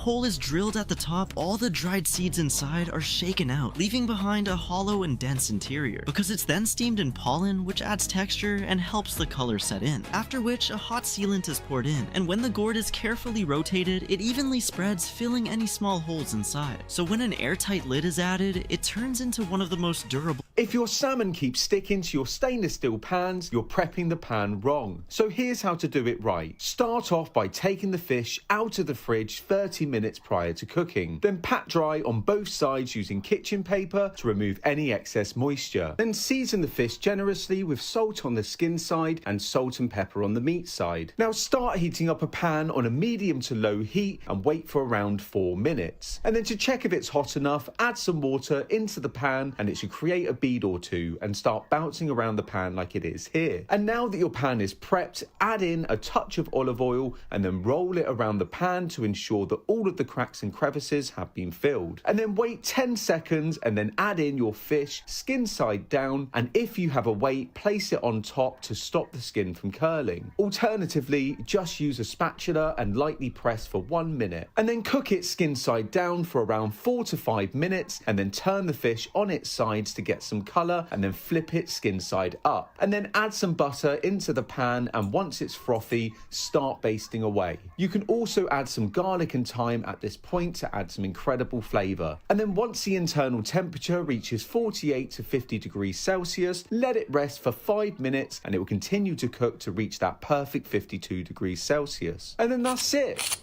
hole is drilled at the top, all the dried seeds inside are shaken out, leaving behind a hollow and dense interior, because it's then steamed in pollen, which adds texture and helps the color set in. After which, a hot sealant is poured in, and when the gourd is carefully rotated, it evenly spreads, filling any small holes inside. So when an airtight lid is added, it turns into one of the most durable. If your salmon keeps sticking to your stainless steel pans, you're prepping the pan wrong. So here's how to do it right. Start off by taking the fish out of the fridge 30 minutes prior to cooking. Then pat dry on both sides using kitchen paper to remove any excess moisture. Then season the fish generously with salt on the skin side and salt and pepper on the meat side. Now start heating up a pan on a medium to low heat and wait for around 4 minutes. And then to check if it's hot enough, add some water into the pan and it should create a bead or two and start bouncing around the pan like it is here. And now that your pan is prepped, add in a touch of olive oil and then roll it around the pan to ensure that all of the cracks and crevices have been filled. And then wait 10 seconds and then add in your fish skin side down, and if you have a weight, place it on top to stop the skin from curling. Alternatively, just use a spatula and lightly press for 1 minute. And then cook it skin side down for around 4 to 5 minutes and then turn the fish on its sides to get some colour and then flip it skin side up. And then add some butter into the pan, and once it's frothy, start basting away. You can also add some garlic and thyme at this point to add some incredible flavour. And then once the internal temperature reaches 48 to 50 degrees Celsius, let it rest for 5 minutes and it will continue to cook to reach that perfect 52 degrees Celsius. And then that's it.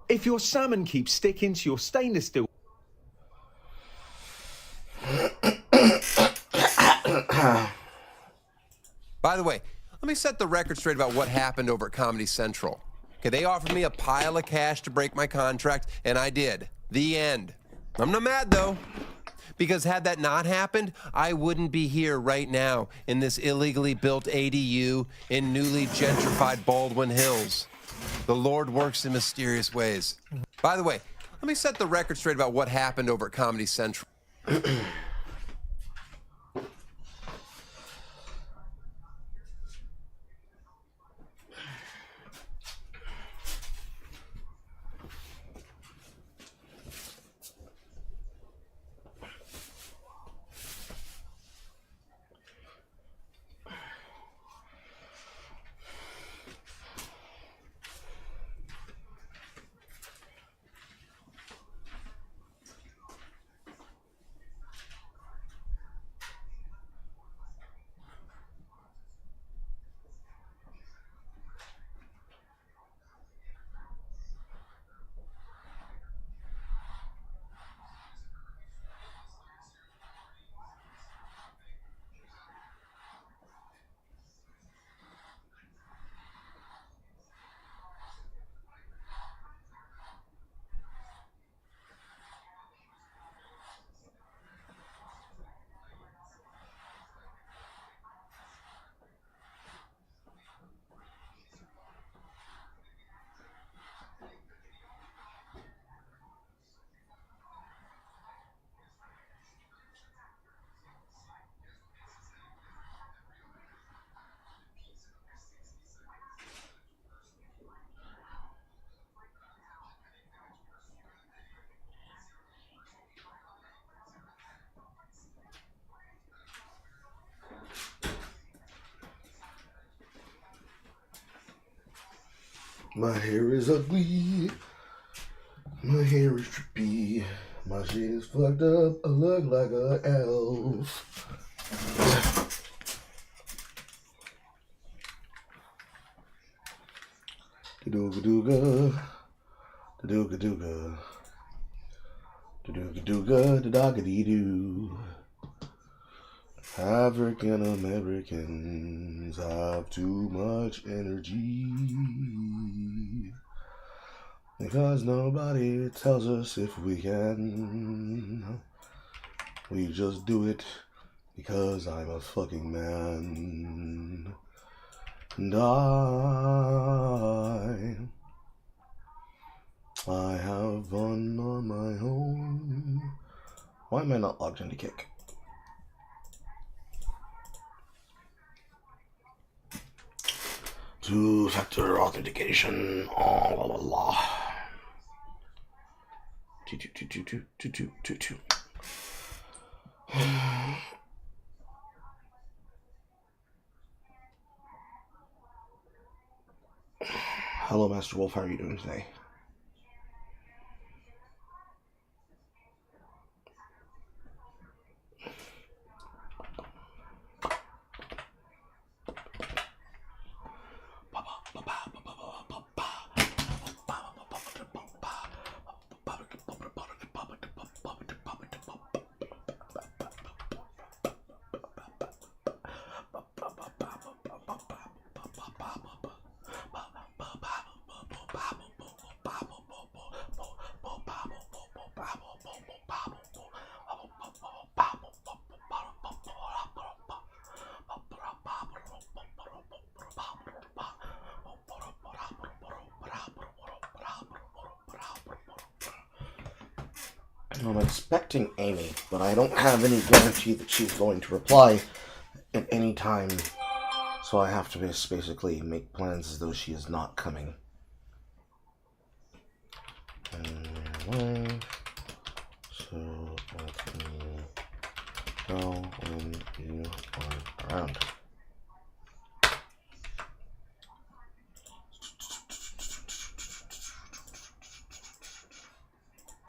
If your salmon keeps sticking to your stainless steel By the way, let me set the record straight about what happened over at Comedy Central. Okay, they offered me a pile of cash to break my contract, and I did. The end. I'm not mad, though. Because had that not happened, I wouldn't be here right now in this illegally built ADU in newly gentrified Baldwin Hills. The Lord works in mysterious ways. By the way, let me set the record straight about what happened over at Comedy Central. My hair is ugly. My hair is trippy. My shit is fucked up. I look like a elf. Da-dooga-dooga. Da-dooga-dooga. Da-dooga-dooga. Da-dogga-dee-doo. African Americans have too much energy because nobody tells us if we can. We just do it because I'm a fucking man. And I have fun on my own. Why am I not logged into Kick? Two-factor authentication. Oh, blah, blah, blah. Hello, Master Wolf. How are you doing today? I'm expecting Amy, but I don't have any guarantee that she's going to reply at any time, so I have to basically make plans as though she is not coming. Anyway, so let me know when you are around.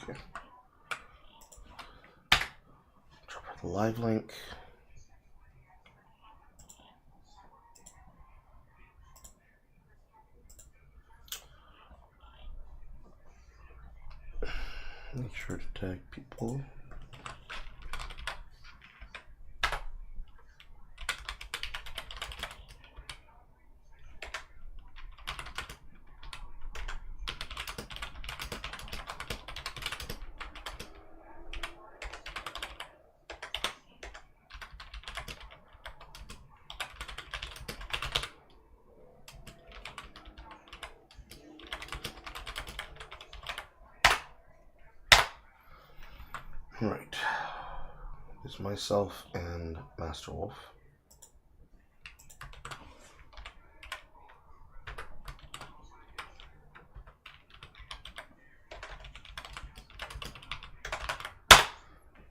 Okay. Drop her the live link. Make sure to tag people. Right. It's myself and Master Wolf.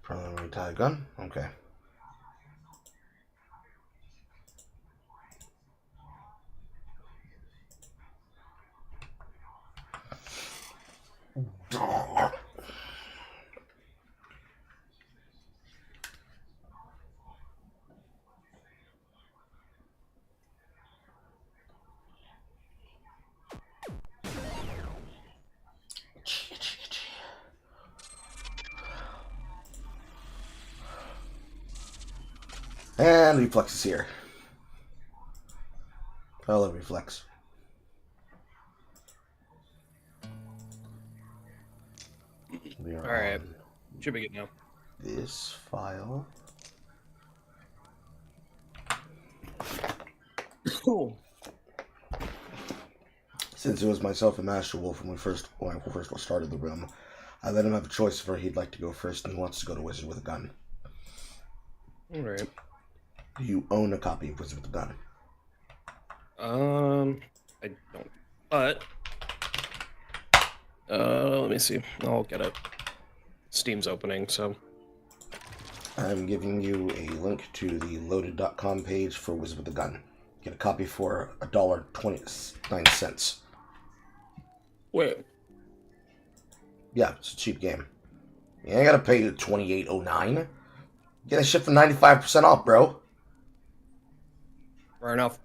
Primary tag gun. Okay. And Reflex is here. Hello, Reflex. We are Alright. on Should be good now. this file. Cool. Since it was myself and Master Wolf when I first started the room, I let him have a choice of where he'd like to go first, and he wants to go to Wizard with a Gun. Alright. Do you own a copy of Wizard with a Gun? I don't. But let me see. I'll get it. Steam's opening, so I'm giving you a link to the loaded.com page for Wizard with a Gun. Get a copy for $1.29. wait. Yeah, it's a cheap game. You ain't gotta pay the $28.09. Get a shit for 95% off, bro. Fair enough.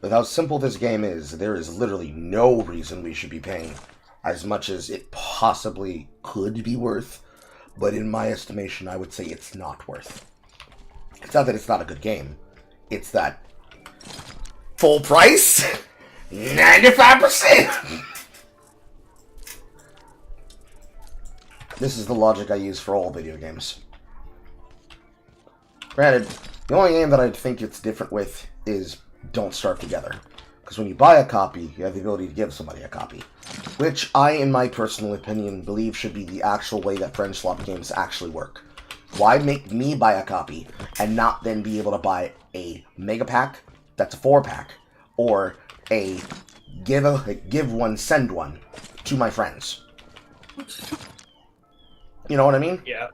With how simple this game is, there is literally no reason we should be paying as much as it possibly could be worth. But in my estimation, I would say it's not worth. It's not that it's not a good game. It's that full price, 95%. This is the logic I use for all video games. Granted, the only game that I think it's different with is Don't Starve Together. Because when you buy a copy, you have the ability to give somebody a copy. Which I, in my personal opinion, believe should be the actual way that friend swap games actually work. Why make me buy a copy and not then be able to buy a mega pack that's a 4-pack, or a give one, send one to my friends. You know what I mean? Yeah.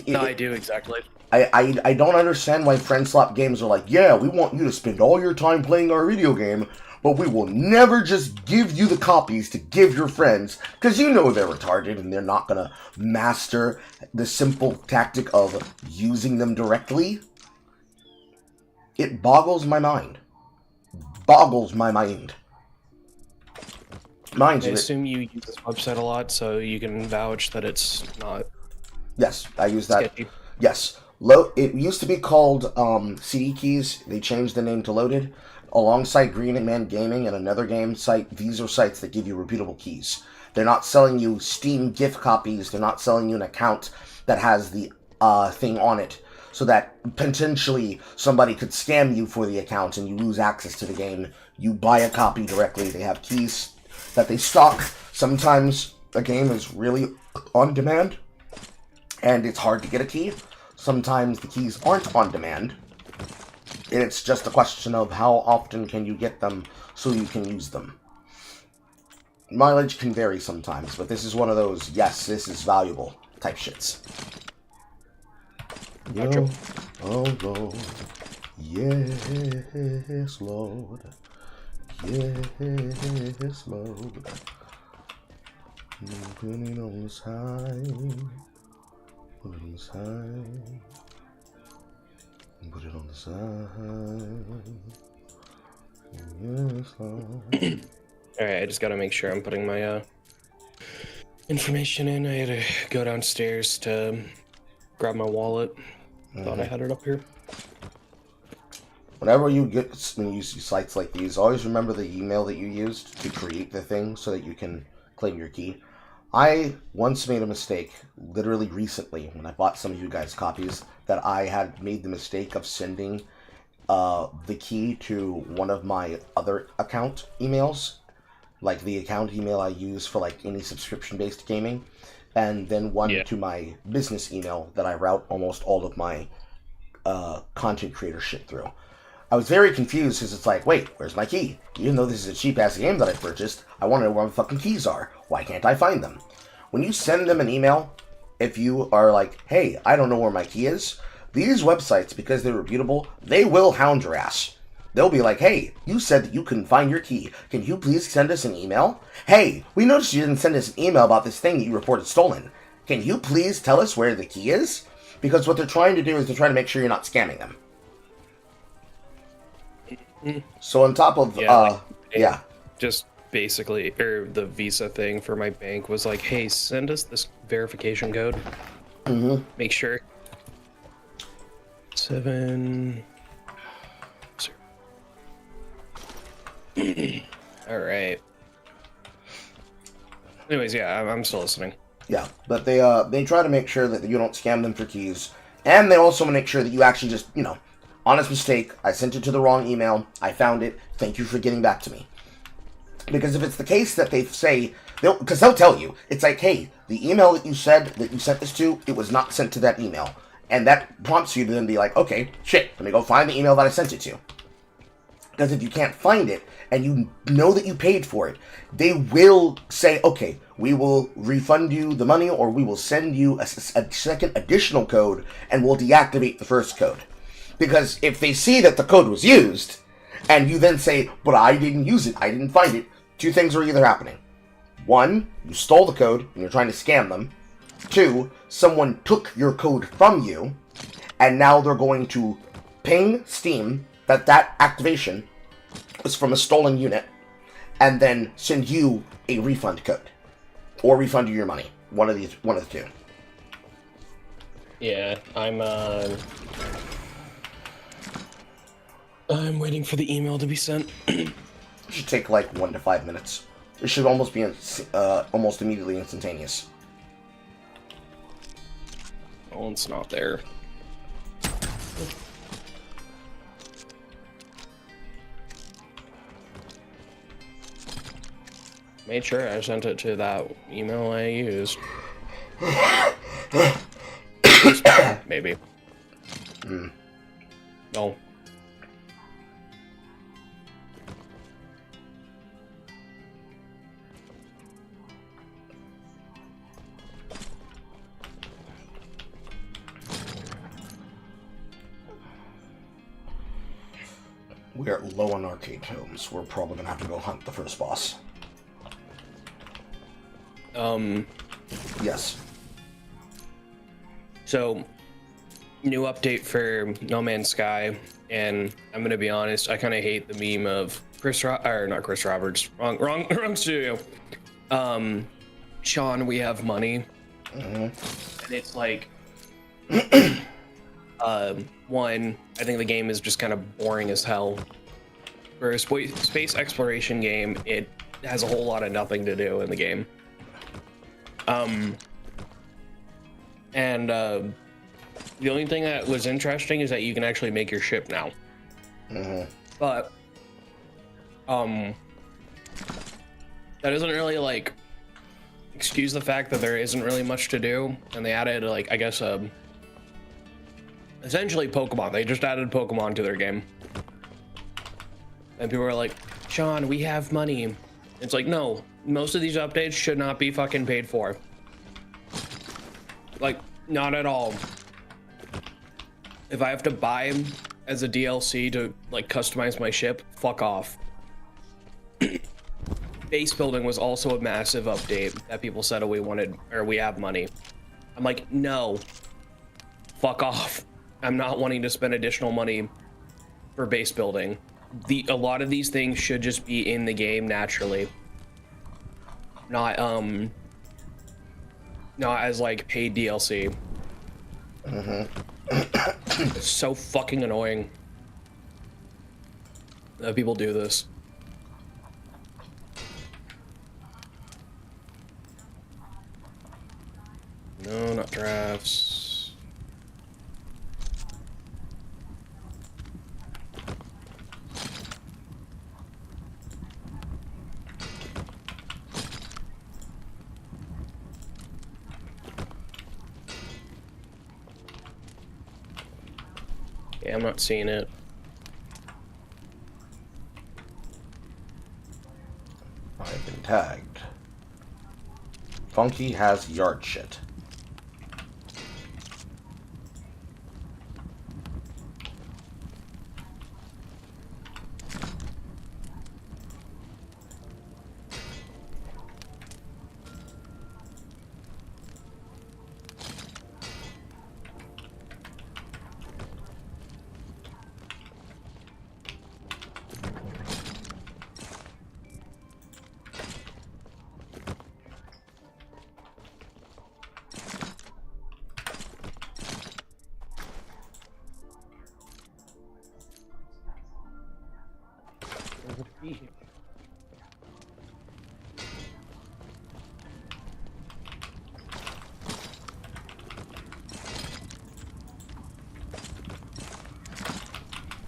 No, I do, exactly. I don't understand why friend swap games are like, yeah, we want you to spend all your time playing our video game, but we will never just give you the copies to give your friends, because you know they're retarded and they're not going to master the simple tactic of using them directly. It boggles my mind. Boggles my mind. Mind I you, assume you use this website a lot, so you can vouch that it's not yes, I use that. sketchy. Yes. It used to be called CD Keys. They changed the name to Loaded. Alongside Green Man Gaming and another game site, these are sites that give you reputable keys. They're not selling you Steam gift copies. They're not selling you an account that has the thing on it, so that potentially somebody could scam you for the account and you lose access to the game. You buy a copy directly. They have keys that they stock. Sometimes a game is really on demand, and it's hard to get a key. Sometimes the keys aren't on demand, and it's just a question of how often can you get them so you can use them. Mileage can vary sometimes, but this is one of those, yes, this is valuable type shits. Yo, oh Lord, yes Lord, yes Lord, put it on the side. Put it on the side. Put it on the side. Yes, Lord. Alright, I just gotta make sure I'm putting my information in. I had to go downstairs to grab my wallet. Thought I had it up here. Whenever you use sites like these, always remember the email that you used to create the thing so that you can claim your key. I once made a mistake, literally recently, when I bought some of you guys' copies, that I had made the mistake of sending the key to one of my other account emails, like the account email I use for like any subscription-based gaming, and then one to my business email that I route almost all of my content creator shit through. I was very confused because it's like, wait, where's my key? Even though this is a cheap-ass game that I purchased, I want to know where my fucking keys are. Why can't I find them? When you send them an email, if you are like, hey, I don't know where my key is, these websites, because they're reputable, they will hound your ass. They'll be like, hey, you said that you couldn't find your key. Can you please send us an email? Hey, we noticed you didn't send us an email about this thing that you reported stolen. Can you please tell us where the key is? Because what they're trying to do is they're trying to make sure you're not scamming them. So on top of, just basically, or the Visa thing for my bank was like, hey, send us this verification code. Make sure. 7. All right. Anyways, yeah, I'm still listening. Yeah, but they try to make sure that you don't scam them for keys, and they also make sure that you actually just, honest mistake, I sent it to the wrong email, I found it, thank you for getting back to me. Because if it's the case that they say, because they'll tell you, it's like, hey, the email that you said that you sent this to, it was not sent to that email. And that prompts you to then be like, okay, shit, let me go find the email that I sent it to. Because if you can't find it, and you know that you paid for it, they will say, okay, we will refund you the money, or we will send you a second additional code, and we'll deactivate the first code. Because if they see that the code was used, and you then say, but I didn't use it, I didn't find it, two things are either happening. One, you stole the code, and you're trying to scam them. Two, someone took your code from you, and now they're going to ping Steam that activation was from a stolen unit, and then send you a refund code. Or refund you your money. One of the two. Yeah, I'm waiting for the email to be sent. It should take like 1 to 5 minutes. It should almost be almost immediately instantaneous. Oh, it's not there. Made sure I sent it to that email I used. Maybe. No. We're low on arcade films. We're probably gonna have to go hunt the first boss. Yes. So, new update for No Man's Sky, and I'm gonna be honest, I kind of hate the meme of not Chris Roberts, wrong studio. Sean, we have money, and it's like, one, I think the game is just kind of boring as hell. For a space exploration game, it has a whole lot of nothing to do in the game. The only thing that was interesting is that you can actually make your ship now. But, that doesn't really, like, excuse the fact that there isn't really much to do. And they added, like, I guess, essentially Pokemon. They just added Pokemon to their game. And people are like, Sean, we have money. It's like, no, most of these updates should not be fucking paid for. Like, not at all. If I have to buy them as a DLC to, like, customize my ship, fuck off. Base building was also a massive update that people said, oh, we have money. I'm like, no. Fuck off. I'm not wanting to spend additional money for base building. A lot of these things should just be in the game naturally. Not as, like, paid DLC. It's so fucking annoying that people do this. No, not drafts. Yeah, I'm not seeing it. I've been tagged. Funky has yard shit.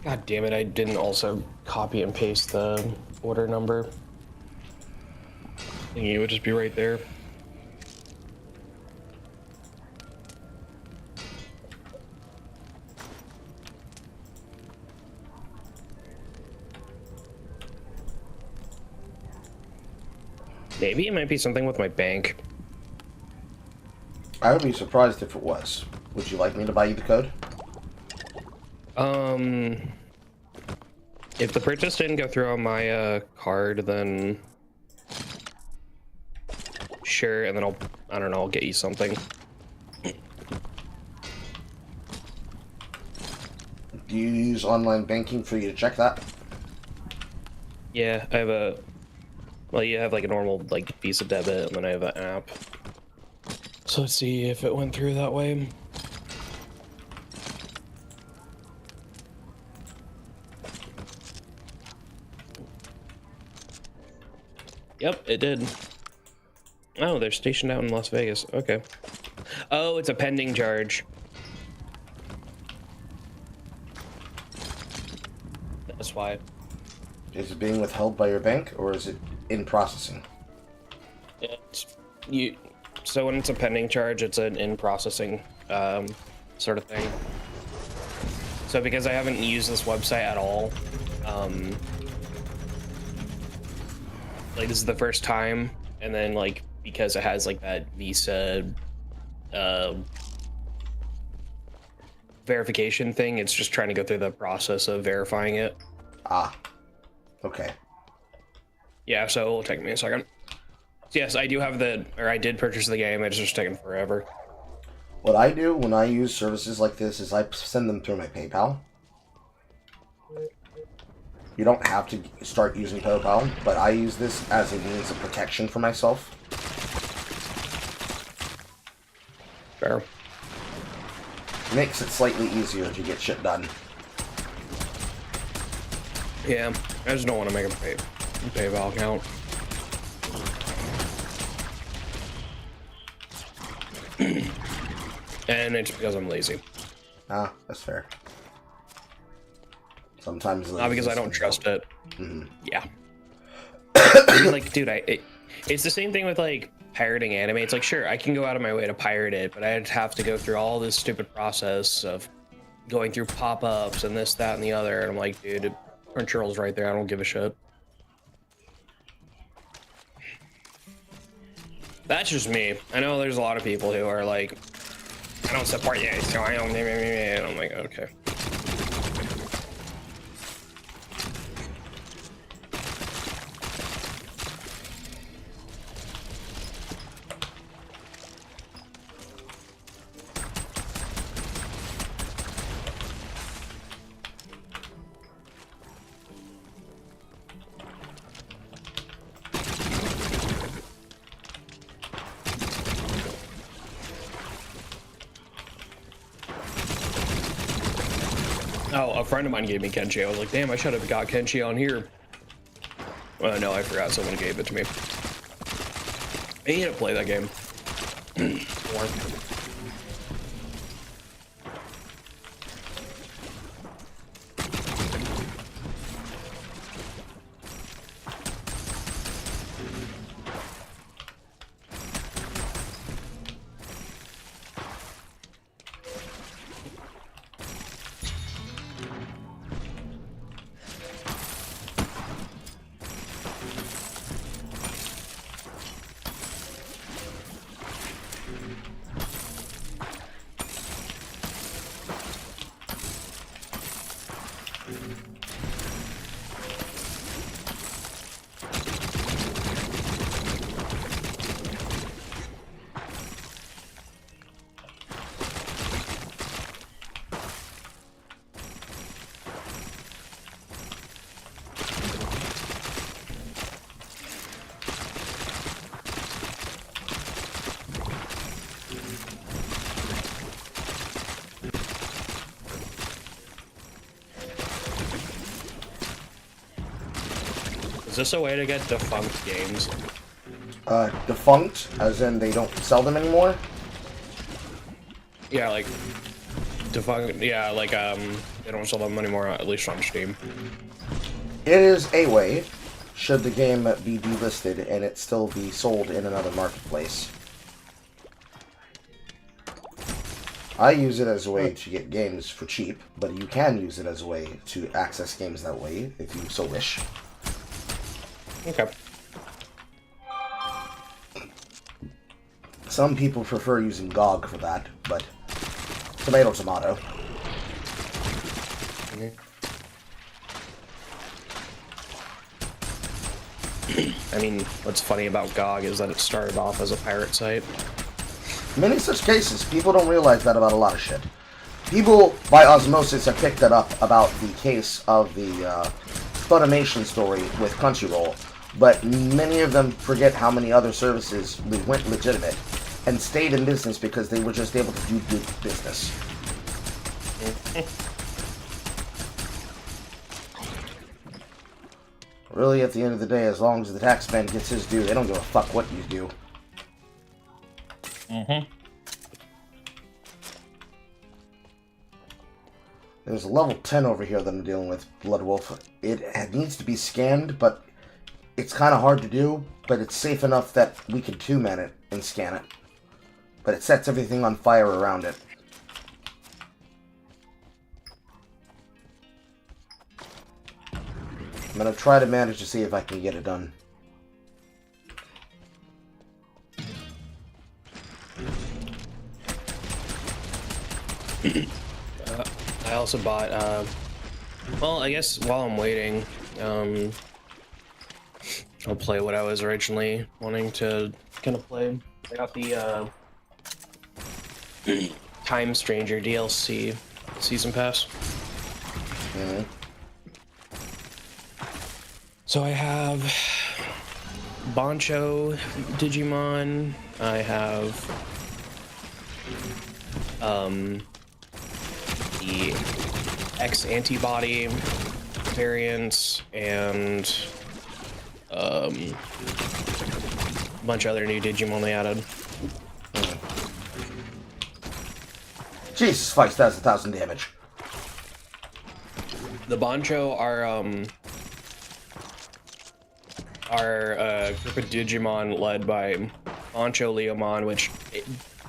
God damn it, I didn't also copy and paste the order number. Thinking it would just be right there. Maybe it might be something with my bank. I would be surprised if it was. Would you like me to buy you the code? If the purchase didn't go through on my card, then sure, and then I don't know, I'll get you something. Do you use online banking for you to check that? Yeah, I have well, you have like a normal like Visa debit, and then I have an app. So let's see if it went through that way. Yep, it did. Oh, they're stationed out in Las Vegas. Okay. Oh, it's a pending charge. That's why. Is it being withheld by your bank, or is it in processing? So when it's a pending charge, it's an in processing sort of thing. So because I haven't used this website at all, like this is the first time, and then like because it has like that Visa verification thing, it's just trying to go through the process of verifying it. Ah. Okay. Yeah, so it'll take me a second. So yes, I did purchase the game. It's just taking forever. What I do when I use services like this is I send them through my PayPal. You don't have to start using PayPal, but I use this as a means of protection for myself. Fair. It makes it slightly easier to get shit done. Yeah, I just don't want to make a PayPal account. And it's because I'm lazy. Ah, that's fair. Sometimes Not because I don't trust it. Mm-hmm. Yeah. I mean, like, dude, it's the same thing with like pirating anime. It's like, sure, I can go out of my way to pirate it, but I'd have to go through all this stupid process of going through pop-ups and this, that, and the other. And I'm like, dude, Crunchyroll's right there. I don't give a shit. That's just me. I know there's a lot of people who are like, I don't support you, so I don't. And I'm like, okay. Oh, a friend of mine gave me Kenshi. I was like, damn, I should have got Kenshi on here. No, I forgot someone gave it to me. I need to play that game. More. Is this a way to get defunct games? Defunct, as in they don't sell them anymore? Yeah, like defunct. Yeah, like they don't sell them anymore, at least on Steam. It is a way, should the game be delisted and it still be sold in another marketplace. I use it as a way to get games for cheap, but you can use it as a way to access games that way, if you so wish. Okay. Some people prefer using GOG for that, but tomato, tomato. I mean, what's funny about GOG is that it started off as a pirate site. In many such cases, people don't realize that about a lot of shit. People, by osmosis, have picked that up about the case of the Funimation story with Crunchyroll, but many of them forget how many other services went legitimate and stayed in business because they were just able to do good business. Really, at the end of the day, as long as the tax man gets his due, they don't give a fuck what you do. There's a level 10 over here that I'm dealing with, Blood Wolf. It needs to be scanned, but it's kind of hard to do, but it's safe enough that we can two-man it and scan it. But it sets everything on fire around it. I'm going to try to manage to see if I can get it done. I also bought Well, I guess while I'm waiting, I'll play what I was originally wanting to kind of play. I got the Time Stranger DLC season pass. Mhm. So I have Boncho Digimon. I have the X antibody variants and a bunch of other new Digimon they added. Jesus Christ, that's 1,000 damage. The Boncho are a group of Digimon led by Boncho Leomon, which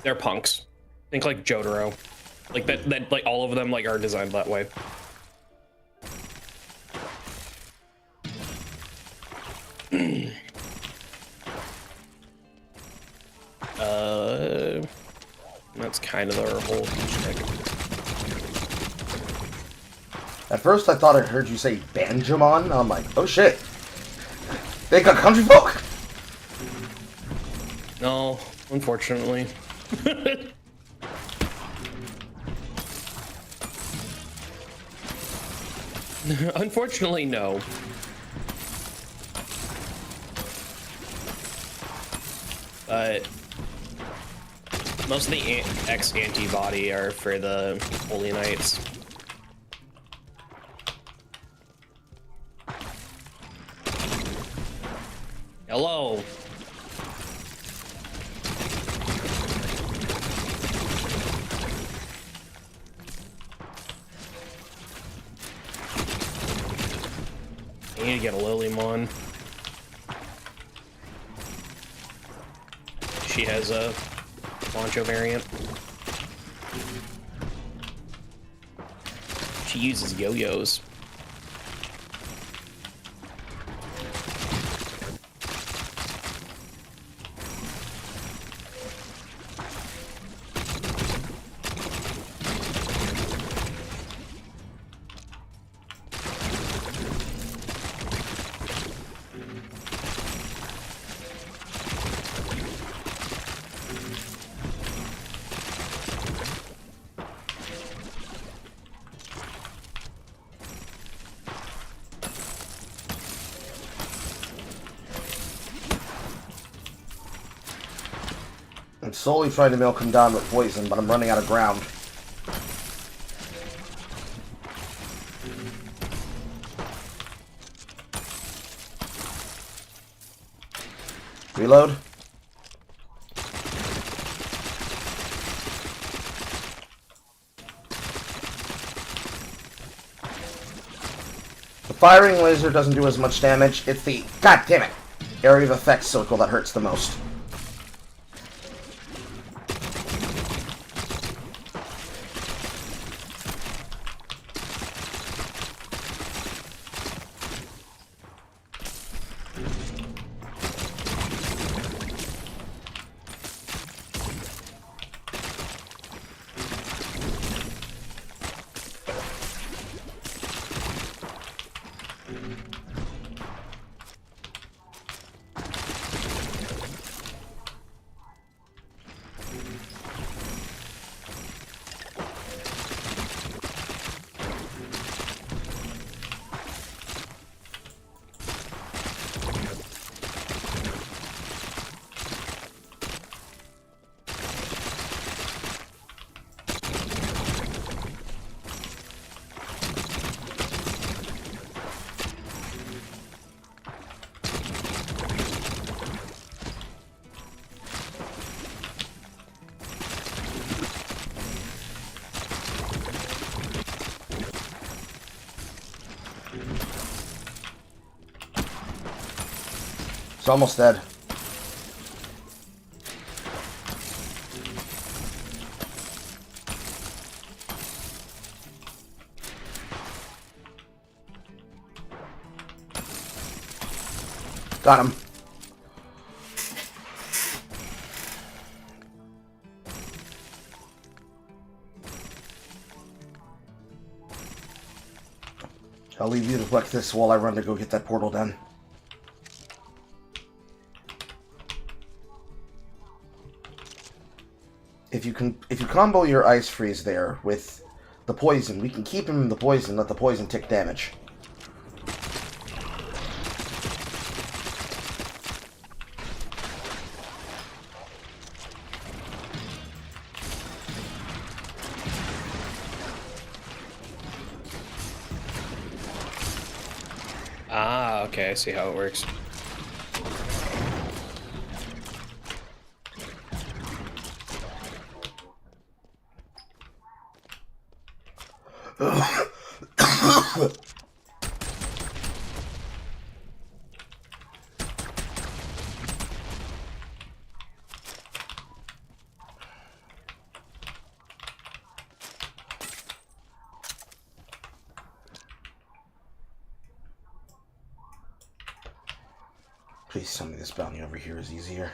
they're punks. Think like Jotaro. Like that like all of them like are designed that way. That's kind of their whole shtick. At first, I thought I heard you say Banjamon. I'm like, oh shit. They got country folk? No, unfortunately. Unfortunately, no. But most of the X antibody are for the Holy Knights. Hello. I need to get a Lilymon. She has a Boncho variant. She uses yo-yos. I'm slowly trying to milk him down with poison, but I'm running out of ground. Reload. The firing laser doesn't do as much damage. It's the, god damn it, area of effect circle that hurts the most. It's almost dead. Got him. I'll leave you to collect this while I run to go get that portal done. If you combo your Ice Freeze there with the poison, we can keep him in the poison, let the poison take damage. Ah, okay, I see how it works. Please tell me this bounty over here is easier.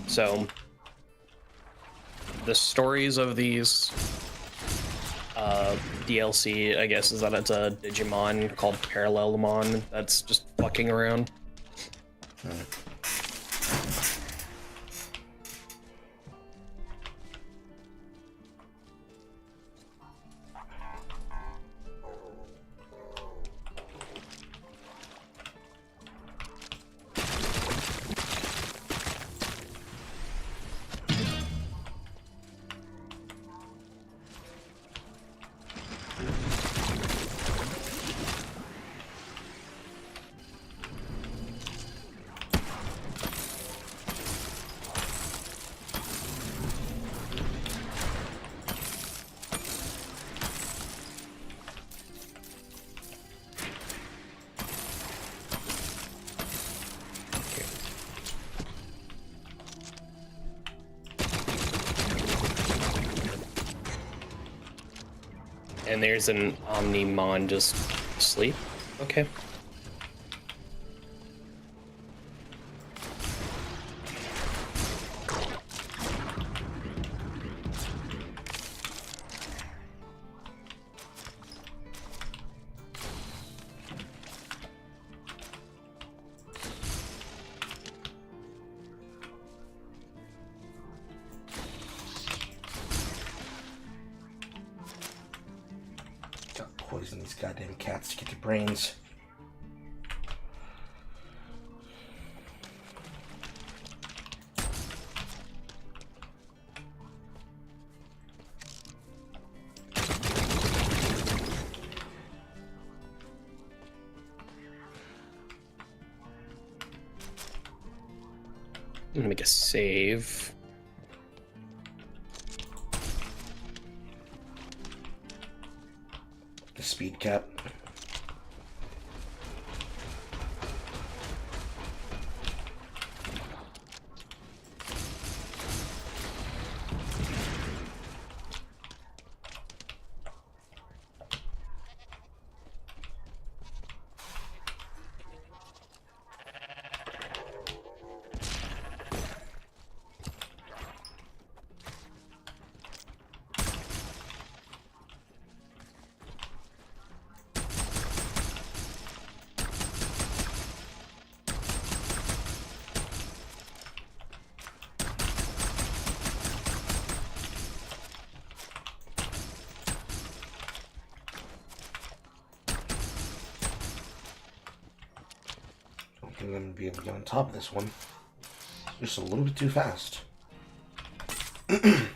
So, the stories of these DLC, I guess, is that it's a Digimon called Parallelamon that's just fucking around. And there's an Omnimon just asleep. Okay. Poison these goddamn cats to get your brains. I'm gonna make a save. The speed cap. I'm going to be able to get on top of this one. Just a little bit too fast. It's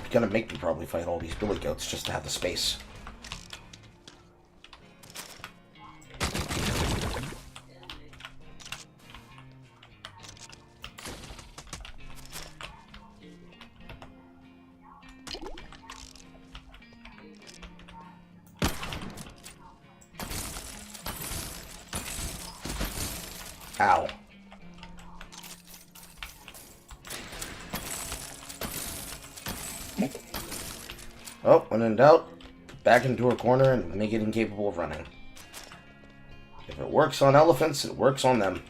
gonna make me probably fight all these billy goats just to have the space. Ow. Oh, when in doubt, back into a corner and make it incapable of running. If it works on elephants, it works on them.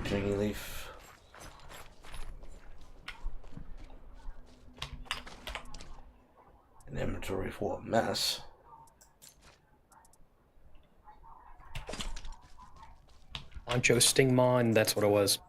Twingy leaf. An inventory full of mess. Poncho Stingmon, that's what it was.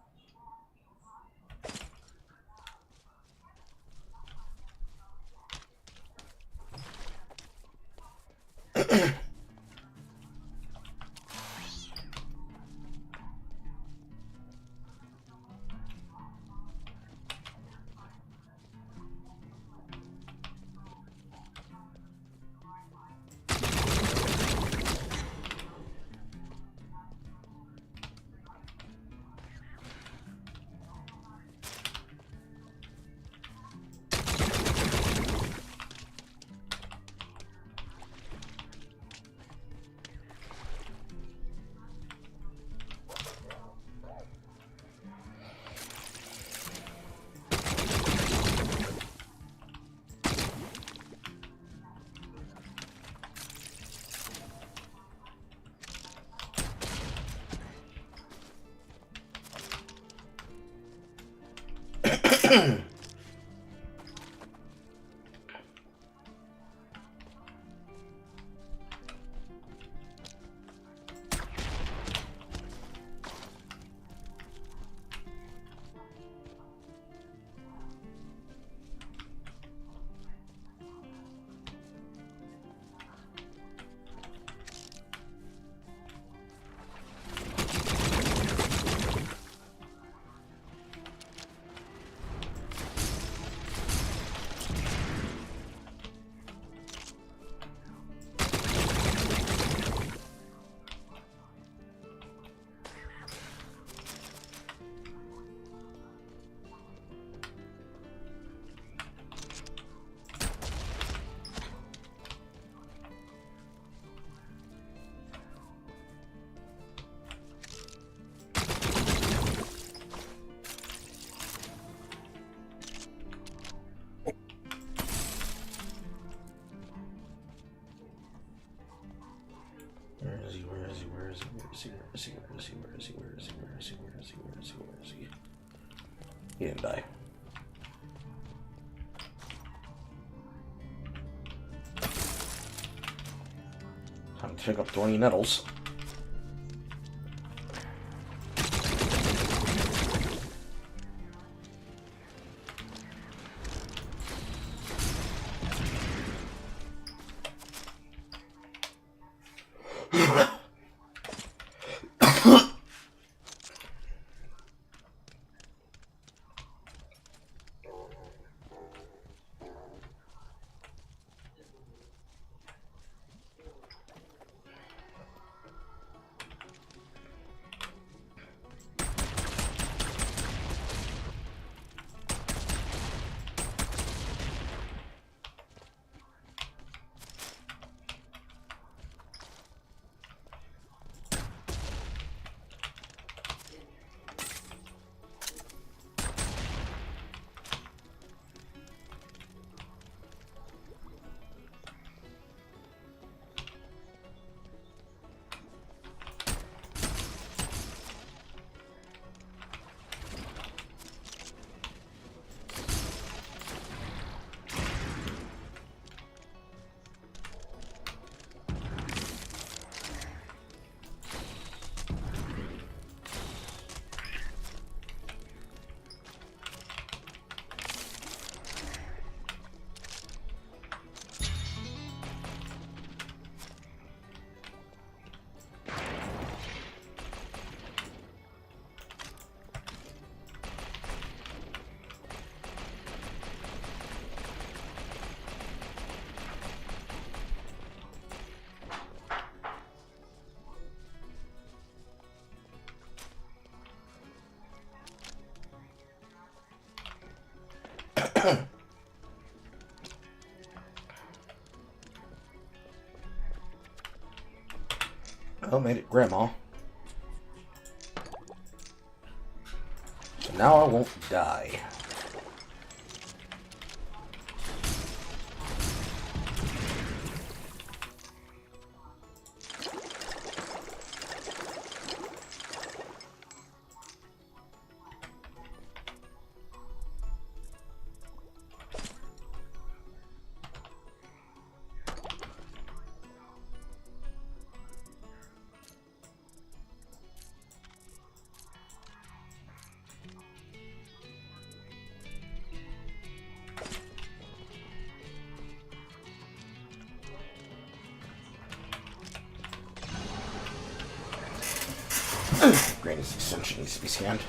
He didn't die. Time to pick up thorny nettles. Oh, made it, Grandma. So now I won't die. Granny's extension needs to be scanned.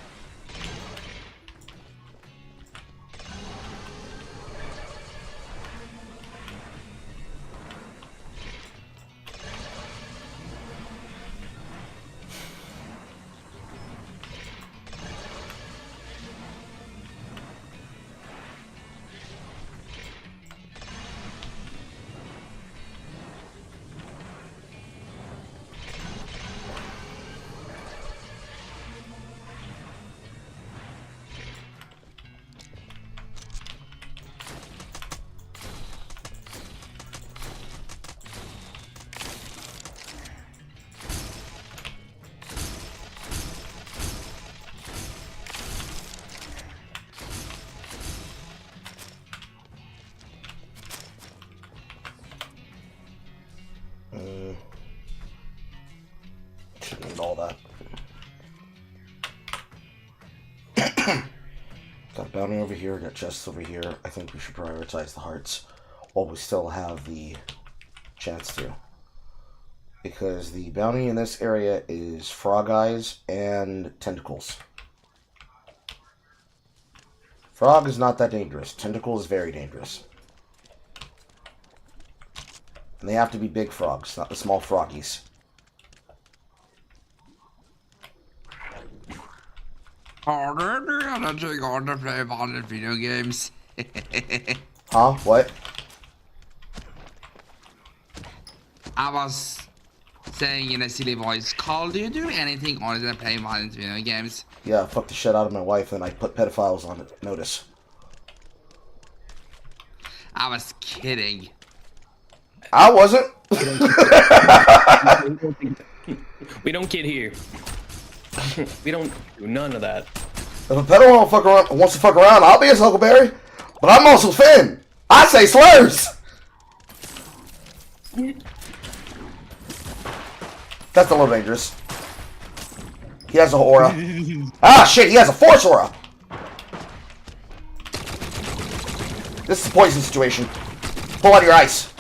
Shouldn't need all that. Got a bounty over here, got chests over here. I think we should prioritize the hearts while we still have the chance to. Because the bounty in this area is frog eyes and tentacles. Frog is not that dangerous. Tentacle is very dangerous. And they have to be big frogs, not the small froggies. Harder to take on to play violent video games. Huh? What? I was saying in a silly voice, Carl, do you do anything other than play violent video games? Yeah, I fucked the shit out of my wife and I put pedophiles on notice. I was kidding. I wasn't. We don't get here. We don't do none of that. If a pedo wants to fuck around, I'll be his Huckleberry. But I'm also Finn. I say slurs. That's a little dangerous. He has an aura. Ah, shit, he has a force aura. This is a poison situation. Pull out your ice.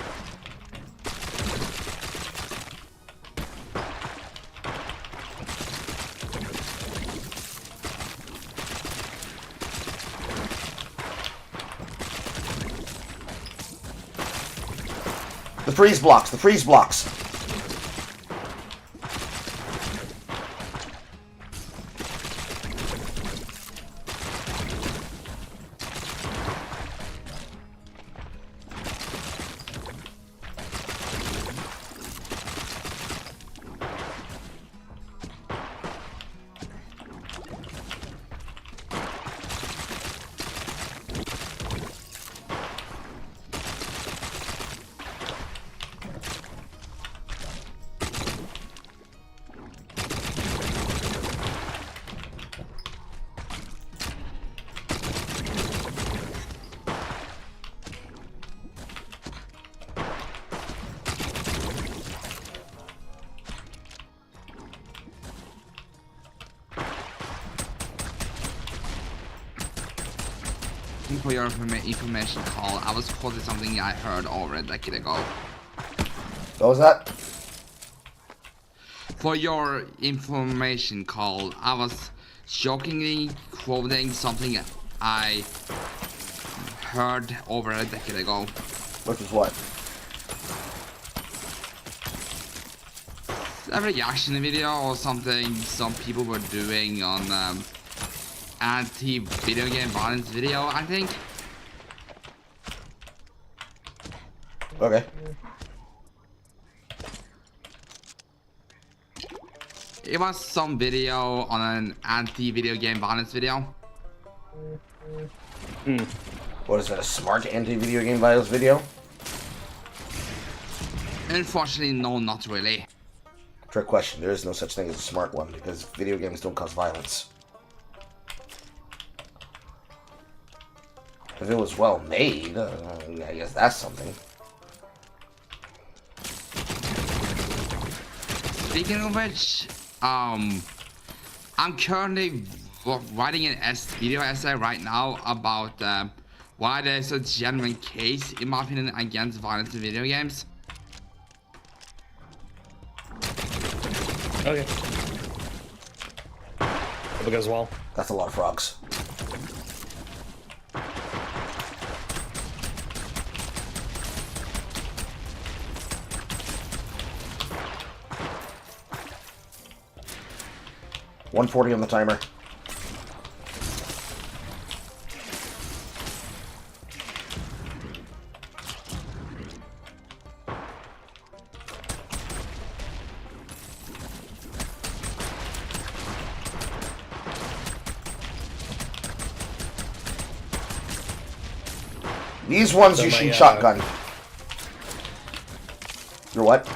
The freeze blocks, the freeze blocks. For your information, Carl, I was quoting something I heard over a decade ago. What was that? For your information, Carl, I was jokingly quoting something I heard over a decade ago. Which is what? A reaction video or something some people were doing on anti-video game violence video, I think. Okay. It was some video on an anti-video game violence video. What is that, a smart anti-video game violence video? Unfortunately, no, not really. Trick question. There is no such thing as a smart one because video games don't cause violence. If it was well made, I guess that's something. Speaking of which, I'm currently writing an video essay right now about why there's a genuine case, in my opinion, against violence in video games. Okay. Hope it goes well. That's a lot of frogs. $140 on the timer. These ones So you my, should shotgun. Your what?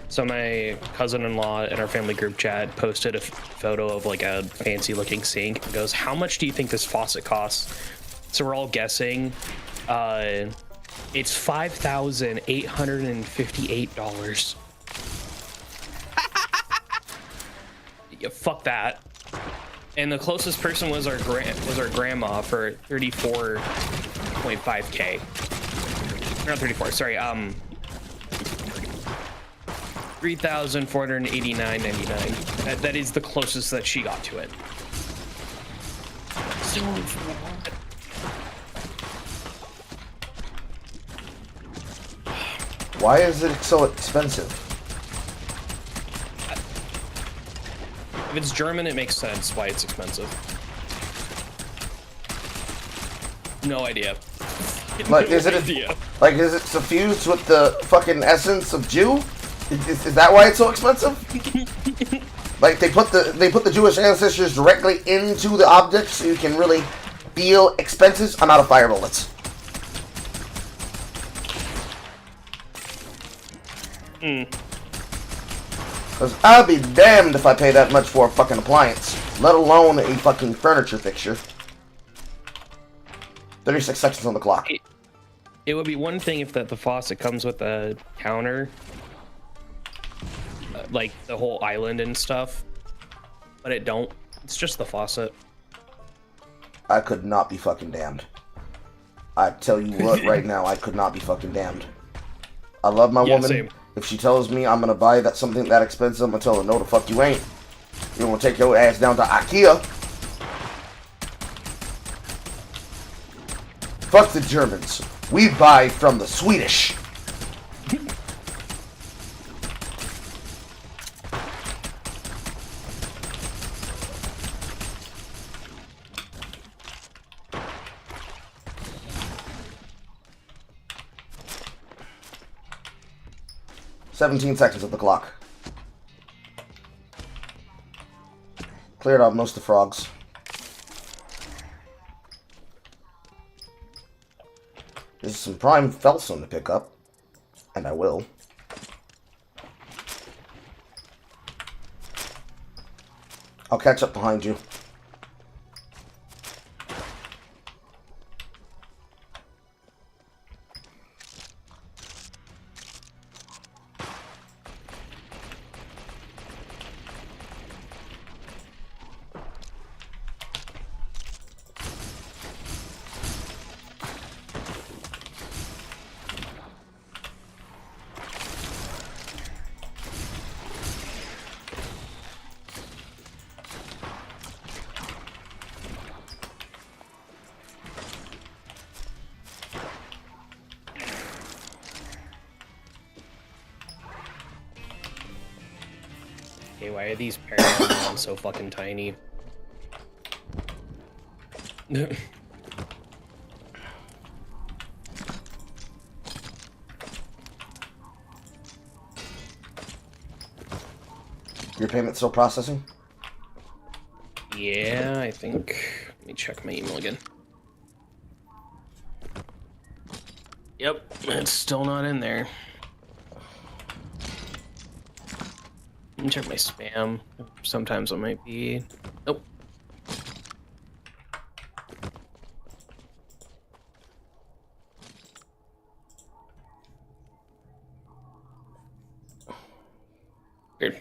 So my cousin-in-law in our family group chat posted a photo of like a fancy-looking sink and goes, "How much do you think this faucet costs?" So we're all guessing. It's $5,858. Yeah, fuck that. And the closest person was our grandma for 34.5K. Not 34. Sorry. 3,489.99. That is the closest that she got to it. So Why is it so expensive? if it's German, it makes sense why it's expensive. No idea. Like, is it is it suffused with the fucking essence of Jew? Is that why it's so expensive? Like they put the Jewish ancestors directly into the object so you can really feel expenses? I'm out of fire bullets. Because I'll be damned if I pay that much for a fucking appliance, let alone a fucking furniture fixture. 36 seconds on the clock. It would be one thing if the faucet comes with a counter, like the whole island and stuff, but it don't. It's just the faucet. I could not be fucking damned. I tell you what, right now, I could not be fucking damned. I love my woman. Same. If she tells me I'm gonna buy something that expensive, I'm gonna tell her, no, the fuck you ain't. You're gonna take your ass down to IKEA. Fuck the Germans. We buy from the Swedish. "17 seconds of the clock. Cleared out most of the frogs. This is some prime felstone to pick up, and I will. I'll catch up behind you. Okay, why are these parallel ones so fucking tiny? Your payment still processing? Yeah, I think. Let me check my email again. Yep, it's still not in there. Let me check my spam. Sometimes it might be. Nope. Weird.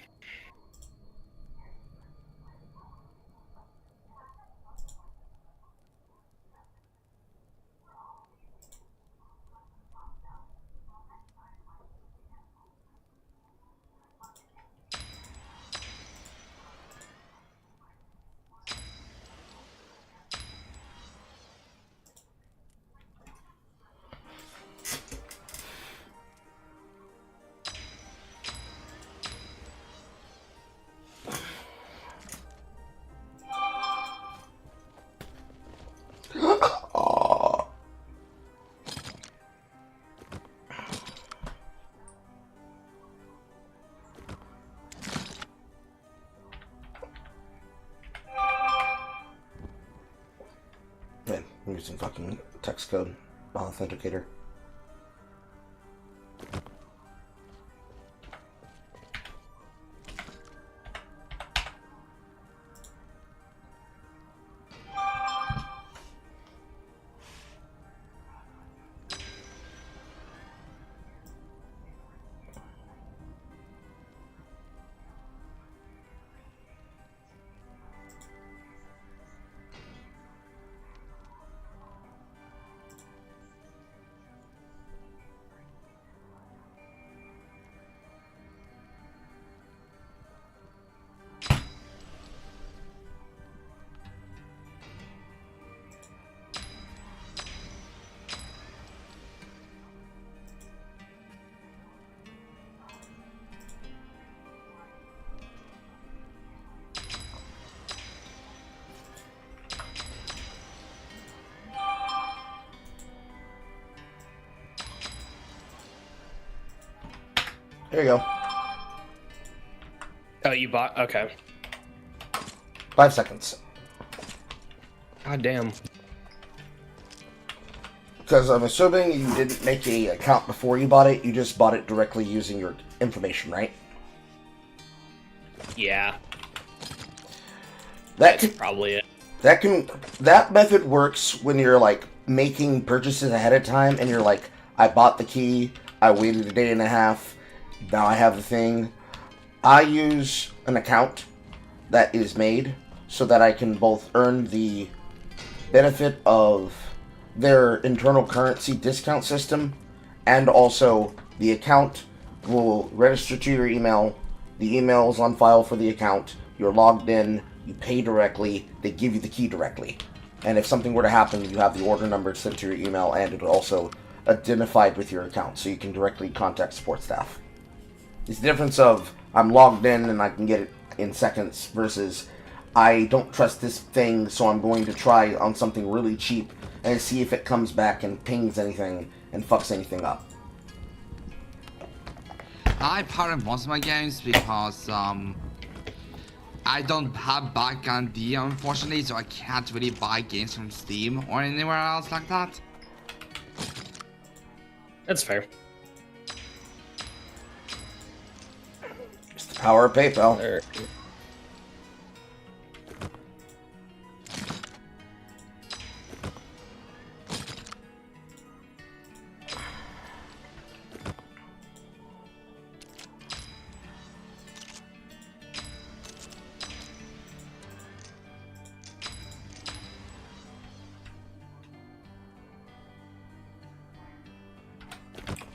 Man, I'm using fucking text code authenticator. Here you go. Oh, you bought? Okay. 5 seconds. God damn. Because I'm assuming you didn't make a account before you bought it, you just bought it directly using your information, right? Yeah. That That's probably it. That method works when you're like making purchases ahead of time and you're like, I bought the key, I waited a day and a half, now I have the thing. I use an account that is made so that I can both earn the benefit of their internal currency discount system, and also the account will register to your email. The email is on file for the account. You're logged in, you pay directly, they give you the key directly. And if something were to happen, you have the order number sent to your email, and it's also identified with your account, so you can directly contact support staff. It's the difference of I'm logged in and I can get it in seconds versus I don't trust this thing, so I'm going to try on something really cheap and see if it comes back and pings anything and fucks anything up. I pirate most of my games because I don't have back on D, unfortunately, so I can't really buy games from Steam or anywhere else like that. That's fair. It's the power of PayPal. There.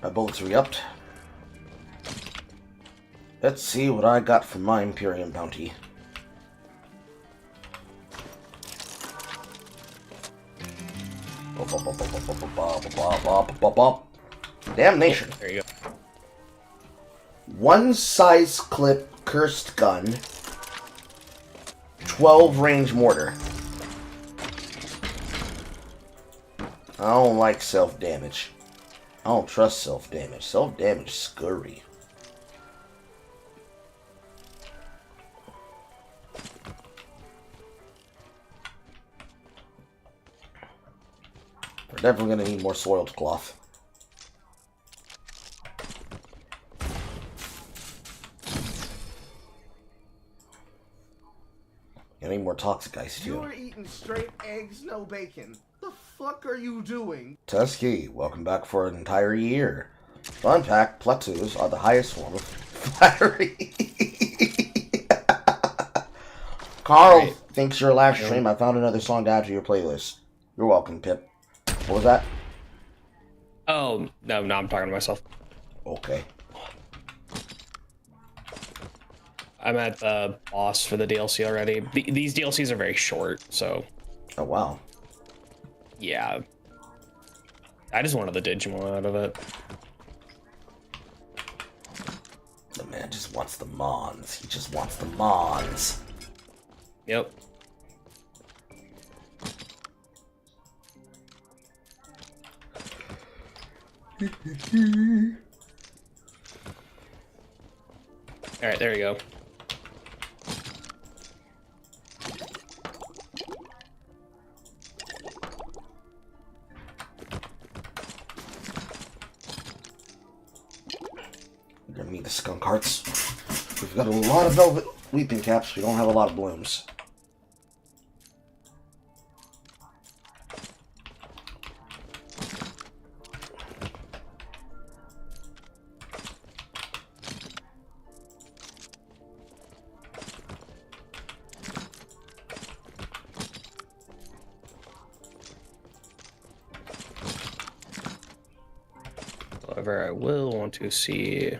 My bullets re-upped. Let's see what I got from my Imperium bounty. Damnation. There you go. One size clip cursed gun. 12 range mortar. I don't like self-damage. I don't trust self-damage. Self-damage is scurry. We're definitely going to need more soiled cloth. I need more toxic ice, too. You're eating straight eggs, no bacon. The fuck are you doing? Tusky, welcome back for an entire year. Fun fact, plateaus are the highest form of flattery. Carl, Right. thanks for your last stream. I found another song to add to your playlist. You're welcome, Pip. What was that? Oh, no, I'm talking to myself. Okay. I'm at the boss for the DLC already. These DLCs are very short, so Oh, wow. yeah. I just wanted the Digimon out of it. The man just wants the Mons. He just wants the Mons. Yep. All right, there you go. We're gonna need the skunk hearts. We've got a lot of velvet weeping caps. We don't have a lot of blooms. However, I will want to see.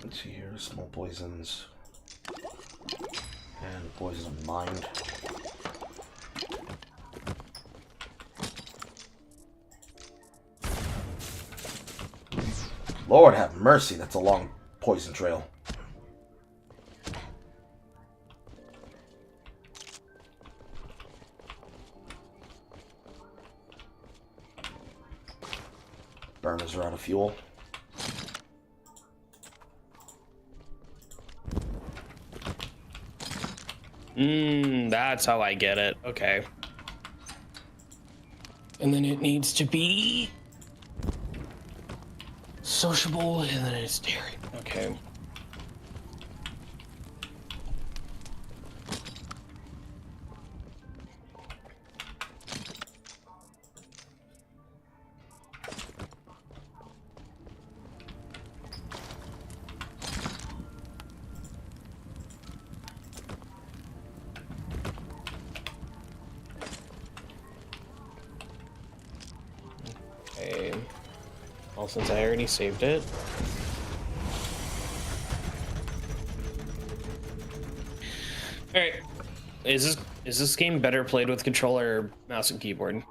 Let's see here. Small poisons. And poison of mind. Lord have mercy, that's a long poison trail. Burners are out of fuel. That's how I get it. Okay. And then it needs to be sociable, and then it's dairy. Okay. Okay. Well, since I already saved it. Alright. Is this game better played with controller or mouse and keyboard?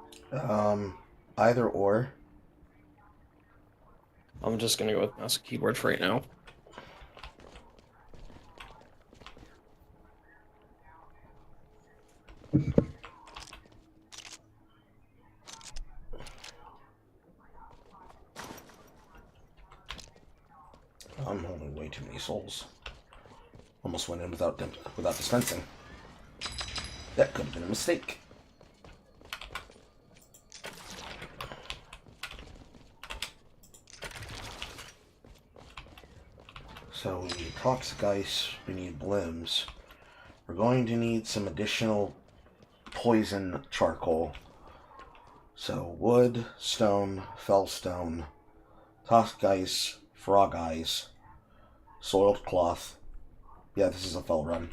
Either or. I'm just gonna go with mouse and keyboard for right now. I'm holding way too many souls. Almost went in without dispensing. That could have been a mistake. So we need toxic ice, we need blims. We're going to need some additional poison charcoal. So wood, stone, fellstone, toxic ice, frog eyes, soiled cloth. Yeah, this is a fell run.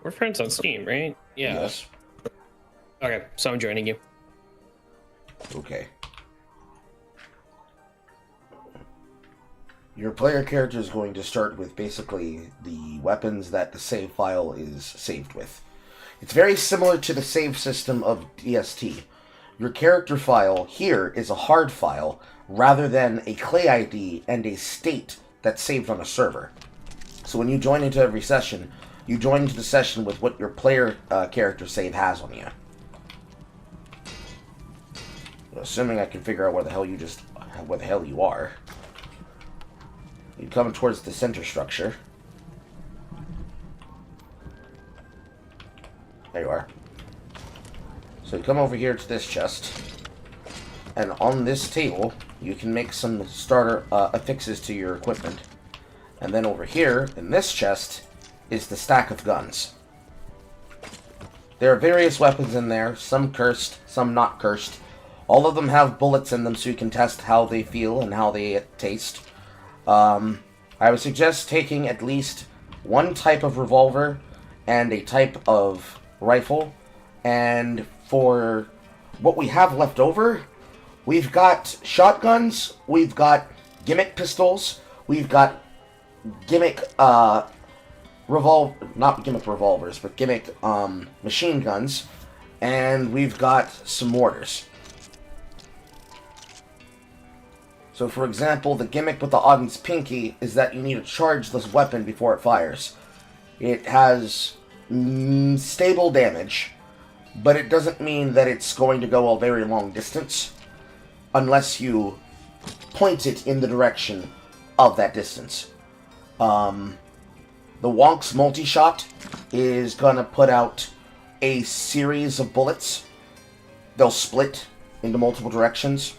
We're friends on Steam, right? Yeah. Yes. Okay, so I'm joining you. Okay. Your player character is going to start with basically the weapons that the save file is saved with. It's very similar to the save system of DST. Your character file here is a hard file rather than a clay ID and a state that's saved on a server. So when you join into every session, you join into the session with what your player character save has on you. Assuming I can figure out where the hell you are. You come towards the center structure. There you are. So you come over here to this chest, and on this table, you can make some starter affixes to your equipment. And then over here, in this chest, is the stack of guns. There are various weapons in there, some cursed, some not cursed. All of them have bullets in them so you can test how they feel and how they taste. I would suggest taking at least one type of revolver and a type of rifle. And for what we have left over, we've got shotguns, we've got gimmick pistols, we've got gimmick not gimmick revolvers, but gimmick machine guns, and we've got some mortars. So for example, the gimmick with the Odin's Pinky is that you need to charge this weapon before it fires. It has stable damage, but it doesn't mean that it's going to go a very long distance unless you point it in the direction of that distance. The Wonk's multi-shot is going to put out a series of bullets. They'll split into multiple directions.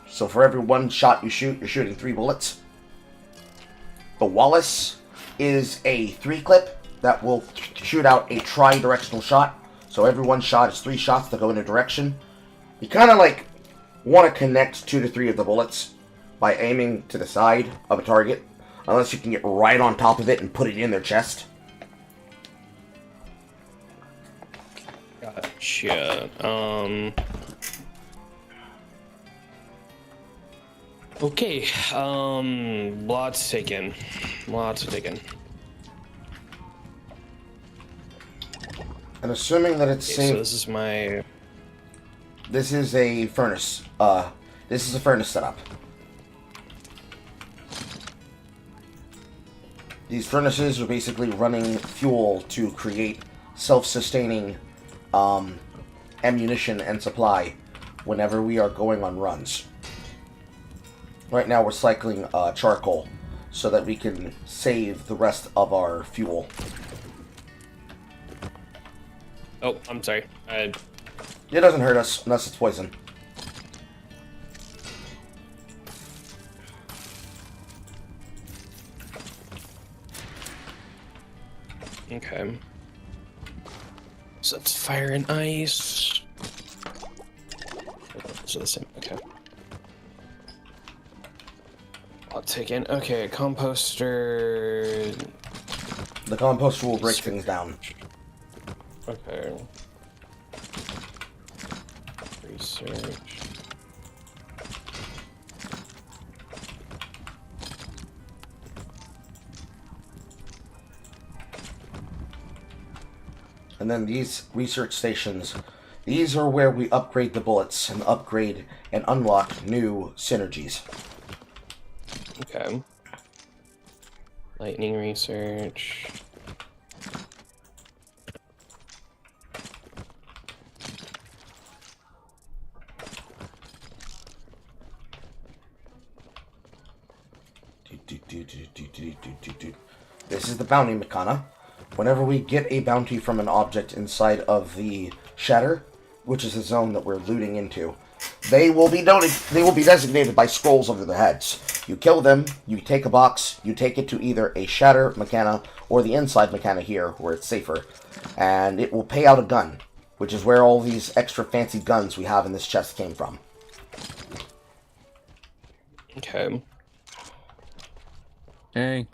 So for every one shot you shoot, you're shooting 3 bullets. The Wallace is a 3-clip that will shoot out a tri-directional shot. So every one shot is 3 shots that go in a direction. You kind of like want to connect 2 to 3 of the bullets by aiming to the side of a target, unless you can get right on top of it and put it in their chest. Gotcha. Okay. Lots taken. Lots taken. And assuming that it's Okay, safe. so this is my. This is a furnace. This is a furnace setup. These furnaces are basically running fuel to create self-sustaining ammunition and supply whenever we are going on runs. Right now we're cycling charcoal so that we can save the rest of our fuel. Oh, I'm sorry. It doesn't hurt us unless it's poison. Okay. So it's fire and ice. So the same. Okay. I'll take in. Okay, composter. The composter will break things down. Okay. Research. And then these research stations, these are where we upgrade the bullets and upgrade and unlock new synergies. Okay. Lightning research. This is the bounty mechana. Whenever we get a bounty from an object inside of the shatter, which is the zone that we're looting into, they will be designated by scrolls over their heads. You kill them, you take a box, you take it to either a shatter mechana or the inside mechana here, where it's safer, and it will pay out a gun, which is where all these extra fancy guns we have in this chest came from. Okay. Hey,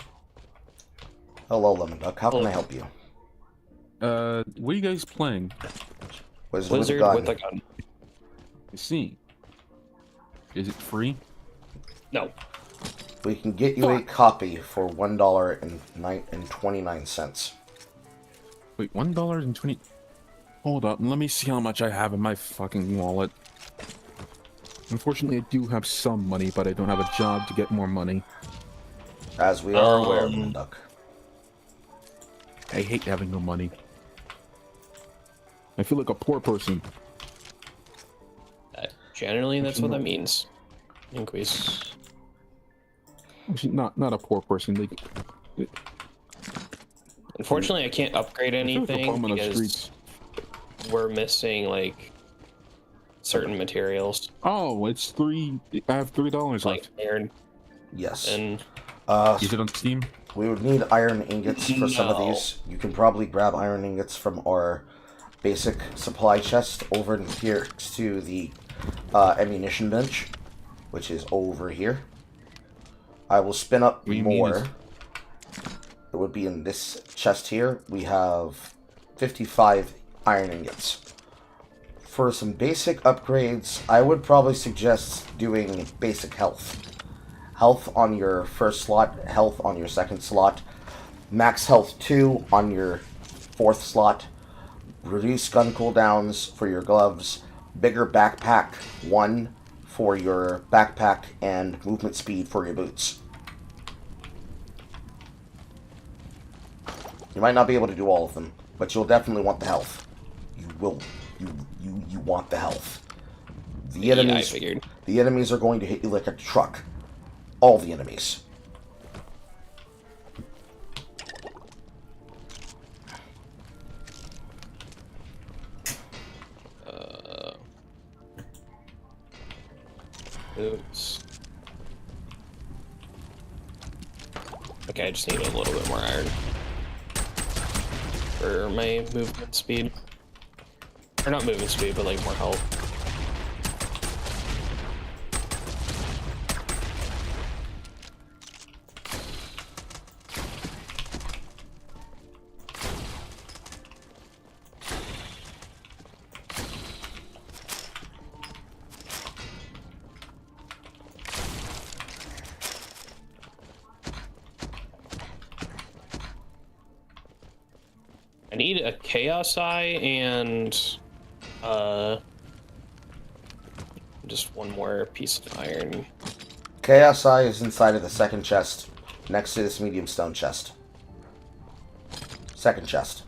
Hello, Lemon Duck. How can I help you? what are you guys playing? Blizzard with a gun. I see. Is it free? No. We can get you a copy for $1.29. Wait, $1.20. Hold up, let me see how much I have in my fucking wallet. Unfortunately, I do have some money, but I don't have a job to get more money. As we are aware, Lemon Duck. I hate having no money. I feel like a poor person. Generally, that's what that means. Increase. Actually, not a poor person. Unfortunately, I can't upgrade I feel like a anything bum on the because streets. we're missing like certain materials Oh, it's $3. I have $3 like left. iron Yes. and Is it on Steam? We would need iron ingots for some of No. these. You can probably grab iron ingots from our basic supply chest over here next to the ammunition bench, which is over here. I will spin up What do you mean more. is- It would be in this chest here. We have 55 iron ingots. For some basic upgrades, I would probably suggest doing basic health. Health on your first slot, health on your second slot, max health 2 on your fourth slot, reduce gun cooldowns for your gloves, bigger backpack 1 for your backpack, and movement speed for your boots. You might not be able to do all of them, but you'll definitely want the health. You want the health. The enemies, I figured. the enemies are going to hit you like a truck. All the enemies. Boots. Okay, I just need a little bit more iron for my movement speed. Or not movement speed, but like more health. I need a chaos eye and just one more piece of iron. Chaos Eye is inside of the second chest, next to this medium stone chest. Second chest.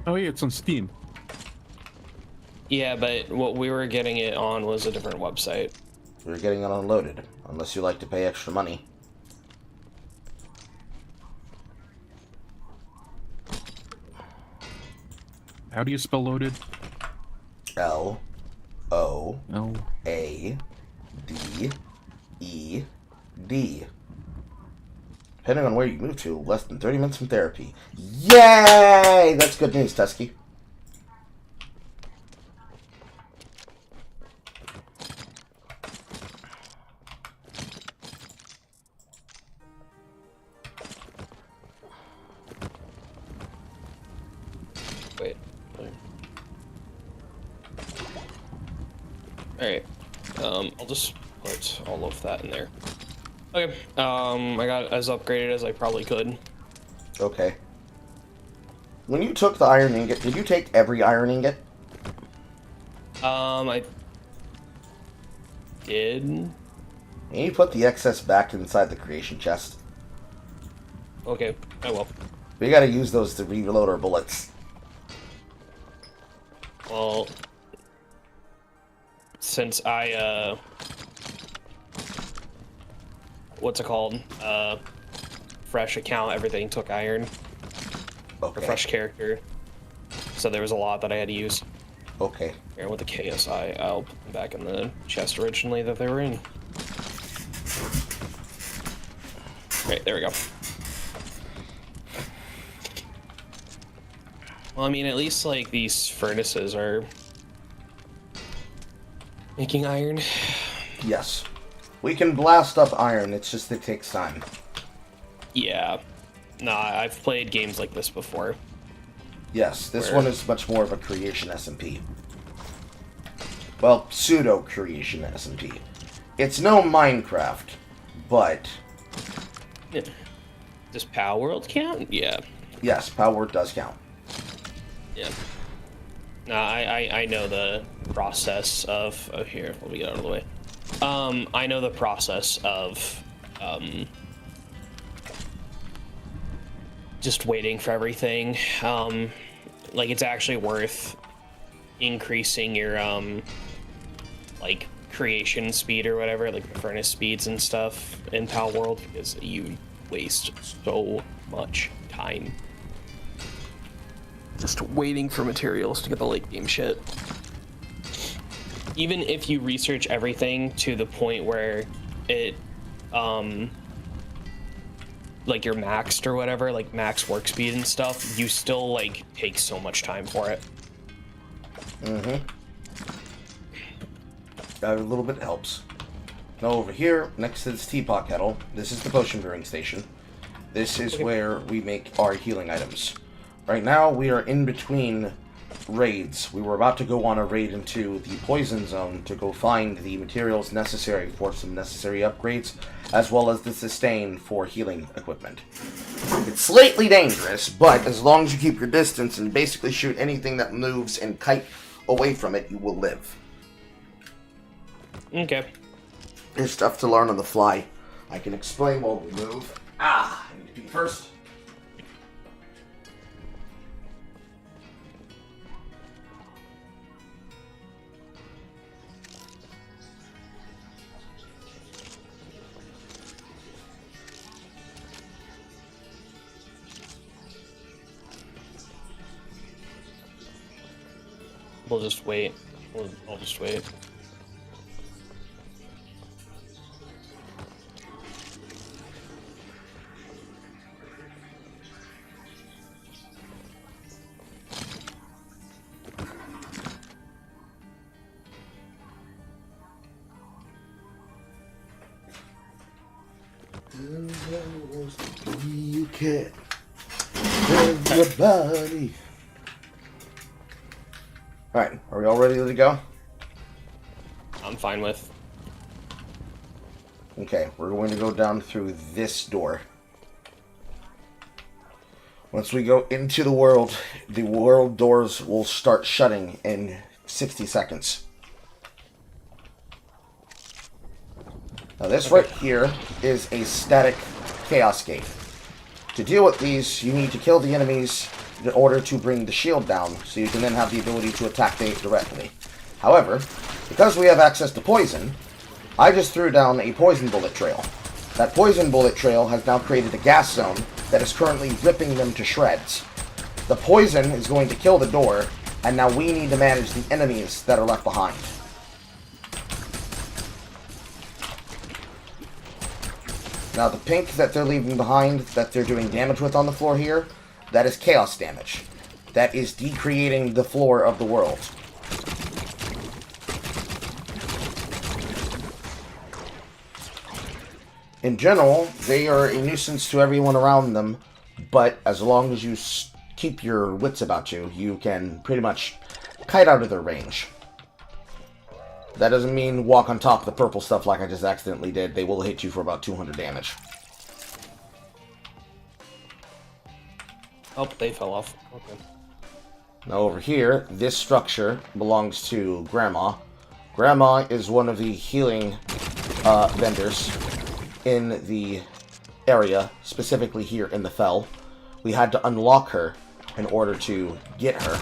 Oh yeah, it's on Steam. Yeah, but what we were getting it on was a different website. You're getting it unloaded, unless you like to pay extra money. How do you spell loaded? L O No. A D E D. Depending on where you move to, less than 30 minutes from therapy. Yay! That's good news, Tusky. Wait. Alright. I'll just put all of that in there. Okay. I got as upgraded as I probably could. Okay. When you took the iron ingot, did you take every iron ingot? I did. And you put the excess back inside the creation chest. Okay, I will. We gotta use those to reload our bullets. Well, since I, what's it called? Fresh account, everything took iron. Okay. A fresh character. So there was a lot that I had to use. Okay. Here, with the KSI, I'll put them back in the chest originally that they were in. Right, there we go. Well, I mean, at least, like, these furnaces are making iron. Yes. We can blast up iron, it's just it takes time. Yeah. Nah, I've played games like this before. Yes, this Where- one is much more of a creation SMP. Well, pseudo-creation SMP. It's no Minecraft, but Yeah. Does Power World count? Yeah. yes, Power Word does count. Yeah. Nah, I know the process of... Oh, here, let me get out of the way. I know the process of, just waiting for everything. Like it's actually worth increasing your like creation speed or whatever, like the furnace speeds and stuff in Pal World, because you waste so much time just waiting for materials to get the late game shit. Even if you research everything to the point where it like you're maxed or whatever, like max work speed and stuff, you still like take so much time for it. A little bit helps. Now over here, next to this teapot kettle, this is the potion brewing station. This is where we make our healing items. Right now, we are in between raids. We were about to go on a raid into the poison zone to go find the materials necessary for some necessary upgrades, as well as the sustain for healing equipment. It's slightly dangerous, but as long as you keep your distance and basically shoot anything that moves and kite away from it, you will live. Okay. There's stuff to learn on the fly. I can explain while we move. I need to pee first. We'll just wait. I'll just wait. You can everybody. Alright, are we all ready to go? I'm fine with. Okay, we're going to go down through this door. Once we go into the world doors will start shutting in 60 seconds. Now this right here is a static chaos gate. To deal with these, you need to kill the enemies in order to bring the shield down, so you can then have the ability to attack them directly. However, because we have access to poison, I just threw down a poison bullet trail. That poison bullet trail has now created a gas zone that is currently ripping them to shreds. The poison is going to kill the door, and now we need to manage the enemies that are left behind. Now the pink that they're leaving behind, that they're doing damage with on the floor here, that is chaos damage. That is decreating the floor of the world. In general, they are a nuisance to everyone around them, but as long as you keep your wits about you, you can pretty much kite out of their range. That doesn't mean walk on top of the purple stuff like I just accidentally did. They will hit you for about 200 damage. Oh, they fell off. Okay. Now over here, this structure belongs to Grandma. Grandma is one of the healing vendors in the area, specifically here in the Fell. We had to unlock her in order to get her.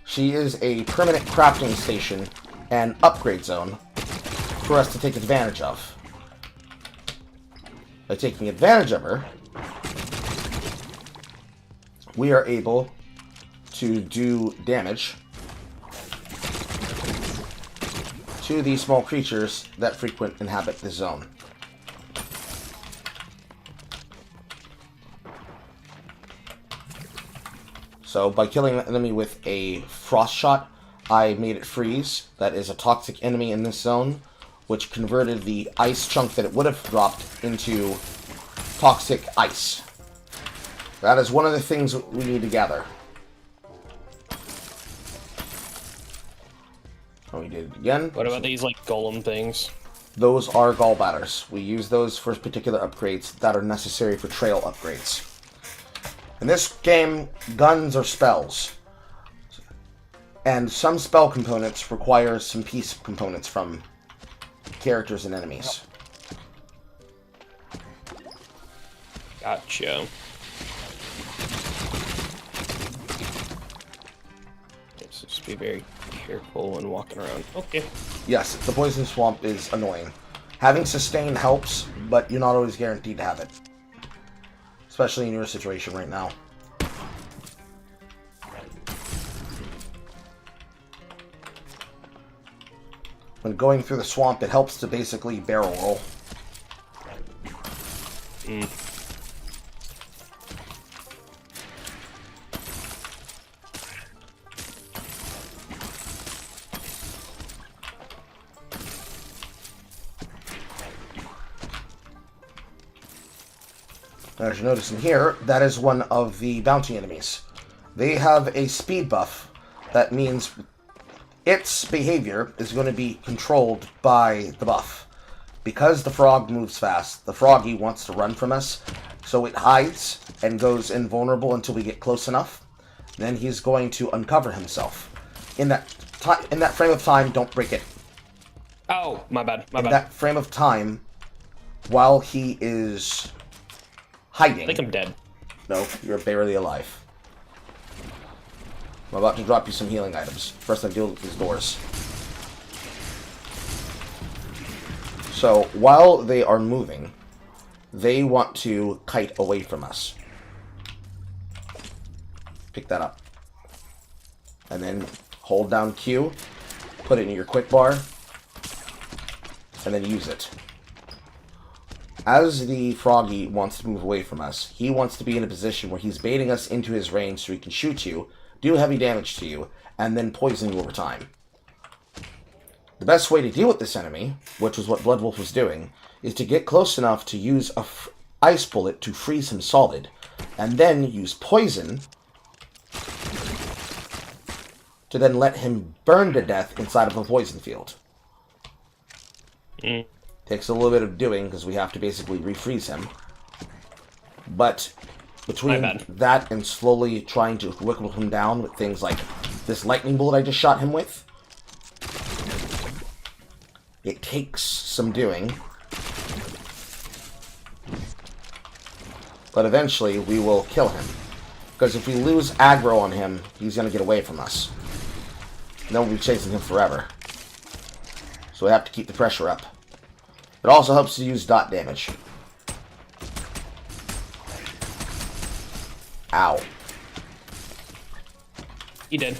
She is a permanent crafting station and upgrade zone for us to take advantage of. By taking advantage of her, we are able to do damage to these small creatures that frequent inhabit this zone. So by killing an enemy with a frost shot, I made it freeze. That is a toxic enemy in this zone, which converted the ice chunk that it would have dropped into toxic ice. That is one of the things we need to gather. Oh, we did it again. What about these, like, golem things? Those are gallbladders. We use those for particular upgrades that are necessary for trail upgrades. In this game, guns are spells. And some spell components require some piece components from characters and enemies. Gotcha. So just be very careful when walking around. Okay. Yes, the poison swamp is annoying. Having sustain helps, but you're not always guaranteed to have it. Especially in your situation right now. When going through the swamp, it helps to basically barrel roll. As you notice in here, that is one of the bounty enemies. They have a speed buff. That means its behavior is going to be controlled by the buff. Because the frog moves fast, the froggy wants to run from us, so it hides and goes invulnerable until we get close enough. Then he's going to uncover himself. In that frame of time, don't break it. Oh, my bad. My In bad. that frame of time, while he is hiding. I think I'm dead. No, you're barely alive. I'm about to drop you some healing items. First I deal with these doors. So, while they are moving, they want to kite away from us. Pick that up. And then hold down Q, put it in your quick bar, and then use it. As the froggy wants to move away from us, he wants to be in a position where he's baiting us into his range so he can shoot you, do heavy damage to you, and then poison you over time. The best way to deal with this enemy, which was what Bloodwolf was doing, is to get close enough to use a ice bullet to freeze him solid, and then use poison to then let him burn to death inside of a poison field. Takes a little bit of doing because we have to basically refreeze him. But between that and slowly trying to whittle him down with things like this lightning bolt I just shot him with, it takes some doing. But eventually we will kill him. Because if we lose aggro on him, he's going to get away from us. And then we'll be chasing him forever. So we have to keep the pressure up. It also helps to use dot damage. Ow. He did.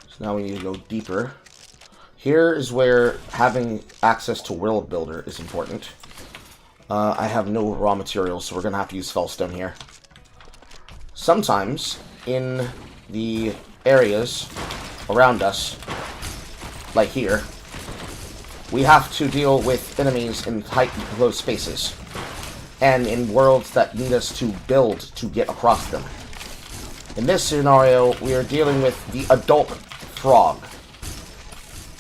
So now we need to go deeper. Here is where having access to World Builder is important. I have no raw materials, so we're going to have to use Fellstone here. Sometimes, in the areas around us, like here, we have to deal with enemies in tight and close spaces, and in worlds that need us to build to get across them. In this scenario, we are dealing with the adult frog.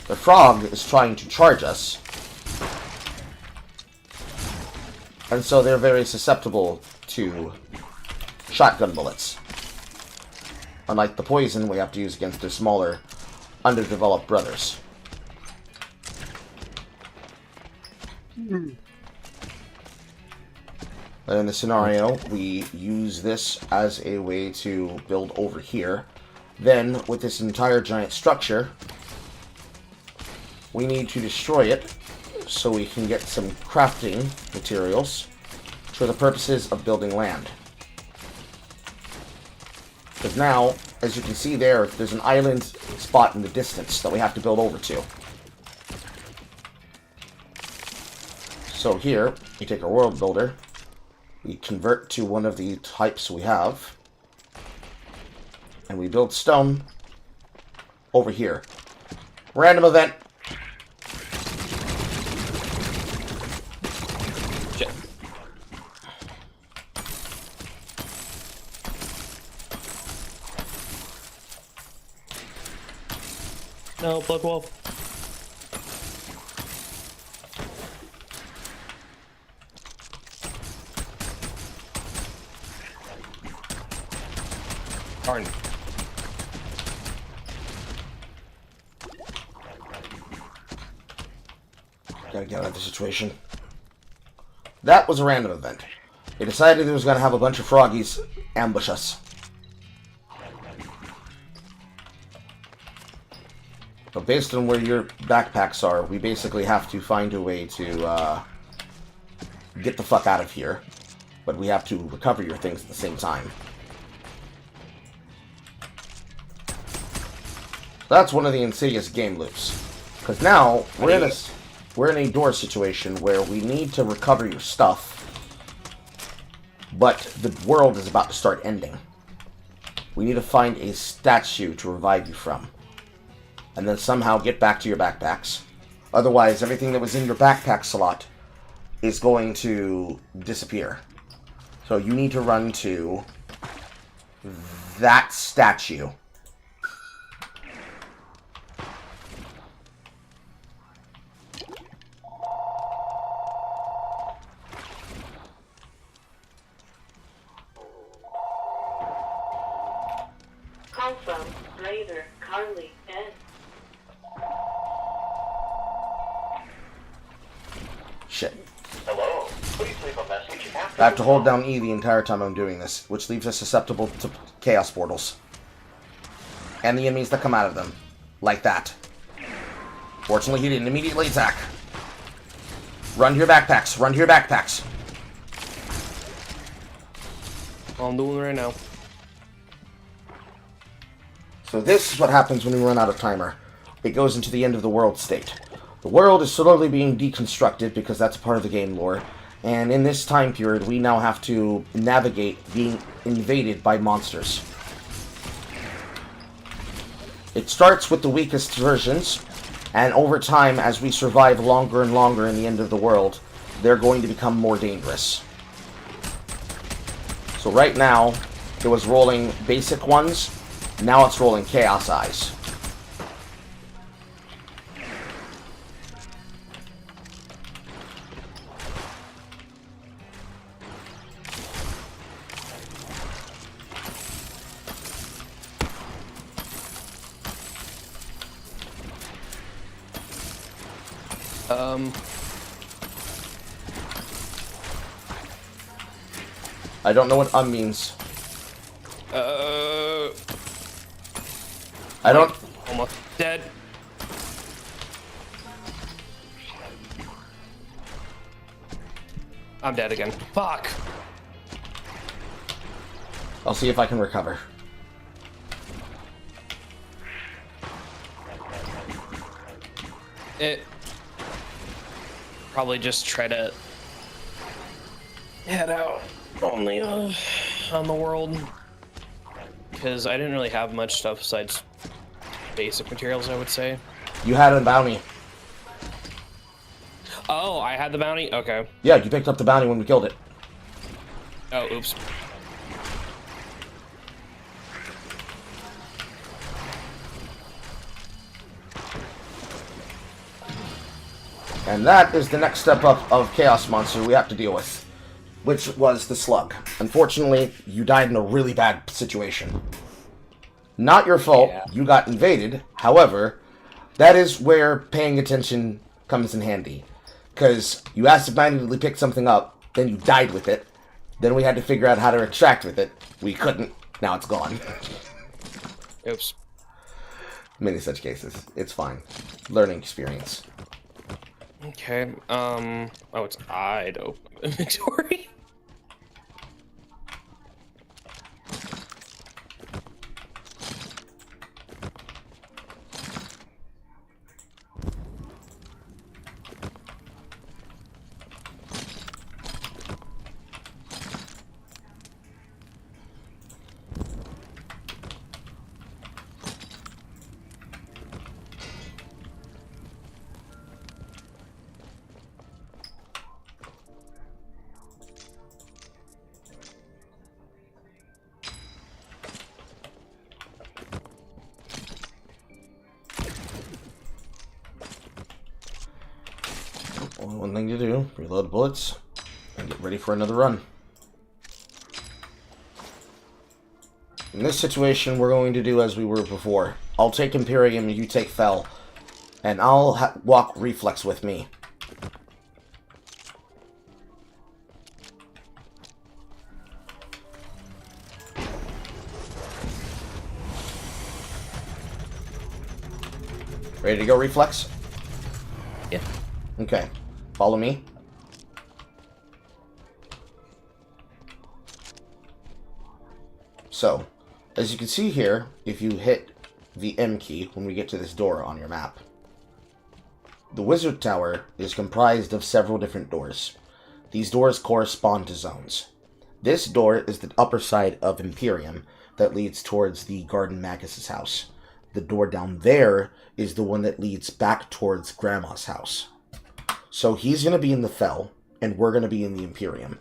The frog is trying to charge us, and so they're very susceptible to shotgun bullets. Unlike the poison we have to use against their smaller, underdeveloped brothers. But in this scenario, we use this as a way to build over here. Then, with this entire giant structure, we need to destroy it so we can get some crafting materials for the purposes of building land. Because now, as you can see there's an island spot in the distance that we have to build over to. So here, we take our world builder, we convert to one of the types we have, and we build stone over here. Random event. Shit. No, Bloodwolf. Darn. Gotta get out of the situation. That was a random event. It decided it was gonna have a bunch of froggies ambush us. But based on where your backpacks are, we basically have to find a way to get the fuck out of here. But we have to recover your things at the same time. That's one of the insidious game loops. Because now, we're in a door situation where we need to recover your stuff, but the world is about to start ending. We need to find a statue to revive you from. And then somehow get back to your backpacks. Otherwise, everything that was in your backpack slot is going to disappear. So you need to run to that statue. Call from Raider Carly N. Shit. Hello. Please leave a message after I have to hold down E the entire time I'm doing this, which leaves us susceptible to chaos portals. And the enemies that come out of them. Like that. Fortunately, he didn't immediately attack. Run to your backpacks. Run to your backpacks. All I'm doing right now. So this is what happens when we run out of timer. It goes into the end of the world state. The world is slowly being deconstructed because that's part of the game lore. And in this time period, we now have to navigate being invaded by monsters. It starts with the weakest versions, and over time, as we survive longer and longer in the end of the world, they're going to become more dangerous. So right now, it was rolling basic ones, now it's rolling Chaos Eyes. I don't know what means. I don't... Almost dead. I'm dead again. Fuck. I'll see if I can recover. It... Probably just try to head out only on the world, because I didn't really have much stuff besides basic materials, I would say. You had a bounty. Oh, I had the bounty? Okay. Yeah, you picked up the bounty when we killed it. Oh, oops. And that is the next step up of Chaos Monster we have to deal with, which was the Slug. Unfortunately, you died in a really bad situation. Not your fault, you got invaded. However, that is where paying attention comes in handy. Because you accidentally picked something up, then you died with it, then we had to figure out how to extract with it. We couldn't, now it's gone. Oops. Many such cases. It's fine. Learning experience. Okay, oh, it's I to open inventory. Only one thing to do, reload bullets, and get ready for another run. In this situation, we're going to do as we were before. I'll take Imperium, you take Fel, and I'll walk Reflex with me. Ready to go, Reflex? Yeah. Okay. Follow me. So, as you can see here, if you hit the M key when we get to this door on your map, the Wizard Tower is comprised of several different doors. These doors correspond to zones. This door is the upper side of Imperium that leads towards the Garden Magus' house. The door down there is the one that leads back towards Grandma's house. So he's going to be in the Fel, and we're going to be in the Imperium.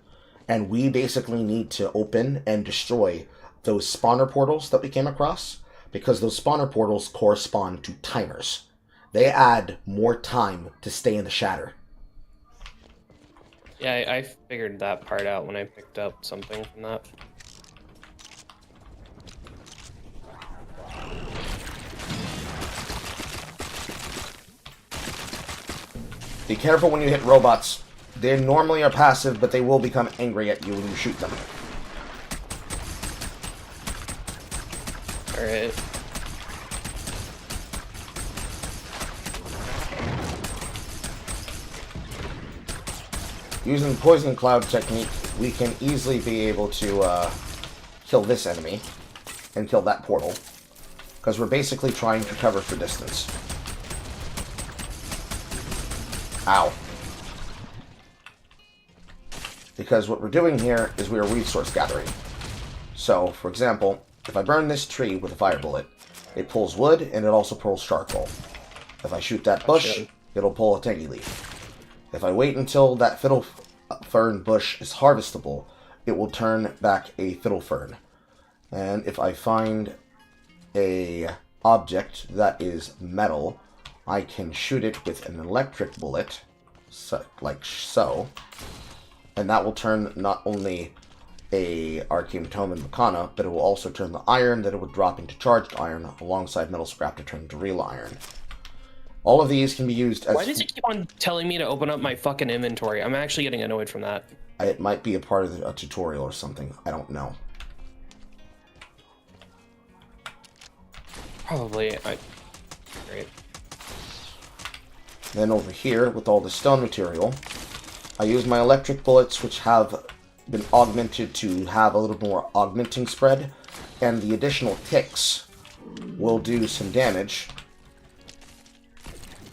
And we basically need to open and destroy those spawner portals that we came across, because those spawner portals correspond to timers. They add more time to stay in the shatter. Yeah, I figured that part out when I picked up something from that. Be careful when you hit robots. They normally are passive, but they will become angry at you when you shoot them. Alright. Using the Poison Cloud technique, we can easily be able to kill this enemy and kill that portal, because we're basically trying to cover for distance. Ow. Because what we're doing here is we are resource gathering. So, for example, if I burn this tree with a fire bullet, it pulls wood and it also pulls charcoal. If I shoot that bush, it'll pull a tangy leaf. If I wait until that fiddle fern bush is harvestable, it will turn back a fiddle fern. And if I find a object that is metal, I can shoot it with an electric bullet, like so, and that will turn not only a Arcane Tome and Makana, but it will also turn the iron that it would drop into charged iron alongside metal scrap to turn into real iron. All of these can be used as... Why does it keep on telling me to open up my fucking inventory? I'm actually getting annoyed from that. It might be a part of a tutorial or something. I don't know. Probably. Great. Then over here, with all the stone material, I use my electric bullets, which have been augmented to have a little more augmenting spread, and the additional ticks will do some damage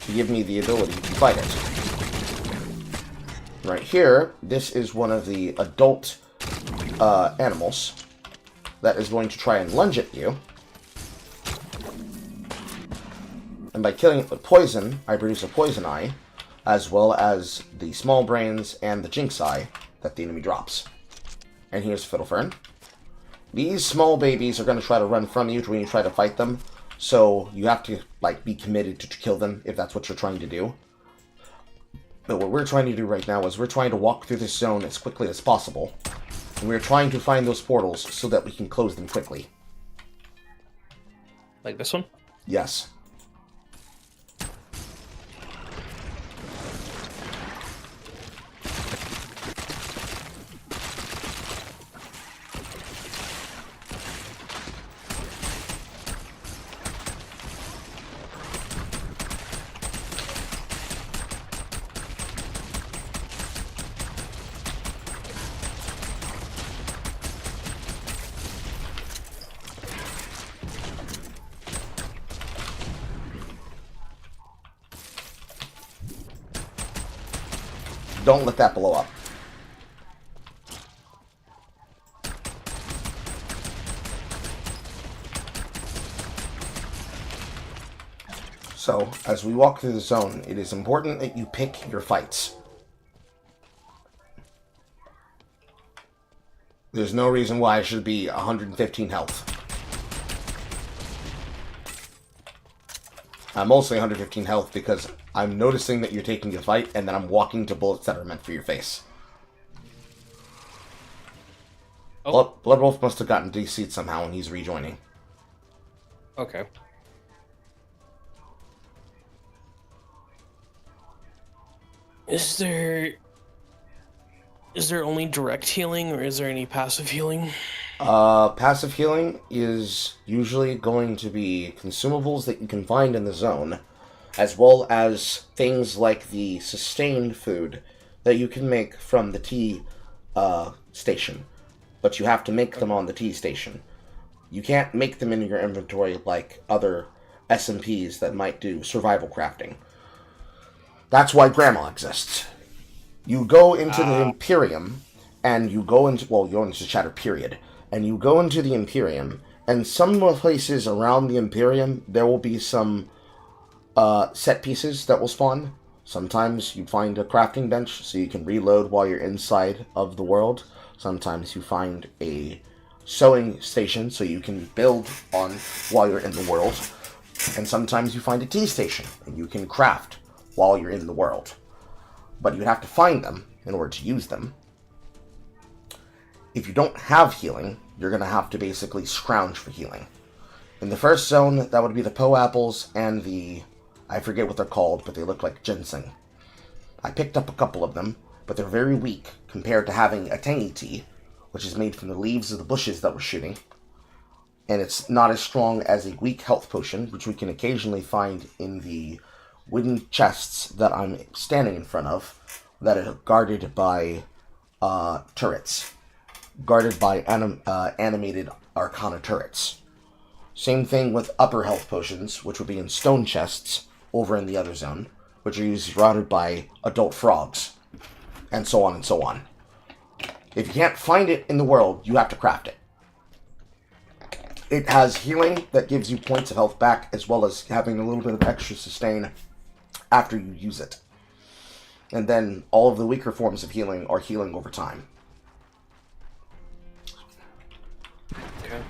to give me the ability to fight it. Right here, this is one of the adult animals that is going to try and lunge at you. And by killing it with poison, I produce a poison eye, as well as the small brains and the jinx eye that the enemy drops. And here's Fiddlefern. These small babies are going to try to run from you when you try to fight them, so you have to be committed to kill them if that's what you're trying to do. But what we're trying to do right now is we're trying to walk through this zone as quickly as possible, and we're trying to find those portals so that we can close them quickly. Like this one? Yes. Don't let that blow up. So, as we walk through the zone, it is important that you pick your fights. There's no reason why I should be 115 health. I'm mostly 115 health because I'm noticing that you're taking a fight, and then I'm walking to bullets that are meant for your face. Oh. Bloodwolf must have gotten DC'd somehow, and he's rejoining. Okay. Is there only direct healing, or is there any passive healing? Passive healing is usually going to be consumables that you can find in the zone, as well as things like the sustained food that you can make from the tea station. But you have to make them on the tea station. You can't make them in your inventory like other SMPs that might do survival crafting. That's why Grandma exists. You go into the Imperium, and you go into, well, you go into Shatter period, and you go into the Imperium, and some places around the Imperium, there will be some set pieces that will spawn. Sometimes you find a crafting bench, so you can reload while you're inside of the world. Sometimes you find a sewing station, so you can build on while you're in the world. And sometimes you find a tea station, and you can craft while you're in the world. But you have to find them in order to use them. If you don't have healing, you're going to have to basically scrounge for healing. In the first zone, that would be the Poe apples and the... I forget what they're called, but they look like ginseng. I picked up a couple of them, but they're very weak compared to having a tangy tea, which is made from the leaves of the bushes that we're shooting. And it's not as strong as a weak health potion, which we can occasionally find in the wooden chests that I'm standing in front of, that are guarded by turrets. Guarded by animated Arcana turrets. Same thing with upper health potions, which would be in stone chests over in the other zone, which are usually guarded by adult frogs, and so on and so on. If you can't find it in the world, you have to craft it. It has healing that gives you points of health back, as well as having a little bit of extra sustain after you use it. And then all of the weaker forms of healing are healing over time. Okay.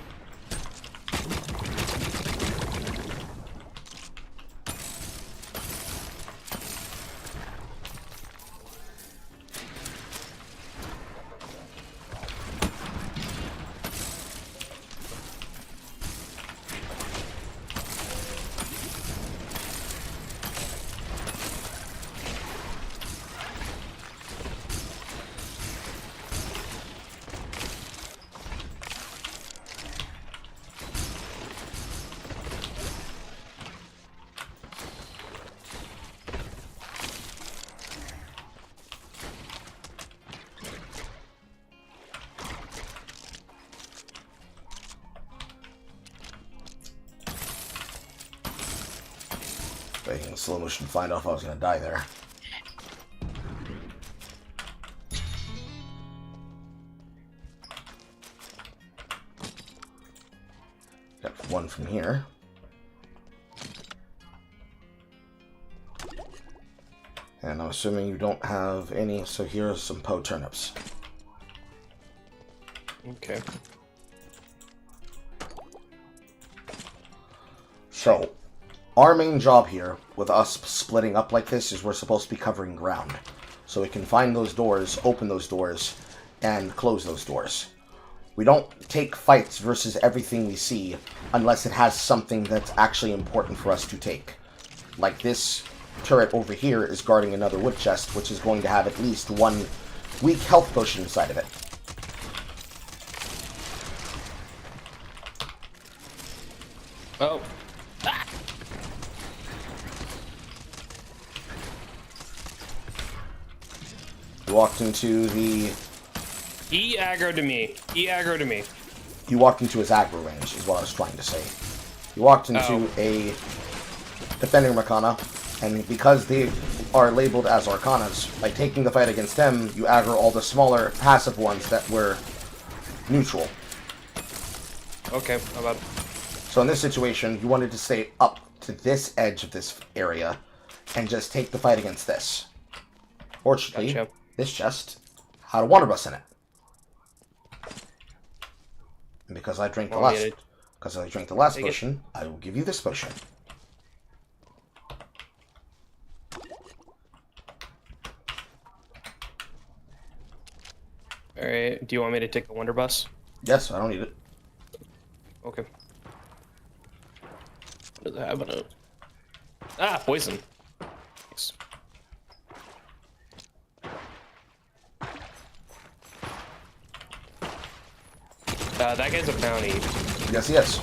Making a slow motion to find out if I was going to die there. Got one from here. And I'm assuming you don't have any, so here are some Poe turnips. Okay. So, our main job here, with us splitting up like this, is we're supposed to be covering ground. So we can find those doors, open those doors, and close those doors. We don't take fights versus everything we see unless it has something that's actually important for us to take. Like this turret over here is guarding another wood chest, which is going to have at least one weak health potion inside of it. Oh. You walked into the... He aggroed to me. He aggroed to me. You walked into his aggro range, is what I was trying to say. You walked into a defending Arcana, and because they are labeled as Arcanas, by taking the fight against them, you aggro all the smaller passive ones that were neutral. Okay, how about... So in this situation, you wanted to stay up to this edge of this area, and just take the fight against this. Fortunately, Gotcha. this chest had a Wonder Bus in it. And because I drank the last... Because I drank the last potion, I will give you this potion. Alright, do you want me to take the Wonder Bus? Yes, I don't need it. Okay. What does it have in it? Ah, poison. Nice. That guy's a bounty. Yes, he is.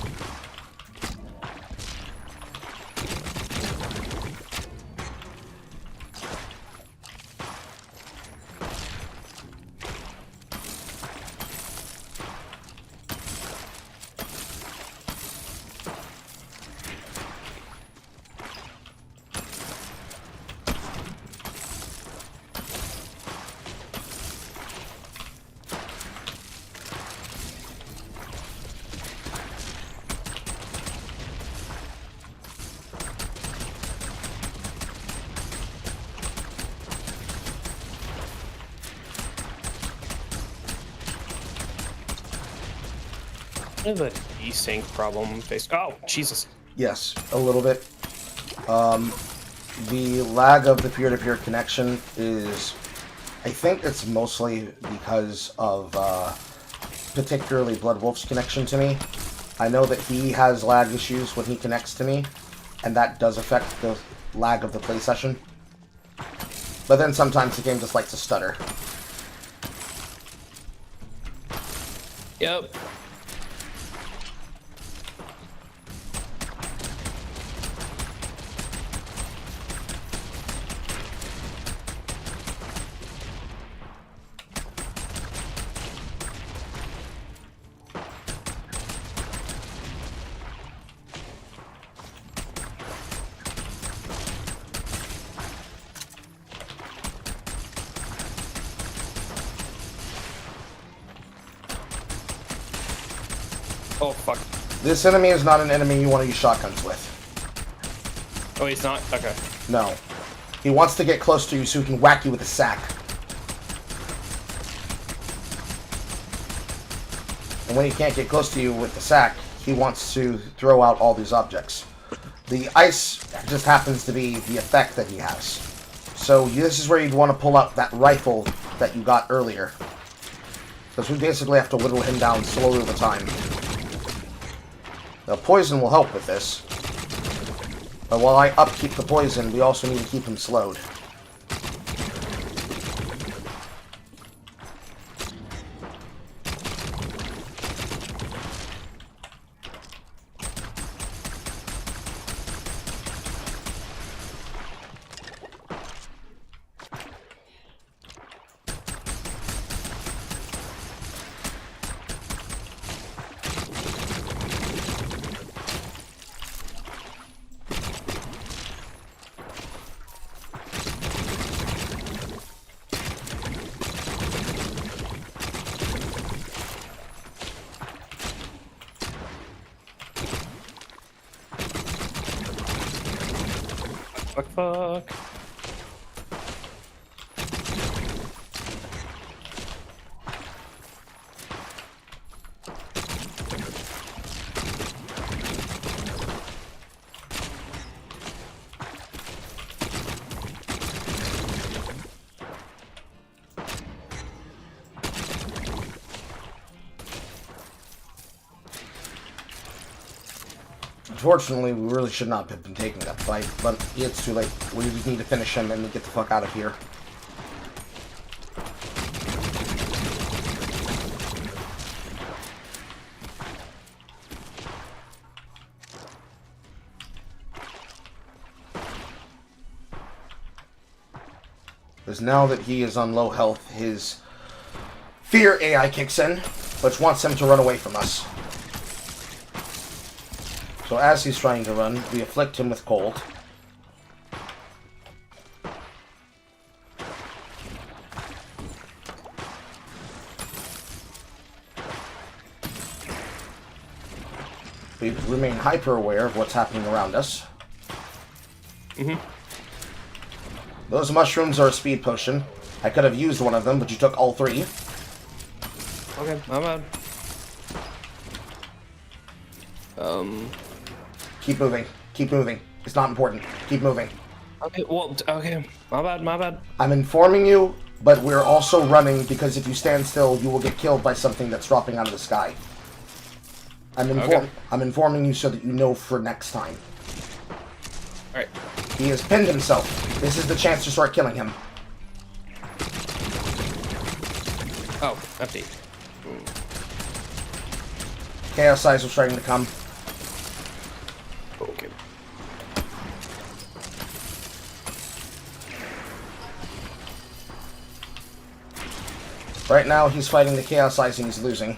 I have a desync problem face. Oh, Jesus. Yes, a little bit. The lag of the peer-to-peer connection is, I think it's mostly because of particularly Blood Wolf's connection to me. I know that he has lag issues when he connects to me, and that does affect the lag of the play session. But then sometimes the game just likes to stutter. Yep. Oh, fuck. This enemy is not an enemy you want to use shotguns with. Oh, he's not? Okay. No. He wants to get close to you so he can whack you with a sack. And when he can't get close to you with the sack, he wants to throw out all these objects. The ice just happens to be the effect that he has. So this is where you'd want to pull out that rifle that you got earlier. Because we basically have to whittle him down slowly over time. Now, poison will help with this. But while I upkeep the poison, we also need to keep him slowed. Fuck. Unfortunately, we really should not have been taking that fight, but it's too late. We just need to finish him and get the fuck out of here. Because now that he is on low health, his fear AI kicks in, which wants him to run away from us. So as he's trying to run, we afflict him with cold. We remain hyper-aware of what's happening around us. Those mushrooms are a speed potion. I could have used one of them, but you took all three. Okay, my bad. Keep moving. Keep moving. It's not important. Keep moving. Okay, well, okay. My bad. I'm informing you, but we're also running because if you stand still, you will get killed by something that's dropping out of the sky. I'm informing you so that you know for next time. Alright. He has pinned himself. This is the chance to start killing him. Oh, empty. Chaos Eyes was starting to come. Okay. Right now, he's fighting the Chaos Eyes and he's losing.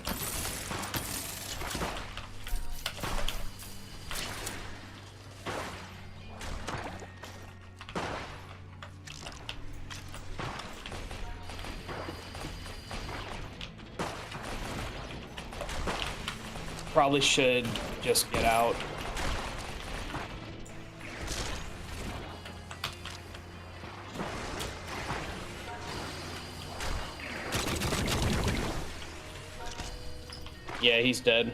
Probably should just get out. Yeah, he's dead.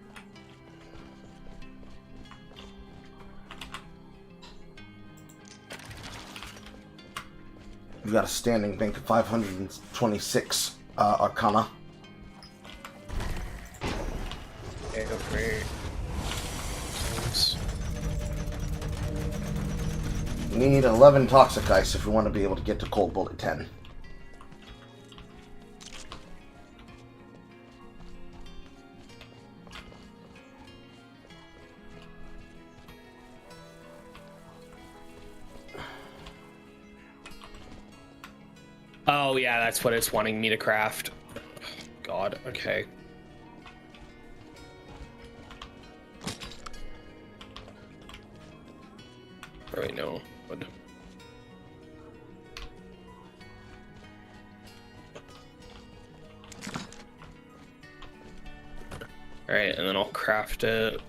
You've got a standing bank of 526 Arcana. Okay, great. You need 11 Toxic Ice if you want to be able to get to Cold Bullet 10. Oh yeah, that's what it's wanting me to craft. God, okay. Oh, wait, no. What? Alright, and then I'll craft it.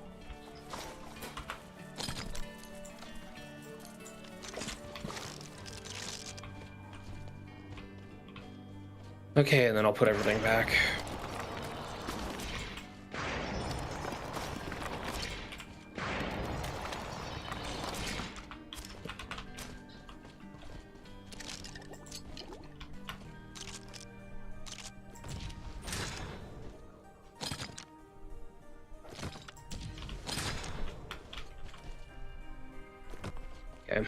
Okay, and then I'll put everything back. Okay.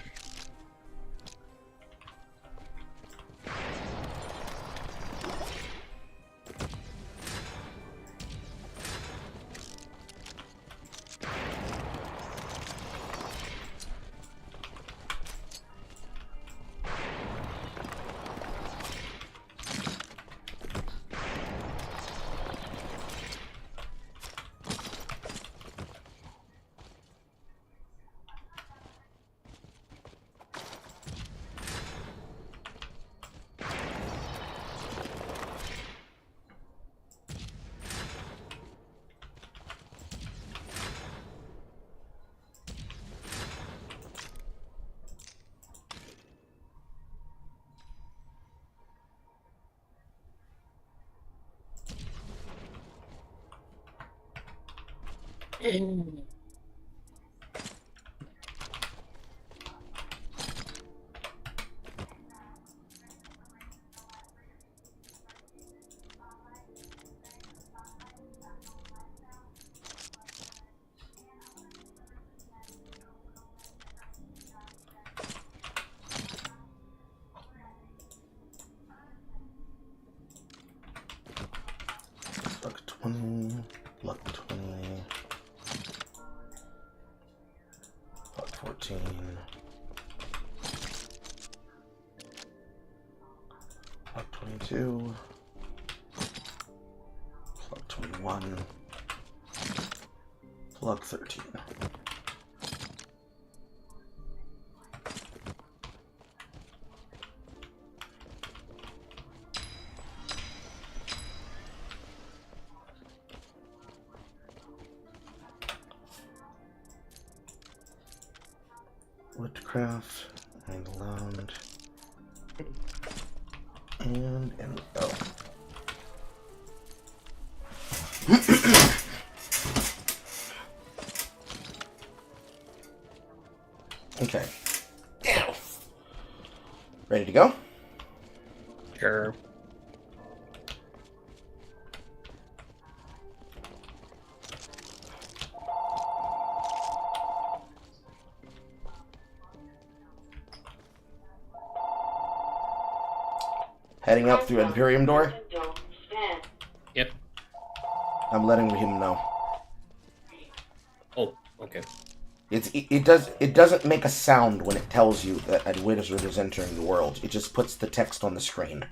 Luck 20, luck 20, luck 14, luck 22, luck 21, luck 13. Woodcraft, and allowed, and we go. Okay. Ready to go? Sure. Heading up through Imperium door. Don't stand. Yep. I'm letting him know. Oh, okay. It doesn't make a sound when it tells you that a wizard is entering the world. It just puts the text on the screen,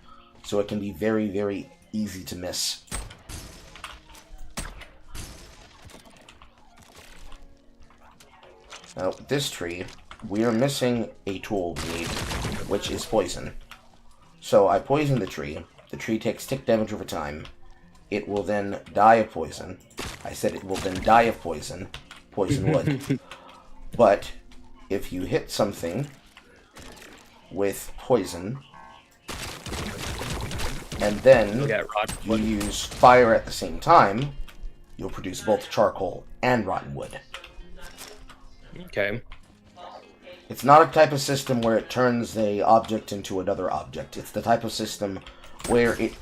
so it can be very, very easy to miss. Now, this tree, we are missing a tool we need, which is poison. So I poison the tree. The tree takes tick damage over time. It will then die of poison. I said it will then die of poison. Poison wood. But if you hit something with poison, and then you use fire at the same time, you'll produce both charcoal and rotten wood. Okay. It's not a type of system where it turns a object into another object. It's the type of system where it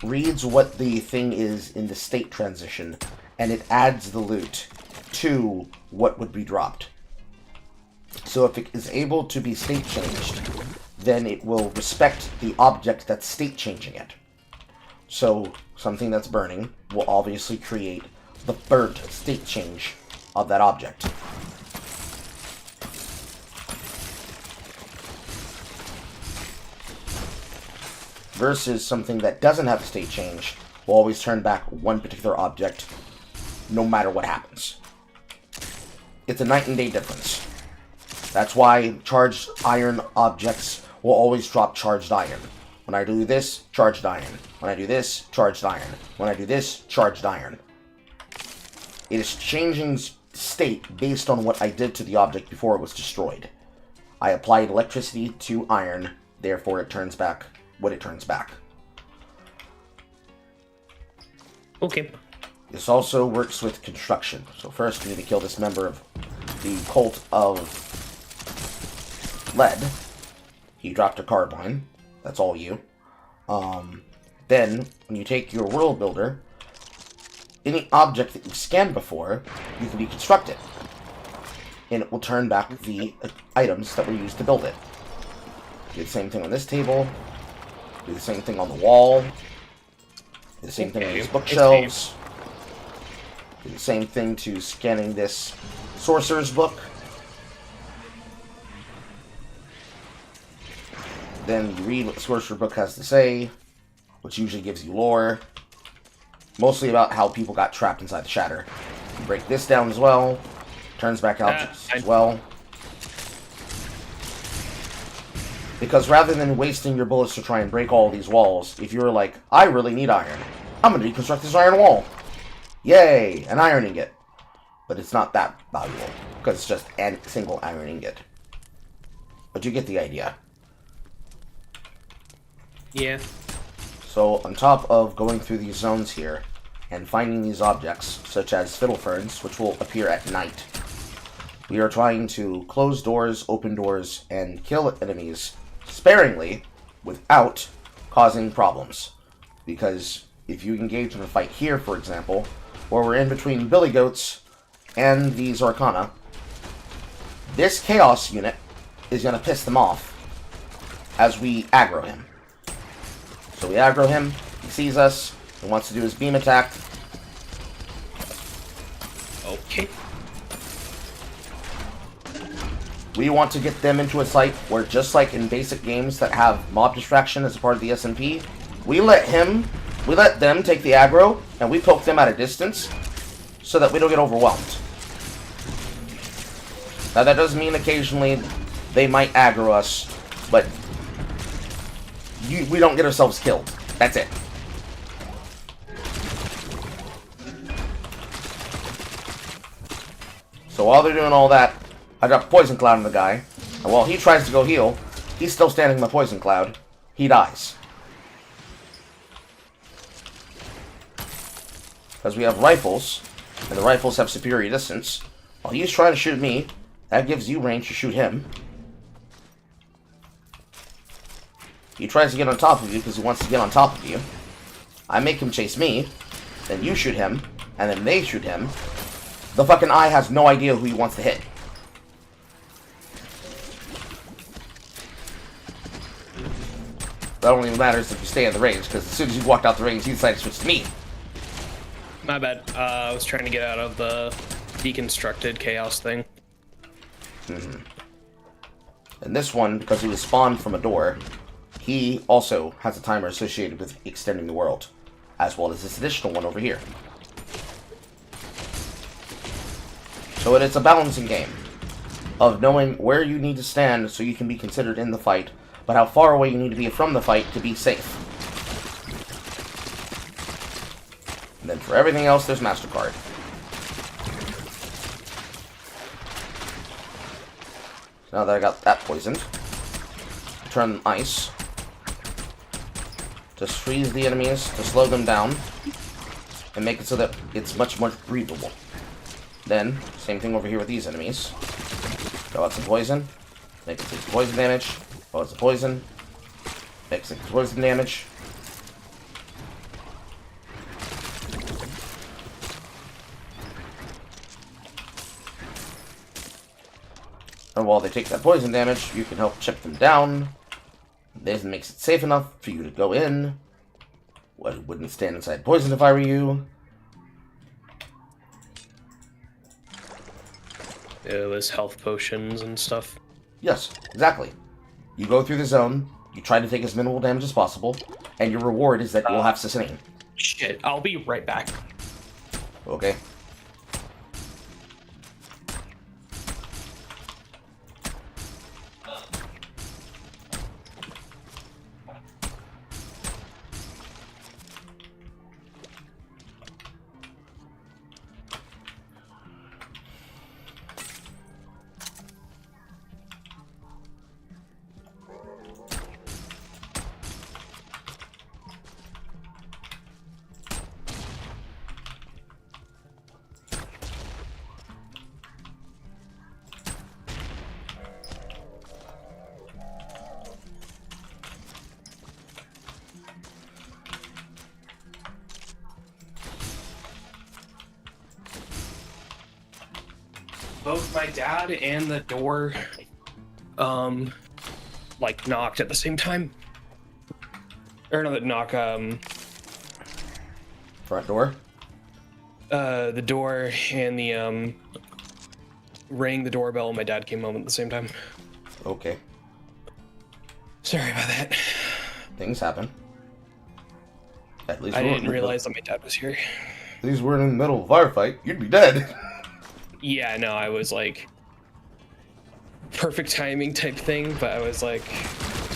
reads what the thing is in the state transition, and it adds the loot to what would be dropped. So if it is able to be state changed, then it will respect the object that's state changing it. So something that's burning will obviously create the burnt state change of that object. Versus something that doesn't have a state change will always turn back one particular object no matter what happens. It's a night and day difference. That's why charged iron objects will always drop charged iron. When I do this, charged iron. When I do this, charged iron. When I do this, charged iron. It is changing state based on what I did to the object before it was destroyed. I applied electricity to iron, therefore it turns back what it turns back. Okay. This also works with construction. So first we need to kill this member of the cult of lead. He dropped a carbine. That's all you. Then, when you take your world builder, any object that you've scanned before, you can deconstruct it. And it will turn back the items that were used to build it. Do the same thing on this table. Do the same thing on the wall. Do the same thing on these bookshelves. Do the same thing to scanning this sorcerer's book. Then you read what the sorcerer's book has to say, which usually gives you lore. Mostly about how people got trapped inside the shatter. You break this down as well. Turns back objects as well. Because rather than wasting your bullets to try and break all these walls, if you're like, I really need iron, I'm going to deconstruct this iron wall. Yay! An iron ingot. But it's not that valuable, because it's just a single iron ingot. But you get the idea. Yeah. So, on top of going through these zones here, and finding these objects, such as fiddle ferns, which will appear at night, we are trying to close doors, open doors, and kill enemies sparingly without causing problems. Because if you engage in a fight here, for example, where we're in between billy goats and these Arcana, this Chaos unit is going to piss them off as we aggro him. So we aggro him, he sees us, he wants to do his beam attack. Okay. We want to get them into a site where, just like in basic games that have mob distraction as a part of the SMP, we let them take the aggro, and we poke them at a distance, so that we don't get overwhelmed. Now that does mean occasionally they might aggro us, but we don't get ourselves killed. That's it. So while they're doing all that, I drop Poison Cloud on the guy, and while he tries to go heal, he's still standing in the Poison Cloud. He dies. Because we have rifles, and the rifles have superior distance. While he's trying to shoot me, that gives you range to shoot him. He tries to get on top of you because he wants to get on top of you. I make him chase me, then you shoot him, and then they shoot him. The fucking eye has no idea who he wants to hit. That only matters if you stay in the range, because as soon as you walked out the range, he decided to switch to me. My bad. I was trying to get out of the deconstructed chaos thing. And this one, because he was spawned from a door, he also has a timer associated with extending the world, as well as this additional one over here. So it's a balancing game of knowing where you need to stand so you can be considered in the fight, but how far away you need to be from the fight to be safe. And then for everything else, there's MasterCard. So now that I got that poisoned, turn them ice. Just freeze the enemies to slow them down and make it so that it's much more breathable. Then, same thing over here with these enemies. Throw out some poison. Make it take poison damage. Oh, it's a poison. Makes it poison damage. And while they take that poison damage, you can help chip them down. This makes it safe enough for you to go in. I wouldn't stand inside poison if I were you. It was health potions and stuff. Yes, exactly. You go through the zone, you try to take as minimal damage as possible, and your reward is that you'll have sustain. Shit, I'll be right back. Okay. Both my dad and the door, like knocked at the same time. Or no, knock, Front door? the door and the, rang the doorbell and my dad came home at the same time. Okay. Sorry about that. Things happen. At least I we're didn't realize that my dad was here. At least we're in the middle of a firefight. You'd be dead. Yeah, no, I was like, perfect timing type thing, but I was like,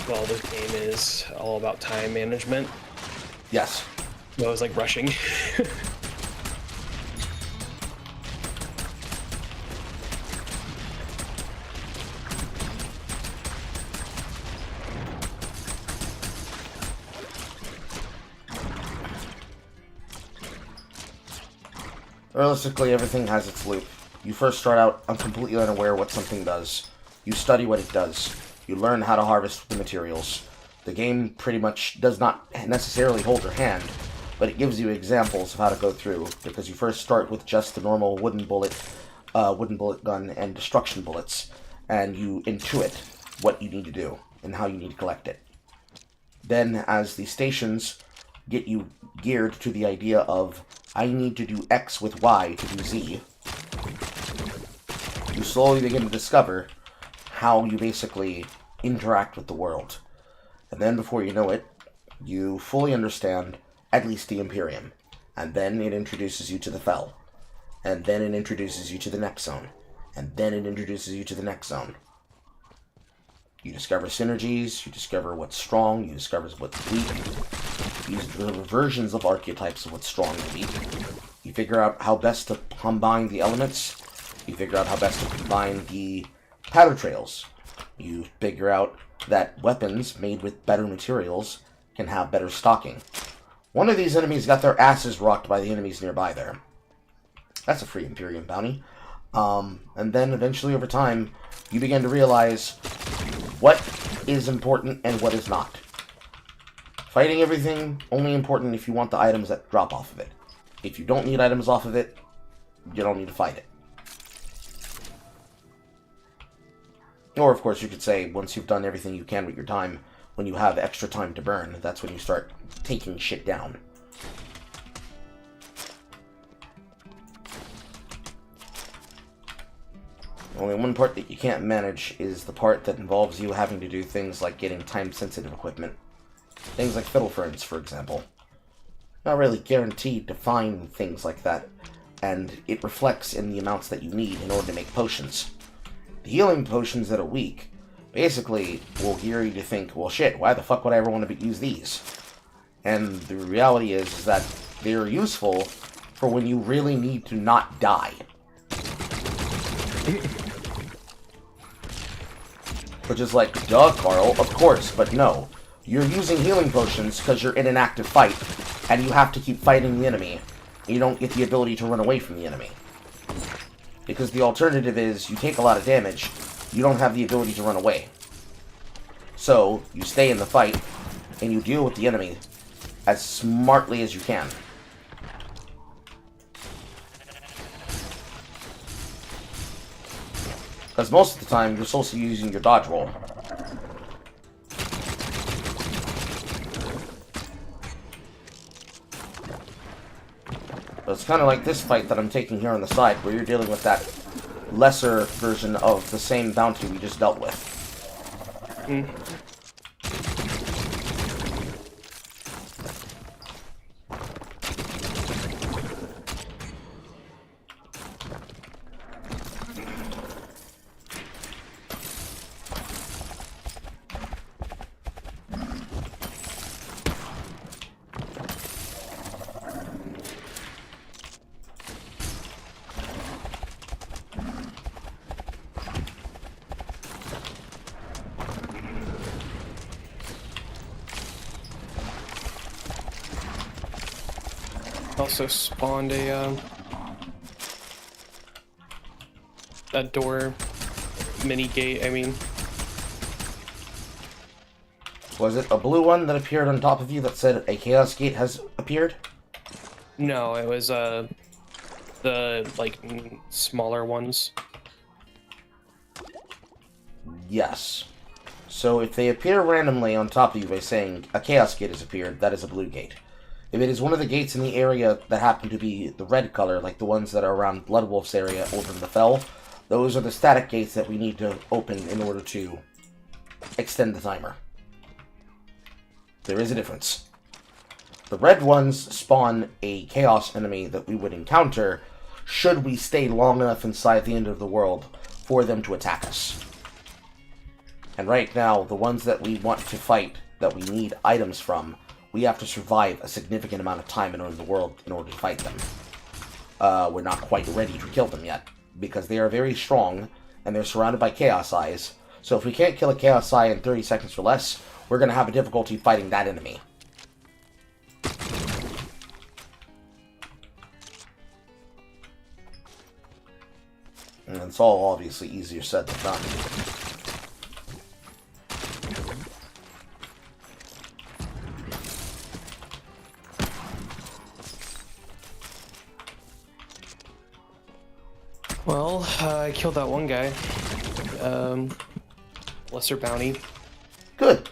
well, this game is all about time management. Yes. So I was like rushing. Realistically, everything has its loop. You first start out completely unaware what something does. You study what it does. You learn how to harvest the materials. The game pretty much does not necessarily hold your hand, but it gives you examples of how to go through, because you first start with just the normal wooden bullet gun and destruction bullets, and you intuit what you need to do and how you need to collect it. Then, as the stations get you geared to the idea of, I need to do X with Y to do Z, you slowly begin to discover how you basically interact with the world. And then before you know it, you fully understand at least the Imperium. And then it introduces you to the Fel. And then it introduces you to the next zone. And then it introduces you to the next zone. You discover synergies, you discover what's strong, you discover what's weak. You discover versions of archetypes of what's strong and weak. You figure out how best to combine the elements. You figure out how best to combine the powder trails. You figure out that weapons made with better materials can have better stocking. One of these enemies got their asses rocked by the enemies nearby there. That's a free Imperium bounty. And then eventually over time, you begin to realize what is important and what is not. Fighting everything, only important if you want the items that drop off of it. If you don't need items off of it, you don't need to fight it. Or, of course, you could say, once you've done everything you can with your time, when you have extra time to burn, that's when you start taking shit down. Only one part that you can't manage is the part that involves you having to do things like getting time-sensitive equipment. Things like fiddle ferns, for example. Not really guaranteed to find things like that, and it reflects in the amounts that you need in order to make potions. The healing potions that are weak basically will gear you to think, well shit, why the fuck would I ever want to use these? And the reality is that they're useful for when you really need to not die. Which is like, duh, Carl, of course, but no. You're using healing potions because you're in an active fight, and you have to keep fighting the enemy. You don't get the ability to run away from the enemy. Because the alternative is, you take a lot of damage, you don't have the ability to run away. So, you stay in the fight, and you deal with the enemy as smartly as you can. Because most of the time, you're supposed to be using your dodge roll. But it's kind of like this fight that I'm taking here on the side, where you're dealing with that lesser version of the same bounty we just dealt with. Also spawned a that door mini gate. I mean, Was it a blue one that appeared on top of you that said a chaos gate has appeared? no, it was the like smaller ones. Yes. So if they appear randomly on top of you by saying a chaos gate has appeared, that is a blue gate. If it is one of the gates in the area that happen to be the red color, like the ones that are around Bloodwolf's area over in the Fell, those are the static gates that we need to open in order to extend the timer. There is a difference. The red ones spawn a chaos enemy that we would encounter should we stay long enough inside the end of the world for them to attack us. And right now, the ones that we want to fight, that we need items from, we have to survive a significant amount of time in the world in order to fight them. We're not quite ready to kill them yet, because they are very strong, and they're surrounded by Chaos Eyes. So if we can't kill a Chaos Eye in 30 seconds or less, we're going to have a difficulty fighting that enemy. And it's all obviously easier said than done. Well, I killed that one guy. Lesser bounty. Good.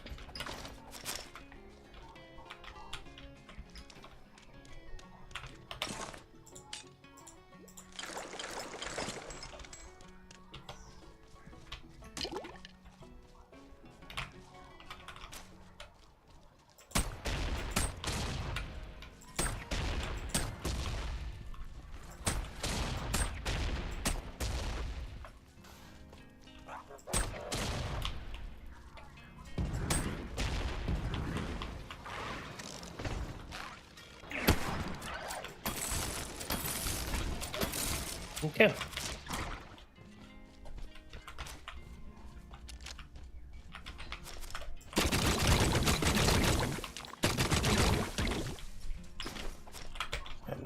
Okay.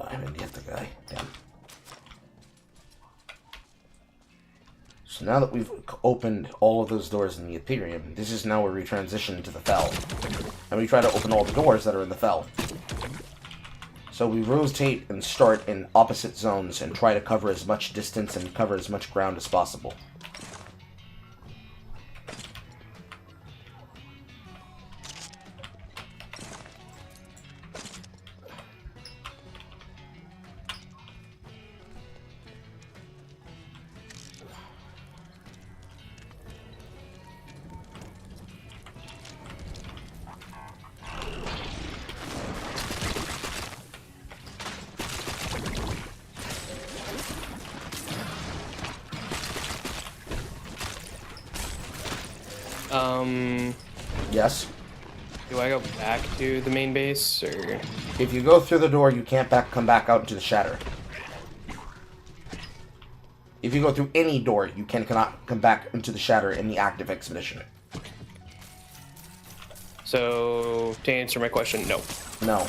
I haven't hit the guy. Damn. So now that we've opened all of those doors in the Ethereum, this is now where we transition to the Fell. And we try to open all the doors that are in the Fell. So we rotate and start in opposite zones and try to cover as much distance and cover as much ground as possible. Yes? Do I go back to the main base, or...? If you go through the door, you can't come back out into the Shatter. If you go through any door, you cannot come back into the Shatter in the active expedition. So, to answer my question, no. No.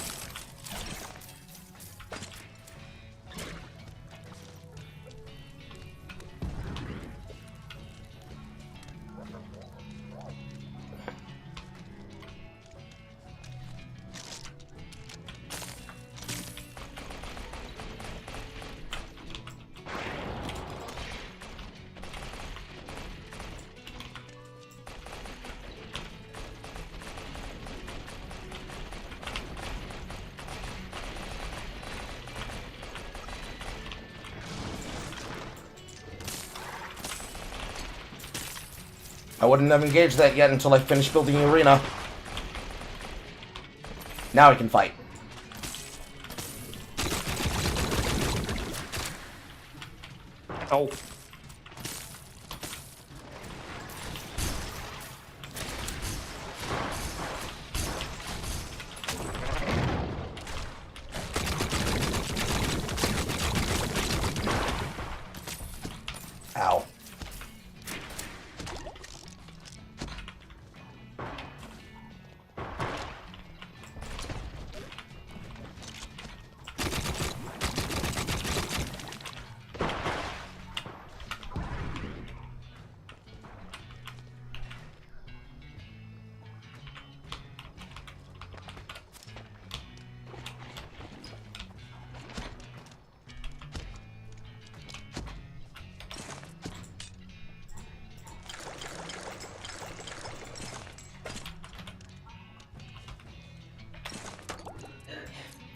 I wouldn't have engaged that yet until I finished building the arena. Now I can fight. Oh. Ow.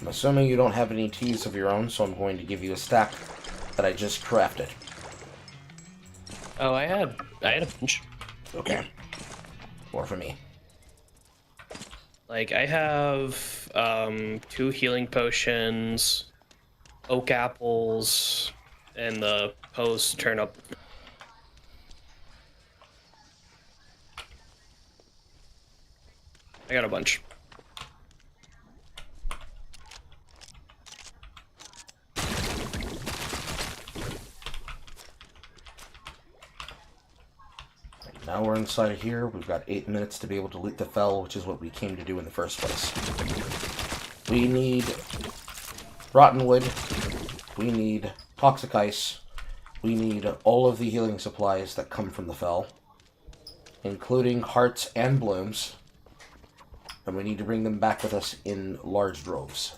I'm assuming you don't have any teas of your own, so I'm going to give you a stack that I just crafted. Oh, I had a bunch. Okay. More for me. Like, I have 2 healing potions, oak apples, and the post turnip. I got a bunch. Now we're inside of here. We've got 8 minutes to be able to loot the fell, which is what we came to do in the first place. We need rotten wood. We need toxic ice. We need all of the healing supplies that come from the fell, including hearts and blooms. And we need to bring them back with us in large droves.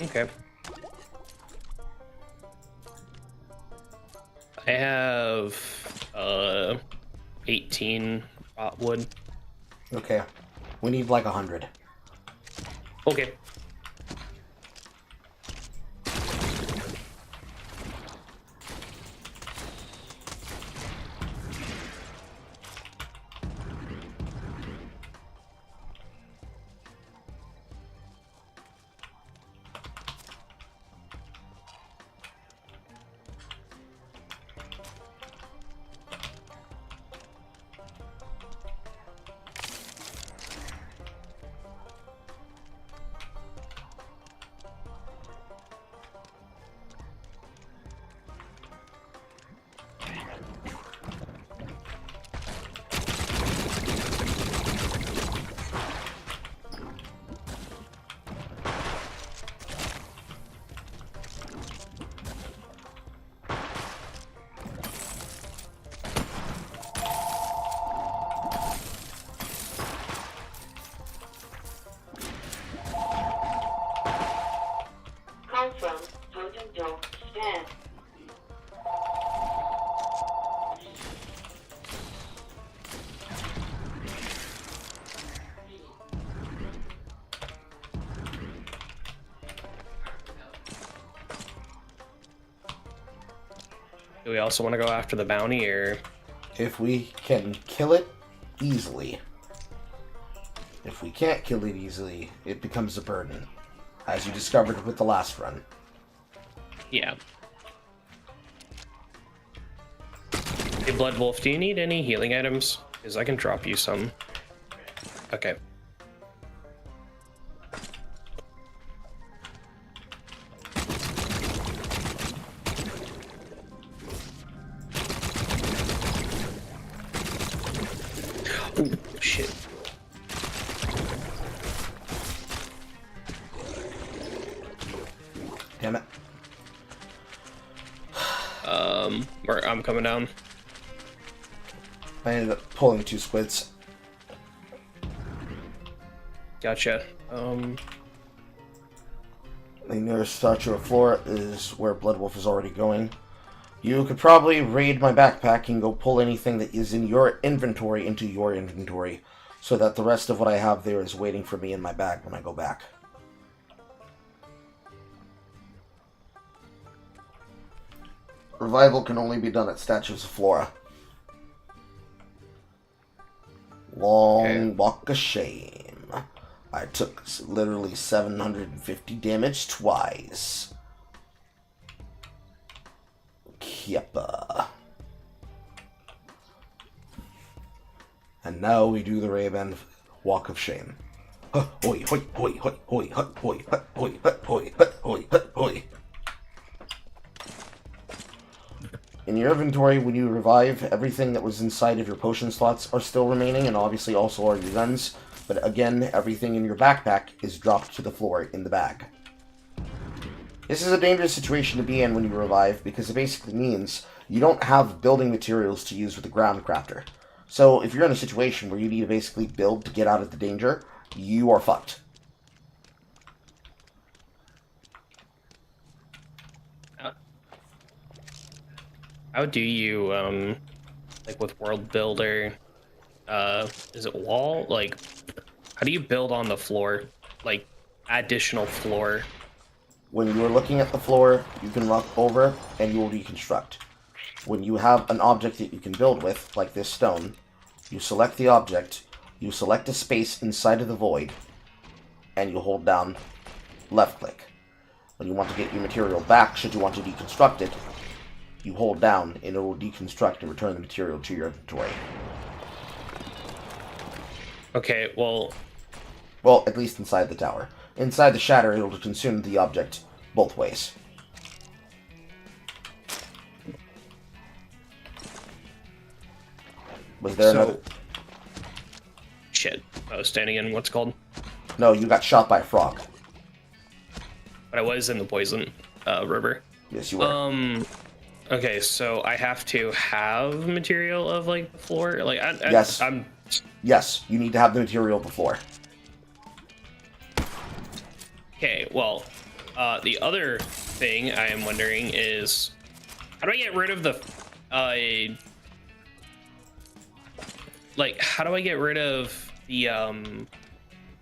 Okay. I have 18 rot wood. Okay. We need like 100. Okay. Confirm. Totem door scan. Do we also want to go after the bounty, or? If we can kill it easily. If we can't kill it easily, it becomes a burden, as you discovered with the last run. Yeah. Hey, Blood Wolf, do you need any healing items? Because I can drop you some. Okay. Ooh, shit. Damn it. I'm coming down. I ended up pulling 2 squids. The nearest statue of Flora is where Bloodwolf is already going. You could probably raid my backpack and go pull anything that is in your inventory into your inventory, so that the rest of what I have there is waiting for me in my bag when I go back. Revival can only be done at statues of Flora. Long walk of shame. I took literally 750 damage twice. Kiepa. And now we do the Ray-Ban walk of shame. Hoi, hoi, hoi, hoi, hoi, hoi, hoi, hoi, hoi, hoi, hoi. In your inventory, when you revive, everything that was inside of your potion slots are still remaining, and obviously also are your guns. But again, everything in your backpack is dropped to the floor in the bag. This is a dangerous situation to be in when you revive, because it basically means you don't have building materials to use with the ground crafter. So if you're in a situation where you need to basically build to get out of the danger, you are fucked. How do you, like with World Builder, is it wall? Like, how do you build on the floor? Like, additional floor? When you are looking at the floor, you can walk over and you will deconstruct. When you have an object that you can build with, like this stone, you select the object, you select a space inside of the void, and you hold down left click. When you want to get your material back, should you want to deconstruct it, you hold down and it will deconstruct and return the material to your inventory. Okay, well, at least inside the tower. Inside the shatter, it will consume the object both ways. Was there another? Shit. I was standing in what's called? No, you got shot by a frog. But I was in the poison river. Yes, you were. Okay, so I have to have material of like the floor. Like, Yes. Yes, you need to have the material before. Okay, well, the other thing I am wondering is, how do I get rid of the, like, how do I get rid of the,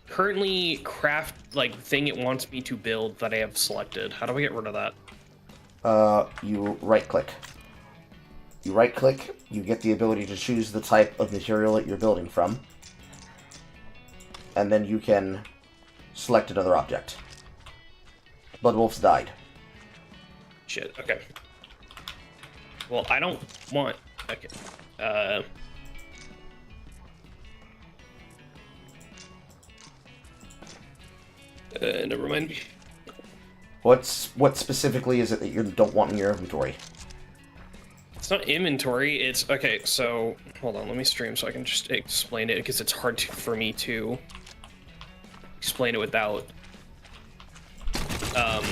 currently craft, like, thing it wants me to build that I have selected? How do I get rid of that? You right-click. You right-click, you get the ability to choose the type of material that you're building from, and then you can select another object. Bloodwolf's died. Shit, okay. Well, I don't want... Okay. Never mind. What specifically is it that you don't want in your inventory? It's not inventory, it's... Okay, so... Hold on, let me stream so I can just explain it, because it's hard for me to explain it without... hold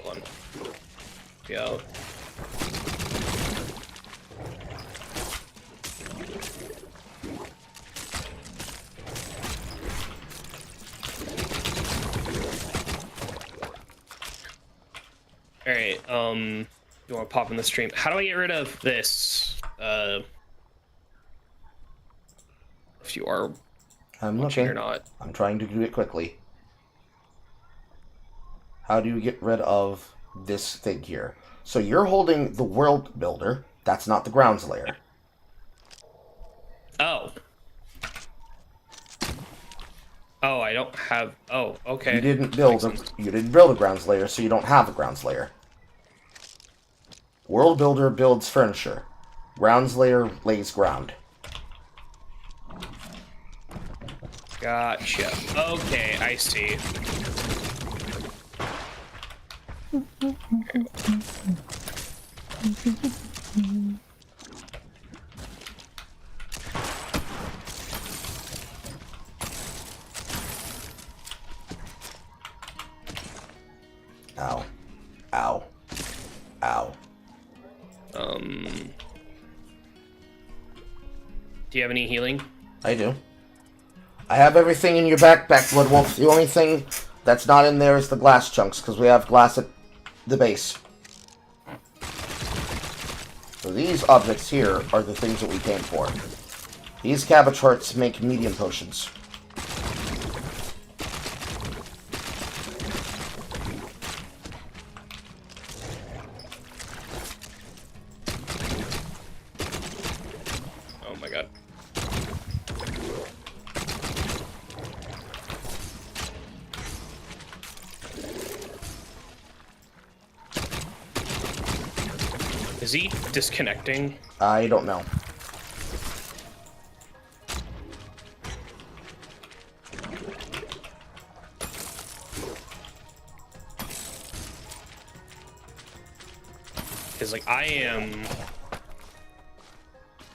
on. Go. Alright, you want to pop in the stream. How do I get rid of this? If you are I'm watching looking. or not. I'm trying to do it quickly. How do you get rid of this thing here? So you're holding the world builder. That's not the grounds layer. Oh. Oh, I don't have... Oh, okay. You didn't build a grounds layer, so you don't have a grounds layer. World builder builds furniture. Grounds layer lays ground. Gotcha. Okay, I see. Ow. Ow. Ow. Do you have any healing? I do. I have everything in your backpack, Blood Wolf. The only thing that's not in there is the glass chunks, because we have glass at the base. So these objects here are the things that we came for. These cabbage hearts make medium potions. Oh my god. Is he disconnecting? I don't know. Because, like, I am...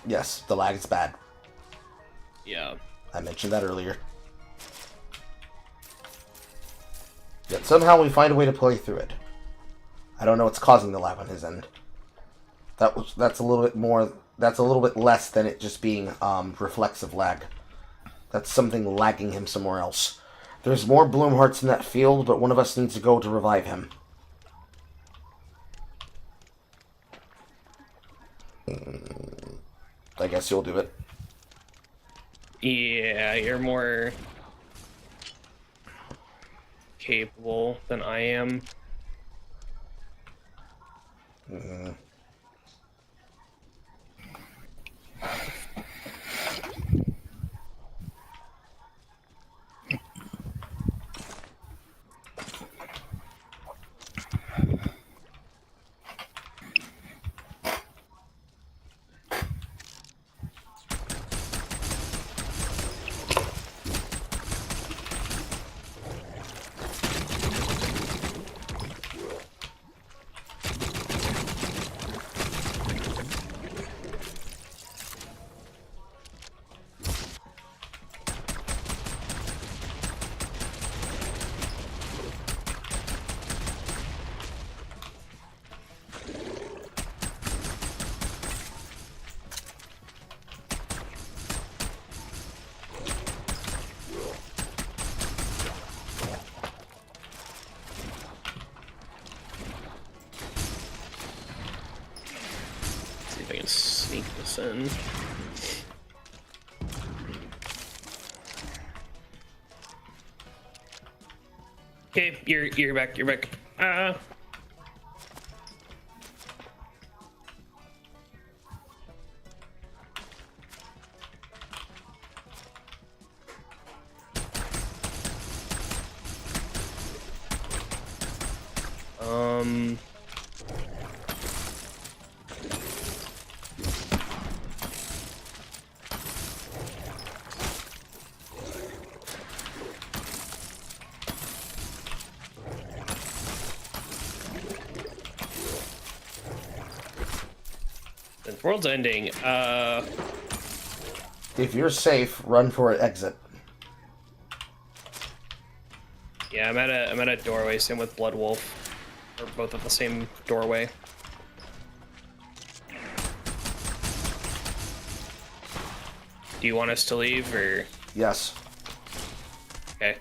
Yes, the lag is bad. Yeah. I mentioned that earlier. Yet somehow we find a way to play through it. I don't know what's causing the lag on his end. That's a little bit more. That's a little bit less than it just being reflexive lag. That's something lagging him somewhere else. There's more bloom hearts in that field, but one of us needs to go to revive him. I guess you'll do it. Yeah, you're more capable than I am. See if I can sneak this in. Okay, you're back. You're back. The world's ending. If you're safe, run for an exit. Yeah, I'm at a doorway. Same with Blood Wolf. We're both at the same doorway. Do you want us to leave or? Yes. Okay.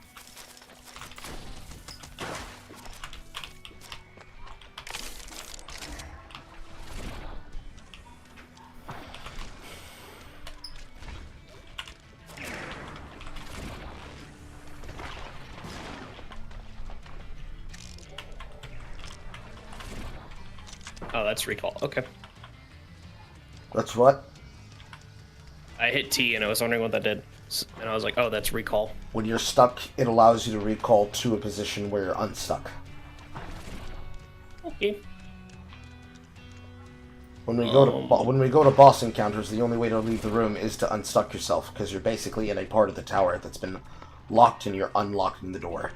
Oh, that's recall. Okay. That's what? I hit T and I was wondering what that did. And I was like, oh, that's recall. When you're stuck, it allows you to recall to a position where you're unstuck. Okay. When we go to boss encounters, the only way to leave the room is to unstuck yourself, because you're basically in a part of the tower that's been locked and you're unlocking the door.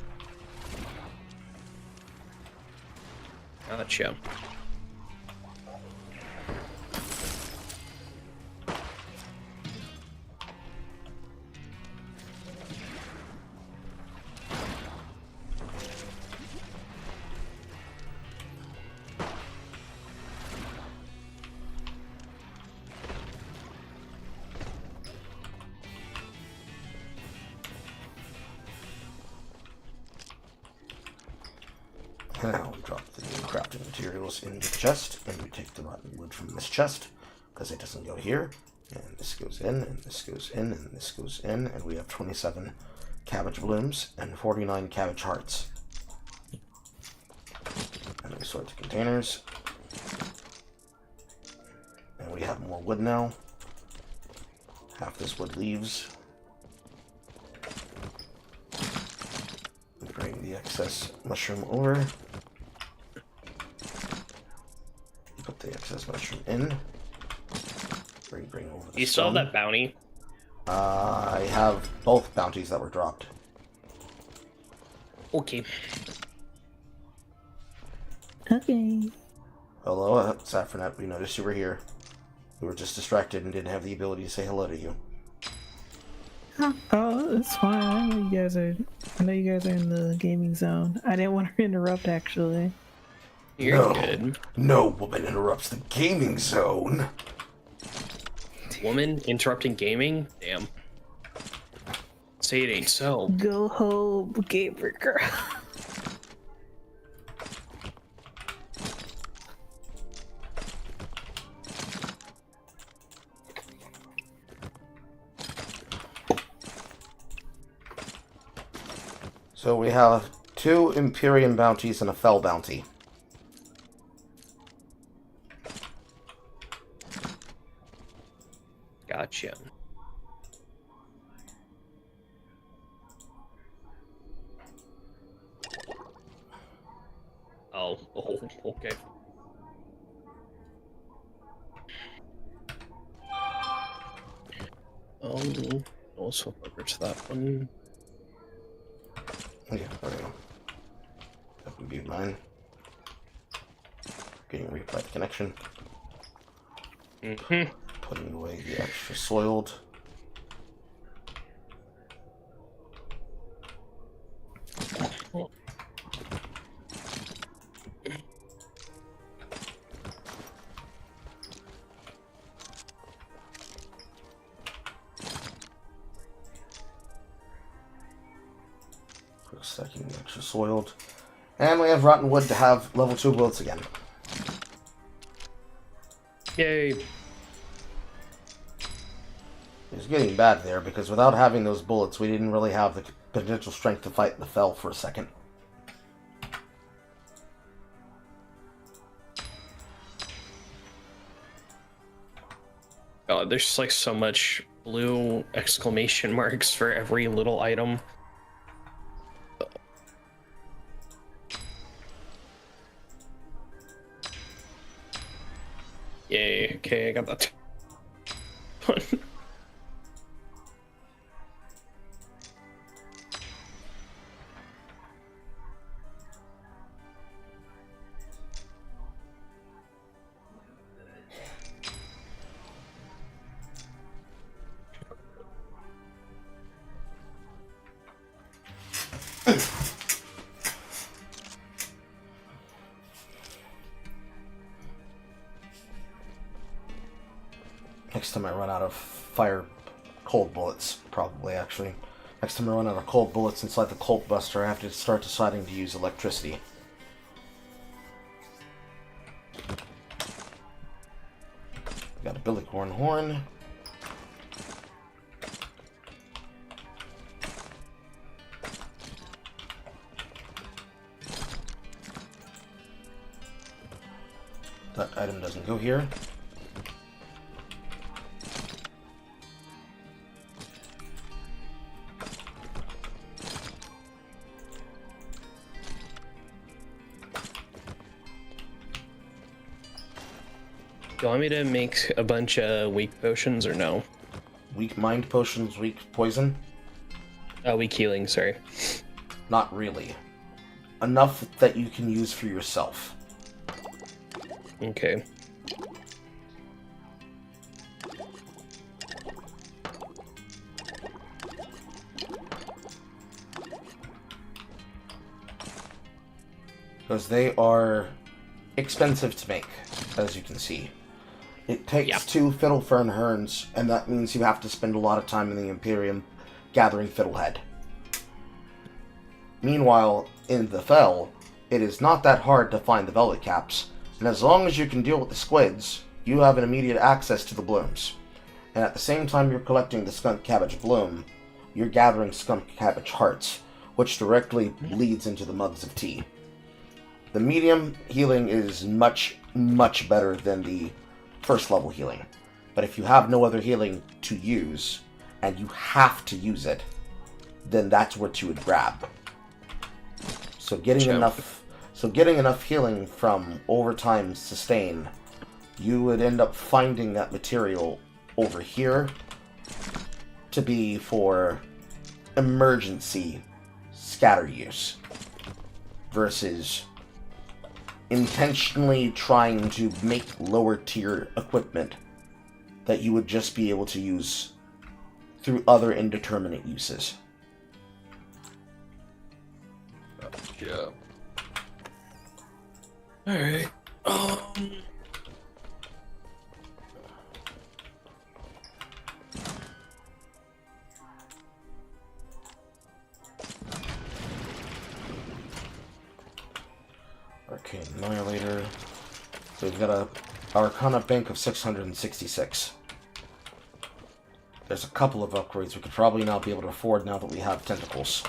Gotcha. Now we drop the new crafting materials into the chest, and we take the rotten wood from this chest, because it doesn't go here. And this goes in, and this goes in, and this goes in, and we have 27 cabbage blooms and 49 cabbage hearts. And then we sort the containers. And we have more wood now. Half this wood leaves. We bring the excess mushroom over. Put the excess mushroom in. Bring over the You still have that bounty? I have both bounties that were dropped. Okay. Okay. Hello, Saffronet. We noticed you were here. We were just distracted and didn't have the ability to say hello to you. Oh, it's fine. I know you guys are in the gaming zone. I didn't want to interrupt, actually. You're good. No woman interrupts the gaming zone. Woman interrupting gaming? Damn. Say it ain't so. Go home, gamer girl. So we have 2 Empyrean bounties and a Fell bounty. Gotcha. Oh, okay. Also over to that one. Yeah, there we go. That would be mine. Getting reapplied the connection. Putting away the extra soiled. Stacking the extra soiled. And we have rotten wood to have level 2 bullets again. Yay. It's getting bad there, because without having those bullets, we didn't really have the potential strength to fight the Fell for a second. God, there's just like so much blue exclamation marks for every little item. Yay, okay, I got that. Next time I run out of cold bullets, probably actually. Next time I run out of cold bullets inside the Colt Buster, I have to start deciding to use electricity. Got a billicorn horn. That item doesn't go here. Do you want me to make a bunch of weak potions or no? Weak mind potions, weak poison? Weak healing, sorry. Not really. Enough that you can use for yourself. Okay. Because they are expensive to make, as you can see. It takes 2 Fiddlefern Herns, and that means you have to spend a lot of time in the Imperium gathering Fiddlehead. Meanwhile, in the Fell, it is not that hard to find the velvet caps, and as long as you can deal with the squids, you have an immediate access to the blooms. And at the same time you're collecting the skunk cabbage bloom, you're gathering skunk cabbage hearts, which directly leads into the mugs of tea. The medium healing is much, much better than the first level healing. But if you have no other healing to use, and you have to use it, then that's what you would grab. So getting enough healing from overtime sustain, you would end up finding that material over here to be for emergency scatter use versus intentionally trying to make lower tier equipment that you would just be able to use through other indeterminate uses. Yeah. Alright. Arcane Annihilator. So we've got a Arcana Bank of 666. There's a couple of upgrades we could probably not be able to afford now that we have tentacles.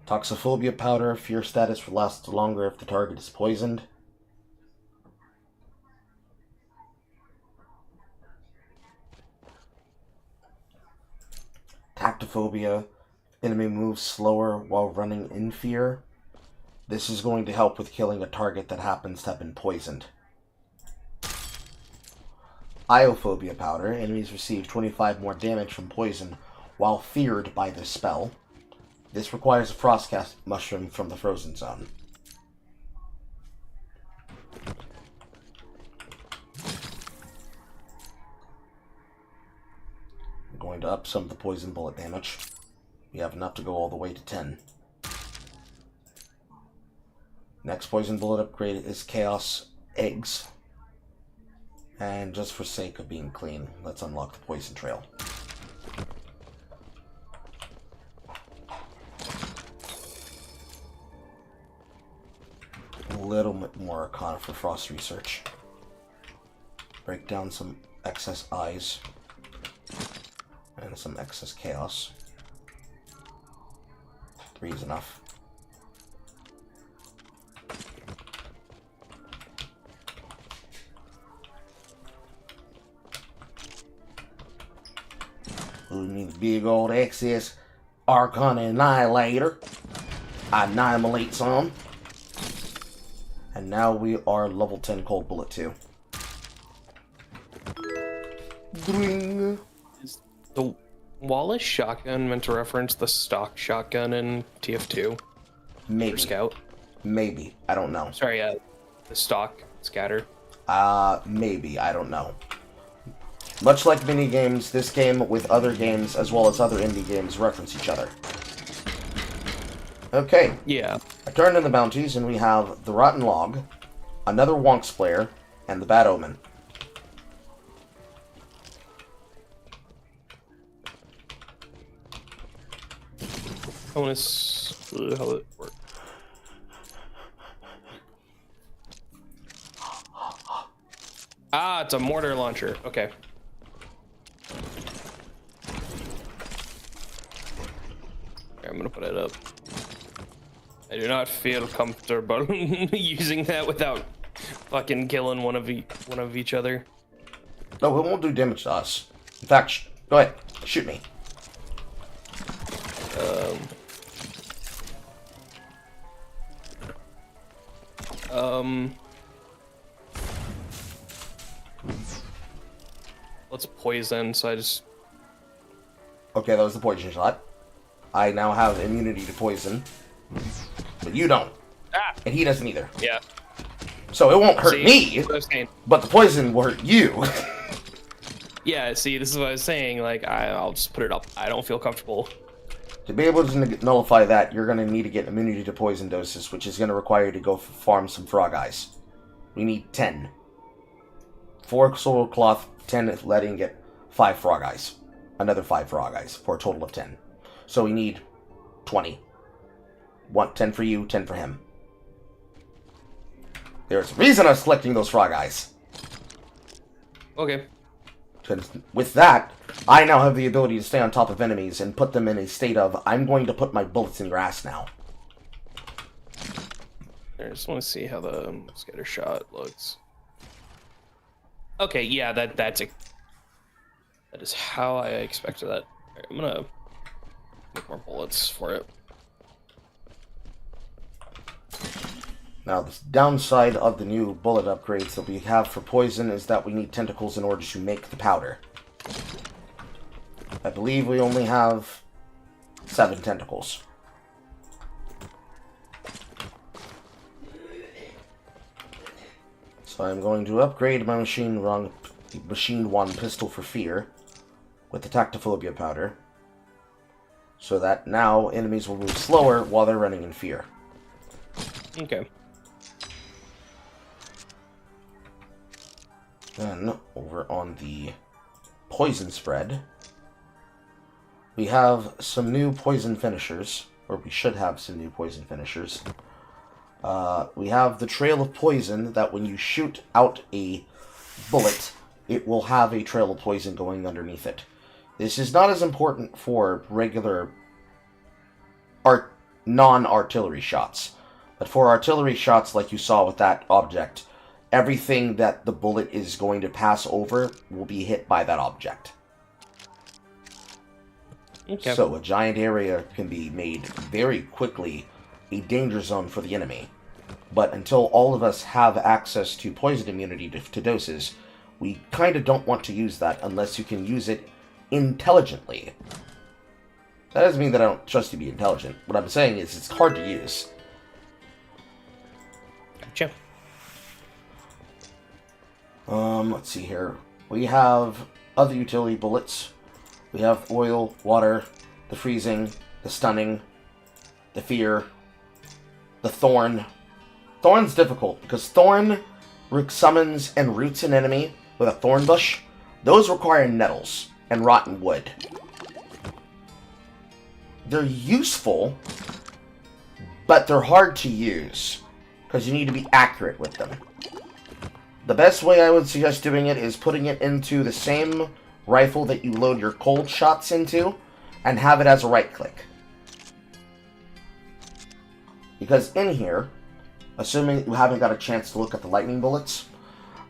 Toxophobia powder. Fear status lasts longer if the target is poisoned. Tactophobia. Enemy moves slower while running in fear. This is going to help with killing a target that happens to have been poisoned. Iophobia powder. Enemies receive 25 more damage from poison while feared by this spell. This requires a Frostcast mushroom from the Frozen Zone. I'm going to up some of the poison bullet damage. We have enough to go all the way to 10. Next poison bullet upgrade is Chaos Eggs. And just for sake of being clean, let's unlock the poison trail. A little bit more Arcana for Frost research. Break down some excess eyes. And some excess chaos. 3 is enough. We need a big old excess Arcana Annihilator. Annihilate some. And now we are level 10 Cold Bullet 2. Dring. Is the Wallace shotgun meant to reference the stock shotgun in TF2? Maybe. Or Scout? Maybe. I don't know. Sorry, the stock scatter. Maybe. I don't know. Much like minigames, this game with other games, as well as other indie games, reference each other. Okay. Yeah. I turned in the bounties, and we have the Rotten Log, another Wonks player, and the Bad Omen. I want to see how it works. Ah, it's a mortar launcher. Okay. I'm gonna put it up. I do not feel comfortable using that without fucking killing one of each other. No, it won't do damage to us. In fact, go ahead. Shoot me. Let's poison, so I just... Okay, that was the poison shot. I now have immunity to poison. But you don't. Ah! And he doesn't either. Yeah. So it won't hurt me, but the poison will hurt you. Yeah, see, this is what I was saying. Like, I'll just put it up. I don't feel comfortable. To be able to nullify that, you're going to need to get immunity to poison doses, which is going to require you to go farm some frog eyes. We need 10. 4 soul cloth, 10 leading, get 5 frog eyes. another 5 frog eyes for a total of 10. So we need 20. 10 for you, 10 for him. There's a reason I was collecting those frog eyes. Okay. Because with that, I now have the ability to stay on top of enemies and put them in a state of, I'm going to put my bullets in your ass now. I just want to see how the scatter shot looks. Okay, yeah, that is how I expected that. Right, I'm gonna make more bullets for it. Now, the downside of the new bullet upgrades that we have for poison is that we need tentacles in order to make the powder. I believe we only have 7 tentacles. So I'm going to upgrade my Machine 1 pistol for fear with the Tactophobia powder, so that now enemies will move slower while they're running in fear. Okay. Then, over on the poison spread, we have some new poison finishers, or we should have some new poison finishers. We have the trail of poison that when you shoot out a bullet, it will have a trail of poison going underneath it. This is not as important for regular non-artillery shots, but for artillery shots like you saw with that object, everything that the bullet is going to pass over will be hit by that object. Okay. So a giant area can be made very quickly a danger zone for the enemy. But until all of us have access to poison immunity to doses, we kind of don't want to use that unless you can use it intelligently. That doesn't mean that I don't trust you to be intelligent. What I'm saying is it's hard to use. Gotcha. Let's see here. We have other utility bullets. We have oil, water, the freezing, the stunning, the fear, the thorn. Thorn's difficult because thorn summons and roots an enemy with a thorn bush. Those require nettles and rotten wood. They're useful, but they're hard to use because you need to be accurate with them. The best way I would suggest doing it is putting it into the same rifle that you load your cold shots into and have it as a right click. Because in here, assuming you haven't got a chance to look at the lightning bullets,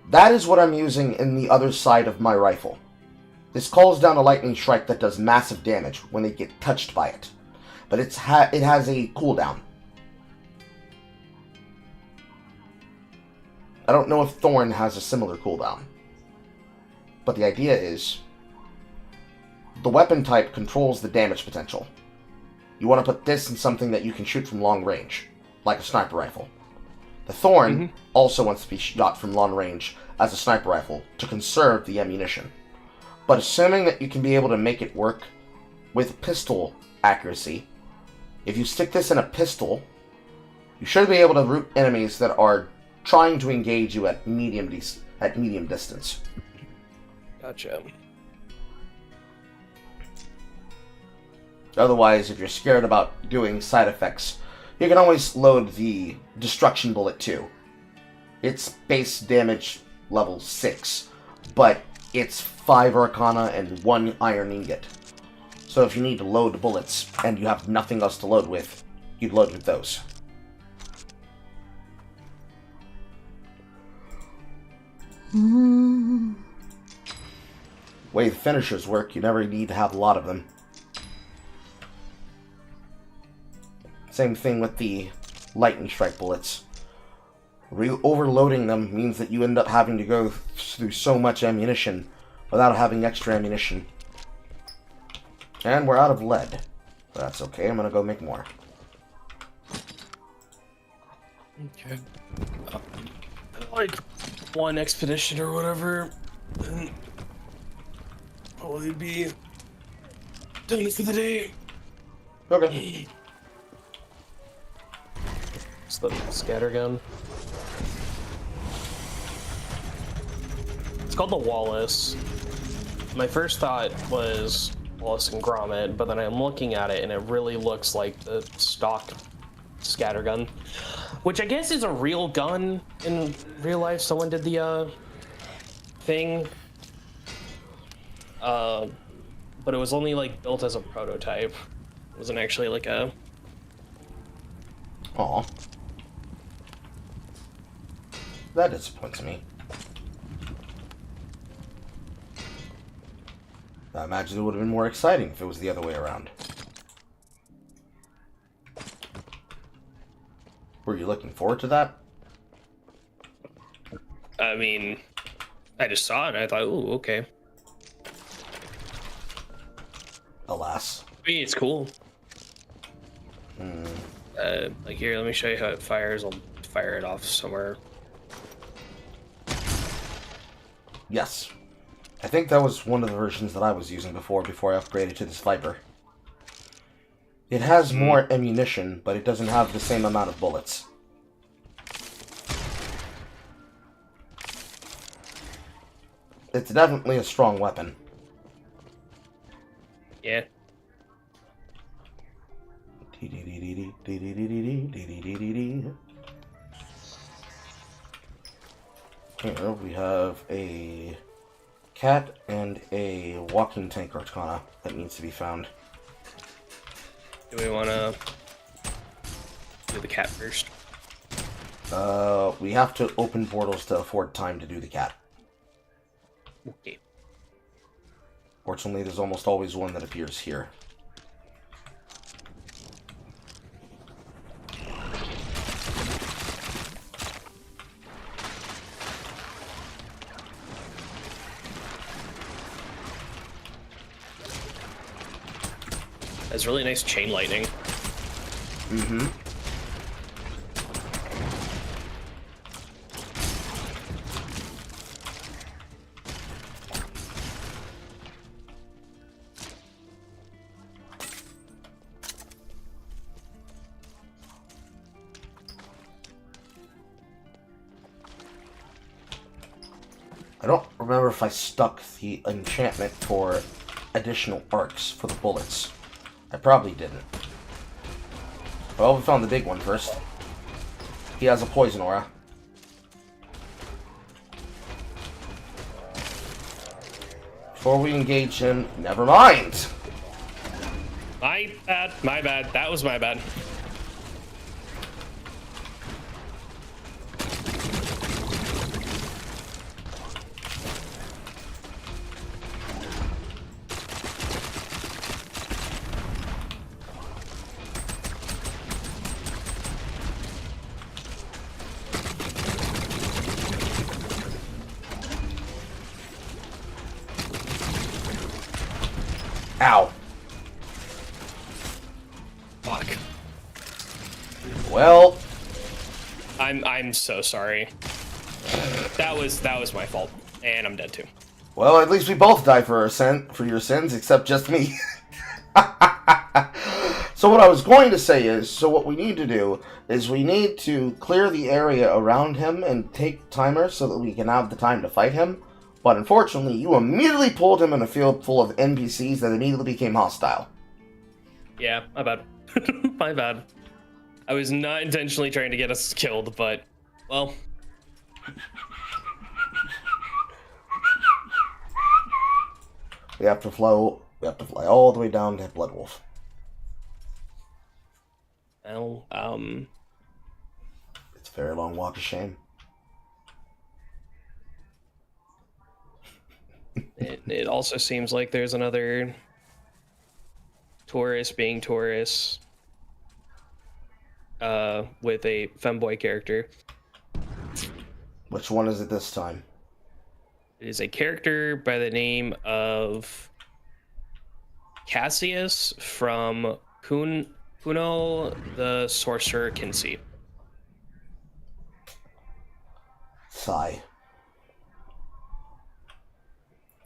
that is what I'm using in the other side of my rifle. This calls down a lightning strike that does massive damage when they get touched by it. But it has a cooldown. I don't know if Thorn has a similar cooldown. But the idea is, the weapon type controls the damage potential. You want to put this in something that you can shoot from long range, like a sniper rifle. The Thorn also wants to be shot from long range as a sniper rifle to conserve the ammunition. But assuming that you can be able to make it work with pistol accuracy, if you stick this in a pistol, you should be able to root enemies that are trying to engage you at medium distance. Gotcha. Otherwise, if you're scared about doing side effects, you can always load the Destruction Bullet too. It's base damage level 6, but it's 5 Arcana and 1 Iron Ingot. So if you need to load bullets and you have nothing else to load with, you'd load with those. Way the finishers work, you never need to have a lot of them. Same thing with the lightning strike bullets. Overloading them means that you end up having to go through so much ammunition without having extra ammunition. And we're out of lead. But that's okay, I'm gonna go make more. Okay. Like one expedition or whatever, and probably be done for the day. Okay. It's the scatter gun. It's called the Wallace. My first thought was Wallace and Gromit, but then I'm looking at it and it really looks like the stock scattergun, which I guess is a real gun in real life. Someone did the thing, but it was only like built as a prototype. It wasn't actually like a. Aw. That disappoints me. I imagine it would have been more exciting if it was the other way around. Were you looking forward to that? I mean, I just saw it and I thought, ooh, okay. Alas. I mean, it's cool. Like here, let me show you how it fires. I'll fire it off somewhere. Yes. I think that was one of the versions that I was using before I upgraded to this Viper. It has more ammunition, but it doesn't have the same amount of bullets. It's definitely a strong weapon. Yeah. Here we have a cat and a walking tank Arcana that needs to be found. Do we want to do the cat first? We have to open portals to afford time to do the cat. Okay. Fortunately, there's almost always one that appears here. That's really nice chain lightning. Mm-hmm. I don't remember if I stuck the enchantment for additional arcs for the bullets. I probably didn't. Well, we found the big one first. He has a poison aura. Before we engage him, never mind! My bad, that was my bad. Ow. Fuck. Well, I'm so sorry. That was my fault, and I'm dead too. well, at least we both die for your sins, except just me. So what I was going to say is, so what we need to do is we need to clear the area around him and take timers so that we can have the time to fight him. But unfortunately, you immediately pulled him in a field full of NPCs that immediately became hostile. Yeah, my bad. My bad. I was not intentionally trying to get us killed, but, well. We have to fly all the way down to Bloodwolf. Well, It's a very long walk of shame. it also seems like there's another tourist being tourists with a femboy character. Which one is it this time? It is a character by the name of Cassius from Kuno the Sorcerer Kinsey. Sigh.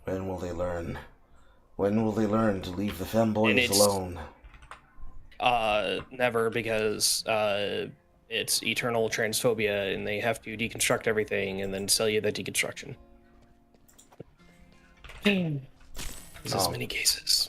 When will they learn? When will they learn to leave the femboys alone? Never, because it's eternal transphobia, and they have to deconstruct everything and then sell you the deconstruction. This is many cases.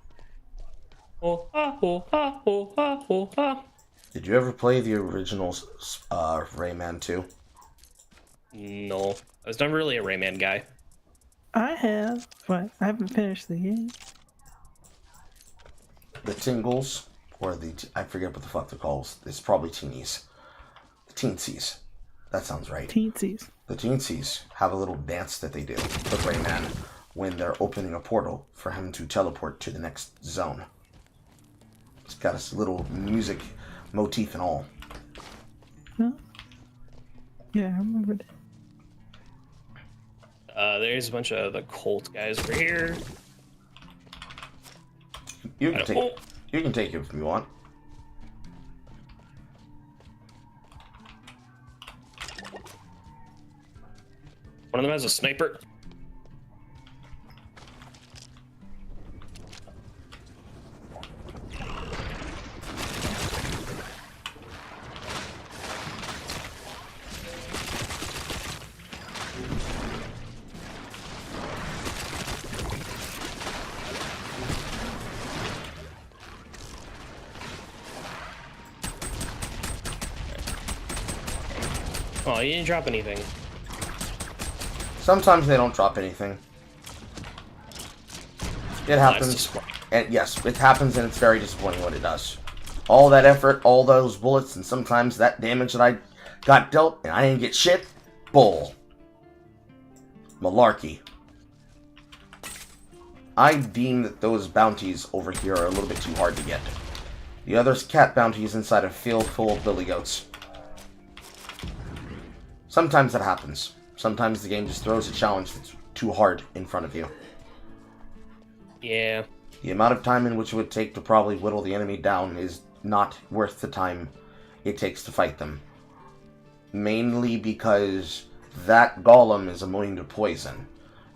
ho ha ho ha ho ha. Did you ever play the original Rayman 2? No, I was never really a Rayman guy. I have, but I haven't finished the game. The Tingles, or I forget what the fuck they're called. It's probably Teenies. The Teensies. That sounds right. Teensies. The Teensies have a little dance that they do with Rayman when they're opening a portal for him to teleport to the next zone. It's got a little music motif and all. Huh? Yeah, I remember that. There's a bunch of the Colt guys over here. You can take it if you want. One of them has a sniper. Oh, you didn't drop anything. Sometimes they don't drop anything. It happens. And yes, it happens and it's very disappointing when it does. All that effort, all those bullets, and sometimes that damage that I got dealt and I didn't get shit. Bull. Malarkey. I deem that those bounties over here are a little bit too hard to get. The other's cat bounties inside a field full of billy goats. Sometimes that happens. Sometimes the game just throws a challenge that's too hard in front of you. Yeah. The amount of time in which it would take to probably whittle the enemy down is not worth the time it takes to fight them. Mainly because that golem is immune to poison.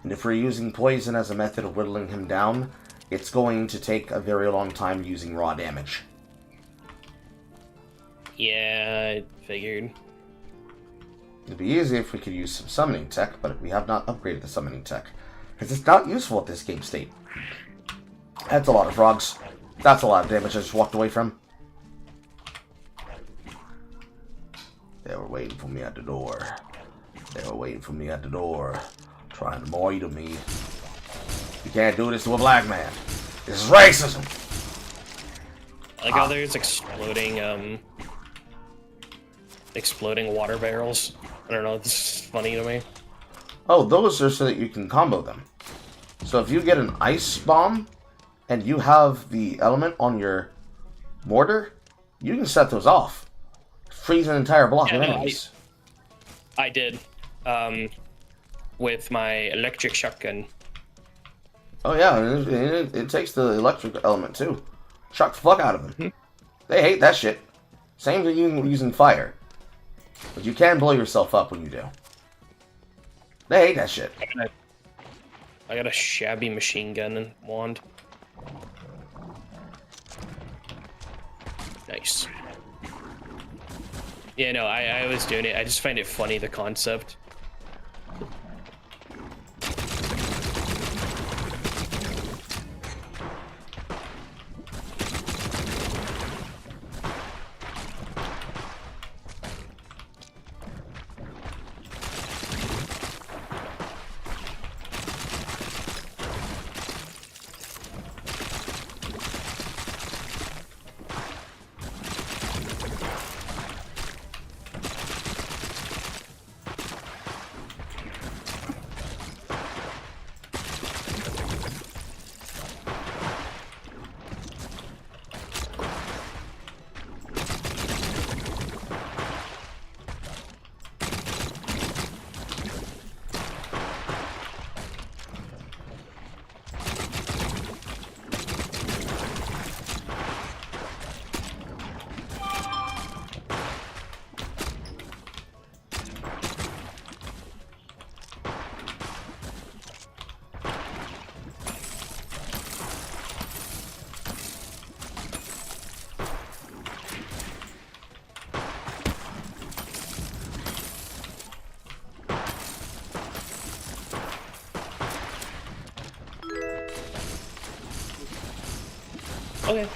And if we're using poison as a method of whittling him down, it's going to take a very long time using raw damage. Yeah, I figured. It'd be easy if we could use some summoning tech, but we have not upgraded the summoning tech. Because it's not useful at this game state. That's a lot of frogs. That's a lot of damage I just walked away from. They were waiting for me at the door. They were waiting for me at the door. Trying to murder me. You can't do this to a black man. This is racism! I like how there's exploding water barrels. I don't know, this is funny to me. Oh, those are so that you can combo them. So if you get an ice bomb, and you have the element on your mortar, you can set those off. Freeze an entire block of enemies. I did. With my electric shotgun. Oh yeah, it takes the electric element too. Shock the fuck out of them. They hate that shit. Same with you using fire. But you can blow yourself up when you do. They hate that shit. I got a shabby machine gun and wand. Nice. Yeah, no, I was doing it. I just find it funny, the concept. Okay.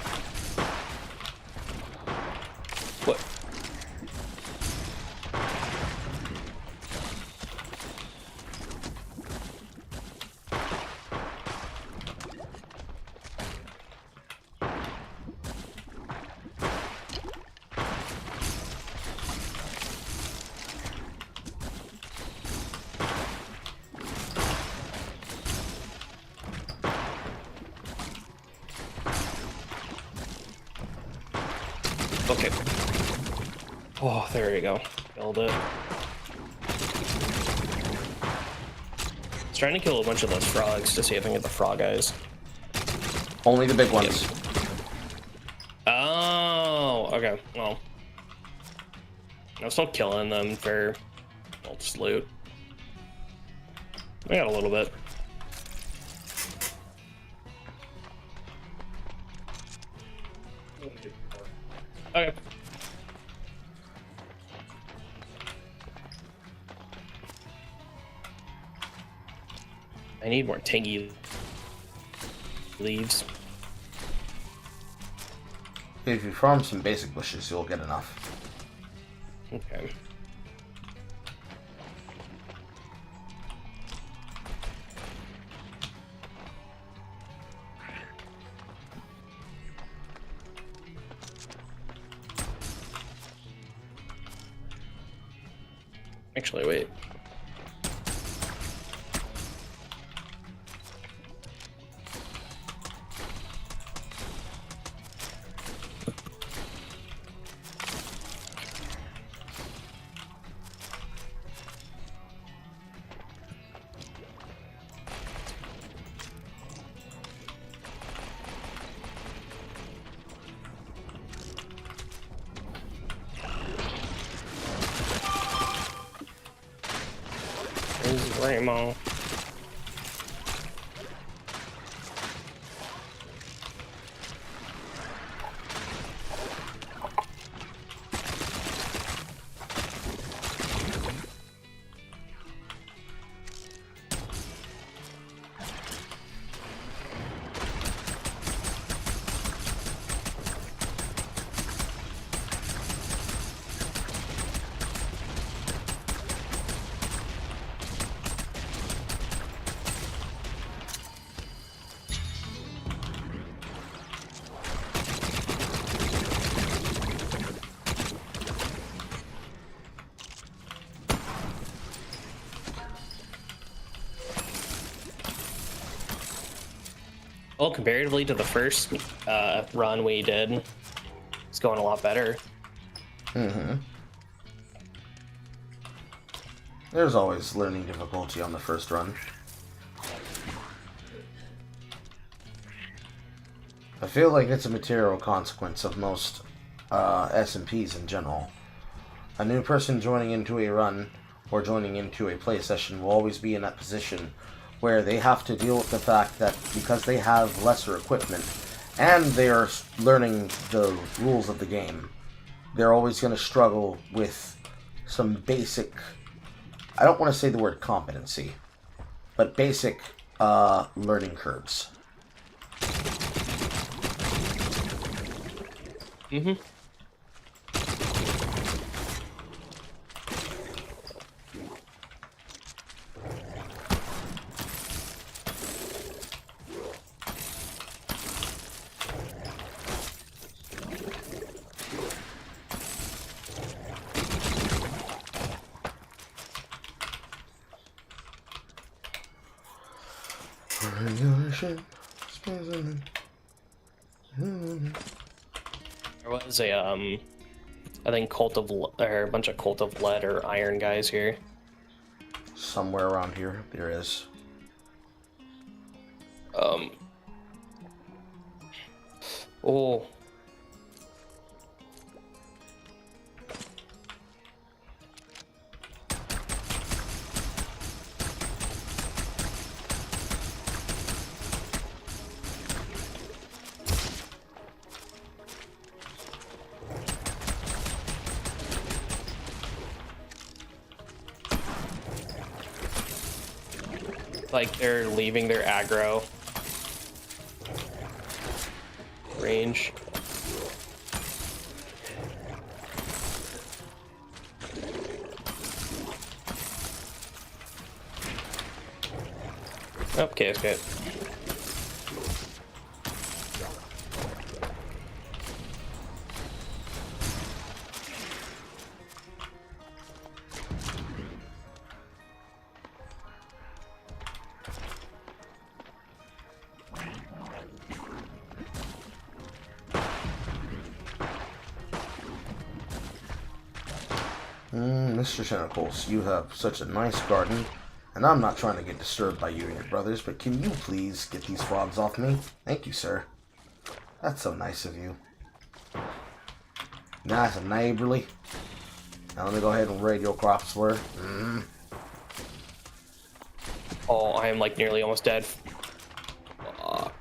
Okay. Oh, there you go. Killed it. I was trying to kill a bunch of those frogs to see if I can get the frog eyes. Only the big ones. Oh, okay. Well, I'm still killing them for just loot. I got a little bit. Okay. I need more tangy leaves. If you farm some basic bushes, you'll get enough. Okay. Actually, wait. Rainbow. Well, comparatively to the first run we did, it's going a lot better. Mm-hmm. There's always learning difficulty on the first run. I feel like it's a material consequence of most SMPs in general. A new person joining into a run or joining into a play session will always be in that position where they have to deal with the fact that because they have lesser equipment and they are learning the rules of the game, they're always going to struggle with some basic, I don't want to say the word competency, but basic learning curves. Mm-hmm. There was a I think a bunch of cult of lead or iron guys here. Somewhere around here, there is. Oh. Like they're leaving their aggro range. Okay, it's good. Mr. Tentacles, you have such a nice garden, and I'm not trying to get disturbed by you and your brothers, but can you please get these frogs off me? Thank you, sir. That's so nice of you. Nice and neighborly. Now let me go ahead and raid your crops for her. Oh, I am like nearly almost dead. Fuck.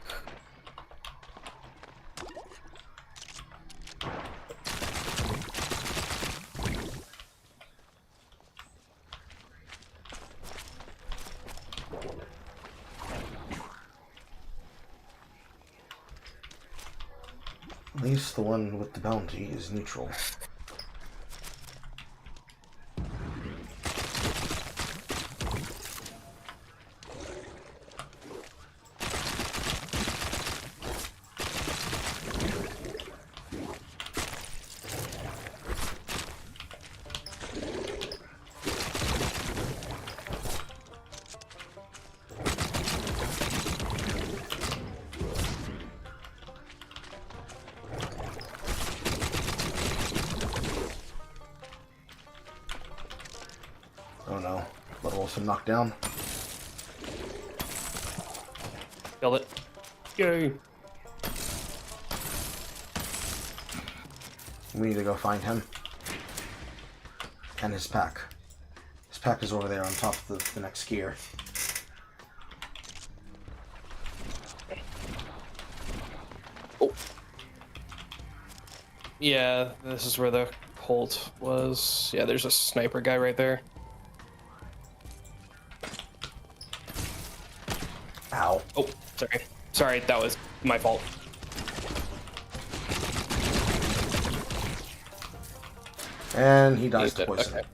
At least the one with the bounty is neutral. Oh no, Blood Wolf's knocked down. Killed it. Yay. We need to go find him. And his pack. His pack is over there on top of the next gear. Oh. Yeah, this is where the Colt was. Yeah, there's a sniper guy right there. Ow. Oh, sorry. Sorry, that was my fault. And he dies He's to dead. poison. Okay.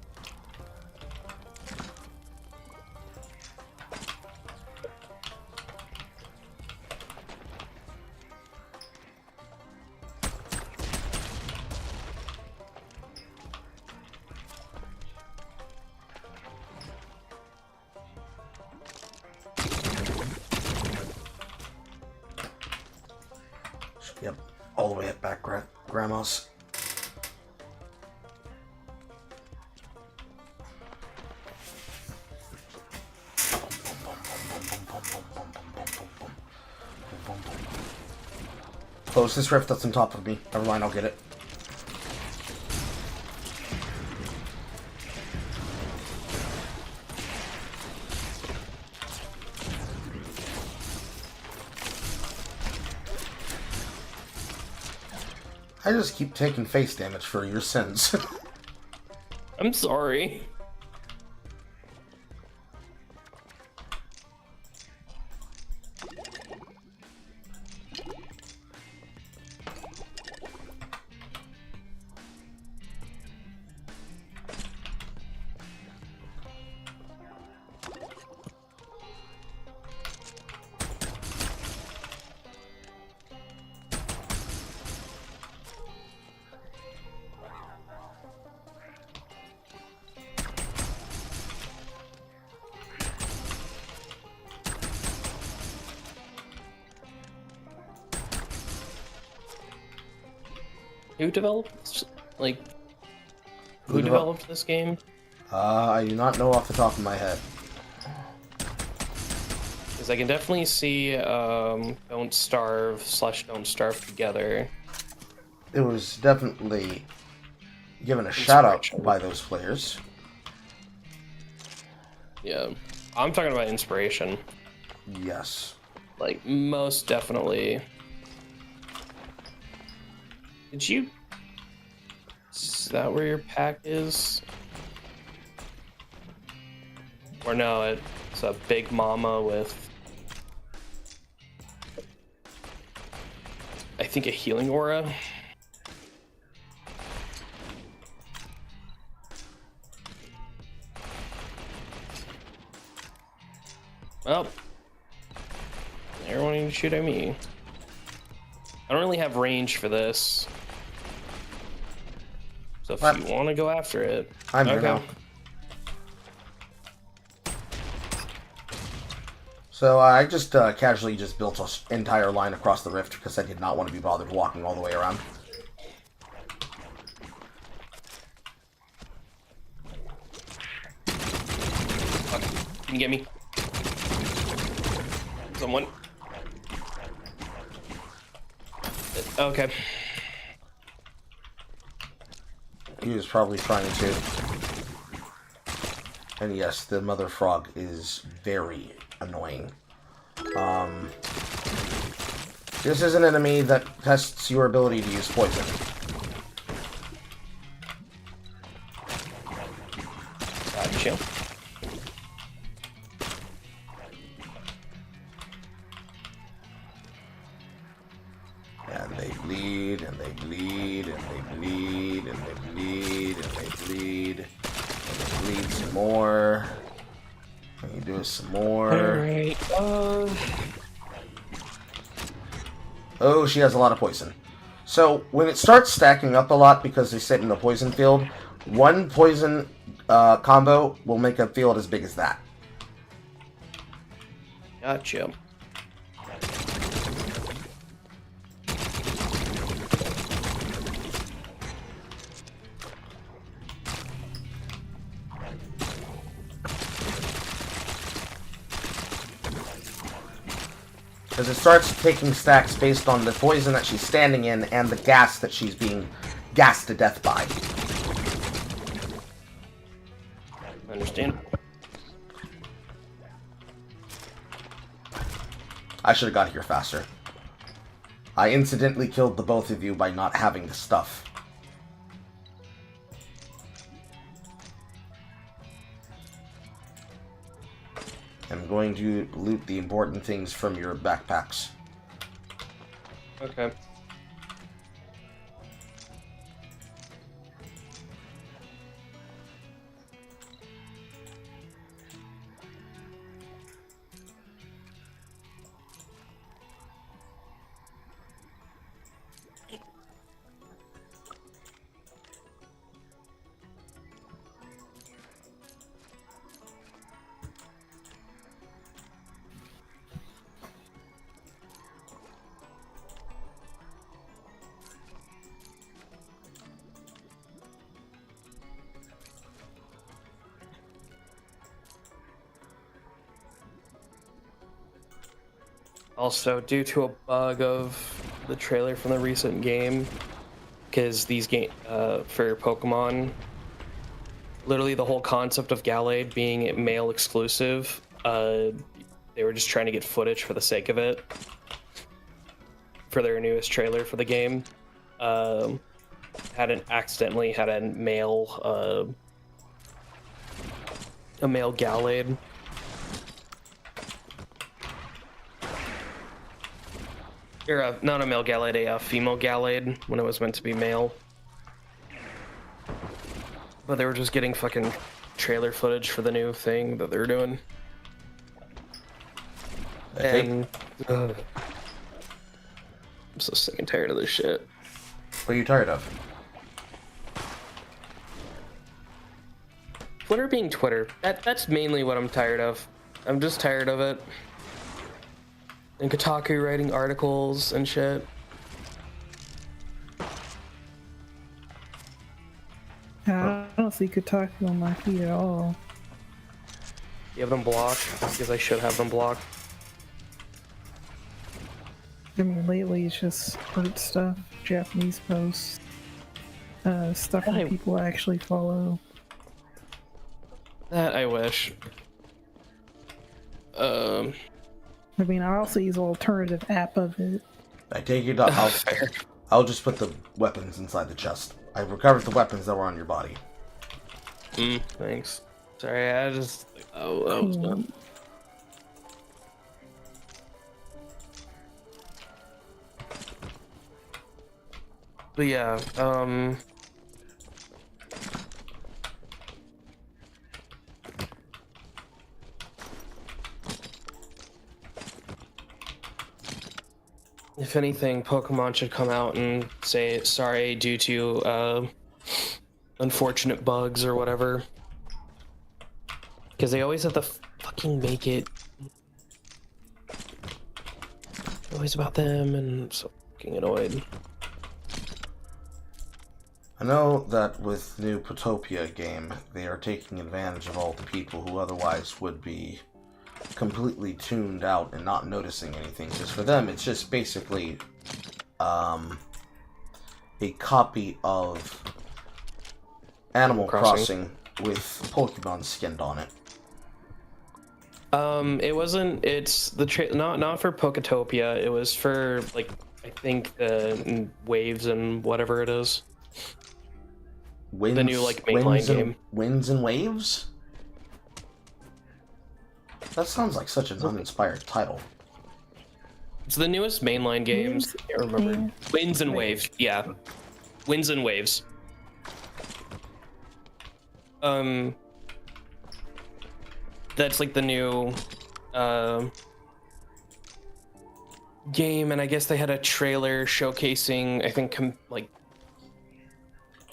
Yep, all the way up back, Grandma's. Close this rift that's on top of me. Never mind, I'll get it. I just keep taking face damage for your sins. I'm sorry. Who developed, like, who developed this game? I do not know off the top of my head. Because I can definitely see Don't Starve / Don't Starve together. It was definitely given a shout out by those players. Yeah, I'm talking about inspiration. Yes. Like, most definitely. Did you... Is that where your pack is? Or no, it's a big mama with... I think a healing aura. Well, they're wanting to shoot at me. I don't really have range for this. So if you want to go after it, I'm here now. So I just casually just built an entire line across the rift because I did not want to be bothered walking all the way around. Can you get me? Someone. Okay. He was probably trying to. And yes, the mother frog is very annoying. This is an enemy that tests your ability to use poison. Gotcha. And they bleed, and they bleed, and they bleed, and they bleed, and they bleed, and they bleed some more. And you do some more. Alright, Oh, she has a lot of poison. So, when it starts stacking up a lot because they sit in the poison field, one poison combo will make a field as big as that. Gotcha. Because it starts taking stacks based on the poison that she's standing in and the gas that she's being gassed to death by. I understand. I should have got here faster. I incidentally killed the both of you by not having the stuff. I'm going to loot the important things from your backpacks. Okay. Also, due to a bug of the trailer from the recent game, because these for Pokemon, literally the whole concept of Gallade being male exclusive, they were just trying to get footage for the sake of it for their newest trailer for the game. Accidentally had a male Gallade. Or not a male Gallade, a female Gallade when it was meant to be male. But they were just getting fucking trailer footage for the new thing that they're doing. And I'm so sick and tired of this shit. What are you tired of? Twitter being Twitter. That's mainly what I'm tired of. I'm just tired of it. And Kotaku writing articles and shit. I don't see Kotaku on my feed at all. You have them blocked? Because I should have them blocked. I mean, lately it's just art stuff, Japanese posts, stuff that people actually follow. That I wish. I mean, I also use an alternative app of it. I take it up. I'll just put the weapons inside the chest. I recovered the weapons that were on your body. Thanks. Sorry, I just... Oh, that was dumb. But yeah, if anything, Pokemon should come out and say sorry due to unfortunate bugs or whatever. Because they always have to fucking make it always about them, and I'm so fucking annoyed. I know that with the new Potopia game, they are taking advantage of all the people who otherwise would be completely tuned out and not noticing anything. Because for them, it's just basically a copy of Animal Crossing with Pokemon skinned on it. It wasn't. It's the not for Poketopia. It was for like I think the Waves and whatever it is. Winds, the new like mainline game. Winds and Waves. That sounds like such an uninspired title. It's the newest mainline games. I can't remember. Winds and Waves. Yeah, Winds and Waves. That's like the new game, and I guess they had a trailer showcasing, I think, like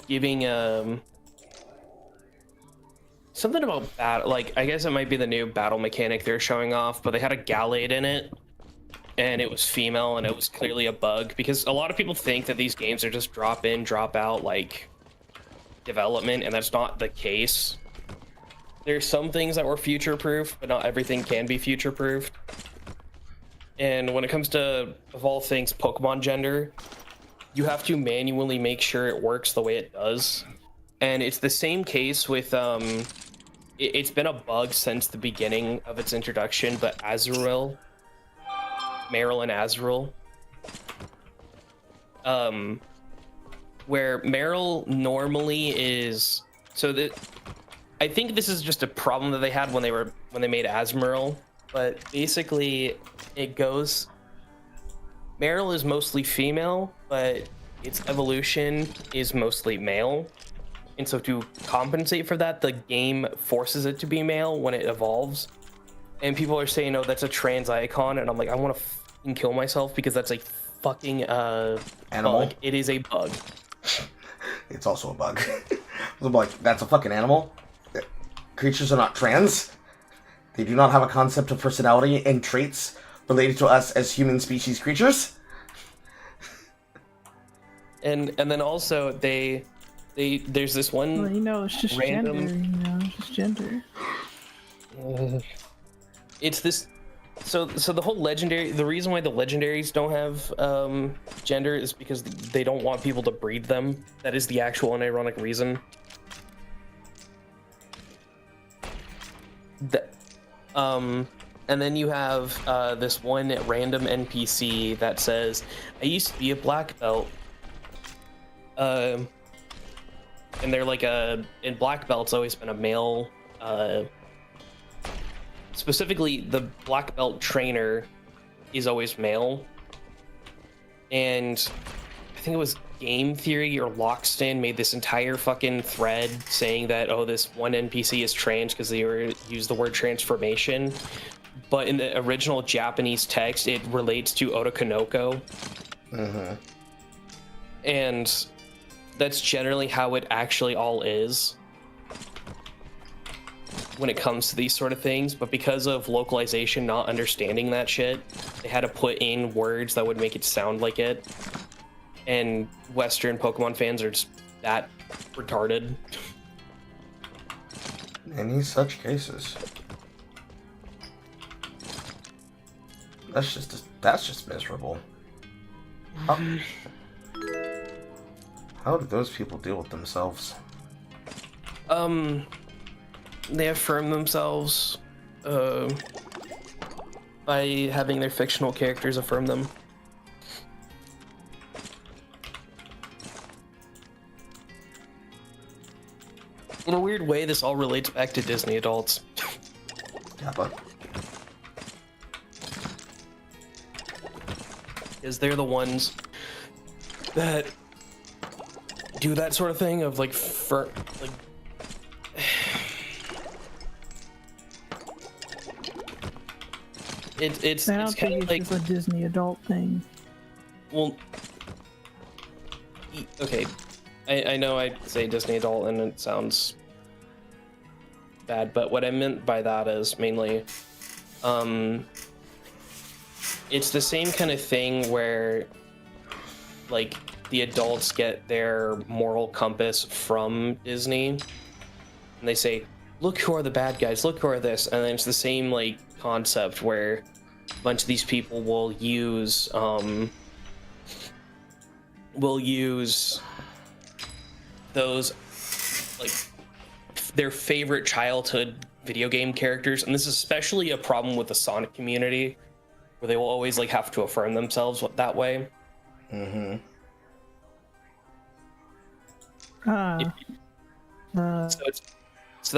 giving something about battle. Like, I guess it might be the new battle mechanic they're showing off, but they had a Gallade in it, and it was female, and it was clearly a bug, because a lot of people think that these games are just drop in, drop out, like, development, and that's not the case. There's some things that were future-proof, but not everything can be future-proofed. And when it comes to, of all things, Pokemon gender, you have to manually make sure it works the way it does. And it's the same case with, it's been a bug since the beginning of its introduction, but Azurill, Meryl and Azurill, where Meryl normally is, so that, I think this is just a problem that they had when they made Azumarill, but basically it goes, Meryl is mostly female, but its evolution is mostly male. And so to compensate for that, the game forces it to be male when it evolves. And people are saying, oh, that's a trans icon. And I'm like, I want to fucking kill myself because that's a fucking animal. Bug. It is a bug. It's also a bug. I'm like, that's a fucking animal? Creatures are not trans. They do not have a concept of personality and traits related to us as human species creatures. And then also there's this one. Well, you know, it's just random, gender. You know, it's just gender. It's this. So the whole legendary. The reason why the legendaries don't have gender is because they don't want people to breed them. That is the actual unironic reason. And then you have this one random NPC that says, I used to be a black belt. And they're like in black belt's always been a male, specifically the black belt trainer is always male. And I think it was Game Theory or Lockstin made this entire fucking thread saying that, oh, this one NPC is trans because they used the word transformation. But in the original Japanese text, it relates to Otokonoko. Mm-hmm. And that's generally how it actually all is when it comes to these sort of things. But because of localization not understanding that shit, they had to put in words that would make it sound like it. And Western Pokemon fans are just that retarded. Any such cases. That's just miserable. How do those people deal with themselves? They affirm themselves by having their fictional characters affirm them. In a weird way, this all relates back to Disney adults. Kappa. Because they're the ones that do that sort of thing of like, it's I don't kind think of like it's just a Disney adult thing. Well, okay, I know I say Disney adult and it sounds bad, but what I meant by that is mainly, it's the same kind of thing where, like, the adults get their moral compass from Disney, and they say, look who are the bad guys, look who are this, and then it's the same like concept where a bunch of these people will use those like their favorite childhood video game characters, and this is especially a problem with the Sonic community, where they will always like have to affirm themselves that way. Mm-hmm. So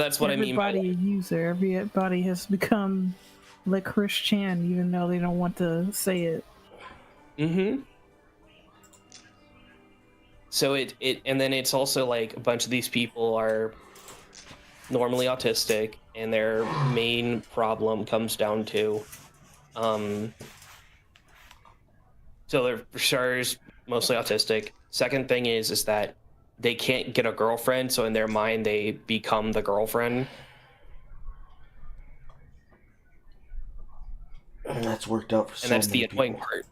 that's what I mean by everybody a user. Everybody has become like Chris Chan, even though they don't want to say it. Mm-hmm. So it and then it's also like a bunch of these people are normally autistic, and their main problem comes down to so they're for starters mostly autistic. Second thing is that they can't get a girlfriend, so in their mind they become the girlfriend. And that's worked out for and that's the annoying people. part.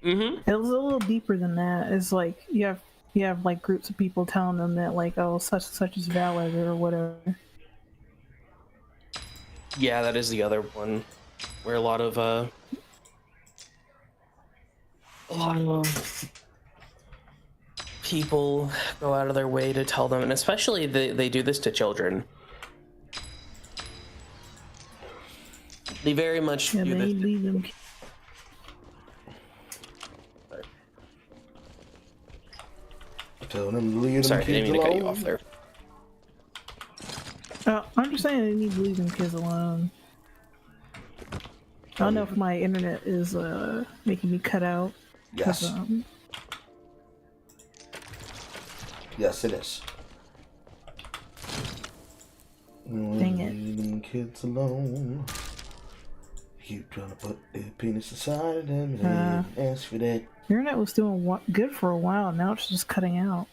Mm-hmm. It was a little deeper than that. It's like you have like groups of people telling them that like, oh, such and such is valid or whatever. Yeah, that is the other one, where a lot of people go out of their way to tell them, and especially they do this to children. They very much do they this. leave them. Tell them to leave them Sorry, I kids didn't mean to cut you alone. off there. I'm just saying they need to leave them kids alone. I don't know if my internet is making me cut out. Yes. Yes, it is. Dang it. Leave them kids alone. Keep trying to put their penis inside of them and they ask for that. Your internet was doing good for a while. Now it's just cutting out.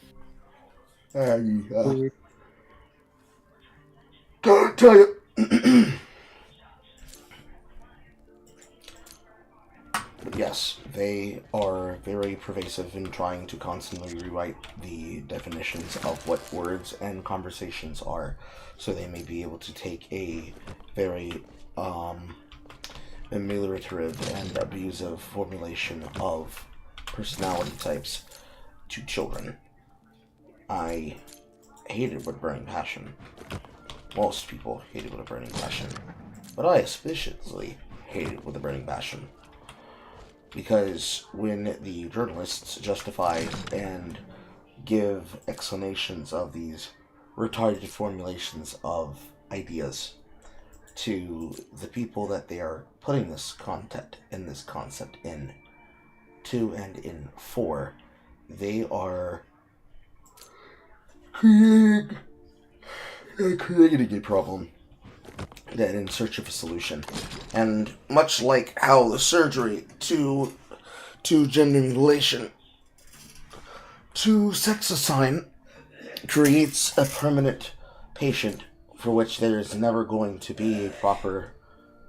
Gotta tell you. But yes, they are very pervasive in trying to constantly rewrite the definitions of what words and conversations are, so they may be able to take a very ameliorative and abusive formulation of personality types to children. I hate it with burning passion. Most people hate it with a burning passion, but I especially hate it with a burning passion. Because when the journalists justify and give explanations of these retarded formulations of ideas to the people that they are putting this content and this concept in to and in for, they are creating a problem that in search of a solution. And much like how the surgery to gender mutilation to sex assign creates a permanent patient for which there is never going to be a proper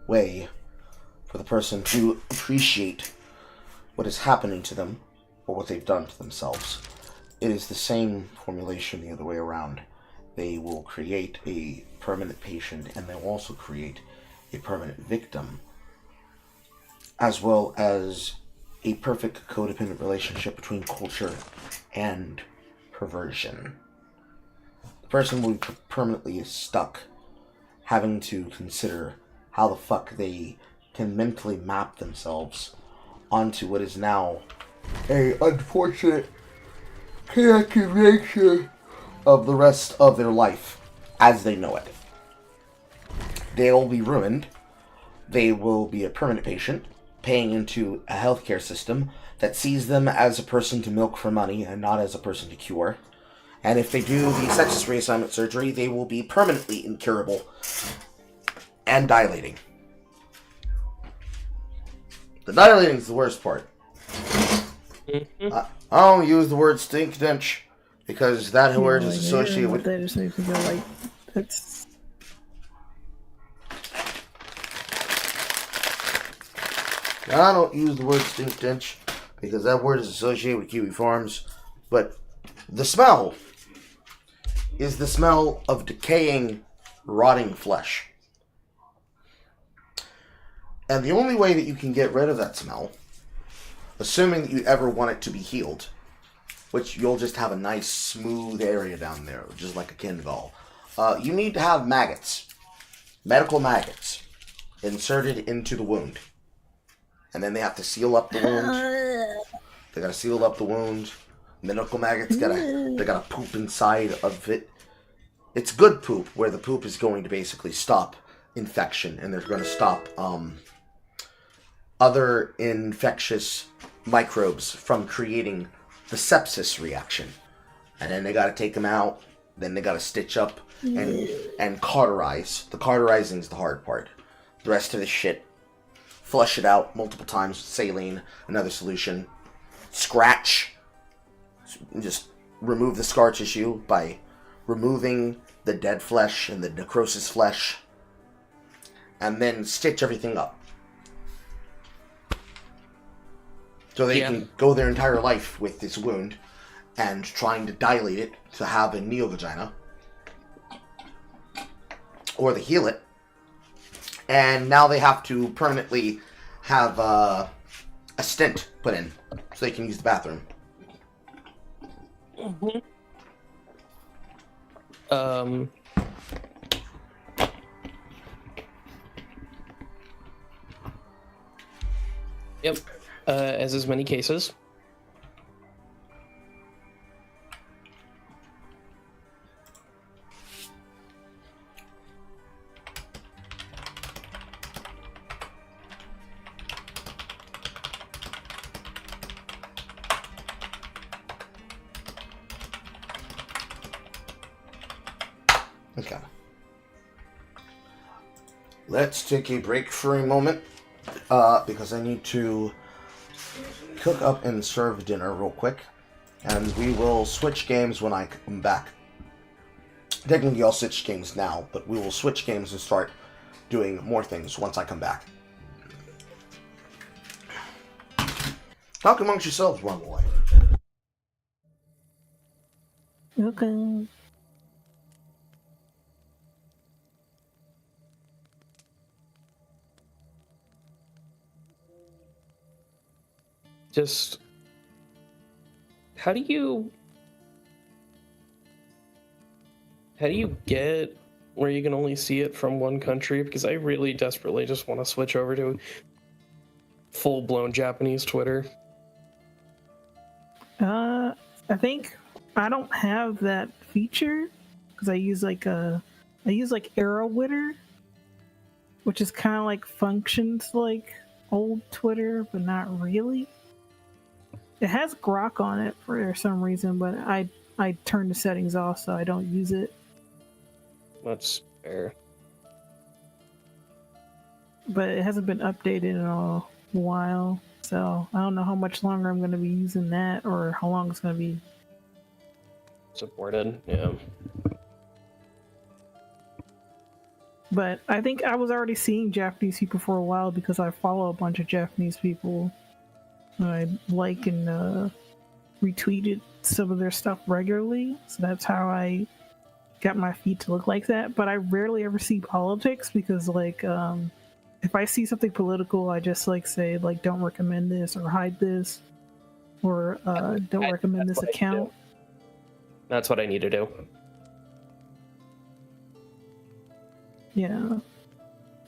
way for the person to appreciate what is happening to them or what they've done to themselves. It is the same formulation the other way around. They will create a permanent patient, and they'll also create a permanent victim, as well as a perfect codependent relationship between culture and perversion. The person will be permanently stuck having to consider how the fuck they can mentally map themselves onto what is now a unfortunate characterization of the rest of their life as they know it. They'll be ruined. They will be a permanent patient, paying into a healthcare system that sees them as a person to milk for money and not as a person to cure. And if they do the sexist reassignment surgery, they will be permanently incurable and dilating. The dilating is the worst part. I don't use the word stink dench because that word is associated with. They just need to go like that's. I don't use the word stink dench because that word is associated with kiwi farms. But the smell is the smell of decaying, rotting flesh. And the only way that you can get rid of that smell, assuming that you ever want it to be healed, which you'll just have a nice smooth area down there, just like a Kindgall, you need to have maggots, medical maggots, inserted into the wound. And then they have to seal up the wound. They gotta seal up the wound. Medical maggots they gotta poop inside of it. It's good poop, where the poop is going to basically stop infection, and they're going to stop other infectious microbes from creating the sepsis reaction. And then they gotta take them out. Then they gotta stitch up and cauterize. The cauterizing is the hard part. The rest of the shit, flush it out multiple times with saline, another solution. Scratch. Just remove the scar tissue by removing the dead flesh and the necrosis flesh. And then stitch everything up. So they can go their entire life with this wound and trying to dilate it to have a neovagina. Or they heal it. And now they have to permanently have a stent put in so they can use the bathroom. Yep. As is many cases. Okay. Let's take a break for a moment, because I need to cook up and serve dinner real quick, and we will switch games when I come back. Technically, I'll switch games now, but we will switch games and start doing more things once I come back. Talk amongst yourselves, one boy. Okay. Just, how do you get where you can only see it from one country? Because I really desperately just want to switch over to full-blown Japanese Twitter. I think I don't have that feature because I use like Arrowwitter, which is kind of like functions like old Twitter, but not really. It has Grok on it for some reason, but I turned the settings off, so I don't use it. That's fair. But it hasn't been updated in a while, so I don't know how much longer I'm going to be using that, or how long it's going to be supported. Yeah. But I think I was already seeing Japanese people for a while because I follow a bunch of Japanese people. I like and retweeted some of their stuff regularly, so that's how I got my feed to look like that. But I rarely ever see politics because, like, if I see something political, I just like say like don't recommend this or hide this or don't recommend this account. That's what I need to do. Yeah,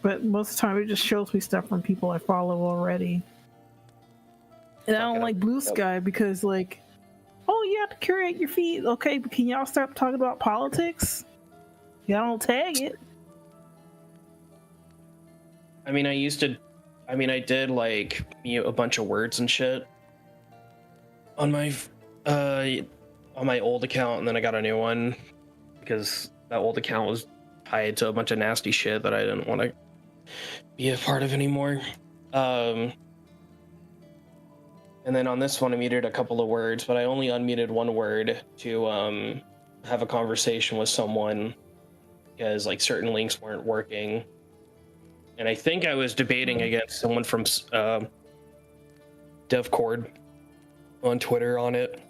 but most of the time it just shows me stuff from people I follow already. And I don't like Blue Sky because, like, oh, you have to curate your feed. Okay, but can y'all stop talking about politics? Y'all don't tag it. I mean, I did, like, mute a bunch of words and shit on my old account, and then I got a new one because that old account was tied to a bunch of nasty shit that I didn't want to be a part of anymore. And then on this one, I muted a couple of words, but I only unmuted one word to have a conversation with someone because, like, certain links weren't working. And I think I was debating against someone from DevCord, on Twitter on it.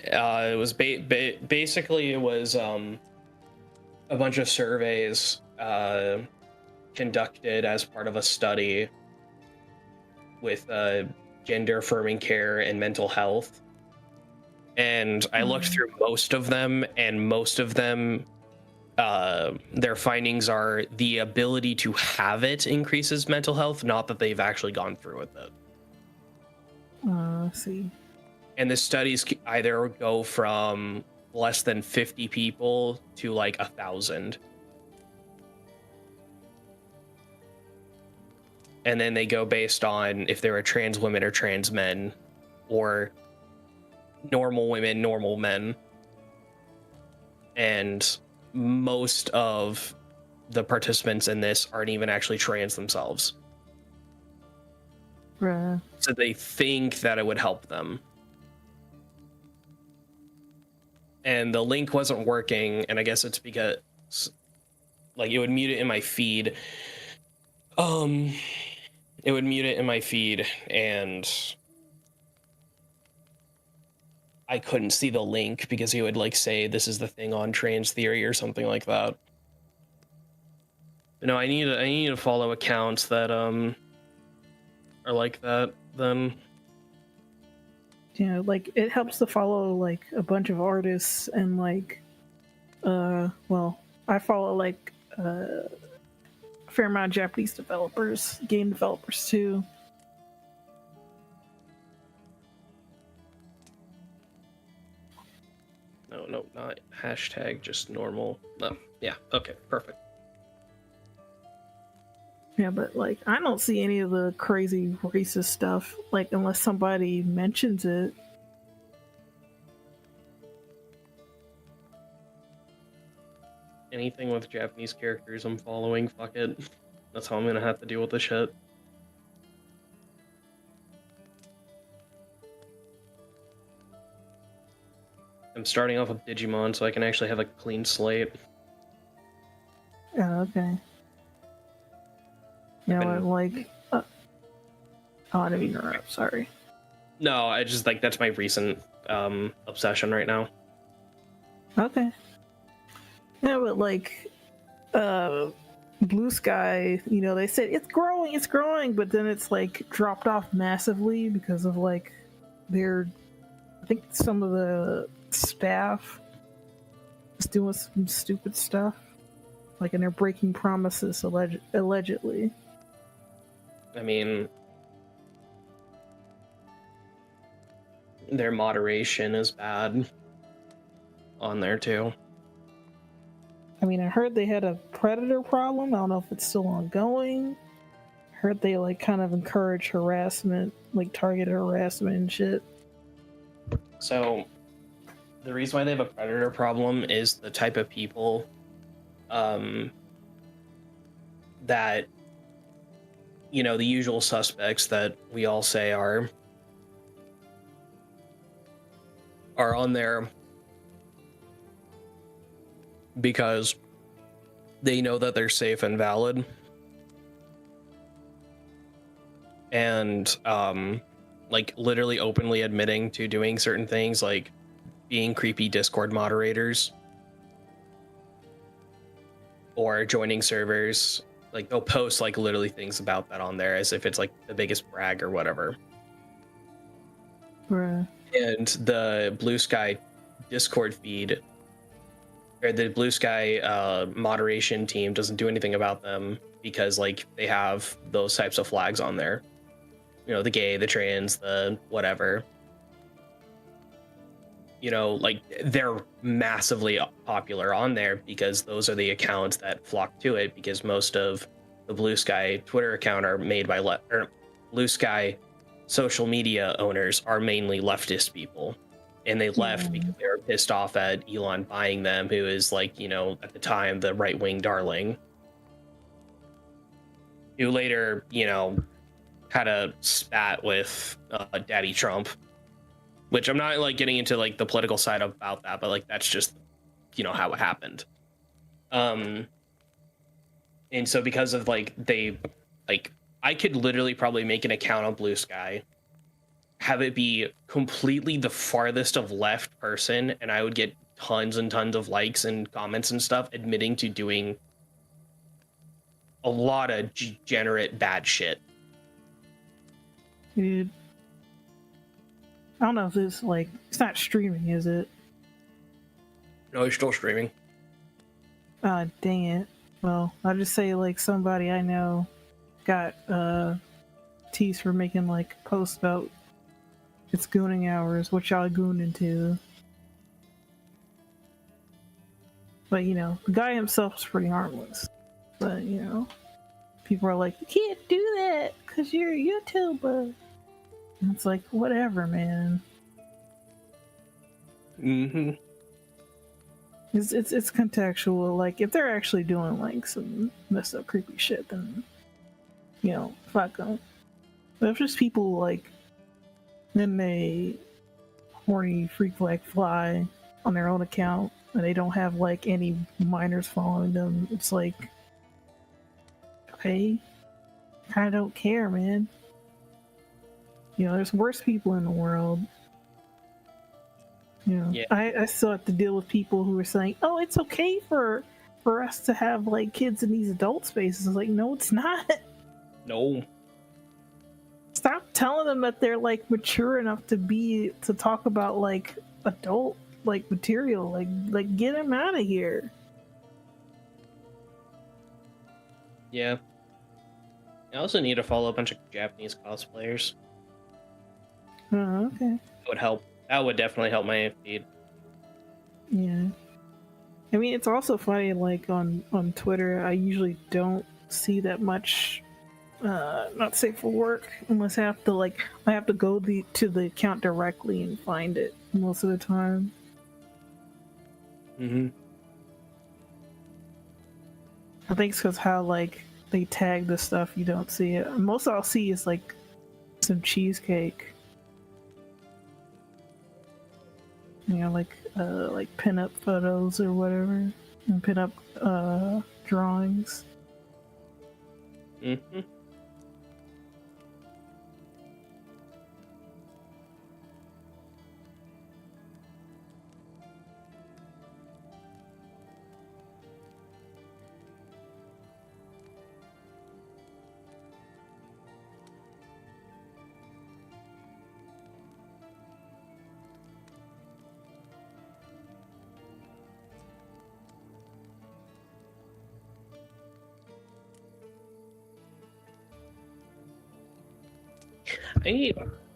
It was basically it was a bunch of surveys conducted as part of a study with gender affirming care and mental health. And I looked through most of them, and most of them, their findings are the ability to have it increases mental health, not that they've actually gone through with it. See. And the studies either go from less than 50 people to like 1,000. And then they go based on if there are trans women or trans men, or normal women, normal men. And most of the participants in this aren't even actually trans themselves. Right. So they think that it would help them. And the link wasn't working, and I guess it's because like it would mute it in my feed. It would mute it in my feed, and I couldn't see the link because he would like say this is the thing on trans theory or something like that. No, I need to follow accounts that are like that then. Yeah, like it helps to follow like a bunch of artists and like well, I follow like a fair amount of Japanese developers, game developers too. No, not hashtag, just normal. No, yeah, okay, perfect. Yeah, but like I don't see any of the crazy racist stuff, like unless somebody mentions it. Anything with Japanese characters I'm following, fuck it. That's how I'm gonna have to deal with this shit. I'm starting off with Digimon so I can actually have a clean slate. Yeah, okay. Yeah, been- like oh, I didn't mean to interrupt, sorry. No, I just like that's my recent obsession right now. Okay. Yeah, but like Blue Sky, you know, they said it's growing, but then it's like dropped off massively because of like their, I think some of the staff is doing some stupid stuff, like, and they're breaking promises allegedly. I mean, their moderation is bad on there too. I mean, I heard they had a predator problem. I don't know if it's still ongoing. I heard they like kind of encourage harassment, like targeted harassment and shit. So, the reason why they have a predator problem is the type of people that, you know, the usual suspects that we all say are on there because they know that they're safe and valid. And like literally openly admitting to doing certain things, like being creepy Discord moderators or joining servers. Like they'll post like literally things about that on there as if it's like the biggest brag or whatever. Right. And the Blue Sky Discord feed, or the Blue Sky moderation team, doesn't do anything about them because like they have those types of flags on there. You know, the gay, the trans, the whatever. You know, like they're massively popular on there because those are the accounts that flock to it, because most of the Blue Sky Twitter account are made by or Blue Sky social media owners are mainly leftist people, and they left because they were pissed off at Elon buying them, who is like, you know, at the time the right-wing darling, who later, you know, had a spat with Daddy Trump, which I'm not like getting into like the political side about that, but like that's just, you know, how it happened. And so because of like they like I could literally probably make an account on Blue Sky, have it be completely the farthest of left person, and I would get tons and tons of likes and comments and stuff admitting to doing a lot of degenerate bad shit. Dude. I don't know if it's like, it's not streaming, is it? No, you're still streaming. Dang it. Well, I'll just say like somebody I know got teased for making like a post about it's gooning hours, what y'all goon into. But you know, the guy himself is pretty harmless. But you know, people are like, you can't do that because you're a YouTuber. And it's like, whatever, man. Mm-hmm. It's contextual. Like, if they're actually doing like some messed up, creepy shit, then you know, fuck them. But if just people like, then they horny freak like fly on their own account and they don't have like any minors following them, it's like, okay, kind of don't care, man. You know, there's worse people in the world. You know, Yeah. I still have to deal with people who are saying, "Oh, it's okay for us to have like kids in these adult spaces." It's like, no, it's not. No. Stop telling them that they're like mature enough to talk about like adult like material. Like get them out of here. Yeah. I also need to follow a bunch of Japanese cosplayers. Oh, okay. That would help. That would definitely help my feed. Yeah. I mean, it's also funny, like on Twitter, I usually don't see that much not safe for work unless I have to go to the account directly and find it most of the time. Mm-hmm. I think it's because how like they tag the stuff, you don't see it. Most I'll see is like some cheesecake. You know, like pinup photos or whatever, and pinup drawings. Mm-hmm.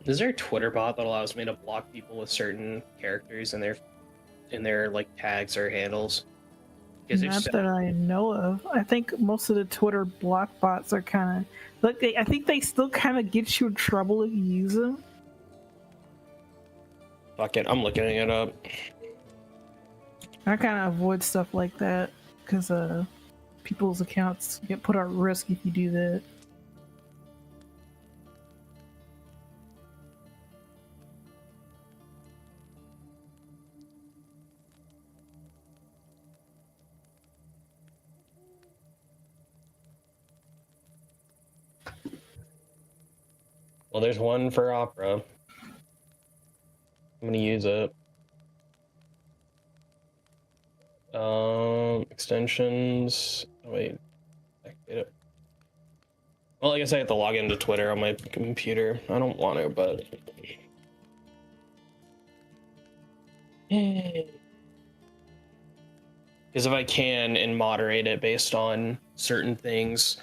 Is there a Twitter bot that allows me to block people with certain characters in their like tags or handles? Not that I know of. I think most of the Twitter block bots are kind of like I think they still kind of get you in trouble if you use them. Fuck it, I'm looking it up. I kind of avoid stuff like that because people's accounts get put at risk if you do that. Well, there's one for Opera. I'm gonna use it. Extensions. Oh, wait, activate it. Well, I guess I have to log into Twitter on my computer. I don't want to, but because if I can and moderate it based on certain things.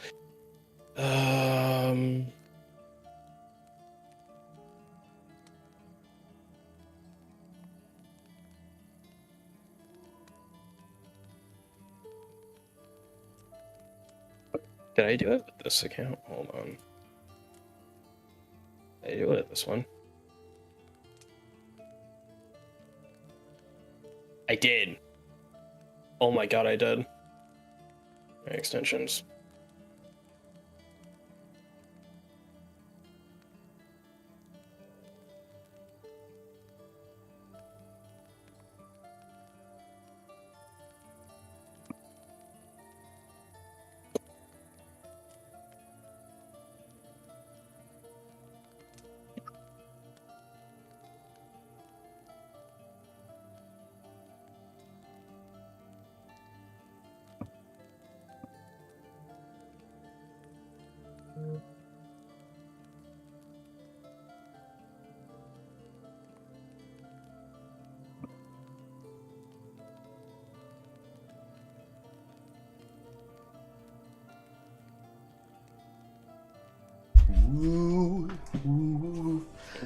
Did I do it with this account? Hold on. Did I do it with this one? I did. Oh my god, I did. My extensions.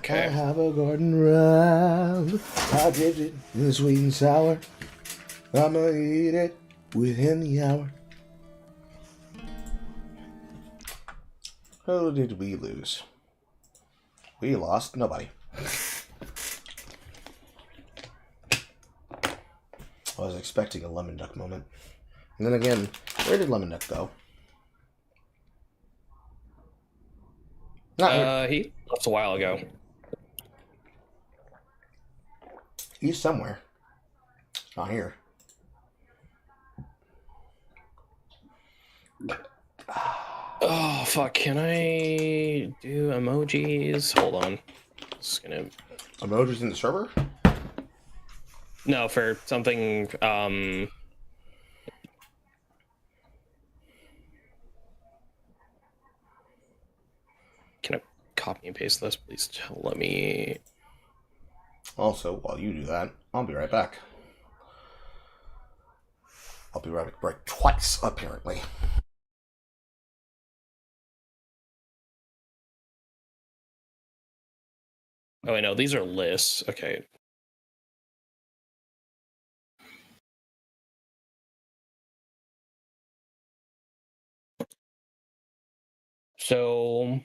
Okay. I have a garden round. I did it in sweet and sour. I'ma eat it within the hour. Who did we lose? We lost nobody. I was expecting a lemon duck moment. And then again, where did lemon duck go? Not here. He left a while ago. He's somewhere. Not here. Oh fuck! Can I do emojis? Hold on. Just gonna. Emojis in the server? No, for something. Can I copy and paste this, please? Let me. Also, while you do that, I'll be right back. I'll be right back twice, apparently. Oh, I know these are lists. Okay. So.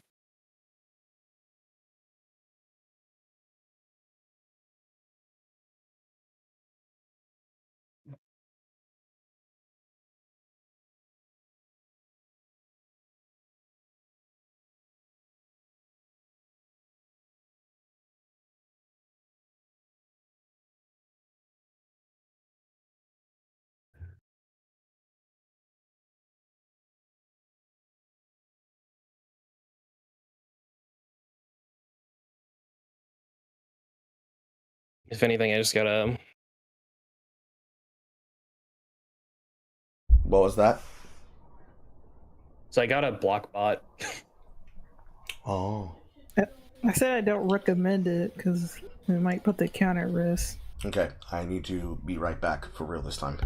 If anything, I just gotta. What was that? So I got a block bot. Oh. I said I don't recommend it because it might put the account at risk. Okay, I need to be right back for real this time.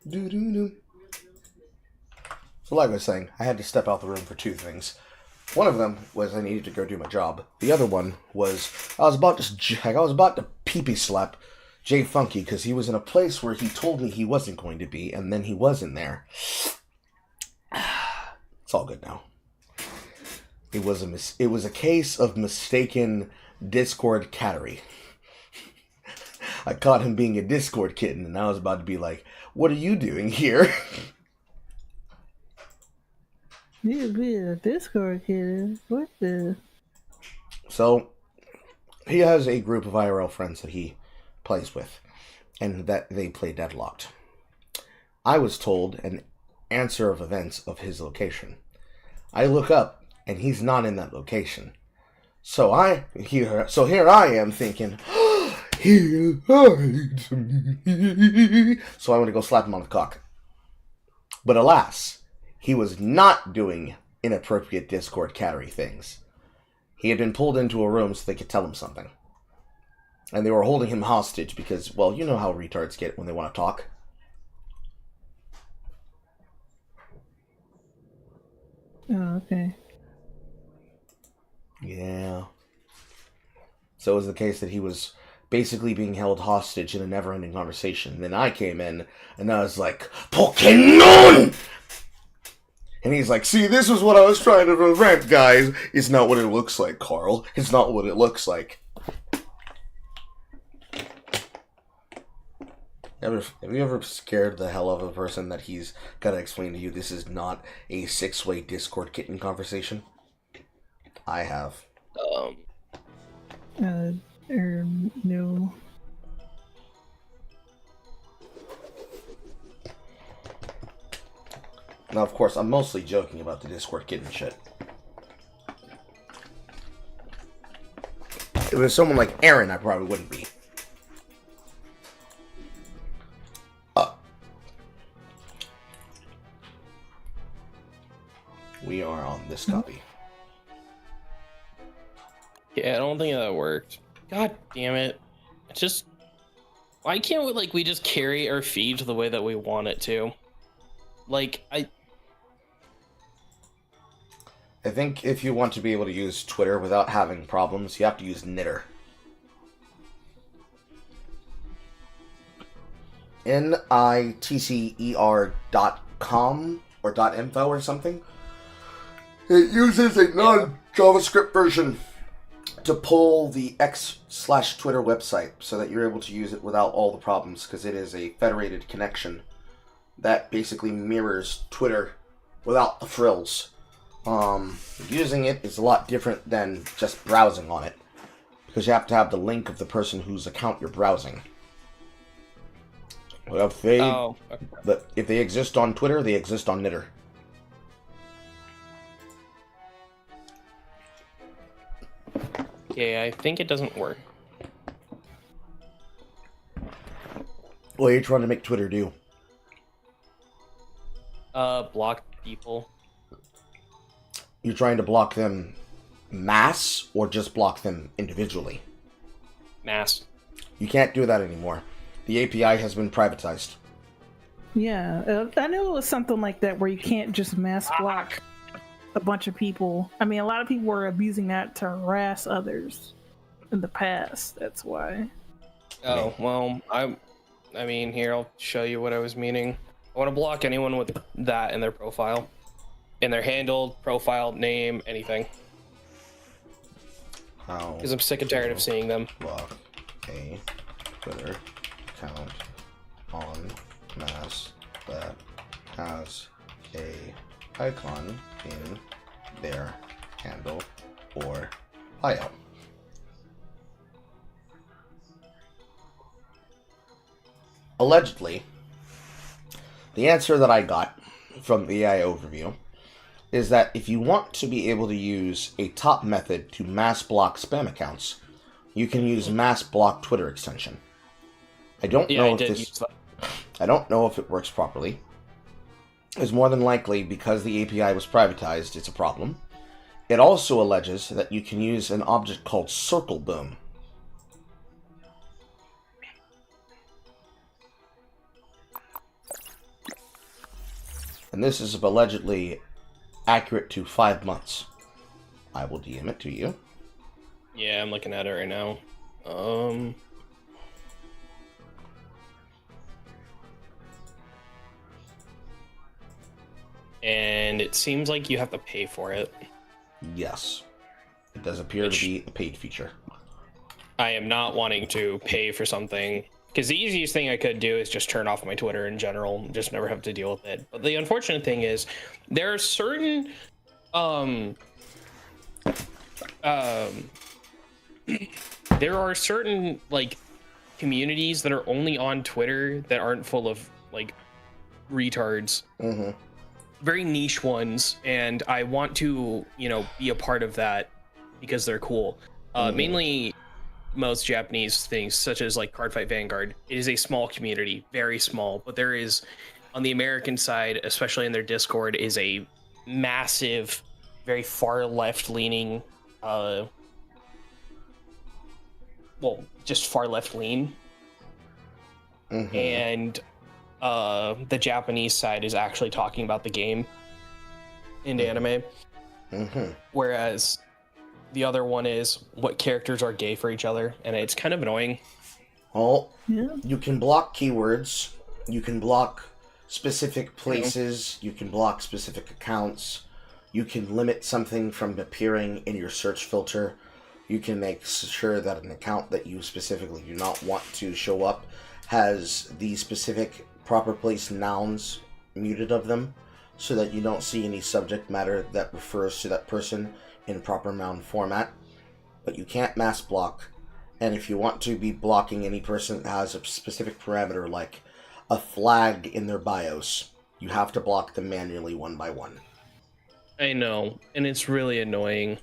Doo-doo-doo. So like I was saying, I had to step out the room for two things. One of them was I needed to go do my job. The other one was I was about to pee-pee slap Jay Funky because he was in a place where he told me he wasn't going to be, and then he was in there. It's all good now. It was a case of mistaken Discord cattery. I caught him being a Discord kitten, and I was about to be like, "What are you doing here?" You be a Discord kid. What the? So, he has a group of IRL friends that he plays with, and that they play deadlocked. I was told an answer of events of his location. I look up, and he's not in that location. So here I am thinking, he lied to me. So I went to go slap him on the cock. But alas, he was not doing inappropriate Discord cattery things. He had been pulled into a room so they could tell him something. And they were holding him hostage because, well, you know how retards get when they want to talk. Oh, okay. Yeah. So it was the case that he was basically being held hostage in a never-ending conversation. Then I came in, and I was like, Pokemon! And he's like, see, this is what I was trying to prevent, guys. It's not what it looks like, Carl. It's not what it looks like. Have you ever scared the hell out of a person that he's got to explain to you this is not a six-way Discord kitten conversation? I have. No. Now, of course, I'm mostly joking about the Discord kitten shit. If it was someone like Aaron, I probably wouldn't be. We are on this copy. Yeah, I don't think that worked. God damn it. It's just... Why can't we just carry our feed the way that we want it to? I think if you want to be able to use Twitter without having problems, you have to use Knitter. NITCER.com or .info or something. It uses a non-JavaScript version to pull the X/Twitter website so that you're able to use it without all the problems, because it is a federated connection that basically mirrors Twitter without the frills. Using it is a lot different than just browsing on it, because you have to have the link of the person whose account you're browsing. If they exist on Twitter, they exist on Knitter. Yeah, I think it doesn't work. What are you trying to make Twitter do? Block people. You're trying to block them mass, or just block them individually? Mass. You can't do that anymore. The API has been privatized. Yeah, I know it was something like that where you can't just mass block a bunch of people. I mean, a lot of people were abusing that to harass others in the past. That's why. Oh, well, I mean, here, I'll show you what I was meaning. I want to block anyone with that in their profile. In their handle, profile, name, anything. Because I'm sick and tired of seeing them. Block a Twitter account on mass that has a icon in their handle or bio. Allegedly, the answer that I got from the AI overview is that if you want to be able to use a top method to mass block spam accounts, you can use mass block Twitter extension. I don't know if it works properly. It's more than likely because the API was privatized, it's a problem. It also alleges that you can use an object called Circle Boom. And this is allegedly accurate to 5 months. I will DM it to you. Yeah, I'm looking at it right now. And it seems like you have to pay for it. Yes. It does appear to be a paid feature. I am not wanting to pay for something, because the easiest thing I could do is just turn off my Twitter in general, just never have to deal with it. But the unfortunate thing is, there are certain there are certain like communities that are only on Twitter that aren't full of like retards. Mm-hmm. Very niche ones, and I want to, you know, be a part of that because they're cool. Mainly most Japanese things, such as like Cardfight Vanguard, it is a small community, very small, but there is, on the American side, especially in their Discord, is a massive, very far left leaning, well, just far left lean. Mm-hmm. And the Japanese side is actually talking about the game in anime. Mm-hmm. Whereas the other one is what characters are gay for each other, and it's kind of annoying. Well, you can block keywords, you can block specific places, you can block specific accounts, you can limit something from appearing in your search filter, you can make sure that an account that you specifically do not want to show up has the specific proper place nouns muted of them, so that you don't see any subject matter that refers to that person in proper noun format. But you can't mass block, and if you want to be blocking any person that has a specific parameter like a flag in their BIOS, you have to block them manually one by one. I know, and it's really annoying.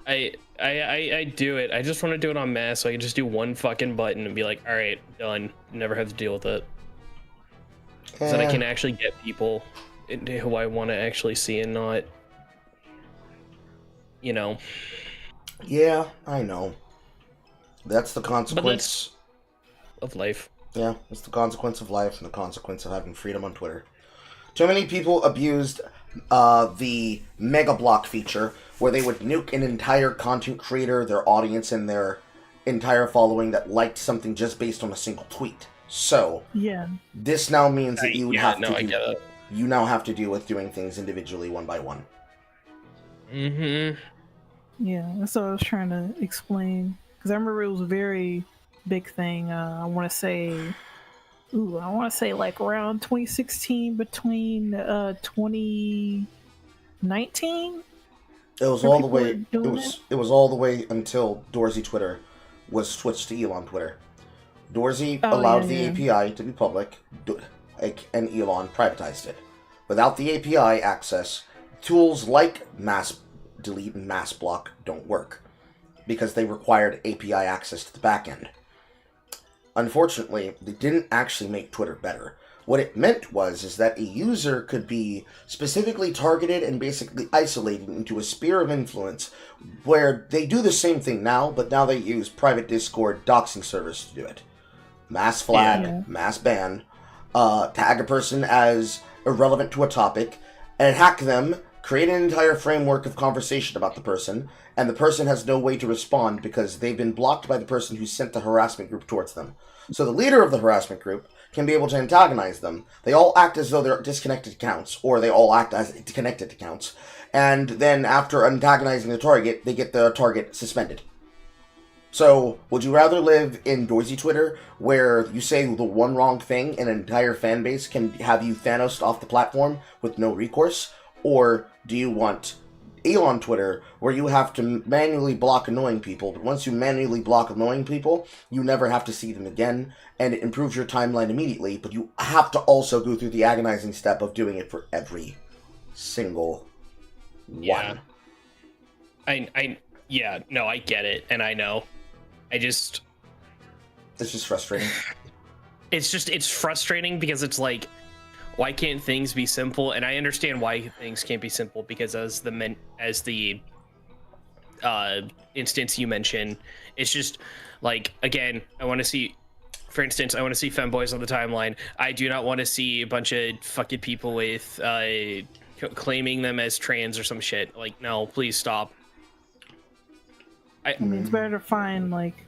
I do it. I just want to do it on mass, so I can just do one fucking button and be like, all right, done. Never have to deal with it. So that I can actually get people who I want to actually see and not, you know. Yeah, I know. That's the consequence of life. Yeah, it's the consequence of life and the consequence of having freedom on Twitter. Too many people abused the mega block feature, where they would nuke an entire content creator, their audience, and their entire following that liked something just based on a single tweet. So, yeah, this now means that you would you now have to deal with doing things individually, one by one. Mm-hmm. Yeah, that's what I was trying to explain. Because I remember it was a very big thing. I want to say like around 2016 between 2019. It was all the way. It was all the way until Dorsey Twitter was switched to Elon Twitter. Dorsey allowed the API to be public, and Elon privatized it. Without the API access, tools like mass delete and mass block don't work, because they required API access to the backend. Unfortunately, they didn't actually make Twitter better. What it meant is that a user could be specifically targeted and basically isolated into a sphere of influence, where they do the same thing now, but now they use private Discord doxing servers to do it. Mass flag, mass ban, tag a person as irrelevant to a topic, and hack them, create an entire framework of conversation about the person, and the person has no way to respond because they've been blocked by the person who sent the harassment group towards them. So the leader of the harassment group can be able to antagonize them. They all act as though they're disconnected accounts, or they all act as connected accounts. And then after antagonizing the target, they get the target suspended. So, would you rather live in Dorsey Twitter, where you say the one wrong thing and an entire fan base can have you Thanos off the platform with no recourse? Or do you want Elon Twitter, where you have to manually block annoying people, but once you manually block annoying people, you never have to see them again, and it improves your timeline immediately, but you have to also go through the agonizing step of doing it for every single one. I get it, and I know. It's just frustrating. It's frustrating because it's like, why can't things be simple? And I understand why things can't be simple, because as the instance you mentioned, it's just like, again, I want to see for instance, I want to see femboys on the timeline. I do not want to see a bunch of fucking people with claiming them as trans or some shit. Like, no, please stop. I mean, it's better to find like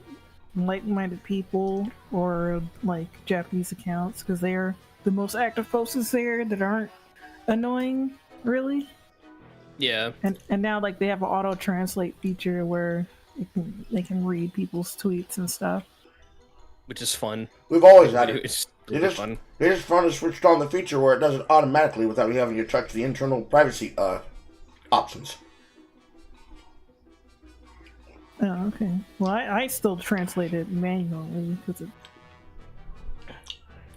like-minded people or like Japanese accounts because they're the most active posters there that aren't annoying, really. Yeah. And now like they have an auto translate feature where they can read people's tweets and stuff, which is fun. We've always had it. It's fun. It is fun to switch on the feature where it does it automatically without you having to touch the internal privacy options. Oh, okay. Well, I still translate it manually because it.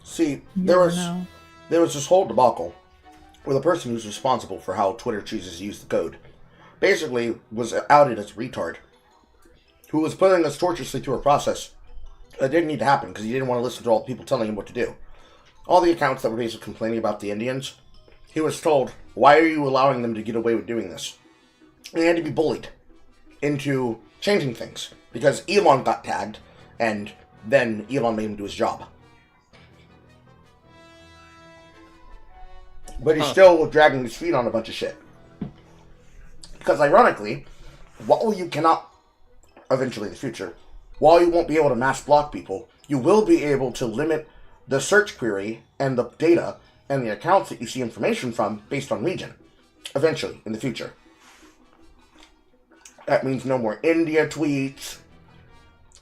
See, there was this whole debacle where the person who's responsible for how Twitter chooses to use the code basically was outed as a retard who was putting us tortuously through a process that didn't need to happen because he didn't want to listen to all the people telling him what to do. All the accounts that were basically complaining about the Indians, he was told, why are you allowing them to get away with doing this? And he had to be bullied into changing things because Elon got tagged and then Elon made him do his job. But he's still dragging his feet on a bunch of shit. Because ironically, while you cannot, eventually in the future, while you won't be able to mass block people, you will be able to limit the search query and the data and the accounts that you see information from based on region. Eventually, in the future. That means no more India tweets.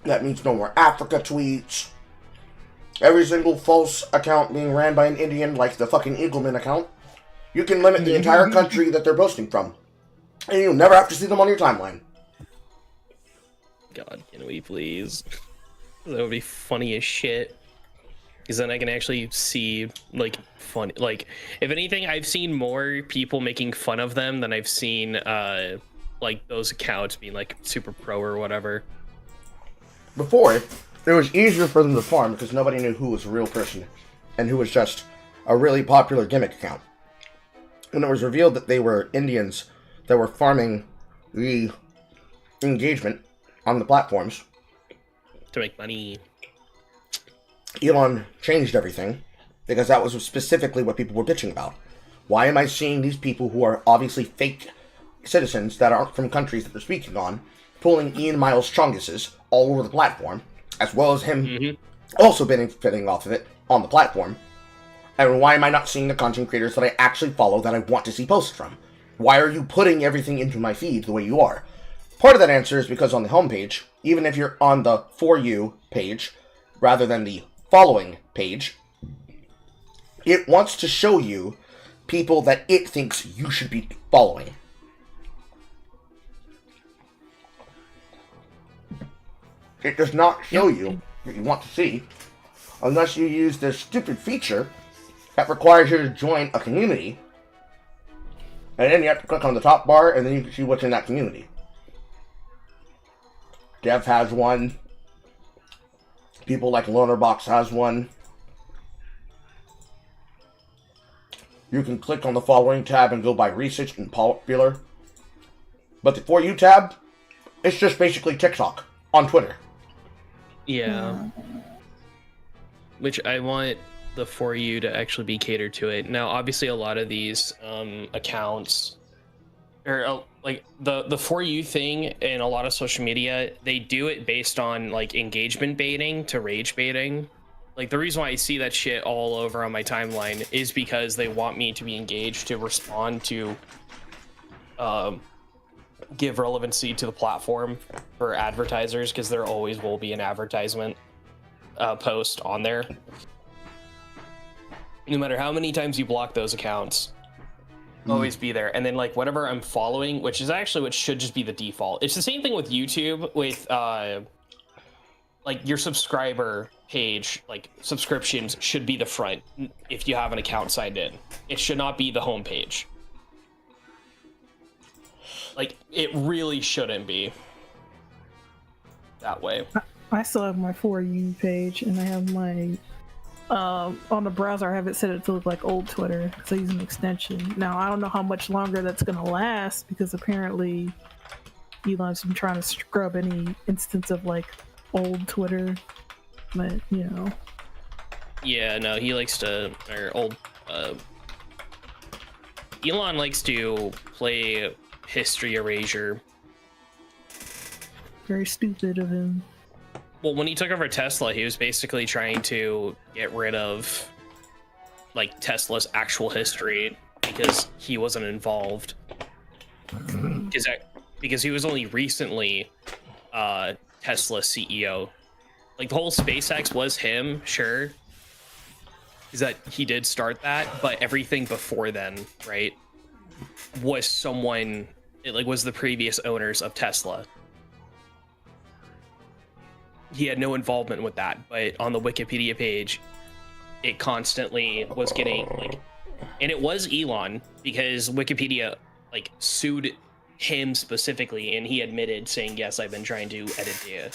That means no more Africa tweets. Every single false account being ran by an Indian, like the fucking Eagleman account, you can limit the entire country that they're posting from. And you'll never have to see them on your timeline. God, can we please? That would be funny as shit. Because then I can actually see, like, funny. Like, if anything, I've seen more people making fun of them than I've seen, like, those accounts being, like, super pro or whatever. Before, it was easier for them to farm because nobody knew who was a real person and who was just a really popular gimmick account. When it was revealed that they were Indians that were farming the engagement on the platforms to make money, Elon changed everything because that was specifically what people were bitching about. Why am I seeing these people who are obviously fake citizens that aren't from countries that they're speaking on pulling Ian Miles Chonguses all over the platform, as well as him also benefiting off of it on the platform? And why am I not seeing the content creators that I actually follow that I want to see posts from? Why are you putting everything into my feed the way you are? Part of that answer is because on the homepage, even if you're on the For You page, rather than the Following page, it wants to show you people that it thinks you should be following. It does not show you what you want to see unless you use this stupid feature that requires you to join a community, and then you have to click on the top bar and then you can see what's in that community. Dev has one. People like Lonerbox has one. You can click on the following tab and go by research and popular. But the For You tab, it's just basically TikTok on Twitter. Yeah. Which I want the For You to actually be catered to it. Now, obviously, a lot of these accounts, or like the For You thing in a lot of social media, they do it based on like engagement baiting to rage baiting. Like the reason why I see that shit all over on my timeline is because they want me to be engaged, to respond, to give relevancy to the platform for advertisers, because there always will be an advertisement post on there. No matter how many times you block those accounts, always be there. And then like whatever I'm following, which is actually what should just be the default. It's the same thing with YouTube with like your subscriber page, like subscriptions should be the front if you have an account signed in. It should not be the home page. Like it really shouldn't be that way. I still have my For You page, and I have my on the browser. I have it set it to look like old Twitter because I use an extension. Now I don't know how much longer that's gonna last because apparently Elon's been trying to scrub any instance of like old Twitter but you know. Yeah, no, he likes to, Elon likes to play history erasure. Very stupid of him. Well, when he took over Tesla, he was basically trying to get rid of, like, Tesla's actual history because he wasn't involved. Because he was only recently Tesla CEO. Like, the whole SpaceX was him, sure. Is that he did start that, but everything before then, right, was someone, was the previous owners of Tesla. He had no involvement with that, but on the Wikipedia page, it constantly was getting, like, and it was Elon, because Wikipedia, like, sued him specifically, and he admitted, saying, yes, I've been trying to edit the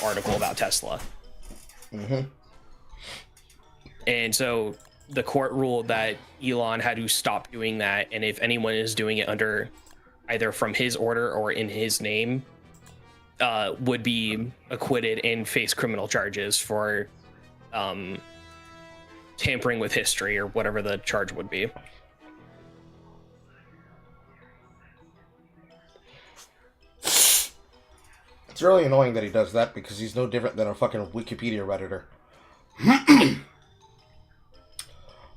article about Tesla. Mm-hmm. And so the court ruled that Elon had to stop doing that, and if anyone is doing it under either from his order or in his name, would be acquitted and face criminal charges for tampering with history or whatever the charge would be. It's really annoying that he does that because he's no different than a fucking Wikipedia Redditor.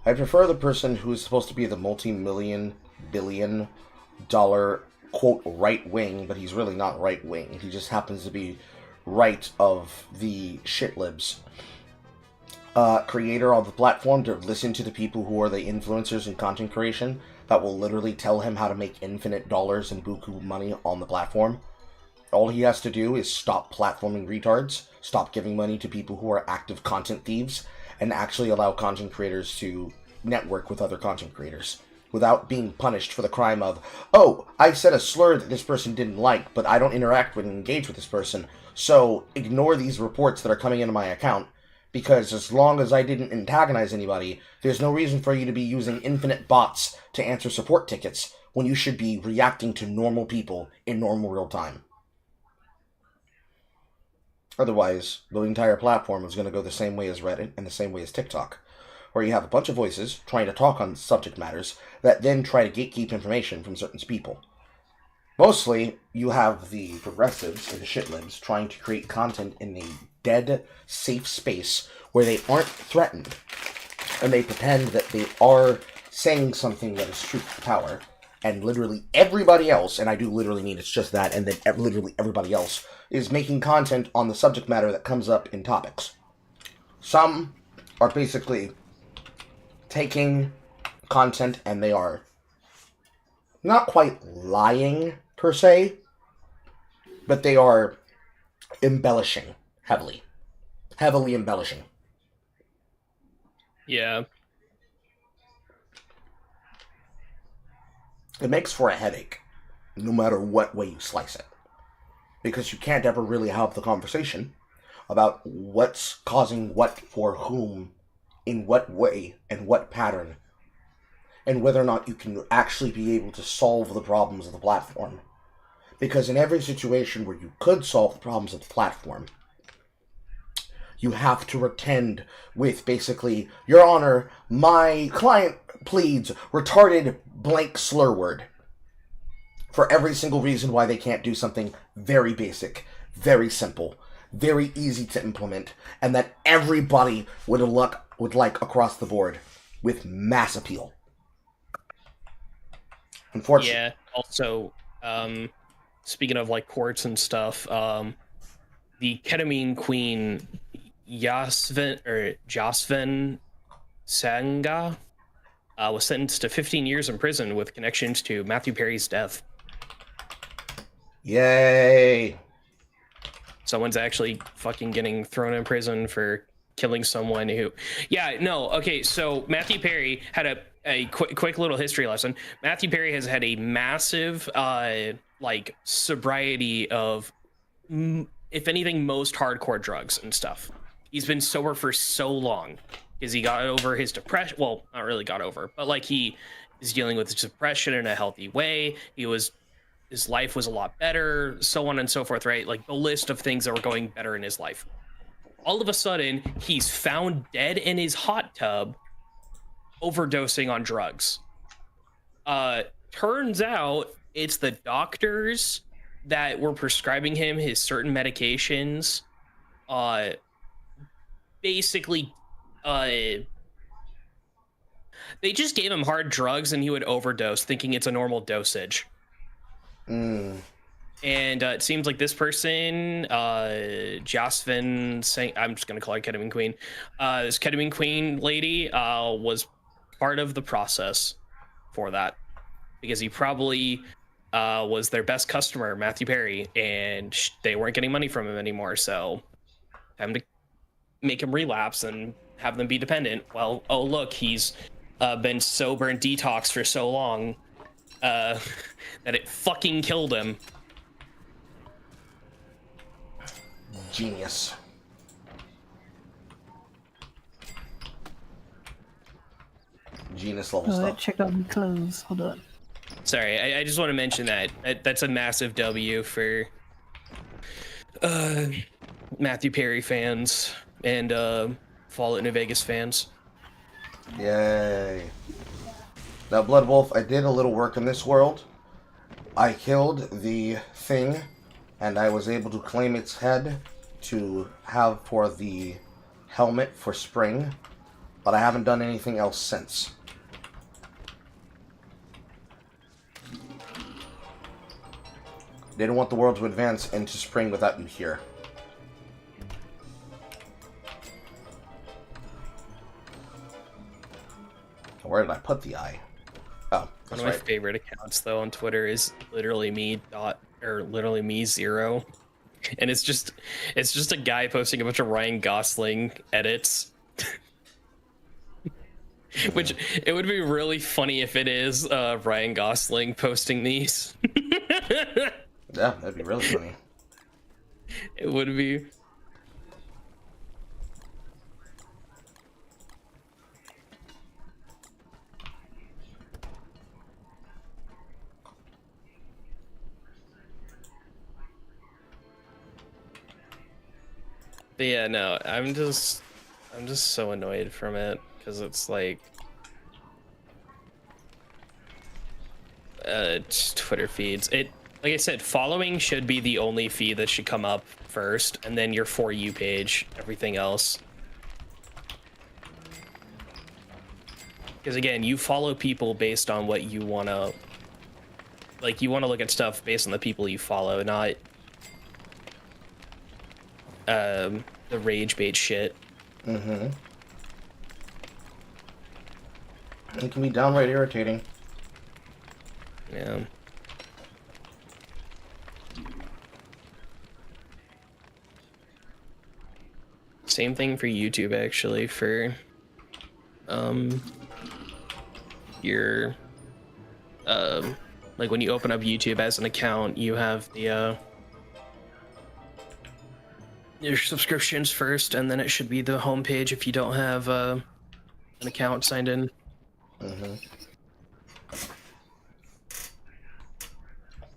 I prefer the person who is supposed to be the multi-million, billion-dollar, quote, right-wing, but he's really not right-wing. He just happens to be right of the shitlibs. Creator on the platform to listen to the people who are the influencers in content creation that will literally tell him how to make infinite dollars and buku money on the platform. All he has to do is stop platforming retards, stop giving money to people who are active content thieves, and actually allow content creators to network with other content creators without being punished for the crime of, oh, I said a slur that this person didn't like, but I don't interact with and engage with this person, so ignore these reports that are coming into my account, because as long as I didn't antagonize anybody, there's no reason for you to be using infinite bots to answer support tickets when you should be reacting to normal people in normal real time. Otherwise, the entire platform is going to go the same way as Reddit and the same way as TikTok, where you have a bunch of voices trying to talk on subject matters that then try to gatekeep information from certain people. Mostly, you have the progressives and the shitlibs trying to create content in a dead, safe space where they aren't threatened, and they pretend that they are saying something that is truth to power, and literally everybody else, and I do literally mean it's just that, and then literally everybody else, is making content on the subject matter that comes up in topics. Some are basically taking content and they are not quite lying, per se, but they are embellishing heavily. Heavily embellishing. Yeah. It makes for a headache, no matter what way you slice it. Because you can't ever really have the conversation about what's causing what for whom, in what way, and what pattern, and whether or not you can actually be able to solve the problems of the platform. Because in every situation where you could solve the problems of the platform, you have to retend with basically, Your Honor, my client pleads retarded blank slur word for every single reason why they can't do something very basic, very simple, very easy to implement, and that everybody would like across the board with mass appeal. Unfortunately. Yeah. Also, speaking of like courts and stuff, the ketamine queen Jasvin Sangha was sentenced to 15 years in prison with connections to Matthew Perry's death. Yay! Someone's actually fucking getting thrown in prison for killing someone who... Yeah, no, okay, so Matthew Perry had a quick little history lesson. Matthew Perry has had a massive, sobriety of, if anything, most hardcore drugs and stuff. He's been sober for so long because he got over his depression. Well, not really got over, but like he is dealing with his depression in a healthy way. His life was a lot better, so on and so forth, right? Like the list of things that were going better in his life. all of a sudden, he's found dead in his hot tub, overdosing on drugs. Turns out it's the doctors that were prescribing him his certain medications. Basically, they just gave him hard drugs and he would overdose, thinking it's a normal dosage. And it seems like this person, Josephine, I'm just going to call her Ketamine Queen. This Ketamine Queen lady was part of the process for that, because he probably was their best customer, Matthew Perry, and they weren't getting money from him anymore. So time to make him relapse and have them be dependent. Well, oh, look, he's been sober and detoxed for so long that it fucking killed him. Genius. Genius level stuff. Check out the clothes. Hold on. Sorry, I just want to mention that's a massive W for Matthew Perry fans and Fallout New Vegas fans. Yay. Now, Blood Wolf, I did a little work in this world. I killed the thing, and I was able to claim its head to have for the helmet for spring, but I haven't done anything else since. Didn't want the world to advance into spring without you here. Where did I put the eye? Oh, one of my favorite accounts though on Twitter is literally me zero, and it's just a guy posting a bunch of Ryan Gosling edits. Which it would be really funny if it is Ryan Gosling posting these. Yeah, that'd be really funny. It would be. But yeah, no, I'm just so annoyed from it, because it's like Twitter feeds. It, like I said, following should be the only feed that should come up first, and then your For You page, everything else. Because again, you follow people based on what you want to, like, you want to look at stuff based on the people you follow, not the rage bait shit. Mm-hmm. It can be downright irritating. Yeah. Same thing for YouTube, actually, for your like when you open up YouTube as an account, you have the your subscriptions first, and then it should be the homepage if you don't have an account signed in. Mm-hmm.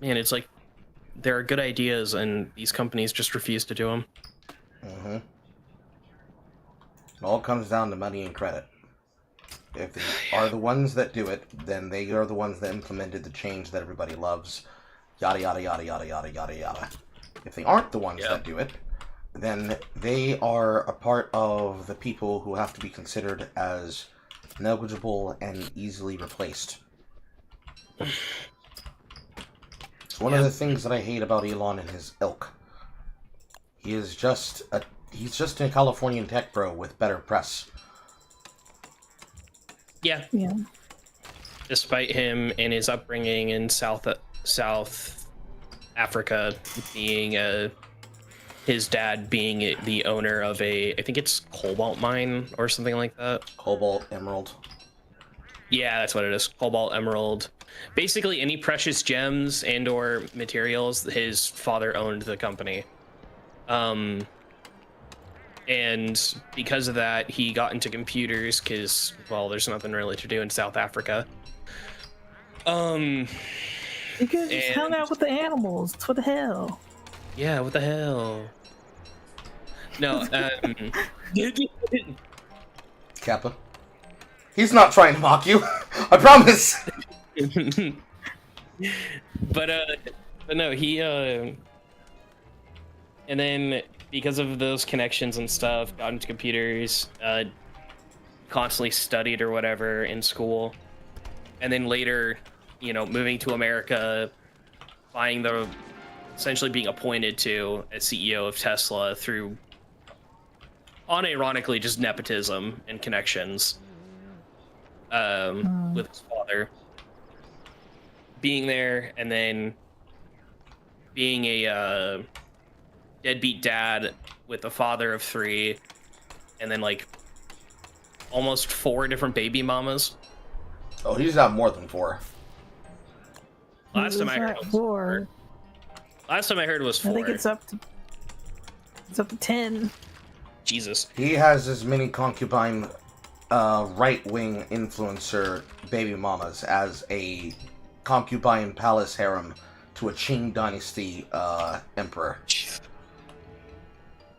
Man, it's like there are good ideas, and these companies just refuse to do them. Mm-hmm. It all comes down to money and credit. If they are the ones that do it, then they are the ones that implemented the change that everybody loves. Yada, yada, yada, yada, yada, yada, yada. If they aren't the ones that do it, then they are a part of the people who have to be considered as negligible and easily replaced. It's one of the things that I hate about Elon and his ilk. He's just a Californian tech bro with better press. Yeah. Yeah. Despite him and his upbringing in South Africa, being his dad being the owner of I think it's cobalt mine or something like that. Cobalt, emerald. Yeah, that's what it is. Cobalt, emerald. Basically, any precious gems and or materials, his father owned the company. And because of that, he got into computers because, well, there's nothing really to do in South Africa. Because he's hung out with the animals. What the hell? Yeah, what the hell? No, Kappa. He's not trying to mock you. I promise. but no, he and then because of those connections and stuff, got into computers, constantly studied or whatever in school, and then later, you know, moving to America, essentially being appointed to as CEO of Tesla through, unironically, just nepotism and connections, with his father. Being there and then being a deadbeat dad with a father of 3, and then like almost 4 different baby mamas. Oh, he's got more than 4. Last time I heard it was 4. Last time I heard it was 4. I think it's up to 10. Jesus. He has as many concubine, right-wing influencer baby mamas as a concubine palace harem to a Qing dynasty emperor.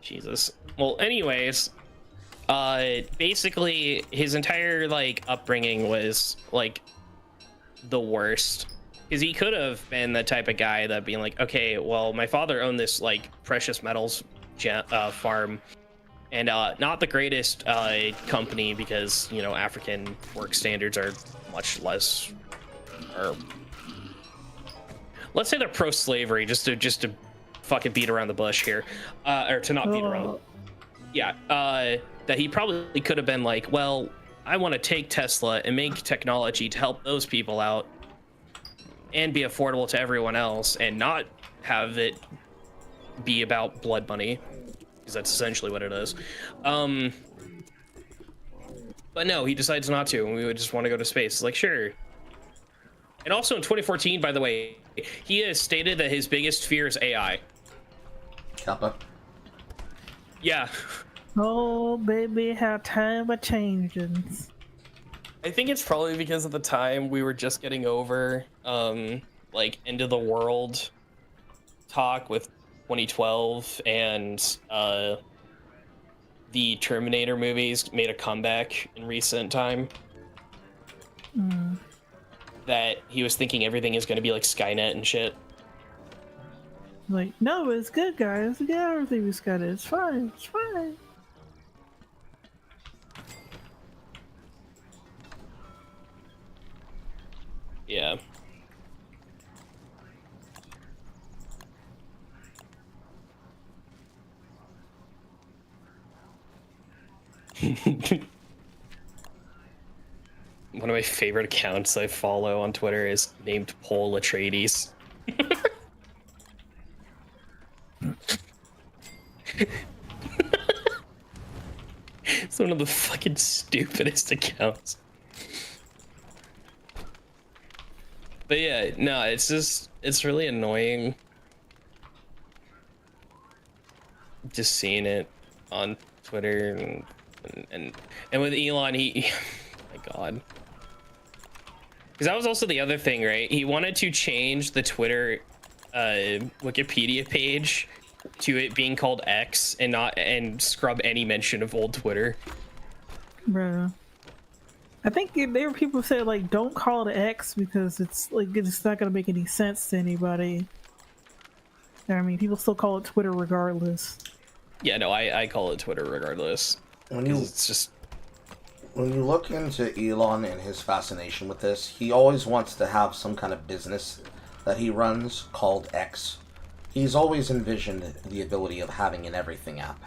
Jesus. Well, anyways, basically his entire like upbringing was like the worst, because he could have been the type of guy that being like, okay, well, my father owned this like precious metals farm, and not the greatest company, because, you know, African work standards are much less, or let's say they're pro-slavery, just to fucking beat around the bush here, or to not beat around the, yeah, that he probably could have been like, well, I want to take Tesla and make technology to help those people out and be affordable to everyone else, and not have it be about blood money, because that's essentially what it is. But no, he decides not to, and we would just want to go to space. It's like, sure. And also in 2014, by the way, he has stated that his biggest fear is AI. Kappa. Yeah. Oh, baby, how time a changing. I think it's probably because at the time we were just getting over, like, end of the world talk with 2012, and the Terminator movies made a comeback in recent time. That he was thinking everything is going to be like Skynet and shit. Like, no, it's good, guys. We got everything we got. It's fine. It's fine. Yeah. One of my favorite accounts I follow on Twitter is named Paul Atreides. It's one of the fucking stupidest accounts. But yeah, no, it's really annoying just seeing it on Twitter, and with Elon, he oh my god. Because that was also the other thing, right? He wanted to change the Twitter Wikipedia page to it being called X, and scrub any mention of old Twitter. Bruh. I think there were people who said, like, don't call it X because it's like it's not gonna make any sense to anybody. I mean, people still call it Twitter regardless. Yeah, no, I call it Twitter regardless. It's just, when you look into Elon and his fascination with this, he always wants to have some kind of business that he runs called X. He's always envisioned the ability of having an everything app,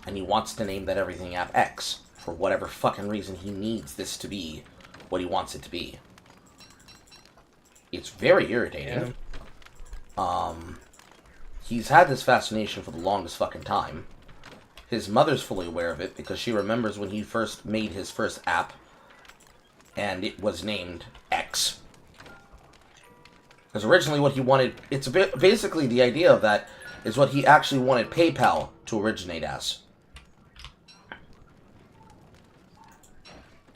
and he wants to name that everything app X for whatever fucking reason he needs this to be what he wants it to be. It's very irritating. Yeah. He's had this fascination for the longest fucking time. His mother's fully aware of it because she remembers when he first made his first app, and it was named X. Because originally what he wanted, it's basically the idea of that is what he actually wanted PayPal to originate as.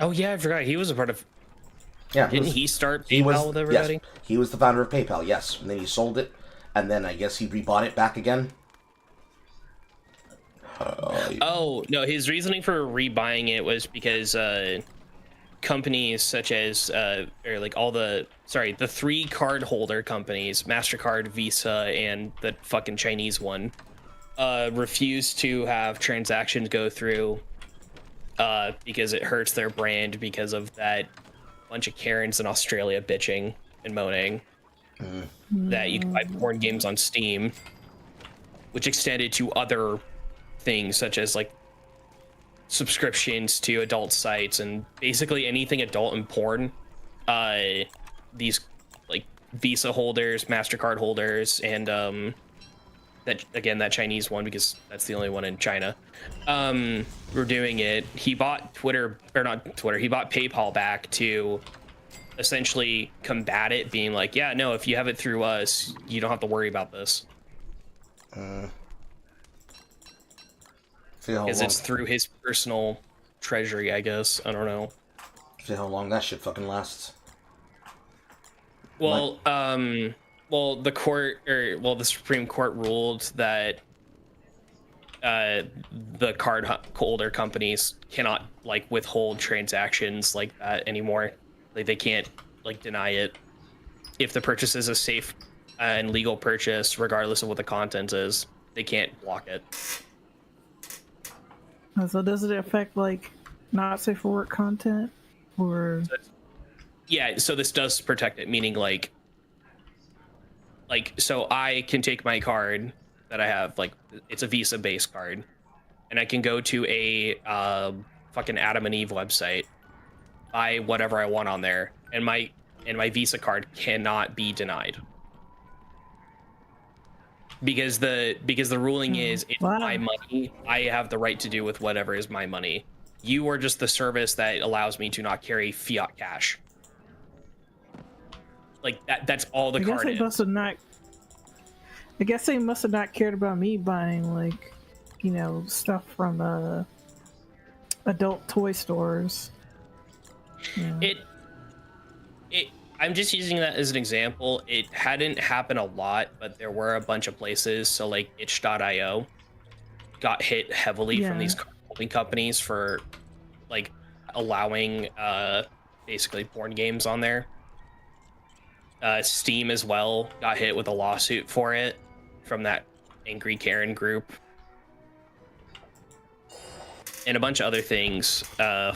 oh yeah, I forgot he was a part of. Yeah, Didn't he start PayPal with everybody? Yes, he was the founder of PayPal, yes. And then he sold it, and then I guess he rebought it back again. Oh no, his reasoning for rebuying it was because companies such as or like the 3 card holder companies, MasterCard, Visa, and the fucking Chinese one, refuse to have transactions go through because it hurts their brand because of that bunch of Karens in Australia bitching and moaning that you can buy porn games on Steam, which extended to other things such as like subscriptions to adult sites and basically anything adult and porn. These like Visa holders, MasterCard holders, and that Chinese one, because that's the only one in China, were doing it. He bought he bought PayPal back to essentially combat it, being like, yeah, no, if you have it through us, you don't have to worry about this. Because it's through his personal treasury, I guess. I don't know. See how long that shit fucking lasts. Well, the Supreme Court ruled that the card holder companies cannot like withhold transactions like that anymore. Like they can't like deny it if the purchase is a safe and legal purchase, regardless of what the content is. They can't block it. So does it affect like not safe for work content, or? Yeah, so this does protect it, meaning like so I can take my card that I have, like it's a Visa based card, and I can go to a fucking Adam and Eve website, buy whatever I want on there, and my Visa card cannot be denied. Because the ruling is it's my money. I have the right to do with whatever is my money. You are just the service that allows me to not carry fiat cash. Like that's all the card is. I guess they must have not cared about me buying like, you know, stuff from adult toy stores. Yeah. I'm just using that as an example. It hadn't happened a lot, but there were a bunch of places. So like itch.io got hit heavily from these holding companies for like allowing basically porn games on there. Steam as well got hit with a lawsuit for it from that angry Karen group. And a bunch of other things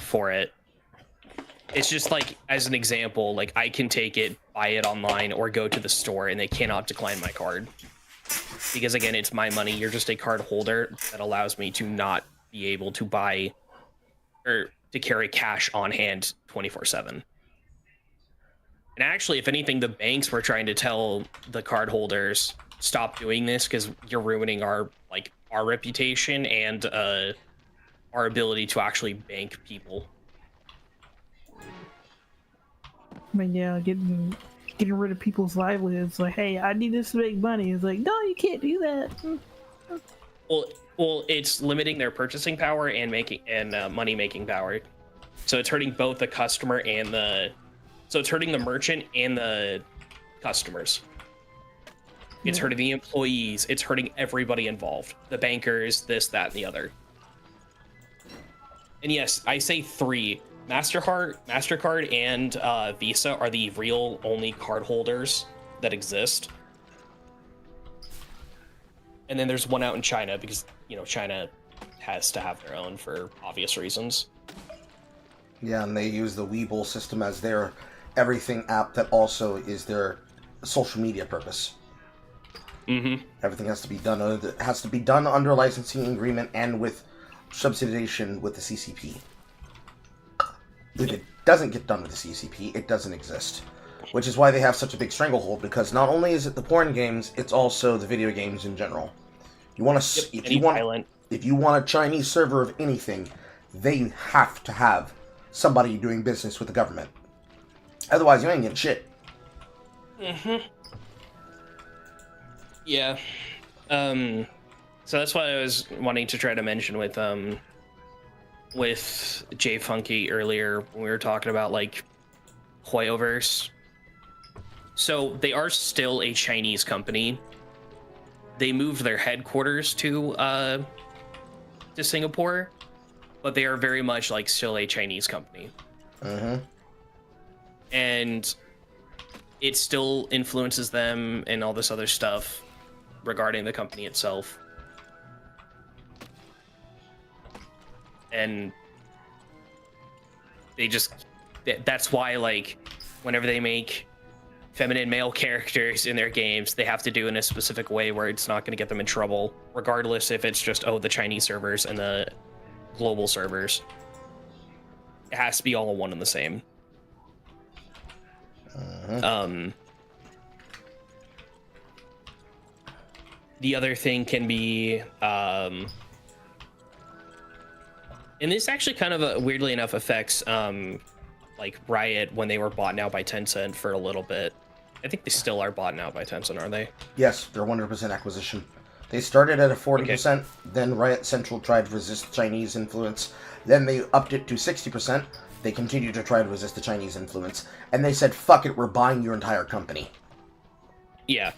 for it. It's just like, as an example, like I can take it, buy it online, or go to the store, and they cannot decline my card. Because again, it's my money. You're just a card holder that allows me to not be able to buy or to carry cash on hand 24/7. And actually, if anything, the banks were trying to tell the card holders, stop doing this because you're ruining our reputation and our ability to actually bank people. I mean, yeah, getting rid of people's livelihoods. Like, hey, I need this to make money. It's like, no, you can't do that. Well, it's limiting their purchasing power and money making power. So it's hurting both the customer and so it's hurting the merchant and the customers. It's hurting the employees. It's hurting everybody involved. The bankers, this, that, and the other. And yes, I say 3. MasterCard and Visa are the real only card holders that exist. And then there's one out in China because, you know, China has to have their own for obvious reasons. Yeah, and they use the Webull system as their everything app that also is their social media purpose. Mm-hmm. Everything has to be done under licensing agreement and with subsidization with the CCP. If it doesn't get done with the CCP, it doesn't exist. Which is why they have such a big stranglehold, because not only is it the porn games, it's also the video games in general. You want to, if you want a Chinese server of anything, they have to have somebody doing business with the government. Otherwise, you ain't getting shit. Mm-hmm. Yeah. So that's why I was wanting to try to mention with Jay Funky earlier when we were talking about like Hoyoverse. So they are still a Chinese company. They moved their headquarters to to Singapore, but they are very much like still a Chinese company. And it still influences them and all this other stuff regarding the company itself. And they just, that's why, like, whenever they make feminine male characters in their games, they have to do it in a specific way where it's not going to get them in trouble, regardless if it's just, oh, the Chinese servers and the global servers. It has to be all one and the same. The other thing can be, and this actually kind of weirdly enough affects like Riot when they were bought out by Tencent for a little bit. I think they still are bought out by Tencent, are they? Yes, they're 100% acquisition. They started at a 40%, then Riot Central tried to resist Chinese influence, then they upped it to 60%, they continued to try to resist the Chinese influence, and they said, fuck it, we're buying your entire company. Yeah.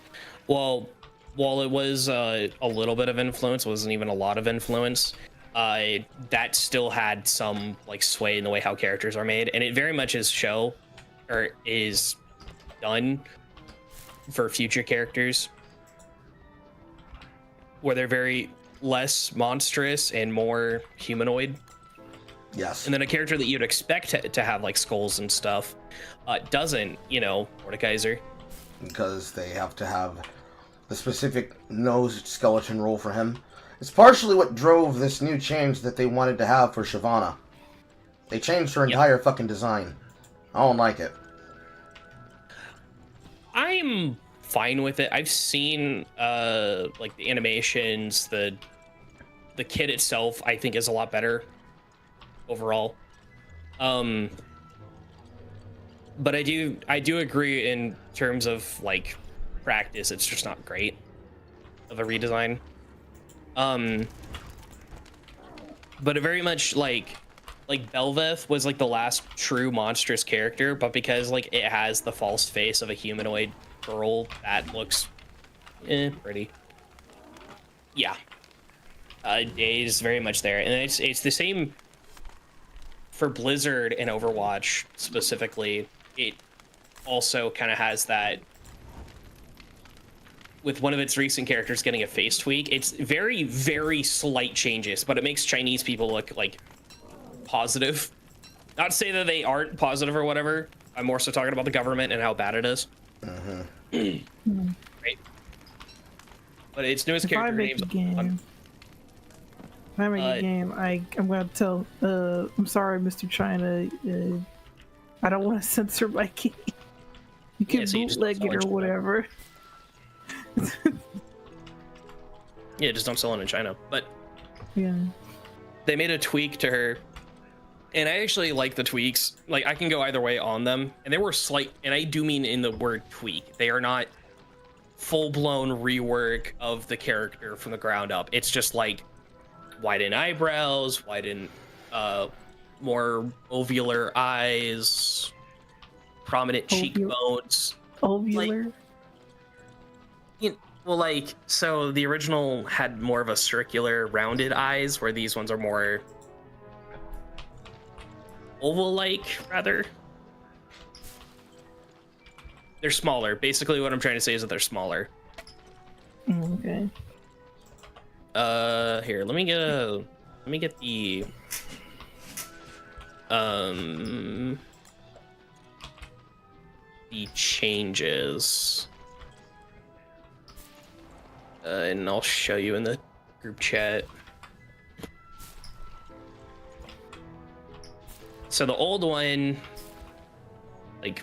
Well, while it was a little bit of influence, it wasn't even a lot of influence, that still had some like sway in the way how characters are made, and it very much is done for future characters where they're very less monstrous and more humanoid. Yes. And then a character that you'd expect to have like skulls and stuff doesn't, you know, Mordekaiser. Because they have to have the specific nose skeleton roll for him. It's partially what drove this new change that they wanted to have for Shyvana. They changed her entire fucking design. I don't like it. I'm fine with it. I've seen like the animations, the kit itself I think is a lot better overall. But I do agree in terms of like practice, it's just not great of a redesign. But it very much like Belveth was like the last true monstrous character, but because like it has the false face of a humanoid girl that looks pretty. Yeah. It is very much there. And it's the same for Blizzard and Overwatch specifically. It also kind of has that with one of its recent characters getting a face tweak. It's very, very slight changes, but it makes Chinese people look like positive. Not to say that they aren't positive or whatever. I'm more so talking about the government and how bad it is. Right. But its newest character name's If I make a game, I'm gonna tell. I'm sorry, Mr. China. I don't want to censor my game. You can bootleg it or whatever. Yeah, just don't sell it in China. But yeah, they made a tweak to her, and I actually like the tweaks. Like, I can go either way on them, and they were slight, and I do mean in the word tweak. They are not full-blown rework of the character from the ground up. It's just like widen eyebrows, widen more ovular eyes, prominent cheekbones. Ovular? Well, like, so the original had more of a circular, rounded eyes, where these ones are more oval-like, rather. They're smaller. Basically, what I'm trying to say is that they're smaller. Okay. Here, let me get the changes. And I'll show you in the group chat. So the old one, like,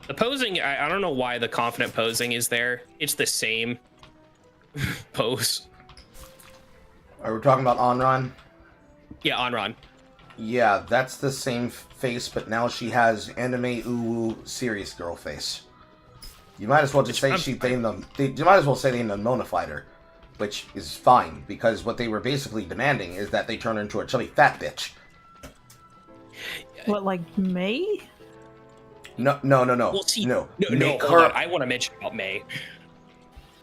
the posing, I don't know why the confident posing is there. It's the same pose. Are we talking about Onron? Yeah, Onron. Yeah, that's the same face, but now she has anime uwu serious girl face. You might as well just say you might as well say they modified her, which is fine, because what they were basically demanding is that they turn her into a chubby fat bitch. What, like May? No. Well, see, no. Hold on. I want to mention about May.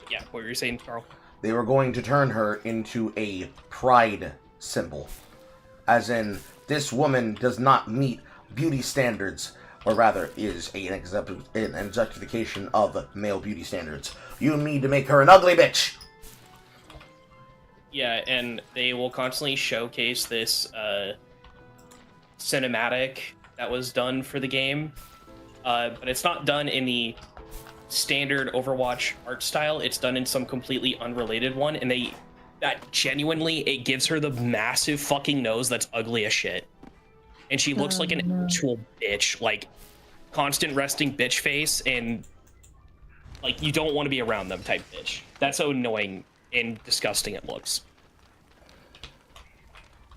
Yeah, what were you saying, Carl? They were going to turn her into a pride symbol. As in, this woman does not meet beauty standards, or rather is an objectification of male beauty standards. You need to make her an ugly bitch! Yeah, and they will constantly showcase this cinematic that was done for the game, but it's not done in the standard Overwatch art style. It's done in some completely unrelated one, and that genuinely, it gives her the massive fucking nose that's ugly as shit, and she looks like an actual bitch, like constant resting bitch face, and like you don't want to be around them type bitch. That's how annoying and disgusting it looks.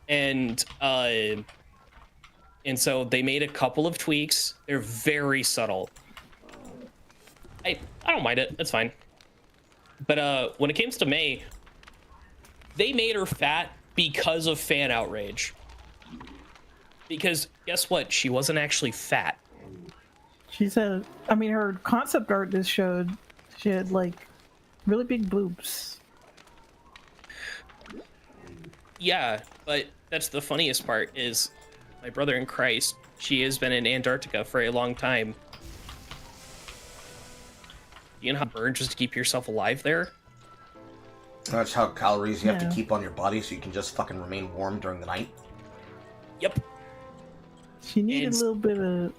And so they made a couple of tweaks. They're very subtle. I don't mind it. It's fine. But when it comes to May, they made her fat because of fan outrage. Because guess what? She wasn't actually fat. She said, I mean, her concept art just showed she had like really big boobs. Yeah, but that's the funniest part is my brother in Christ, she has been in Antarctica for a long time. You know how it burns just to keep yourself alive there? That's how calories you have to keep on your body so you can just fucking remain warm during the night. Yep. She needed a little bit of...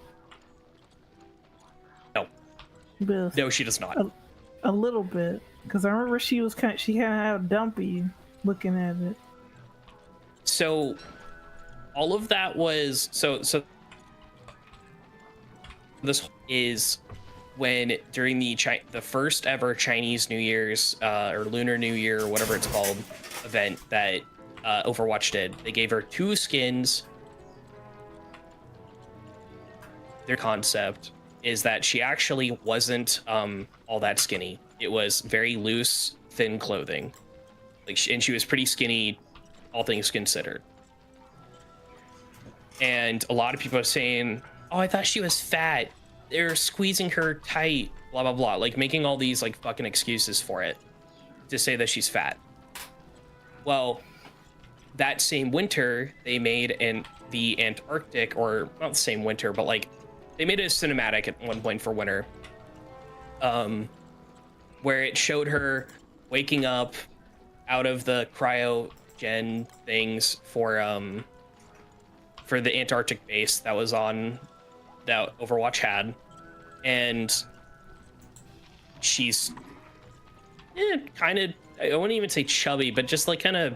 No. No, she does not. A little bit. Because I remember she kind of had a dumpy looking at it. So, all of that was... So this is... when during the first ever Chinese New Year's or Lunar New Year or whatever it's called event that Overwatch did, they gave her 2 skins. Their concept is that she actually wasn't all that skinny. It was very loose, thin clothing, and she was pretty skinny, all things considered. And a lot of people are saying, "Oh, I thought she was fat. They're squeezing her tight, blah, blah, blah," like making all these like fucking excuses for it to say that she's fat. Well, that same winter, they made in the Antarctic, or not the same winter, but like they made a cinematic at one point for winter, where it showed her waking up out of the cryogen things for the Antarctic base that was on that Overwatch had, and she's kind of, I wouldn't even say chubby, but just like kind of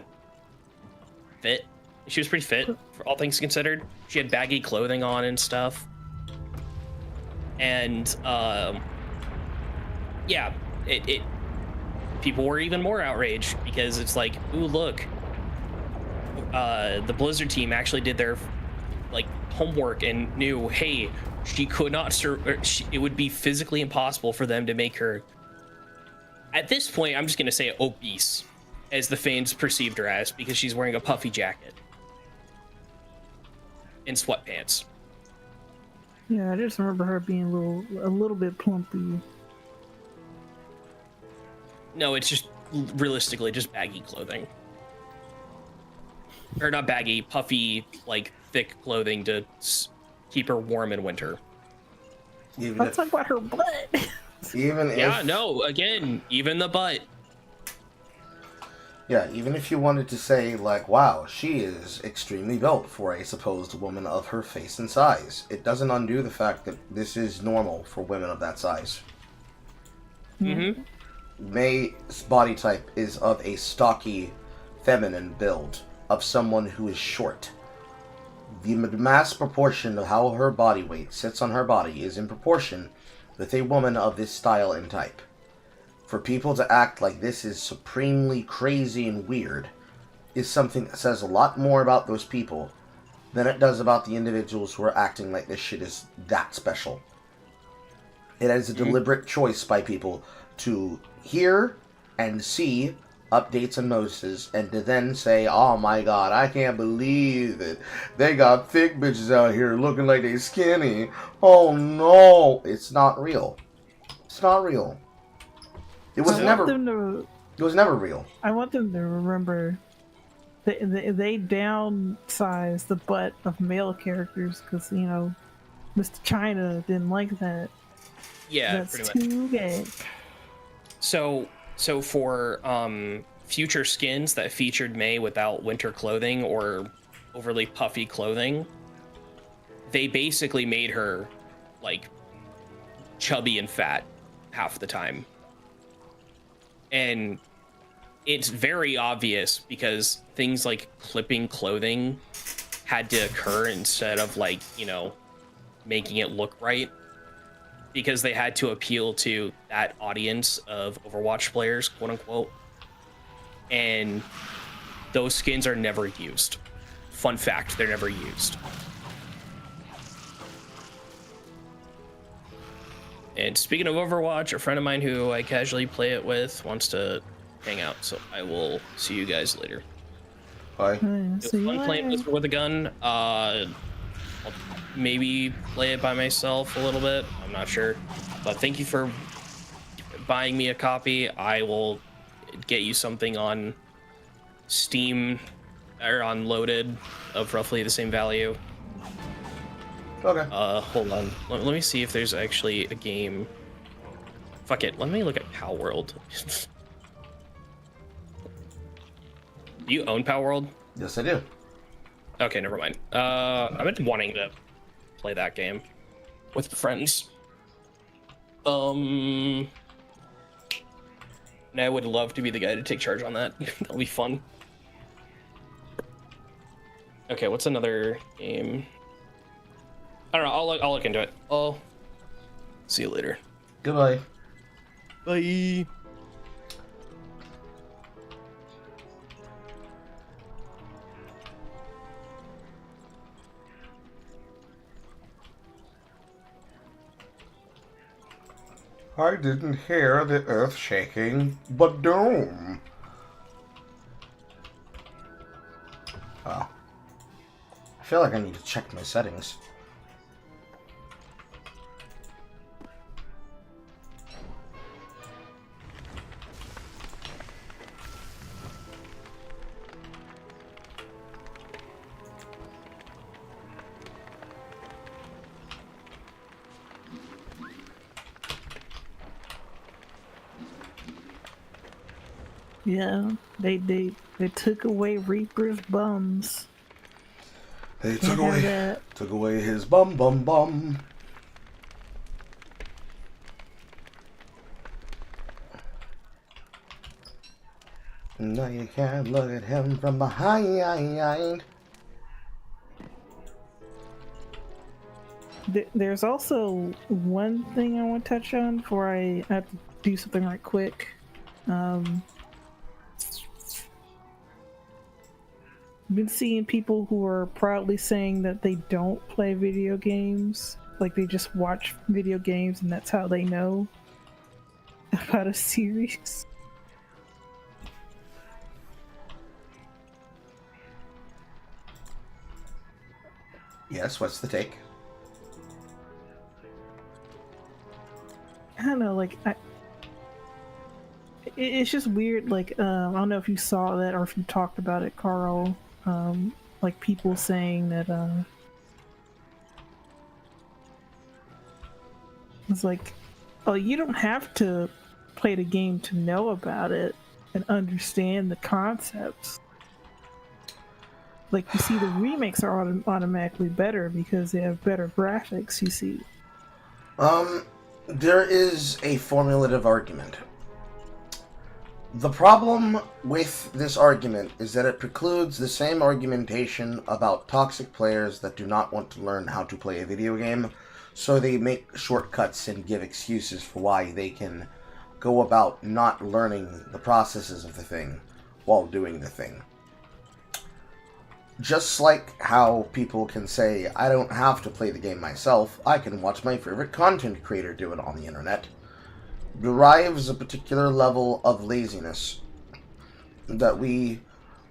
fit. She was pretty fit for all things considered. She had baggy clothing on and stuff, and yeah, it people were even more outraged because it's like, ooh, look, the Blizzard team actually did their like homework and knew, hey, she could not it would be physically impossible for them to make her, at this point, I'm just gonna say obese, as the fans perceived her as, because she's wearing a puffy jacket and sweatpants. Yeah, I just remember her being a little bit plumpy. No, it's just realistically just baggy clothing, or not baggy, puffy, like thick clothing to keep her warm in winter. Let's talk about her butt. Even the butt. Yeah, even if you wanted to say, like, wow, she is extremely built for a supposed woman of her face and size, it doesn't undo the fact that this is normal for women of that size. Mm-hmm. May's body type is of a stocky, feminine build, of someone who is short. The mass proportion of how her body weight sits on her body is in proportion with a woman of this style and type. For people to act like this is supremely crazy and weird is something that says a lot more about those people than it does about the individuals who are acting like this shit is that special. It is a deliberate choice by people to hear and see updates and notices, and to then say, oh my god, I can't believe it. They got thick bitches out here looking like they skinny. Oh no. It's not real. It's not real. It was never... It was never real. I want them to remember they downsized the butt of male characters because, you know, Mr. China didn't like that. Yeah, That's pretty much. too gay. So for future skins that featured May without winter clothing or overly puffy clothing, they basically made her like chubby and fat half the time. And it's very obvious because things like clipping clothing had to occur instead of, like, you know, making it look right, because they had to appeal to that audience of Overwatch players, quote unquote. And those skins are never used. Fun fact, they're never used. And speaking of Overwatch, a friend of mine who I casually play it with wants to hang out, so I will see you guys later. Bye. It was fun playing with a gun. I'll maybe play it by myself a little bit. I'm not sure. But thank you for buying me a copy. I will get you something on Steam or on Loaded of roughly the same value. Okay. Hold on. Let me see if there's actually a game. Fuck it. Let me look at Pal World. Do you own Pal World? Yes, I do. Okay, never mind. I've been wanting to play that game with friends. And I would love to be the guy to take charge on that. That'll be fun. Okay, what's another game? I don't know. I'll look into it. I'll see you later. Goodbye. Bye. I didn't hear the earth shaking, but doom. Oh. I feel like I need to check my settings. Yeah, they took away Reaper's bums. They Can't have that. took away his bum. Now you can't look at him from behind. There's also one thing I want to touch on before I have to do something right quick. Been seeing people who are proudly saying that they don't play video games, like they just watch video games and that's how they know about a series. Yes, what's the take? I don't know, like it's just weird. Like I don't know if you saw that or if you talked about it, Carl. Like people saying that it's like, oh, you don't have to play the game to know about it and understand the concepts. Like, you see, the remakes are automatically better because they have better graphics, you see. There is a formulative argument. The problem with this argument is that it precludes the same argumentation about toxic players that do not want to learn how to play a video game, so they make shortcuts and give excuses for why they can go about not learning the processes of the thing while doing the thing. Just like how people can say, I don't have to play the game myself, I can watch my favorite content creator do it on the internet, derives a particular level of laziness that we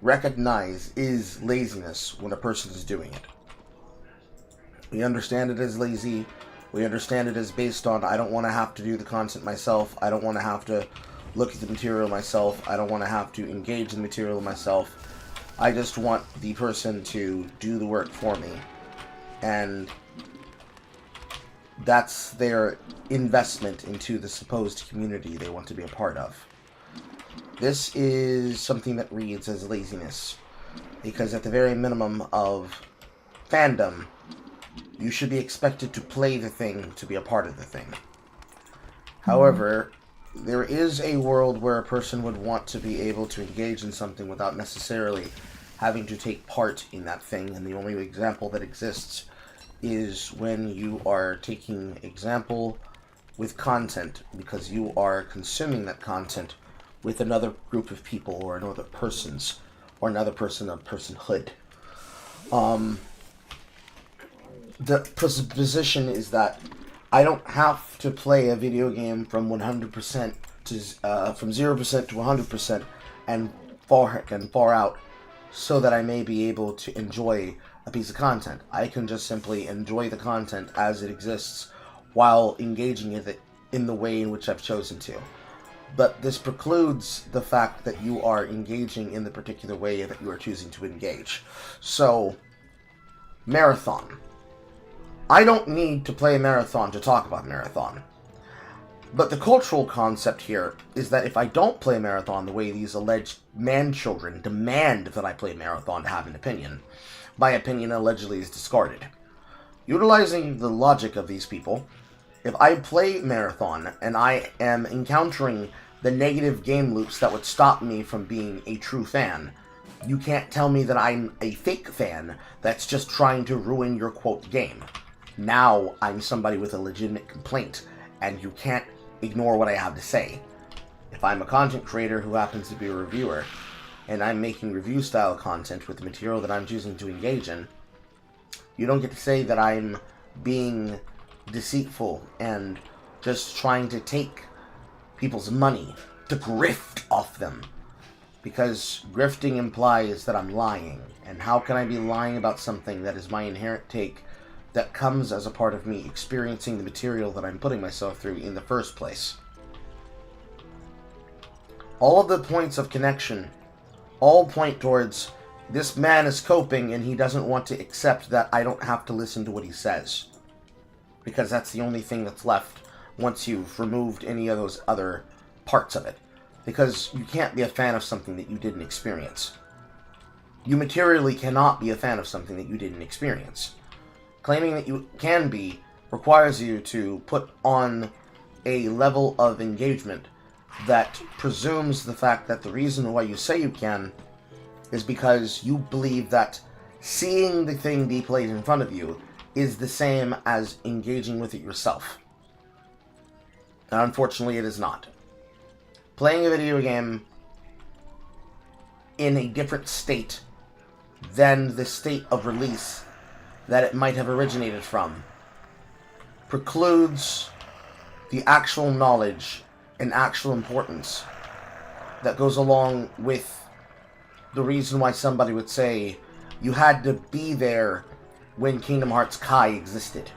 recognize is laziness when a person is doing it. We understand it as lazy. We understand it as based on, I don't want to have to do the content myself. I don't want to have to look at the material myself. I don't want to have to engage in the material myself. I just want the person to do the work for me. And that's their investment into the supposed community they want to be a part of. This is something that reads as laziness, because at the very minimum of fandom, you should be expected to play the thing to be a part of the thing. However, there is a world where a person would want to be able to engage in something without necessarily having to take part in that thing, and the only example that exists is when you are taking example with content because you are consuming that content with another group of people or another persons or another person of personhood. The position is that I don't have to play a video game from 100% to from 0% to 100% and far out so that I may be able to enjoy a piece of content. I can just simply enjoy the content as it exists while engaging in it in the way in which I've chosen to. But this precludes the fact that you are engaging in the particular way that you are choosing to engage. So, Marathon. I don't need to play Marathon to talk about Marathon. But the cultural concept here is that if I don't play Marathon the way these alleged man-children demand that I play Marathon to have an opinion, my opinion allegedly is discarded. Utilizing the logic of these people, if I play Marathon and I am encountering the negative game loops that would stop me from being a true fan, you can't tell me that I'm a fake fan that's just trying to ruin your quote game. Now I'm somebody with a legitimate complaint, and you can't ignore what I have to say. If I'm a content creator who happens to be a reviewer, and I'm making review style content with the material that I'm choosing to engage in, you don't get to say that I'm being deceitful and just trying to take people's money to grift off them. Because grifting implies that I'm lying, and how can I be lying about something that is my inherent take that comes as a part of me experiencing the material that I'm putting myself through in the first place? All of the points of connection all point towards this man is coping and he doesn't want to accept that I don't have to listen to what he says. Because that's the only thing that's left once you've removed any of those other parts of it. Because you can't be a fan of something that you didn't experience. You materially cannot be a fan of something that you didn't experience. Claiming that you can be requires you to put on a level of engagement that presumes the fact that the reason why you say you can is because you believe that seeing the thing be played in front of you is the same as engaging with it yourself. And unfortunately, it is not. Playing a video game in a different state than the state of release that it might have originated from precludes the actual knowledge and actual importance that goes along with the reason why somebody would say you had to be there when Kingdom Hearts Kai existed.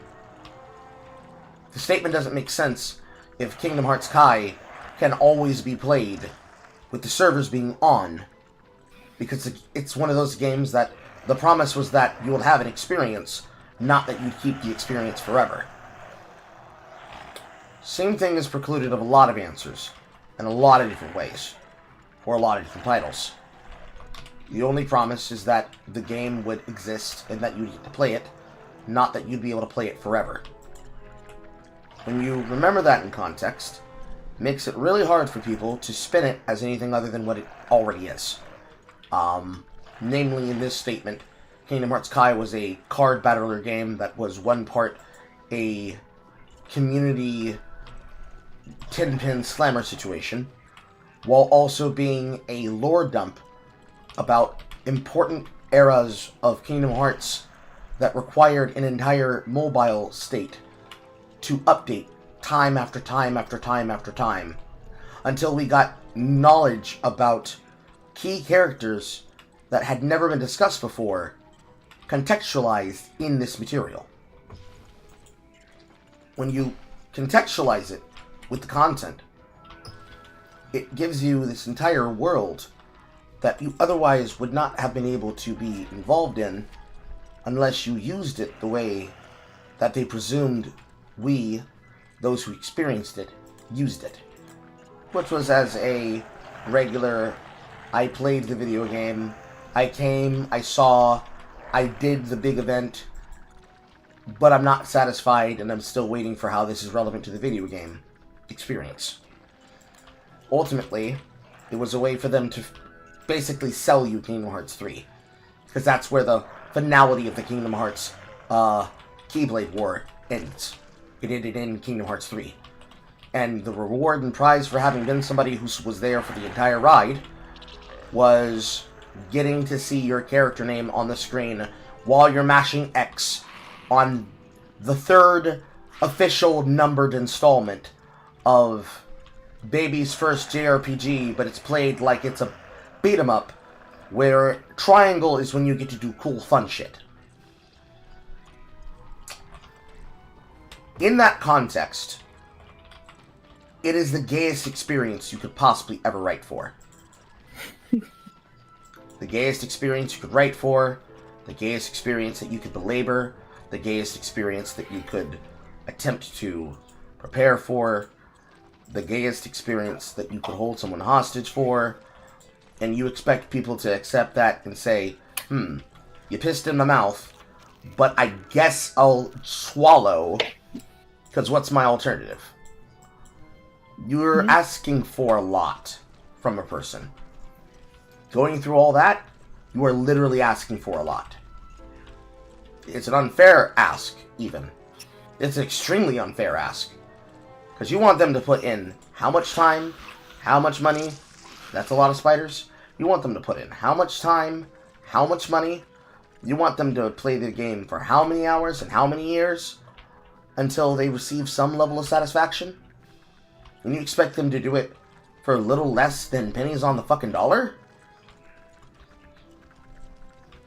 The statement doesn't make sense if Kingdom Hearts Kai can always be played with the servers being on, because it's one of those games that the promise was that you will have an experience, not that you'd keep the experience forever. Same thing is precluded of a lot of answers, in a lot of different ways, for a lot of different titles. The only promise is that the game would exist and that you'd get to play it, not that you'd be able to play it forever. When you remember that in context, it makes it really hard for people to spin it as anything other than what it already is. Namely, in this statement, Kingdom Hearts Kai was a card battler game that was one part a community 10-pin slammer situation, while also being a lore dump about important eras of Kingdom Hearts that required an entire mobile state to update time after time after time after time, until we got knowledge about key characters that had never been discussed before, contextualized in this material. When you contextualize it with the content, it gives you this entire world that you otherwise would not have been able to be involved in unless you used it the way that they presumed we, those who experienced it, used it. Which was as a regular, I played the video game, I came, I saw, I did the big event, but I'm not satisfied and I'm still waiting for how this is relevant to the video game experience. Ultimately, it was a way for them to basically sell you Kingdom Hearts 3. Because that's where the finality of the Kingdom Hearts Keyblade War ends. It ended in Kingdom Hearts 3. And the reward and prize for having been somebody who was there for the entire ride was getting to see your character name on the screen while you're mashing X on the third official numbered installment of Baby's first JRPG, but it's played like it's a beat-em-up, where triangle is when you get to do cool, fun shit. In that context, it is the gayest experience you could possibly ever write for. The gayest experience you could write for, the gayest experience that you could belabor, the gayest experience that you could attempt to prepare for, the gayest experience that you could hold someone hostage for, and you expect people to accept that and say, you pissed in the mouth, but I guess I'll swallow, because what's my alternative? You're asking for a lot from a person. Going through all that, you are literally asking for a lot. It's an unfair ask, even. It's an extremely unfair ask. Because you want them to put in how much time, how much money. That's a lot of spiders. You want them to put in how much time, how much money. You want them to play the game for how many hours and how many years until they receive some level of satisfaction. And you expect them to do it for a little less than pennies on the fucking dollar?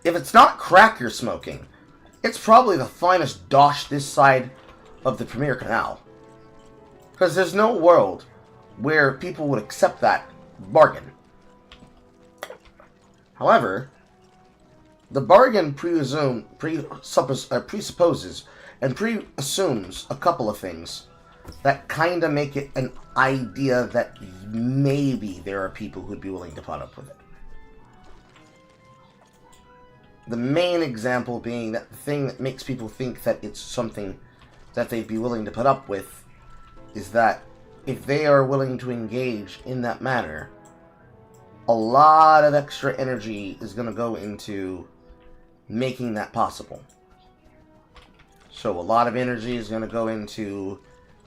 If it's not crack you're smoking, it's probably the finest dosh this side of the Premier Canal. Because there's no world where people would accept that bargain. However, the bargain presupposes and pre-assumes a couple of things that kind of make it an idea that maybe there are people who'd be willing to put up with it. The main example being that the thing that makes people think that it's something that they'd be willing to put up with is that if they are willing to engage in that manner, a lot of extra energy is going to go into making that possible. So a lot of energy is going to go into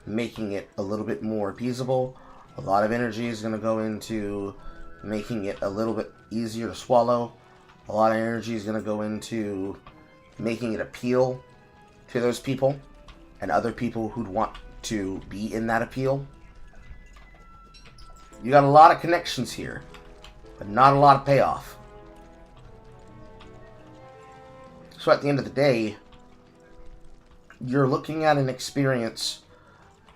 making it a little bit more appeasable. A lot of energy is going to go into making it a little bit easier to swallow. A lot of energy is going to go into making it appeal to those people and other people who'd want to be in that appeal. You got a lot of connections here, but not a lot of payoff. So at the end of the day, you're looking at an experience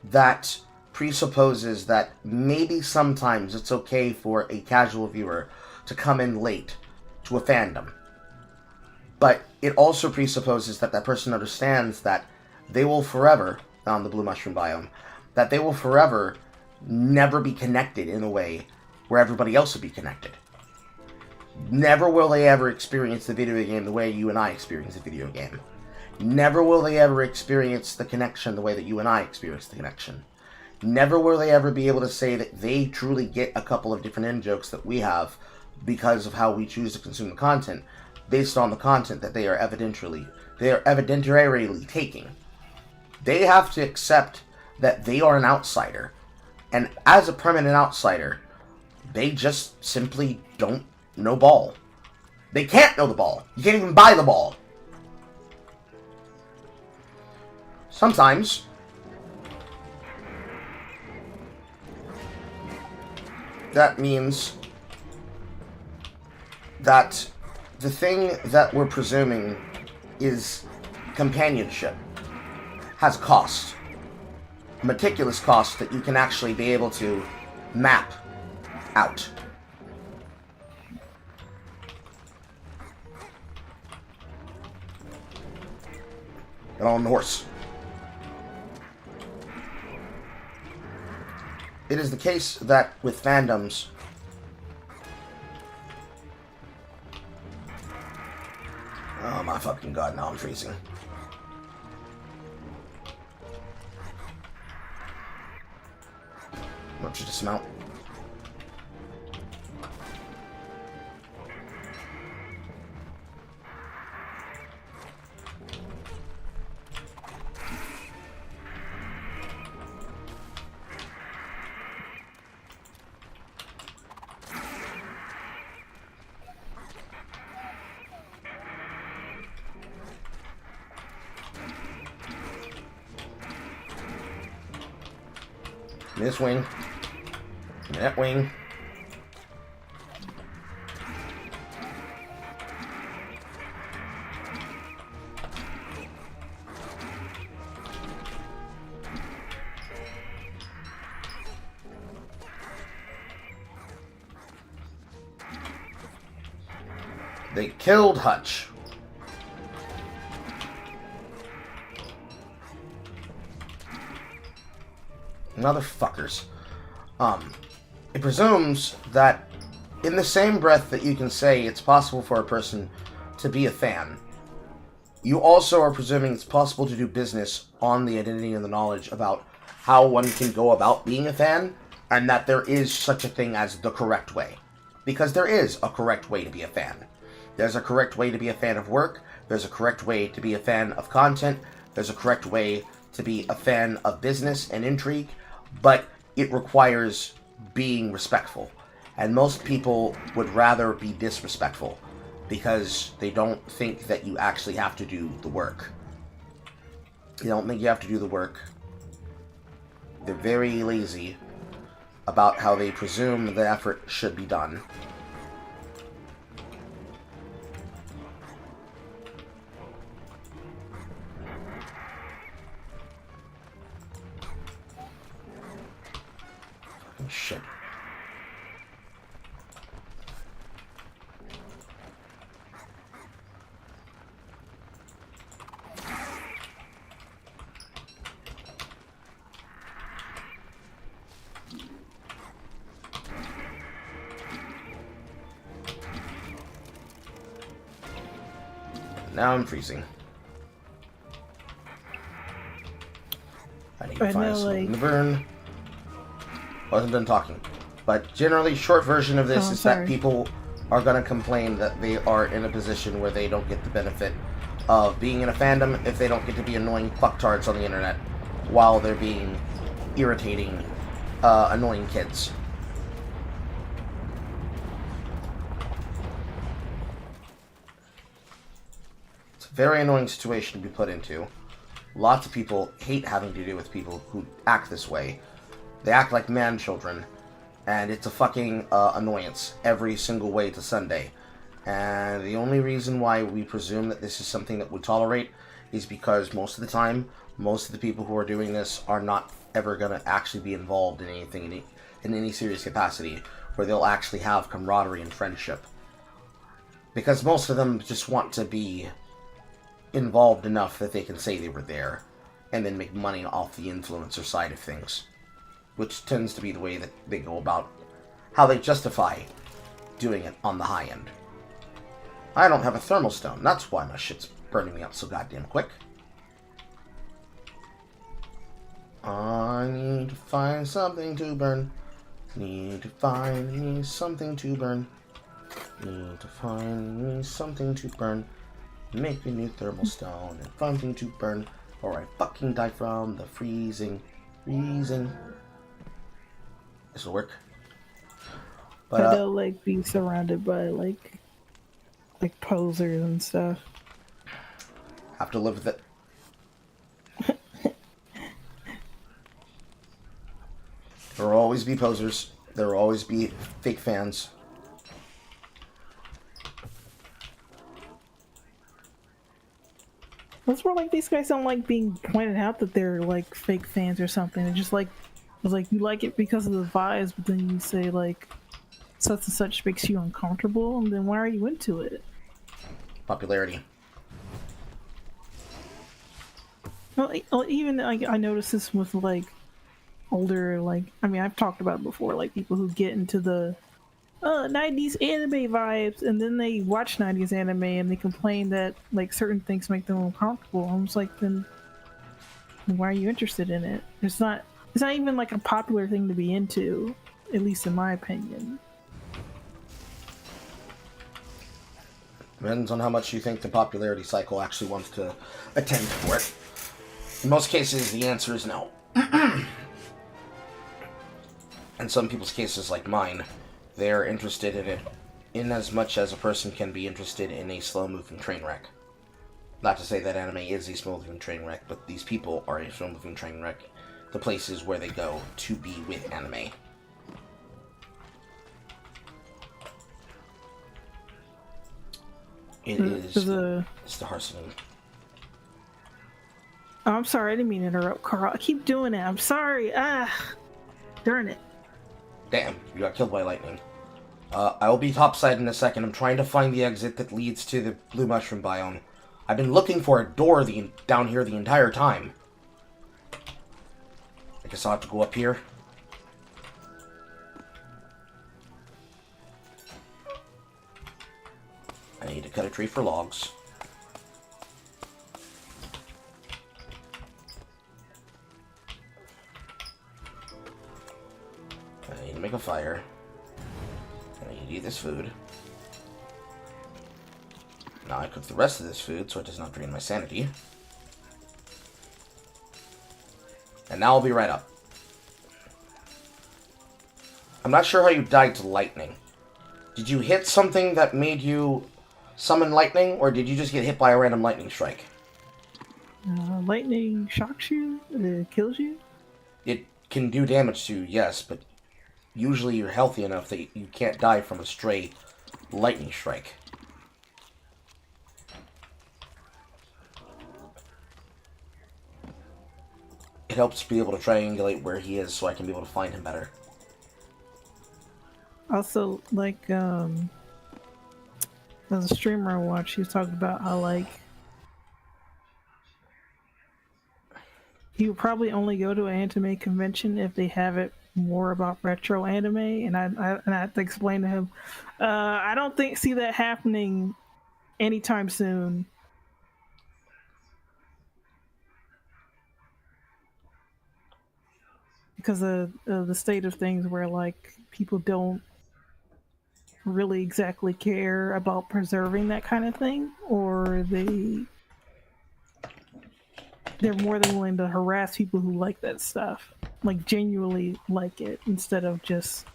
that presupposes that maybe sometimes it's okay for a casual viewer to come in late to a fandom. But it also presupposes that that person understands that they will forever, on the Blue Mushroom biome, that they will forever never be connected in a way where everybody else will be connected. Never will they ever experience the video game the way you and I experience the video game. Never will they ever experience the connection the way that you and I experience the connection. Never will they ever be able to say that they truly get a couple of different in-jokes that we have because of how we choose to consume the content, based on the content that they are evidentiarily taking. They have to accept that they are an outsider, and as a permanent outsider, they just simply don't know ball. They can't know the ball. You can't even buy the ball. Sometimes that means that the thing that we're presuming is companionship has cost. Meticulous cost that you can actually be able to map out. Get on the horse. It is the case that with fandoms, oh my fucking god, now I'm freezing. Want you to dismount? This wing. That wing. They killed Hutch. Motherfuckers. It presumes that in the same breath that you can say it's possible for a person to be a fan, you also are presuming it's possible to do business on the identity and the knowledge about how one can go about being a fan, and that there is such a thing as the correct way. Because there is a correct way to be a fan. There's a correct way to be a fan of work, there's a correct way to be a fan of content, there's a correct way to be a fan of business and intrigue, but it requires being respectful. And most people would rather be disrespectful because they don't think that you actually have to do the work. You don't think you have to do the work. They're very lazy about how they presume the effort should be done. Shit. Now I'm freezing. I need to find something to burn. Wasn't done talking. But generally, short version of this is that people are going to complain that they are in a position where they don't get the benefit of being in a fandom if they don't get to be annoying fucktards on the internet while they're being irritating, annoying kids. It's a very annoying situation to be put into. Lots of people hate having to do with people who act this way. They act like man-children, and it's a fucking annoyance every single way to Sunday. And the only reason why we presume that this is something that we tolerate is because most of the time, most of the people who are doing this are not ever going to actually be involved in anything in any serious capacity, where they'll actually have camaraderie and friendship. Because most of them just want to be involved enough that they can say they were there, and then make money off the influencer side of things. Which tends to be the way that they go about how they justify doing it on the high end. I don't have a thermal stone. That's why my shit's burning me up so goddamn quick. I need to find something to burn. Need to find me something to burn. Need to find me something to burn. Make a new thermal stone and something to burn, or I fucking die from the freezing. This will work. But they'll like be surrounded by like posers and stuff. Have to live with it. There will always be posers. There will always be fake fans. That's where like these guys don't like being pointed out that they're like fake fans or something. It's just like it's like you like it because of the vibes, but then you say like such and such makes you uncomfortable, and then why are you into it? Popularity. Well, even like I noticed this with like older, like I mean I've talked about it before, like people who get into the 90s anime vibes, and then they watch 90s anime and they complain that like certain things make them uncomfortable. I'm just like, then why are you interested in it? It's not even like a popular thing to be into, at least in my opinion. Depends on how much you think the popularity cycle actually wants to attend for it. In most cases, the answer is no. In some people's cases, like mine, they're interested in it in as much as a person can be interested in a slow-moving train wreck. Not to say that anime is a slow-moving train wreck, but these people are a slow-moving train wreck. The places where they go to be with anime. It's the Harsoning. Oh, I'm sorry, I didn't mean to interrupt, Carl. I keep doing it. I'm sorry. Darn it. Damn, you got killed by lightning. I will be topside in a second. I'm trying to find the exit that leads to the blue mushroom biome. I've been looking for a door down here the entire time. I guess I'll have to go up here. I need to cut a tree for logs. I need to make a fire. I need to eat this food. Now I cook the rest of this food so it does not drain my sanity. And now I'll be right up. I'm not sure how you died to lightning. Did you hit something that made you summon lightning, or did you just get hit by a random lightning strike? Lightning shocks you? It kills you? It can do damage to you, yes, but usually you're healthy enough that you can't die from a stray lightning strike. It helps be able to triangulate where he is so I can be able to find him better. Also, like, there's a streamer I watched, he was talking about how, like, he would probably only go to an anime convention if they have it more about retro anime, and I had to explain to him, I don't see that happening anytime soon. Because of the state of things where, like, people don't really exactly care about preserving that kind of thing, or they're more than willing to harass people who like that stuff, like genuinely like it, instead of just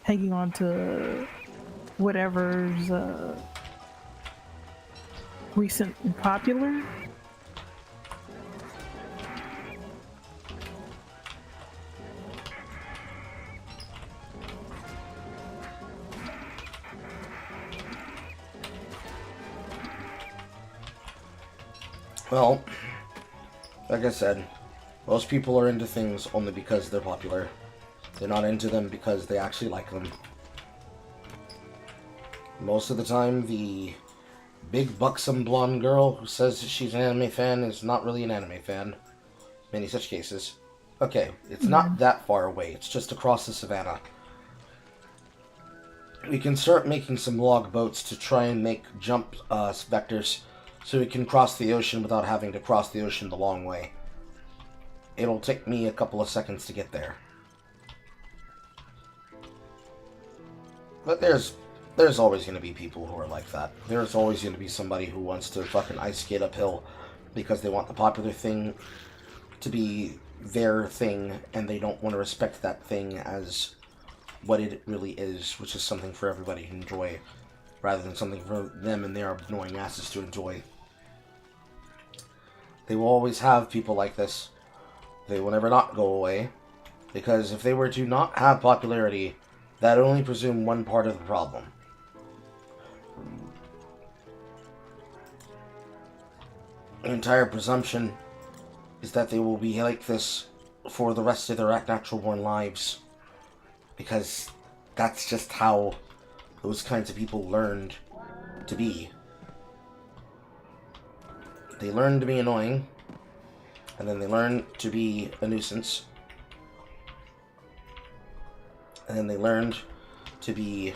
hanging on to whatever's recent and popular. Well, like I said, most people are into things only because they're popular. They're not into them because they actually like them. Most of the time, the big buxom blonde girl who says she's an anime fan is not really an anime fan. Many such cases. Okay, it's not that far away. It's just across the savannah. We can start making some log boats to try and make jump vectors so we can cross the ocean without having to cross the ocean the long way. It'll take me a couple of seconds to get there. But there's always going to be people who are like that. There's always going to be somebody who wants to fucking ice skate uphill because they want the popular thing to be their thing, and they don't want to respect that thing as what it really is, which is something for everybody to enjoy, rather than something for them and their annoying asses to enjoy. They will always have people like this. They will never not go away, because if they were to not have popularity, that would only presume one part of the problem. The entire presumption is that they will be like this for the rest of their natural-born lives, because that's just how those kinds of people learned to be. They learned to be annoying, and then they learned to be a nuisance, and then they learned to be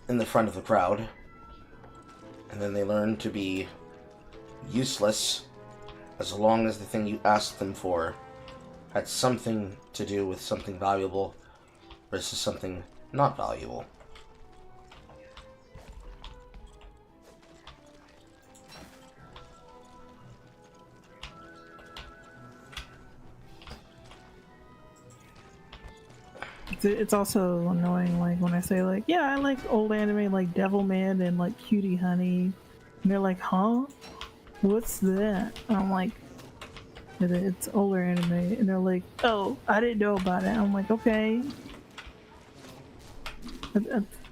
in the front of the crowd, and then they learned to be useless as long as the thing you asked them for had something to do with something valuable versus something not valuable. It's also annoying, like, when I say, like, yeah, I like old anime like Devilman and, like, Cutie Honey. And they're like, huh? What's that? And I'm like, it's older anime. And they're like, oh, I didn't know about it. I'm like, okay.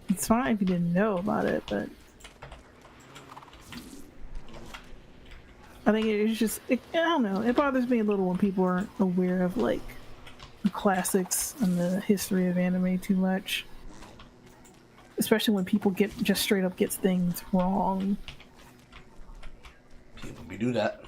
It's fine if you didn't know about it, but I think it's just, I don't know. It bothers me a little when people aren't aware of, like, the classics and the history of anime too much. Especially when people just straight up gets things wrong. We do that.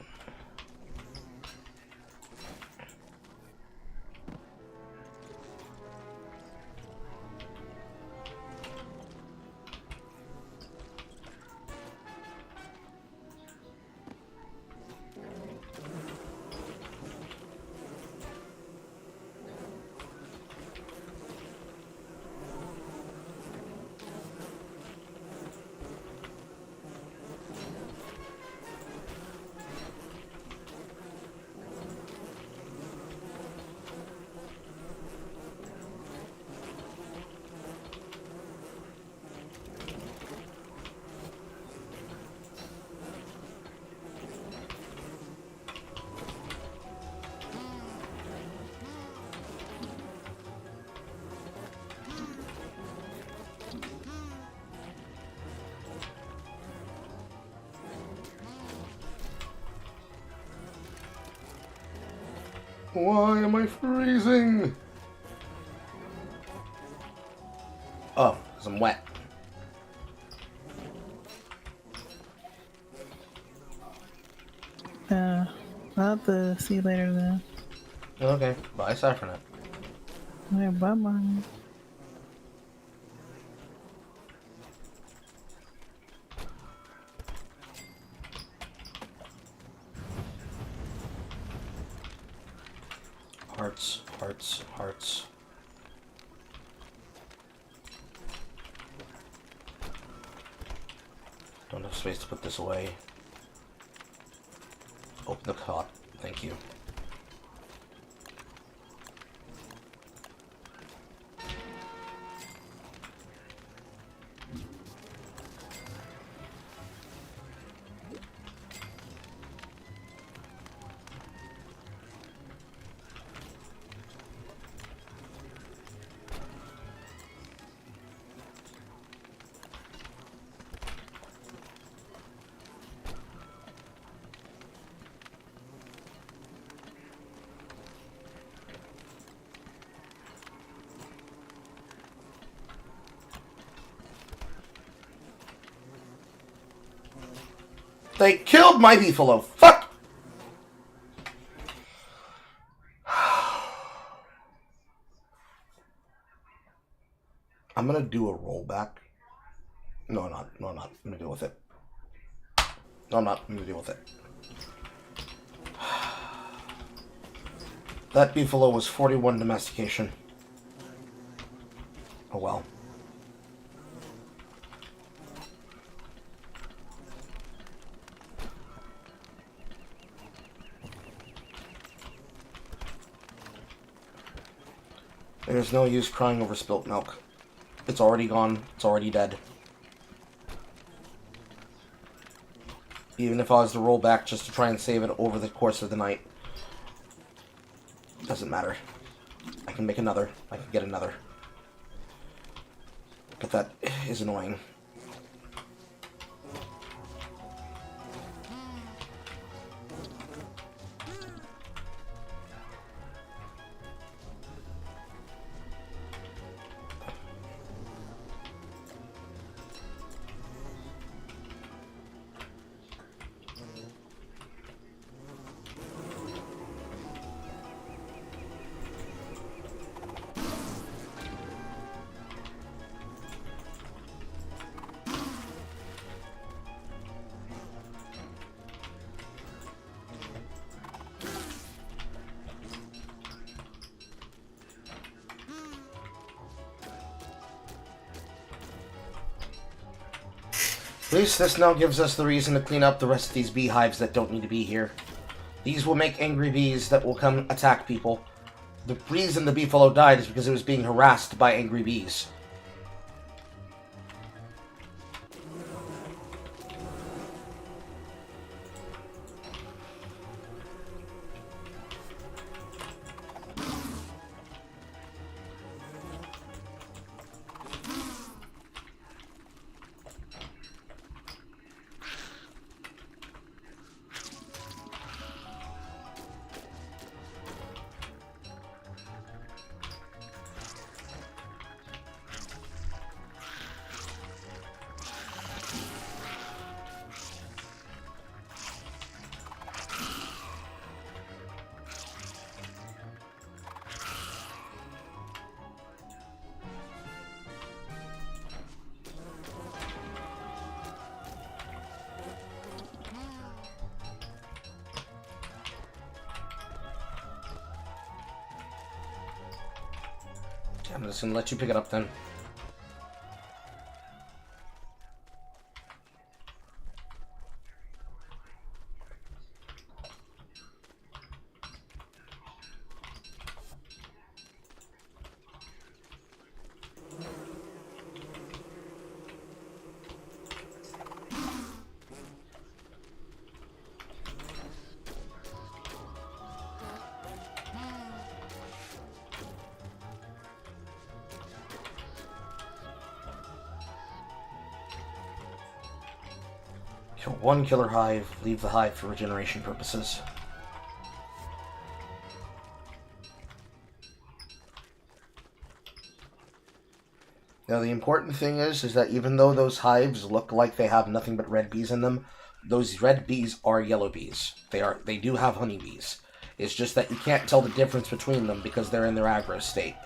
Why am I freezing? Oh, because I'm wet. I'll have to see you later then. Okay, bye, Saffronet. Yeah, bye bye. Hearts, hearts, hearts. Don't have space to put this away. Open the cot. Thank you. They killed my beefalo. Fuck! I'm gonna do a rollback. No, I'm not. No, I'm not. I'm gonna deal with it. No, I'm not. I'm gonna deal with it. That beefalo was 41 domestication. Oh well. There's no use crying over spilt milk. It's already gone. It's already dead. Even if I was to roll back just to try and save it over the course of the night. Doesn't matter. I can make another. I can get another. But that is annoying. At least this now gives us the reason to clean up the rest of these beehives that don't need to be here. These will make angry bees that will come attack people. The reason the beefalo died is because it was being harassed by angry bees. I'm just gonna let you pick it up then. Kill one killer hive, leave the hive for regeneration purposes. Now the important thing is that even though those hives look like they have nothing but red bees in them, those red bees are yellow bees. They do have honeybees. It's just that you can't tell the difference between them because they're in their aggro state.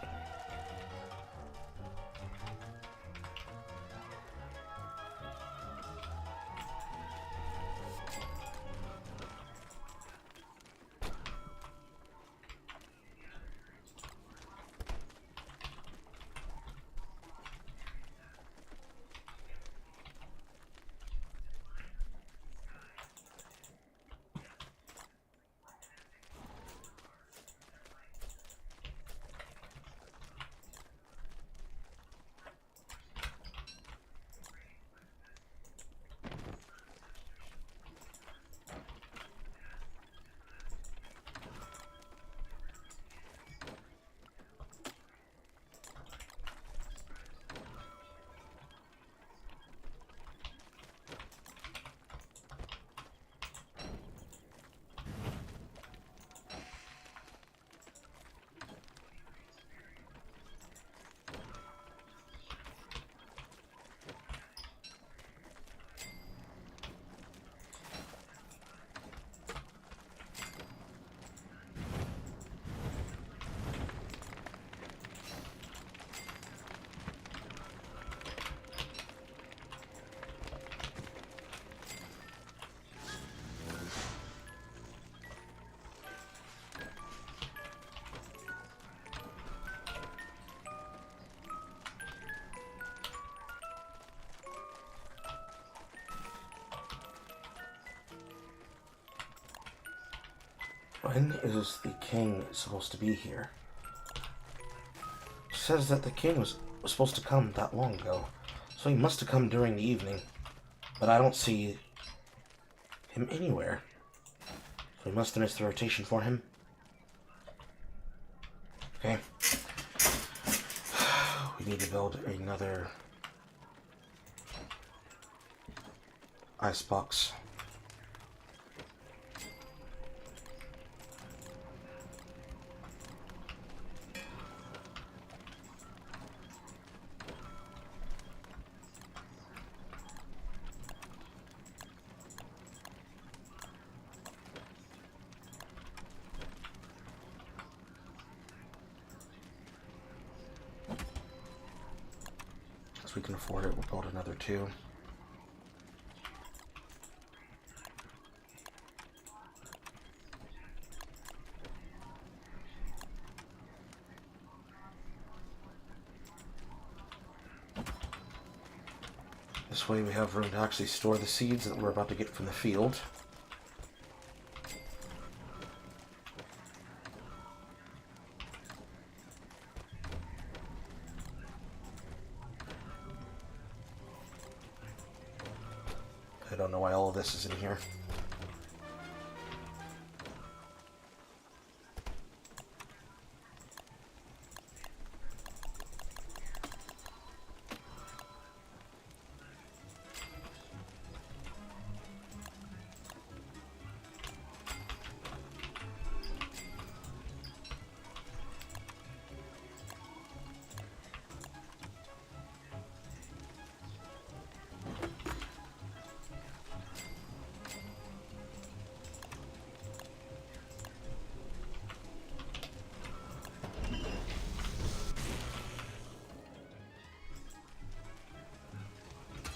When is the king supposed to be here? It says that the king was supposed to come that long ago, so he must have come during the evening. But I don't see him anywhere. So we must have missed the rotation for him. Okay. We need to build another icebox. We can afford it, we'll build another two. This way we have room to actually store the seeds that we're about to get from the field. I don't know why all of this is in here.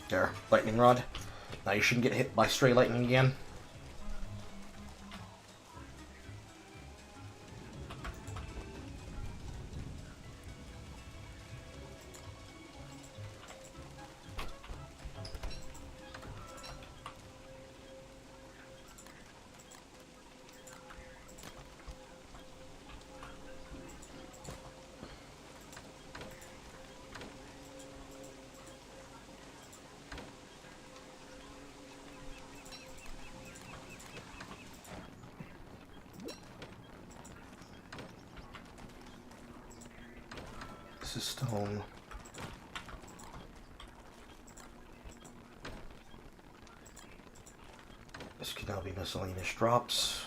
There, lightning rod. Now you shouldn't get hit by stray lightning again. This is stone. This can now be miscellaneous drops.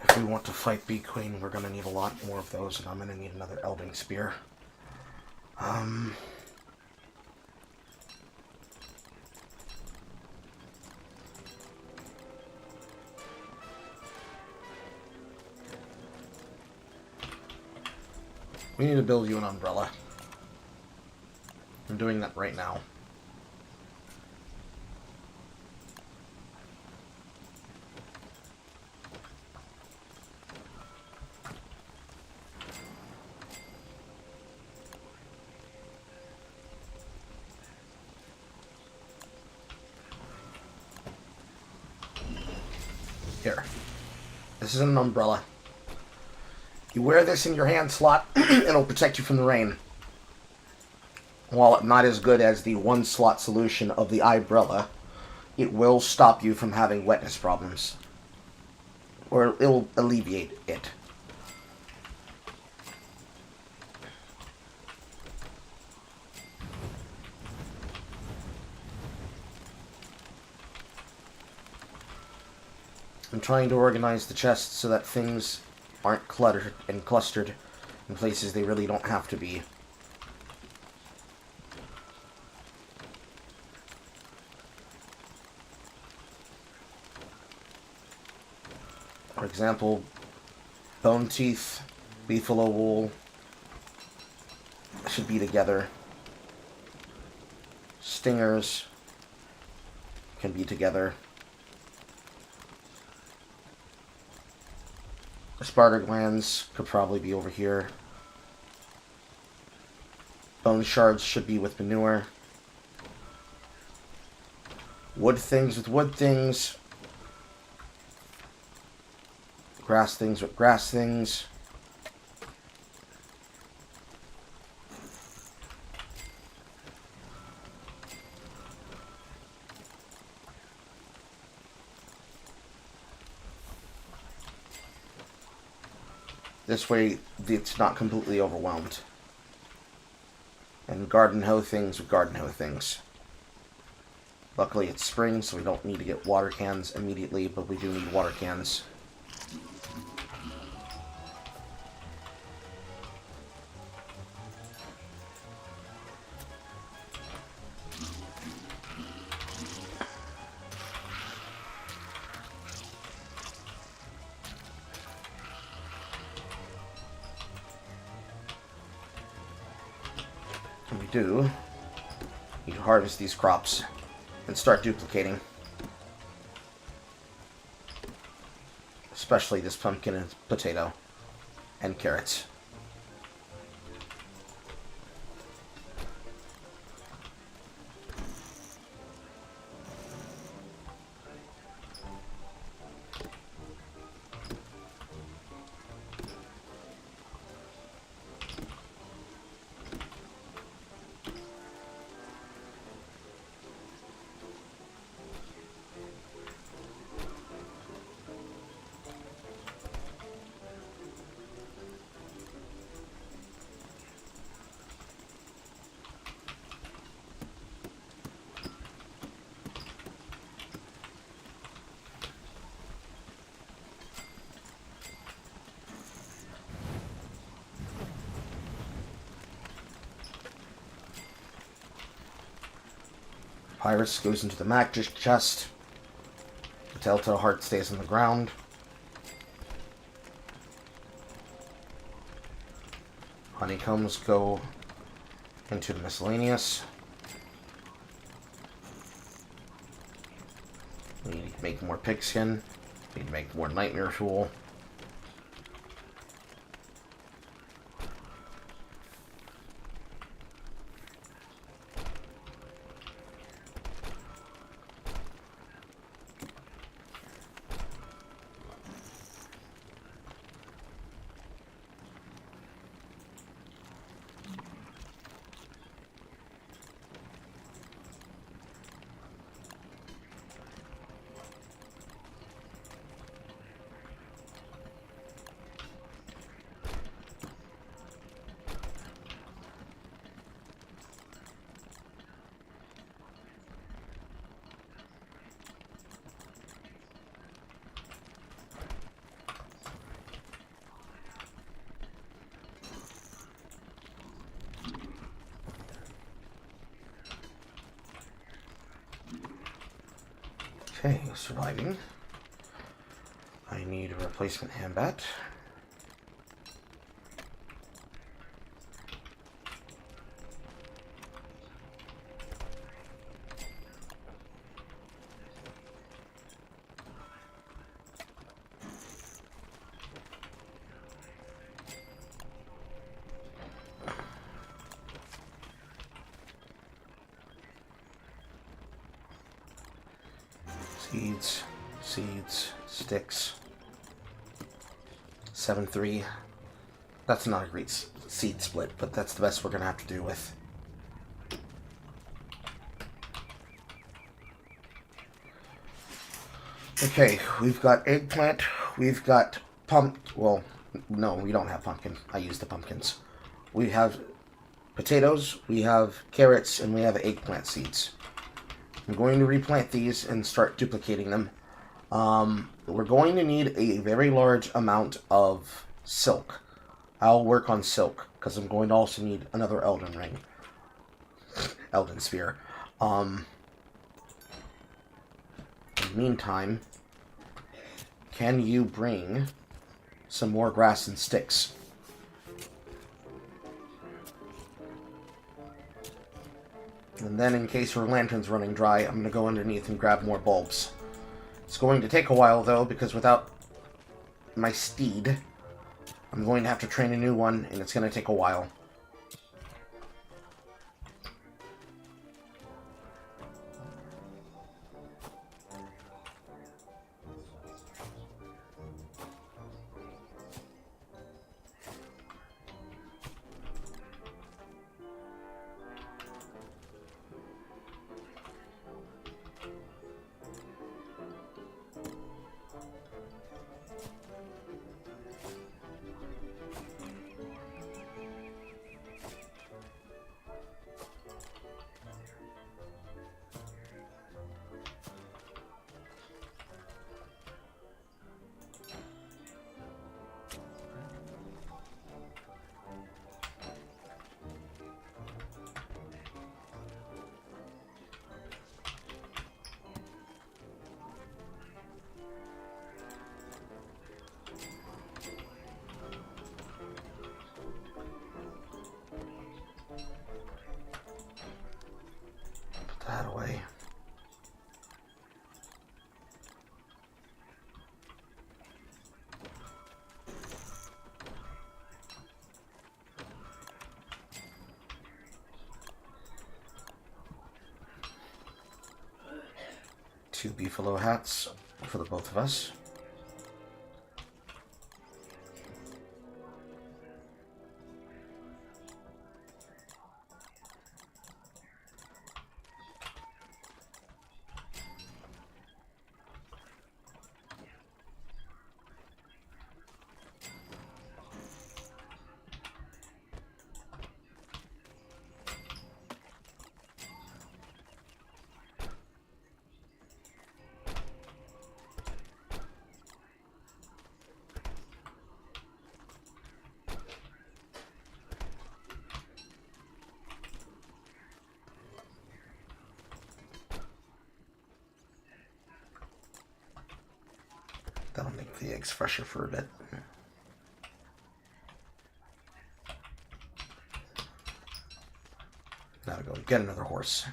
If we want to fight Bee Queen, we're going to need a lot more of those, and I'm going to need another Elding Spear. We need to build you an umbrella. I'm doing that right now. Here. This is an umbrella. You wear this in your hand slot, it'll protect you from the rain. While not as good as the one-slot solution of the iBrella, it will stop you from having wetness problems. Or it'll alleviate it. I'm trying to organize the chests so that things aren't cluttered and clustered in places they really don't have to be. For example, bone teeth, beefalo wool should be together. Stingers can be together. Sparta glands could probably be over here. Bone shards should be with manure. Wood things with wood things. Grass things with grass things. This way, it's not completely overwhelmed. And garden hoe things with garden hoe things. Luckily, it's spring, so we don't need to get water cans immediately, but we do need water cans. do, you harvest these crops and start duplicating. Especially this pumpkin and potato and carrots. Pyrus goes into the magic chest. The telltale heart stays on the ground. Honeycombs go into the miscellaneous. We need to make more pigskin. We need to make more nightmare fuel. Okay, surviving. I need a replacement handbat. Seeds, sticks. 7-3. That's not a great seed split, but that's the best we're gonna have to do with. Okay, we've got eggplant, we've got well, no, we don't have pumpkin. I used the pumpkins. We have potatoes, we have carrots, and we have eggplant seeds. I'm going to replant these and start duplicating them. We're going to need a very large amount of silk. I'll work on silk, because I'm going to also need another Elden Ring. Elden Sphere. In the meantime, can you bring some more grass and sticks? And then, in case your lantern's running dry, I'm going to go underneath and grab more bulbs. It's going to take a while, though, because without my steed, I'm going to have to train a new one, and it's going to take a while. 2 beefalo hats for the both of us. That'll make the eggs fresher for a bit. Now to go get another horse.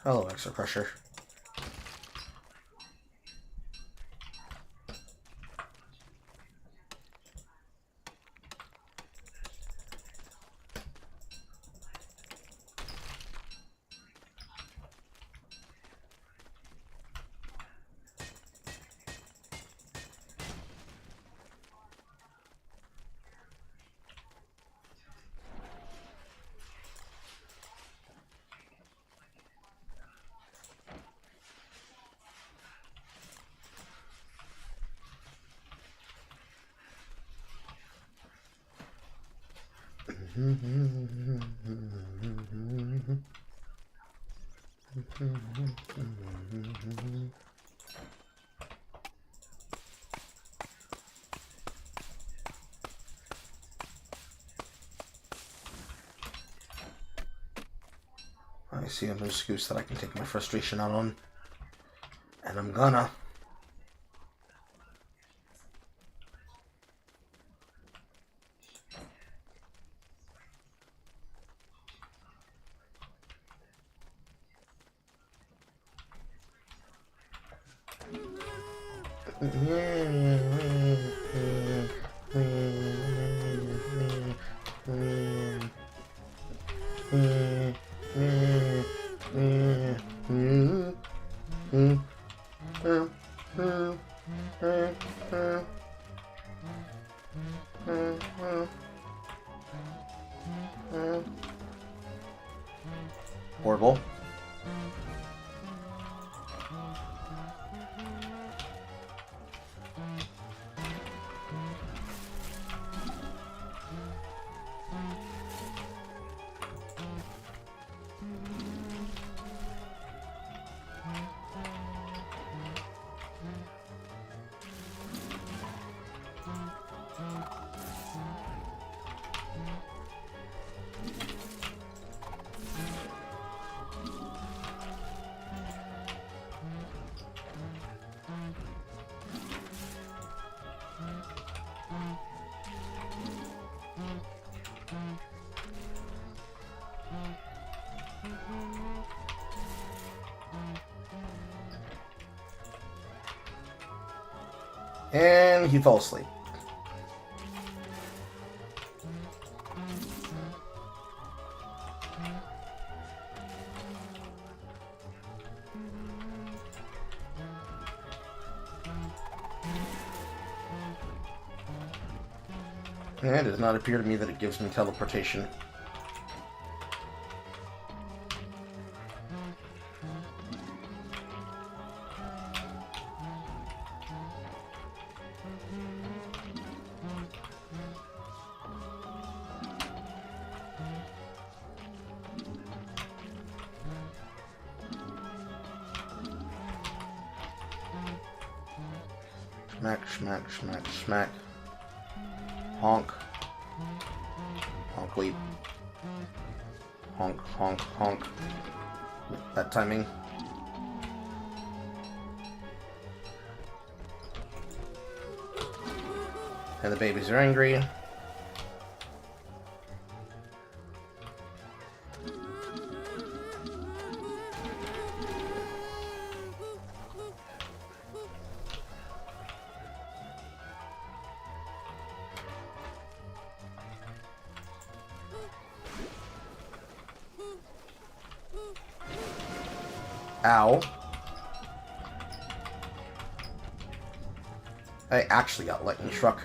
Hello, extra pressure. I see a moose goose that I can take my frustration out on, and I'm gonna. Horrible. And he fell asleep. And it does not appear to me that it gives me teleportation. Smack, smack, smack, smack. Honk. Honk, leap. Honk, honk, honk. That timing. And the babies are angry. Ow. I actually got lightning struck.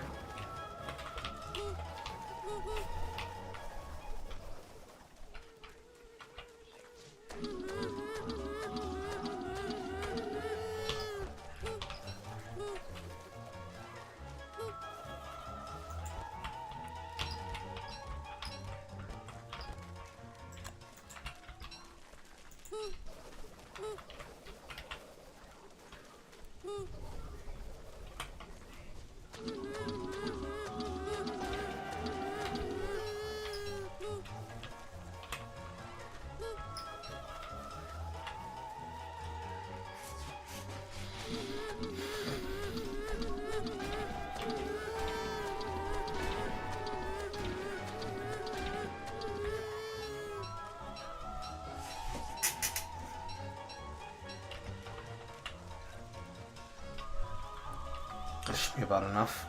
That should be about enough.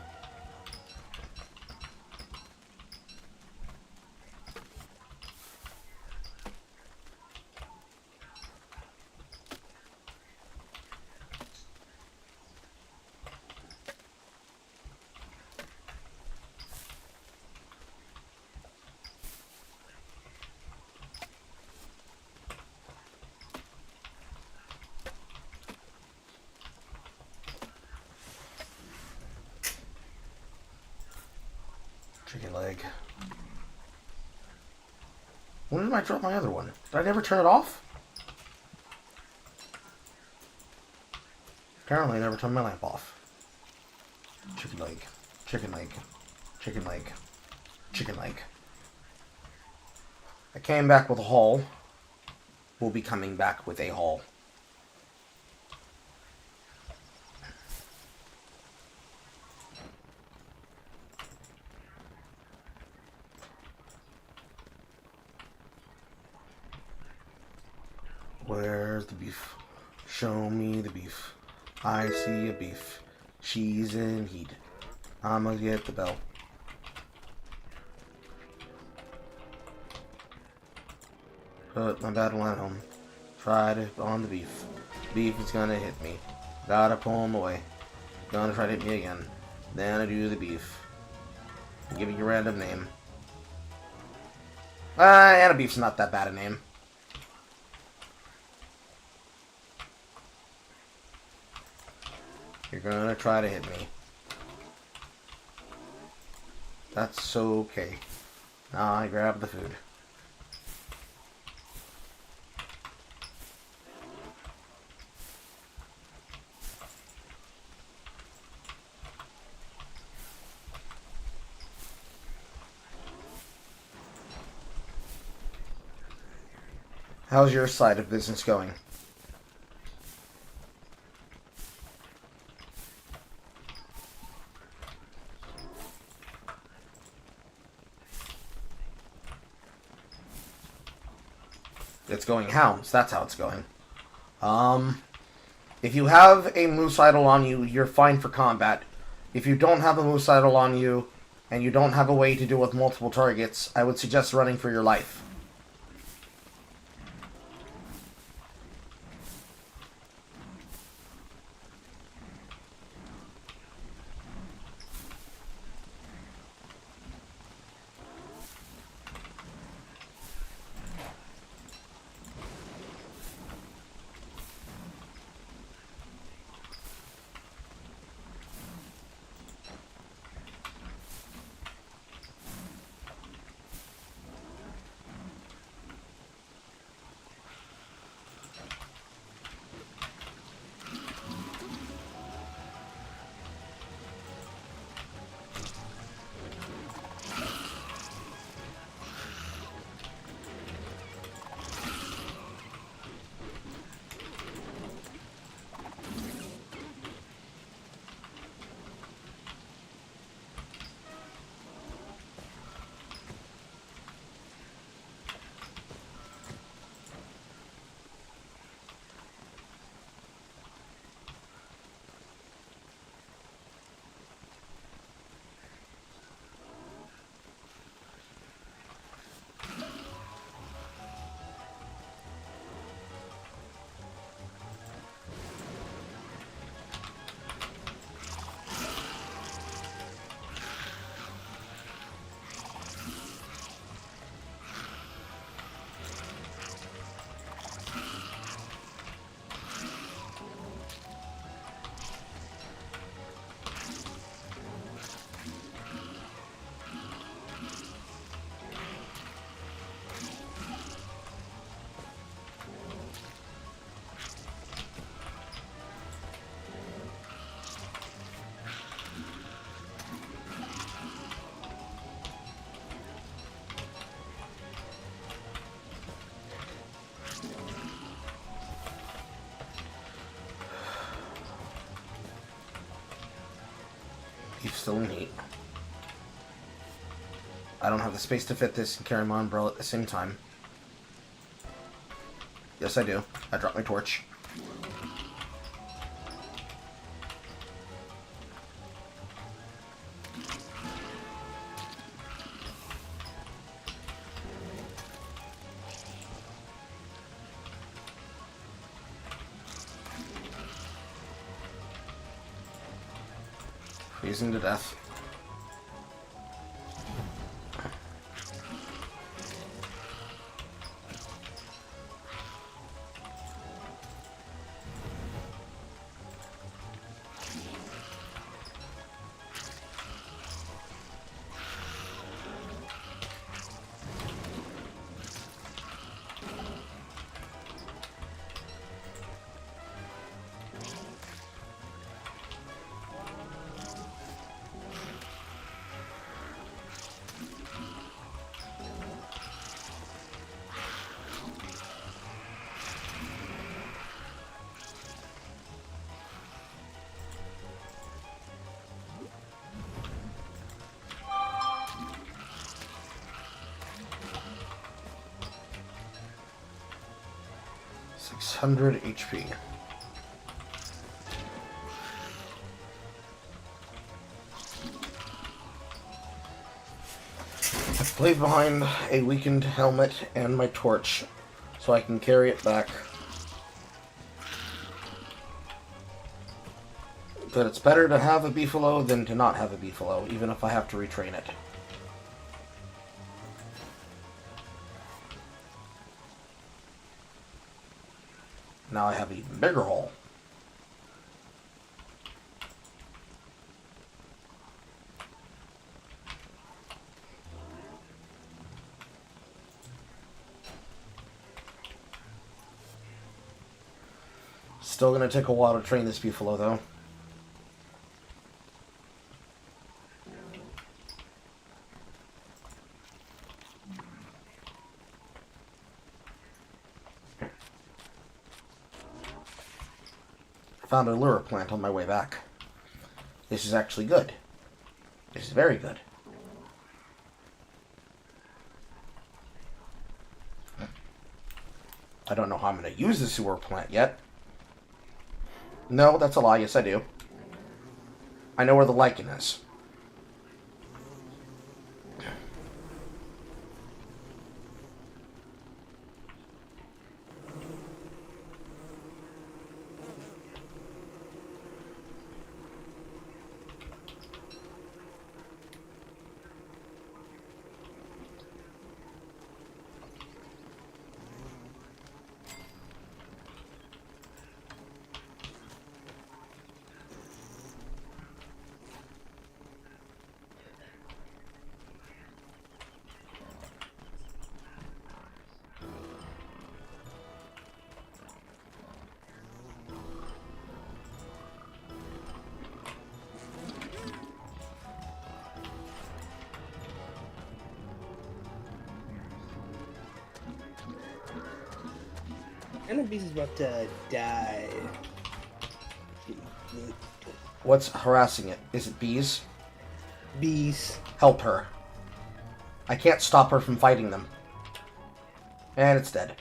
Chicken leg. When did I drop my other one? Did I never turn it off? Apparently I never turned my lamp off. Chicken leg. Chicken leg. Chicken leg. Chicken leg. I came back with a haul. We'll be coming back with a haul. Where's the beef? Show me the beef. I see a beef. She's in heat. I'ma get the bell. Put my battle at home. Tried it on the beef. Beef is gonna hit me. Gotta pull him away. Gonna try to hit me again. Then I do the beef. Give it your random name. Anna Beef's not that bad a name. You're gonna try to hit me. That's okay. Now I grab the food. How's your side of business going? It's going how? So that's how it's going. If you have a moose idol on you, you're fine for combat. If you don't have a moose idol on you, and you don't have a way to deal with multiple targets, I would suggest running for your life. still in heat. I don't have the space to fit this and carry my umbrella at the same time. Yes, I do. I dropped my torch. Freezing to death. HP. Leave behind a weakened helmet and my torch so I can carry it back. But it's better to have a beefalo than to not have a beefalo, even if I have to retrain it. Now I have an even bigger hole. Still gonna take a while to train this beefalo, though. Found a lure plant on my way back. This is actually good. This is very good. I don't know how I'm going to use the sewer plant yet. No, that's a lie. Yes, I do. I know where the lichen is. Beast is about to die. What's harassing it? Is it bees? Bees. Help her. I can't stop her from fighting them. And it's dead.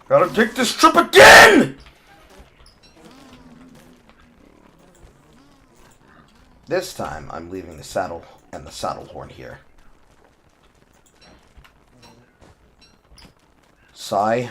Gotta take this trip again! This time, I'm leaving the saddle and the saddle horn here. Sigh.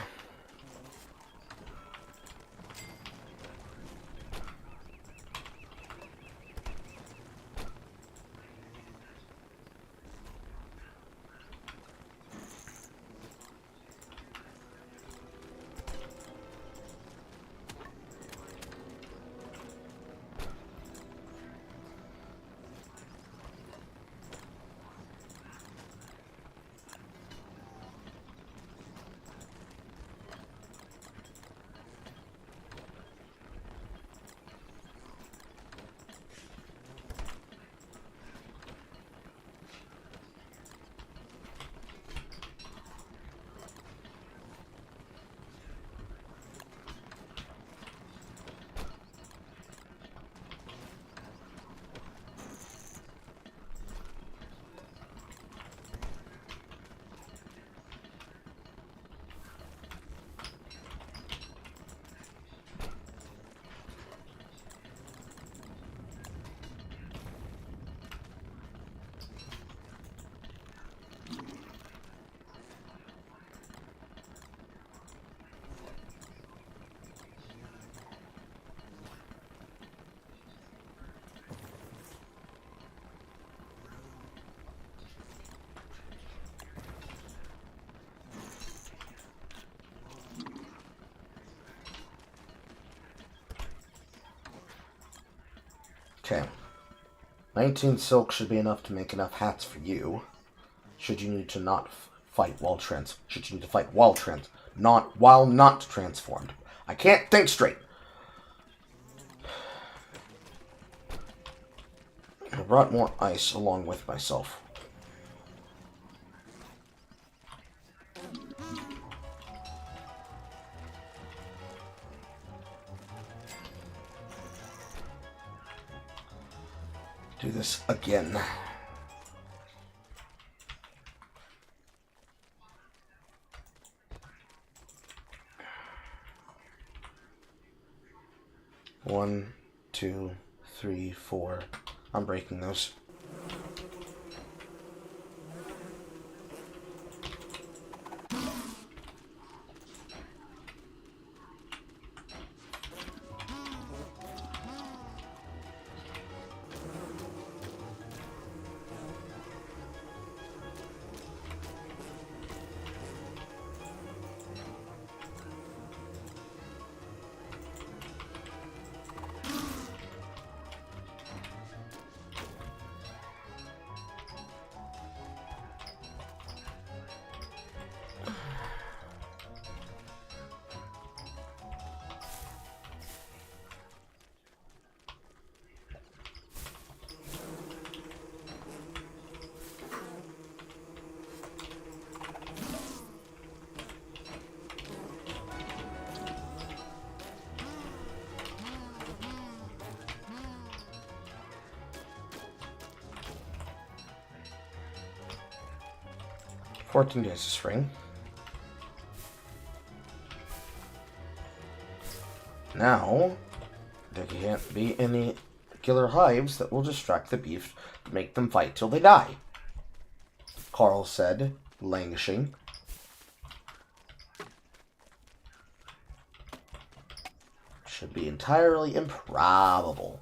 Okay. 19 silk should be enough to make enough hats for you. Should you need to not fight while Should you need to fight while not transformed. I can't think straight. I brought more ice along with myself. Do this again. One, two, three, four. I'm breaking those. $14 of spring. Now, there can't be any killer hives that will distract the beef to make them fight till they die, Carl said, languishing. Should be entirely improbable.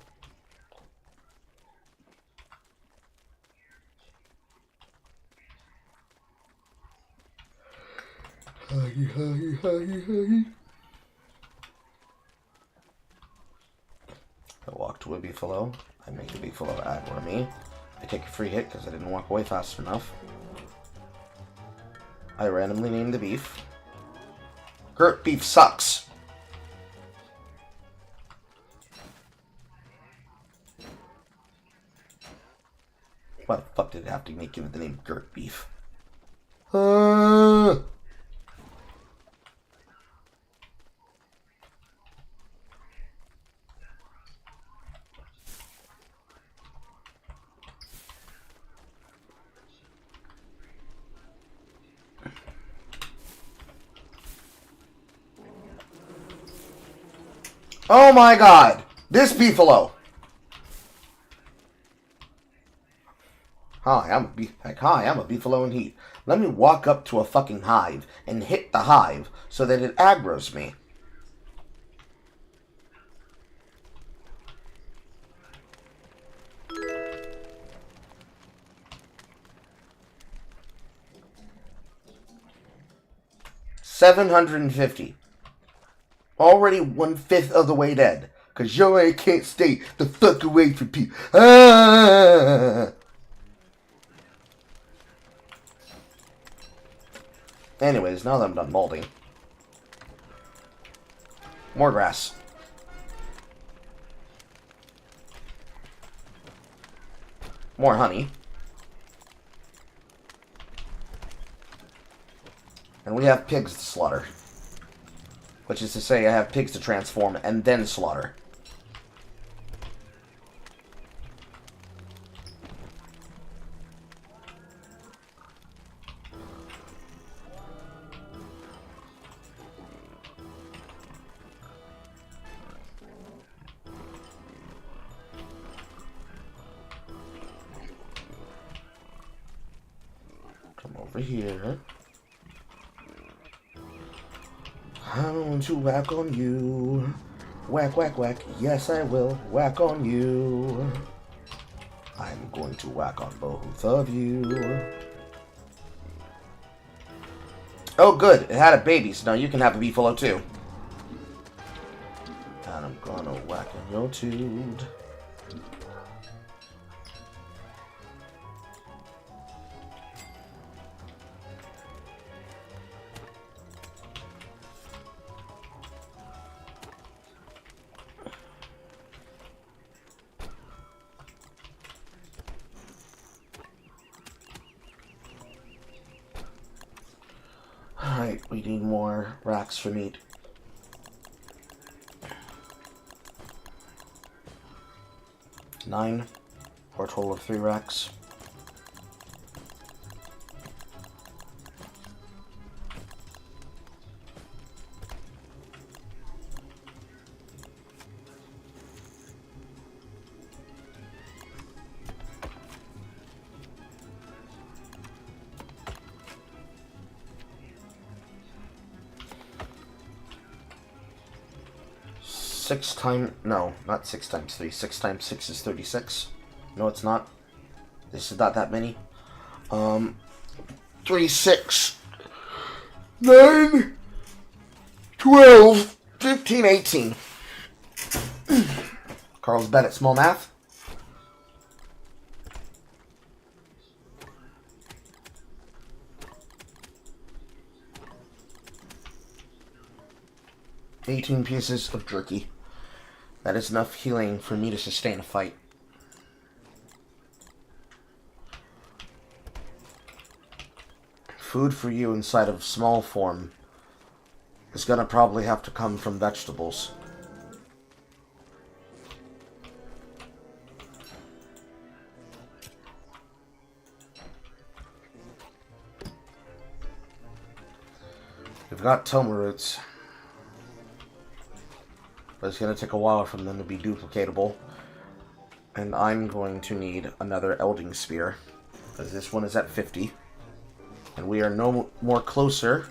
I walk to a beefalo. I make the beefalo aggro me. I take a free hit because I didn't walk away fast enough. I randomly name the beef. Gert beef sucks. Why the fuck did it have to make it with the name Gert beef? Oh my god! This beefalo! Hi, I'm a beefalo in heat. Let me walk up to a fucking hive and hit the hive so that it aggroes me. $750. Already 1/5 of the way dead. Cause yo, I can't stay the fuck away from people. Ah! Anyways, now that I'm done molding. More grass. More honey. And we have pigs to slaughter. Which is to say, I have pigs to transform and then slaughter. Come over here. I'm going to whack on you. Whack, whack, whack. Yes, I will whack on you. I'm going to whack on both of you. Oh, good. It had a baby, so now you can have a beefalo too. And I'm gonna whack on your dude. Alright, we need more racks for meat. Nine, for a total of 3 racks. No, not 6 times 3. 6 times 6 is 36. No, it's not. This is not that many. 3, 6, 9, 12, 15, 18. Carl's bad at small math. $18 pieces of jerky. That is enough healing for me to sustain a fight. Food for you inside of small form is gonna probably have to come from vegetables. We've got toma roots, but it's going to take a while for them to be duplicatable. And I'm going to need another Elding Spear, because this one is at 50. And we are no more closer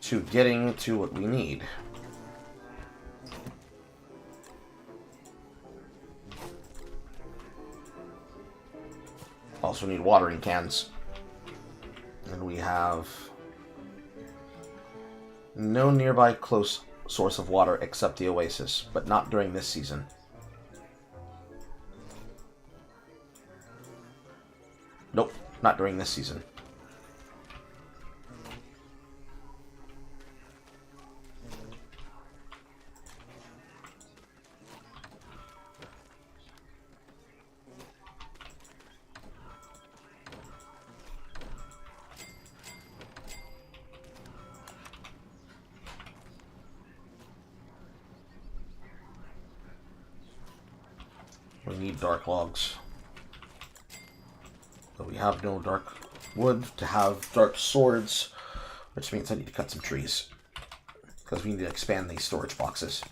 to getting to what we need. Also need watering cans. And we have no nearby close source of water except the oasis, but not during this season. Nope, not during this season. We need dark logs. But we have no dark wood to have dark swords, which means I need to cut some trees. Because we need to expand these storage boxes.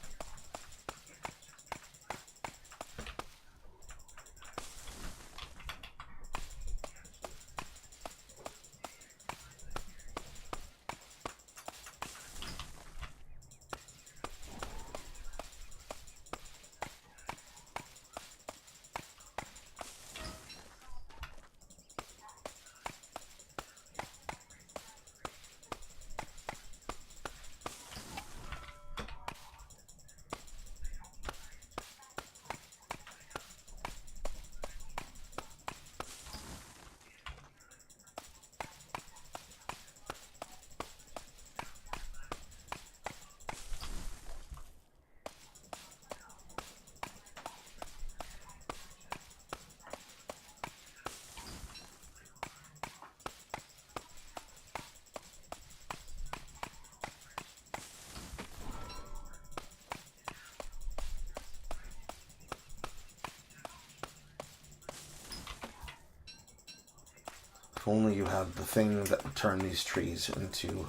If only you had the thing that would turn these trees into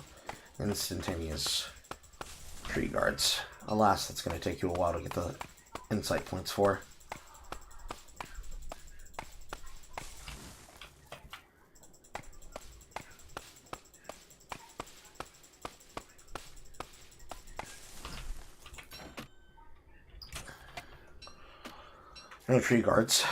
instantaneous tree guards. Alas, that's going to take you a while to get the insight points for. No tree guards.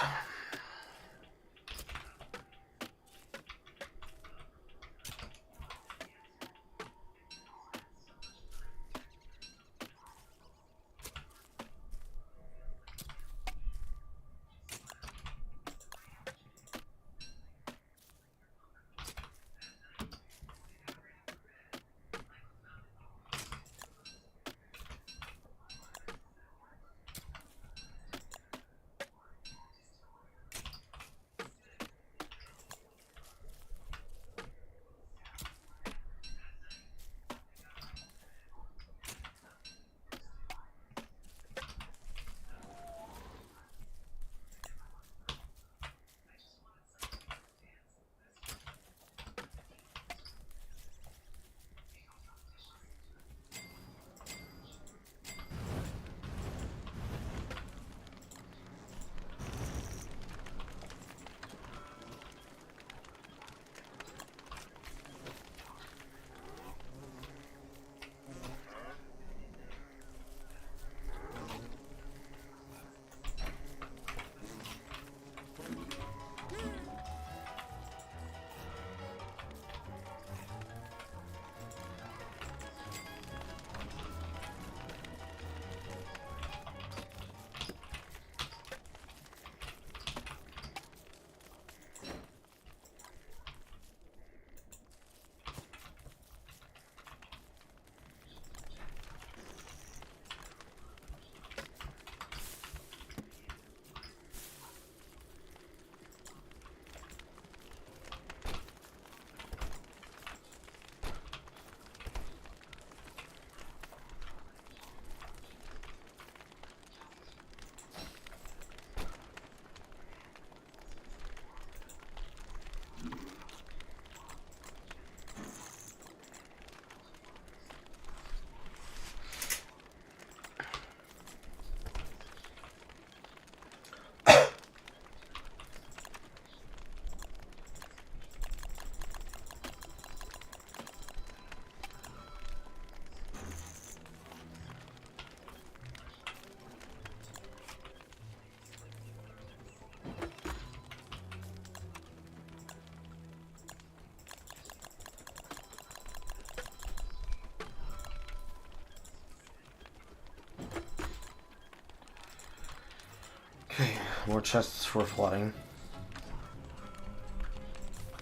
More chests for flooding.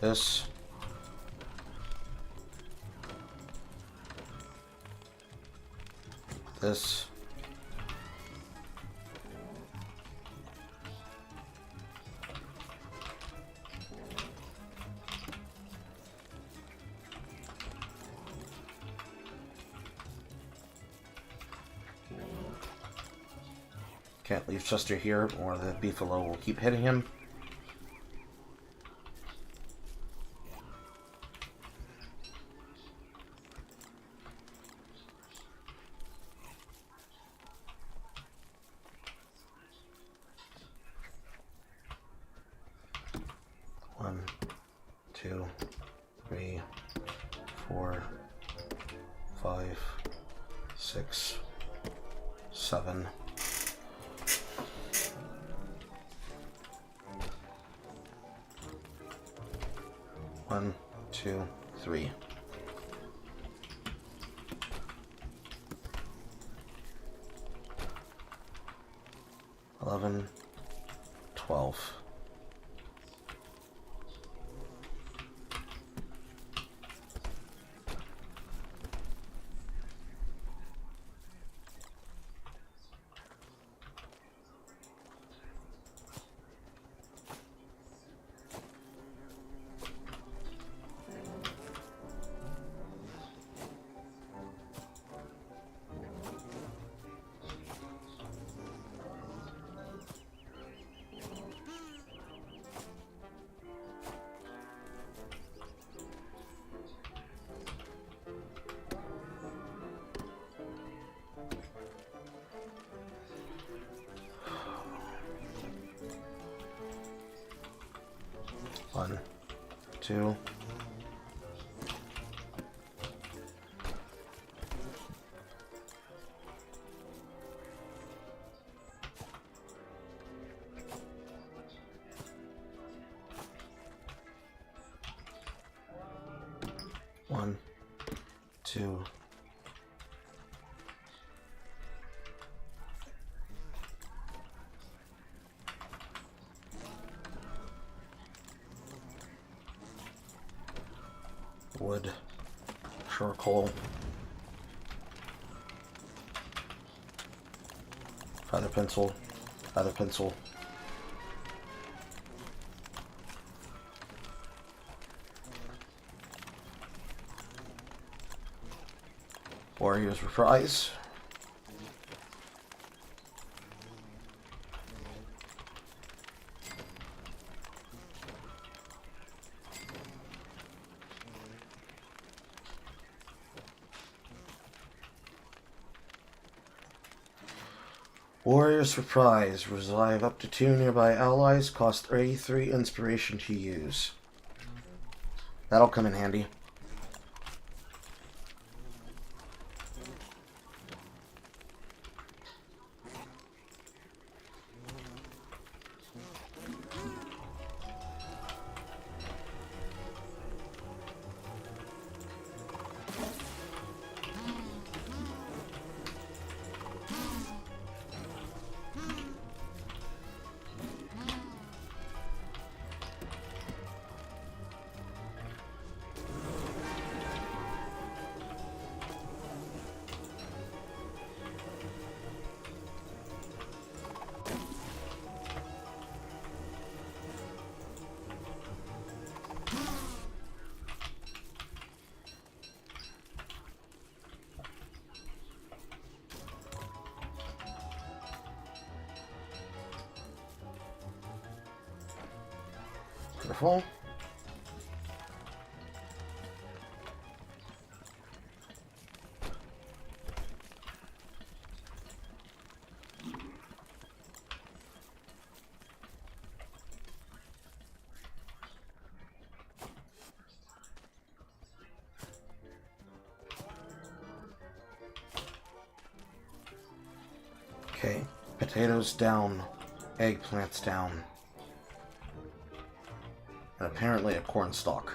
This. This. Can't leave Chester here, or the beefalo will keep hitting him. One, 2, 3, 4, 5, 6, 7. 1, 2, 3. 11, 12. One, 2. One, 2. Wood, charcoal, feather pencil, feather pencil. Warriors reprise. Warrior's Reprise. Revive up to 2 nearby allies. Cost 83 inspiration to use. That'll come in handy. Careful. Okay, potatoes down, eggplants down. And apparently a corn stalk.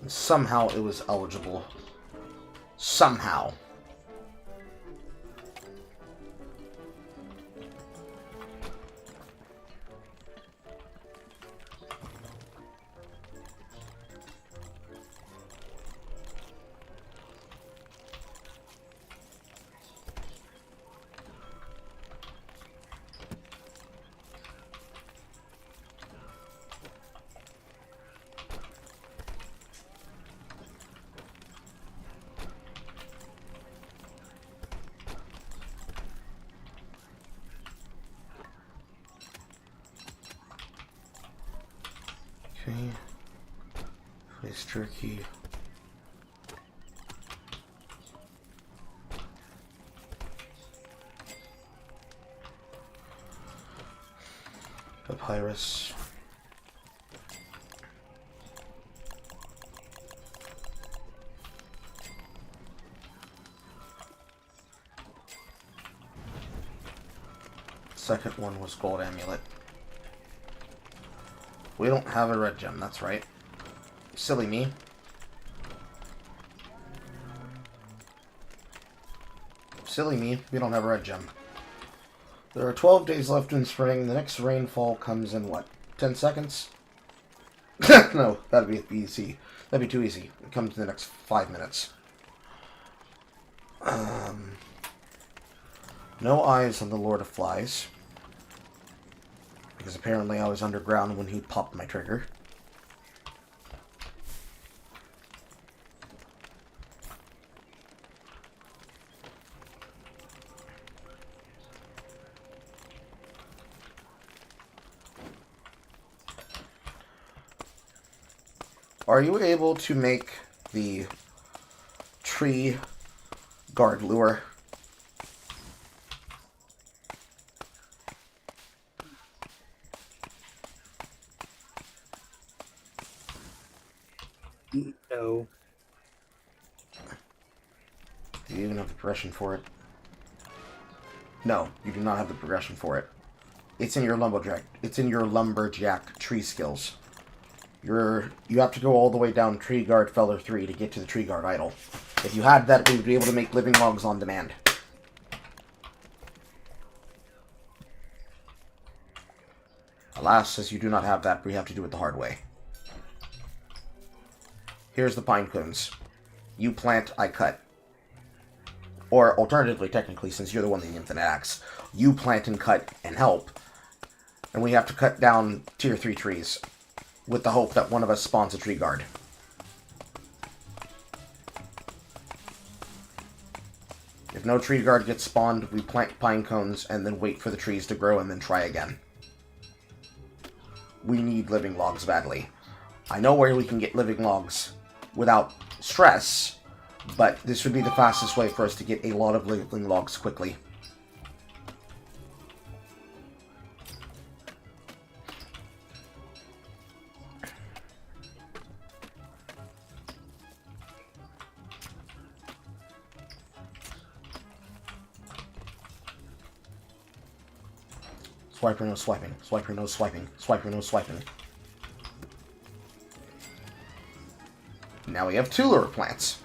And somehow it was eligible. Somehow. Okay. Place turkey. Papyrus. Second one was gold amulet. We don't have a red gem, that's right. Silly me. Silly me, we don't have a red gem. There are 12 days left in spring. The next rainfall comes in what? 10 seconds? No, that'd be easy. That'd be too easy. It comes in the next 5 minutes. No eyes on the Lord of Flies. Because apparently I was underground when he popped my trigger. Are you able to make the tree guard lure? No. Do you even have the progression for it? No, you do not have the progression for it. It's in your lumberjack. It's in your lumberjack tree skills. You have to go all the way down Tree Guard Feller 3 to get to the Tree Guard idol. If you had that, we would be able to make living logs on demand. Alas, as you do not have that, we have to do it the hard way. Here's the pine cones. You plant, I cut. Or alternatively, technically, since you're the one with the infinite axe, you plant and cut and help. And we have to cut down tier 3 trees with the hope that one of us spawns a tree guard. If no tree guard gets spawned, we plant pine cones and then wait for the trees to grow and then try again. We need living logs badly. I know where we can get living logs without stress, but this would be the fastest way for us to get a lot of living logs quickly. Swiper, no swiping. Swiper, no swiping. Swiper, no swiping. Now we have 2 lure plants.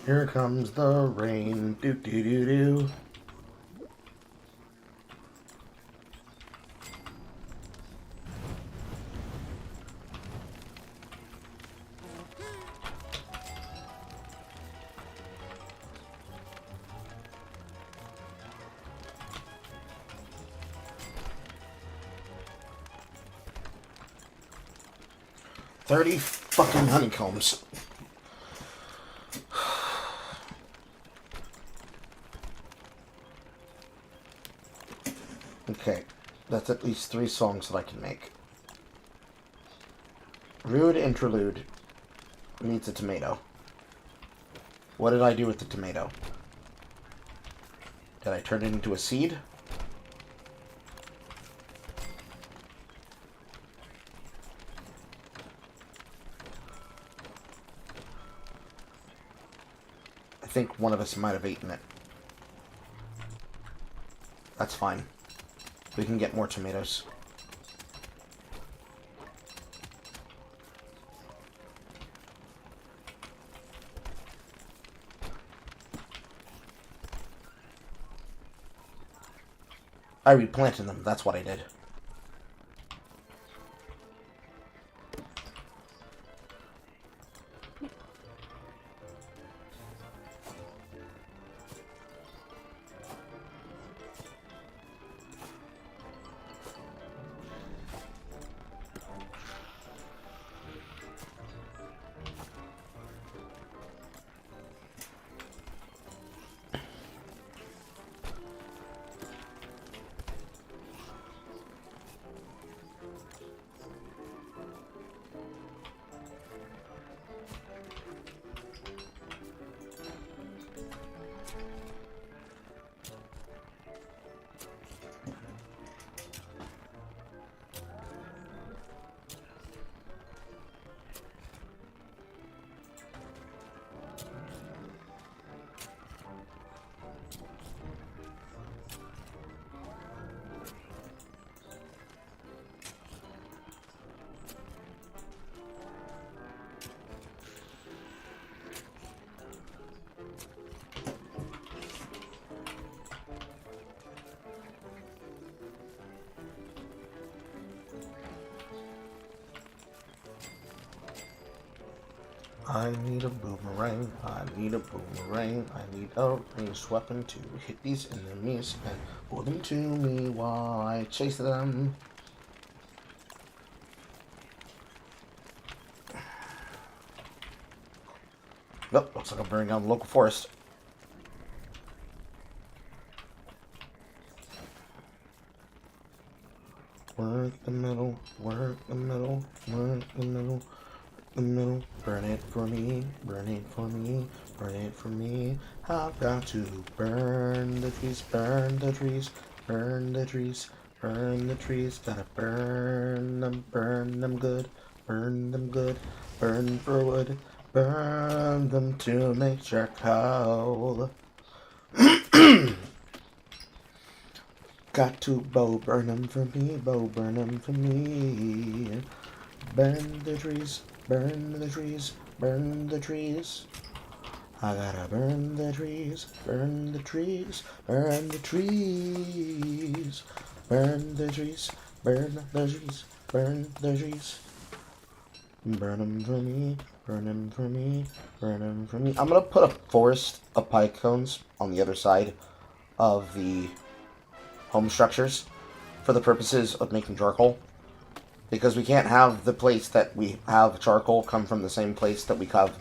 Here comes the rain. Do do do do. $30 fucking honeycombs. Okay, that's at least 3 songs that I can make. Rude interlude needs a tomato. What did I do with the tomato? Did I turn it into a seed? I think one of us might have eaten it. That's fine. We can get more tomatoes. I replanted them, that's what I did. I need a boomerang, I need a boomerang, I need a ranged weapon to hit these enemies and pull them to me while I chase them. Nope, looks like I'm burning down the local forest. Work the middle, work the middle, work the middle. The middle, burn it for me, burn it for me, burn it for me. I've got to burn the trees, burn the trees, burn the trees, burn the trees. Gotta burn them good, burn them good, burn for wood, burn them to make charcoal. Got to burn them for me, burn them for me. Burn the trees. Burn the trees, burn the trees. I gotta burn the trees, burn the trees, burn the trees. Burn the trees, burn the trees, burn the trees. Burn them for me, burn them for me, burn them for me. I'm gonna put a forest of pine cones on the other side of the home structures for the purposes of making charcoal. Because we can't have the place that we have charcoal come from the same place that we have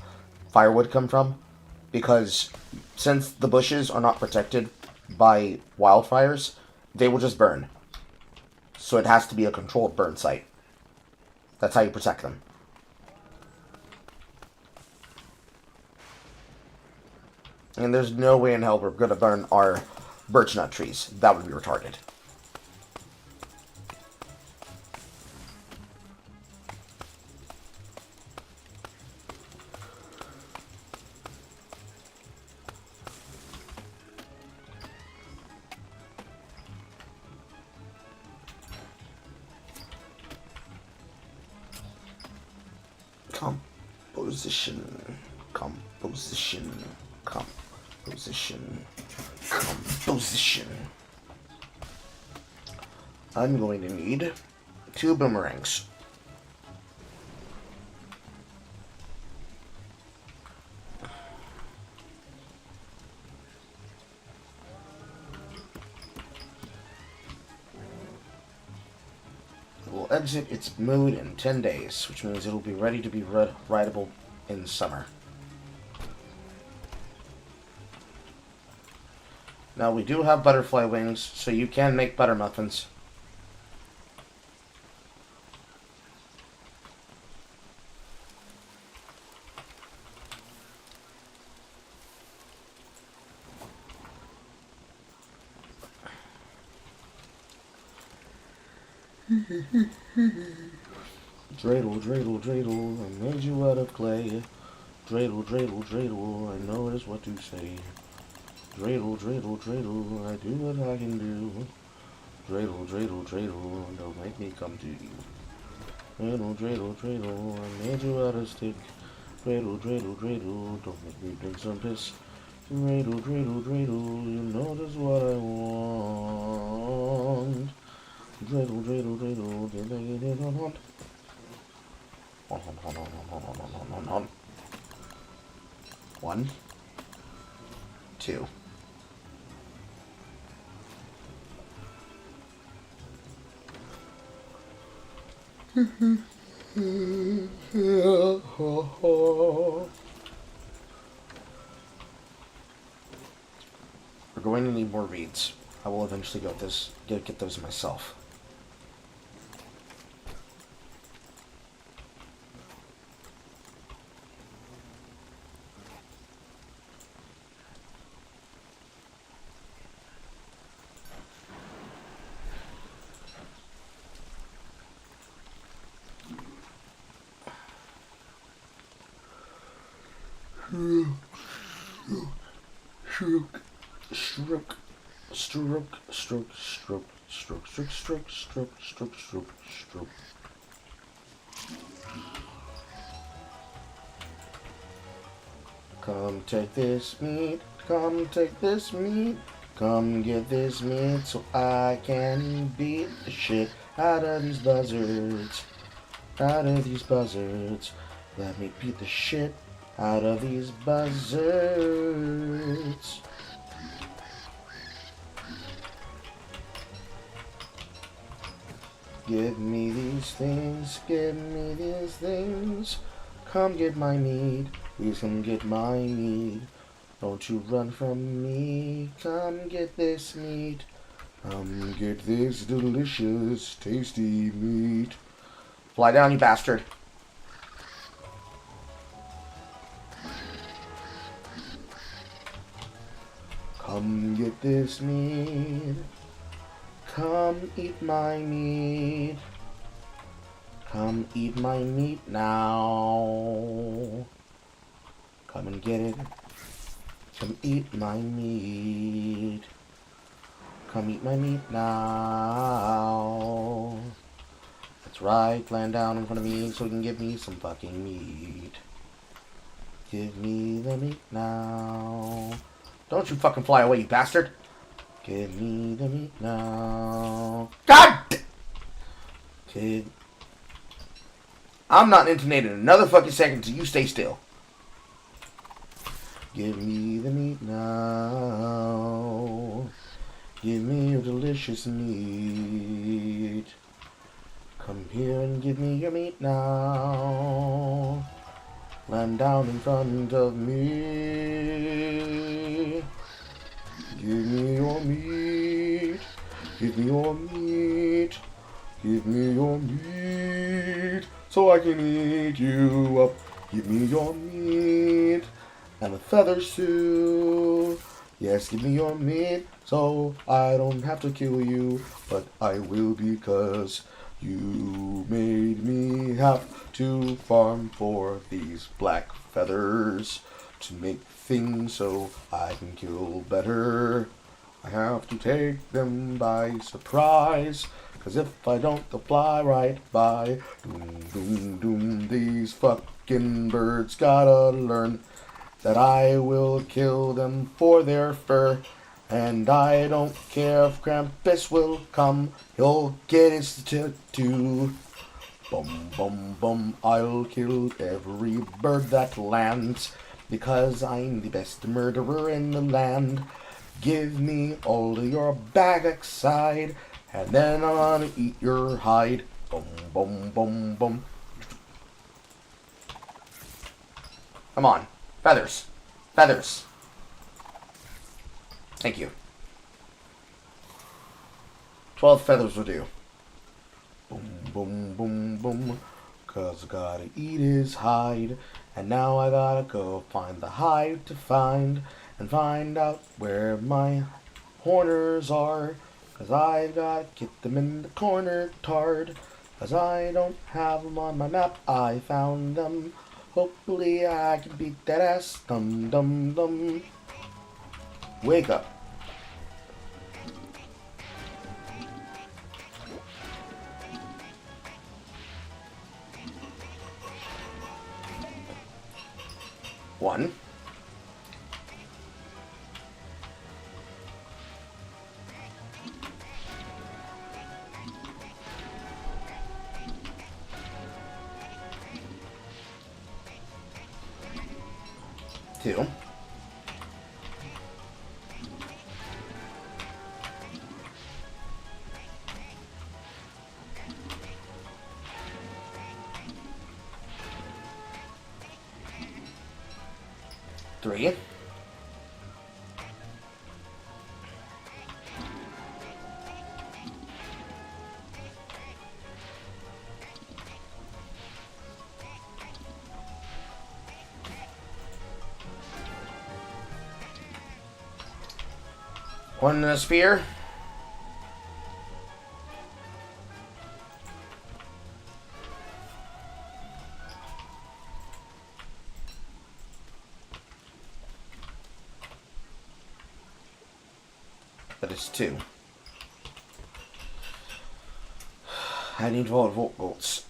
firewood come from. Because since the bushes are not protected by wildfires, they will just burn. So it has to be a controlled burn site. That's how you protect them. And there's no way in hell we're going to burn our birch nut trees. That would be retarded. Composition. Composition. Composition. I'm going to need 2 boomerangs. It will exit its mode in 10 days, which means it will be ready to be rideable in summer. Now, we do have butterfly wings, so you can make butter muffins. Dreidel, dreidel, dreidel, I made you out of clay. Dreidel, dreidel, dreidel, I know just what to say. Dreidel, dreidel, dreidel, I do what I can do. Dreidel, dreidel, dreidel, don't make me come to you. Dreidel, dreidel, dreidel, I made you out of stick. Dreidel, dreidel, dreidel, don't make me drink some piss. Dreidel, dreidel, dreidel, you know just what I want. Dreidel, dreidel, dreidel, did I get it on? On. 1, 2. We're going to need more reeds. I will eventually get those myself. Stroke, stroke, stroke, stroke, stroke, stroke, stroke, stroke, stroke, stroke, stroke, stroke. Come take this meat, come take this meat, come get this meat so I can beat the shit out of these buzzards, out of these buzzards. Let me beat the shit out of these buzzards. Give me these things, give me these things. Come get my meat, please come get my meat. Don't you run from me, come get this meat. Come get this delicious, tasty meat. Fly down, you bastard. Come get this meat. Come eat my meat. Come eat my meat now. Come and get it. Come eat my meat. Come eat my meat now. That's right, land down in front of me so you can give me some fucking meat. Give me the meat now. Don't you fucking fly away, you bastard! Give me the meat now. God! Kid. I'm not intonating another fucking second until you stay still. Give me the meat now. Give me your delicious meat. Come here and give me your meat now. Land down in front of me. Give me your meat. Give me your meat. Give me your meat. So I can eat you up. Give me your meat. And the feathers too. Yes, give me your meat. So I don't have to kill you. But I will because you made me have to farm for these black feathers to make things so I can kill better. I have to take them by surprise, 'cause if I don't, they'll fly right by. Doom, doom, doom, these fucking birds gotta learn that I will kill them for their fur. And I don't care if Krampus will come, he'll get his tattoo. Bum, bum, bum, I'll kill every bird that lands, because I'm the best murderer in the land. Give me all of your backside, and then I'm gonna eat your hide. Bum, bum, bum, bum. Come on. Feathers. Feathers. Thank you. 12 feathers will do. Boom, boom, boom, boom. 'Cause I gotta eat his hide. And now I gotta go find the hide to find. And find out where my horners are. 'Cause I gotta get them in the corner tard. 'Cause I don't have them on my map. I found them. Hopefully I can beat that ass. Dum, dum, dum. Wake up. One. Two. Three. One in a sphere. That is two. I need more volt goats.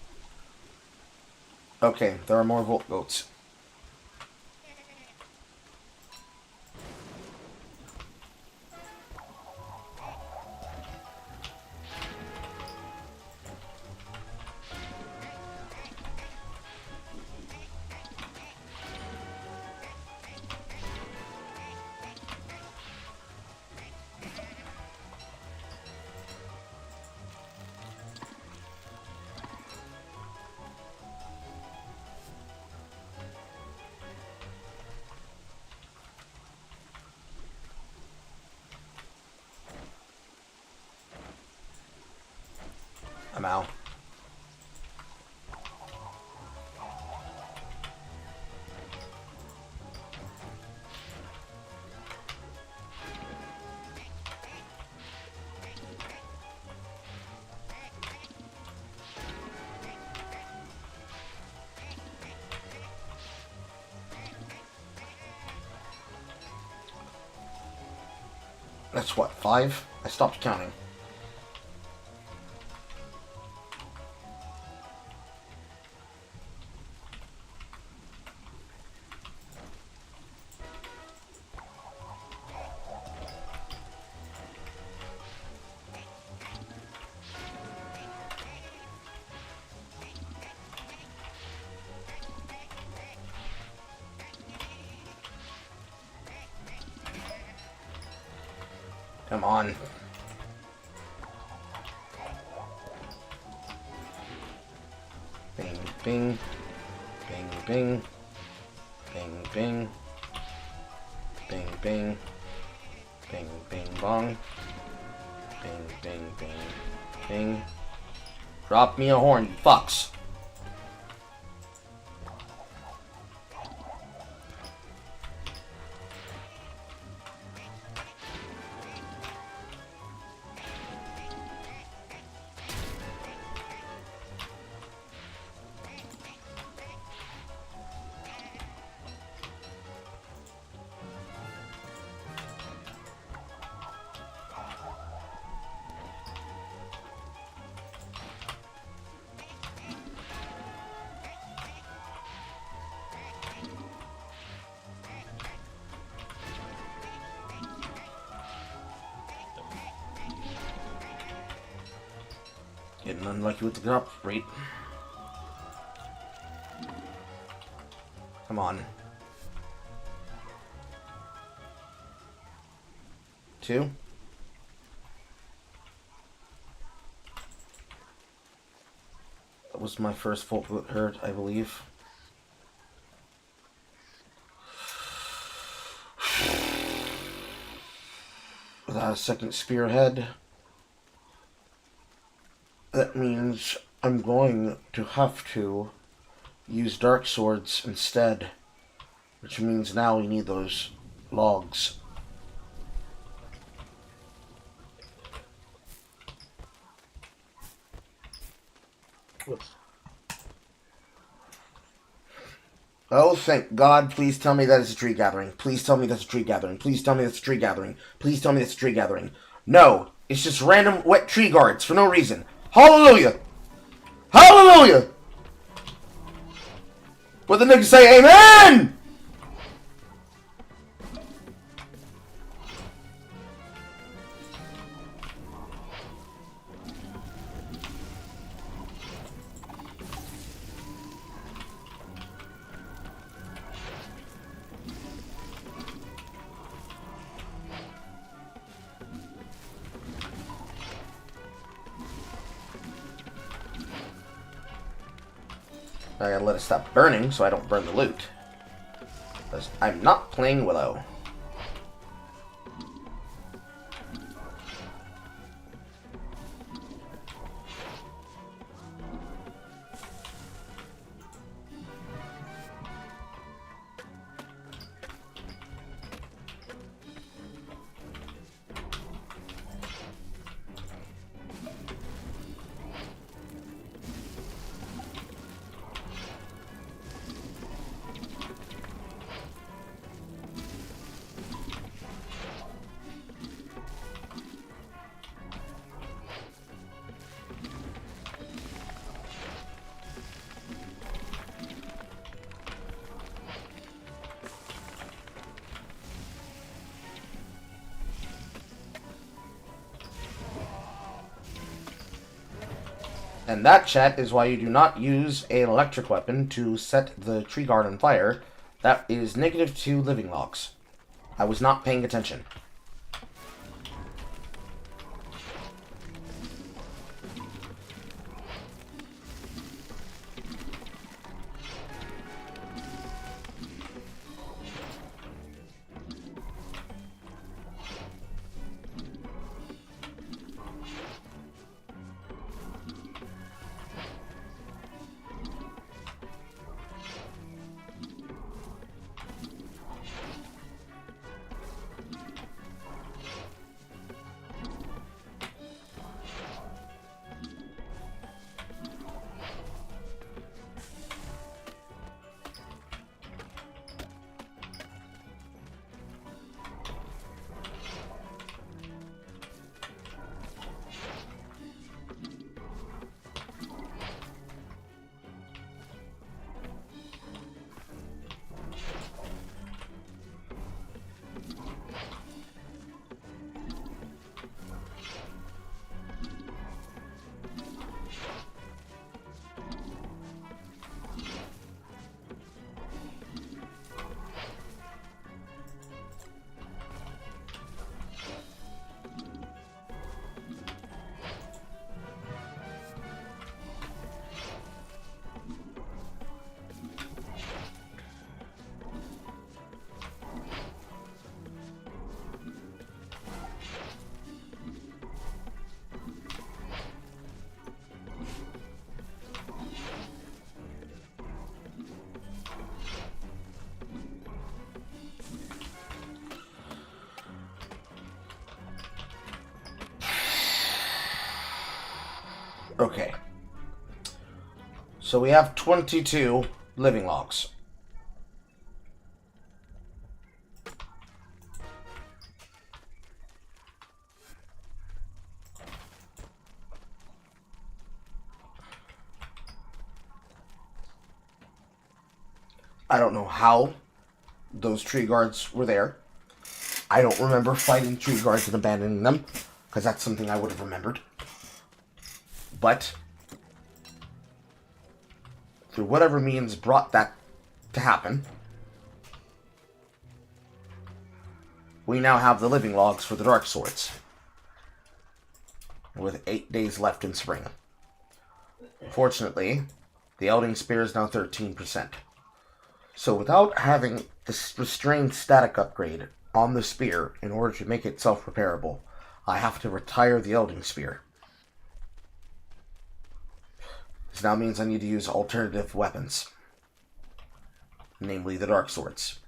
Okay, there are more volt goats. I'm out. That's what, 5? I stopped counting. Come on. Bing, bing. Bing, bing. Bing, bing. Bing, bing. Bing, bing, bong. Bing, bing, bing, bing. Drop me a horn, you fucks. Getting unlucky with the drop rate. Come on. 2. That was my first full hurt, I believe. Without a second spearhead. That means I'm going to have to use dark swords instead. Which means now we need those logs. Oh, thank God. Please tell me that it's a tree gathering. Please tell me that's a tree gathering. Please tell me that's a tree gathering. Please tell me that's a tree gathering. No, it's just random wet tree guards for no reason. Hallelujah! Hallelujah! What the niggas say, amen! I gotta let it stop burning so I don't burn the loot. Because I'm not playing Willow. And that, chat, is why you do not use an electric weapon to set the tree guard on fire. That is -2 living logs. I was not paying attention. Okay. So we have 22 living logs. I don't know how those tree guards were there. I don't remember fighting tree guards and abandoning them, because that's something I would have remembered. But through whatever means brought that to happen, we now have the living logs for the dark swords, with 8 days left in spring. Fortunately, the Elding Spear is now 13%. So without having this restrained static upgrade on the spear in order to make it self-repairable, I have to retire the Elding Spear. This now means I need to use alternative weapons, namely the dark swords,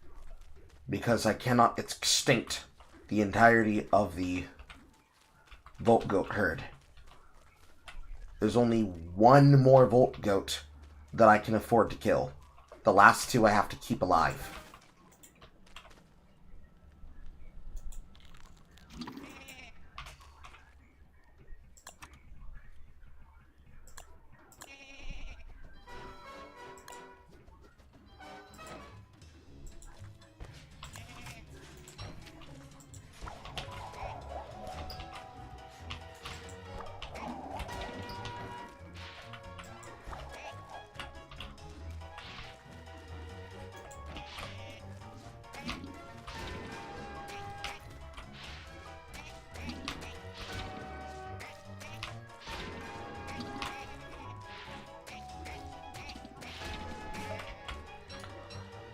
because I cannot extinct the entirety of the Volt Goat herd. There's only one more Volt Goat that I can afford to kill. The last two I have to keep alive.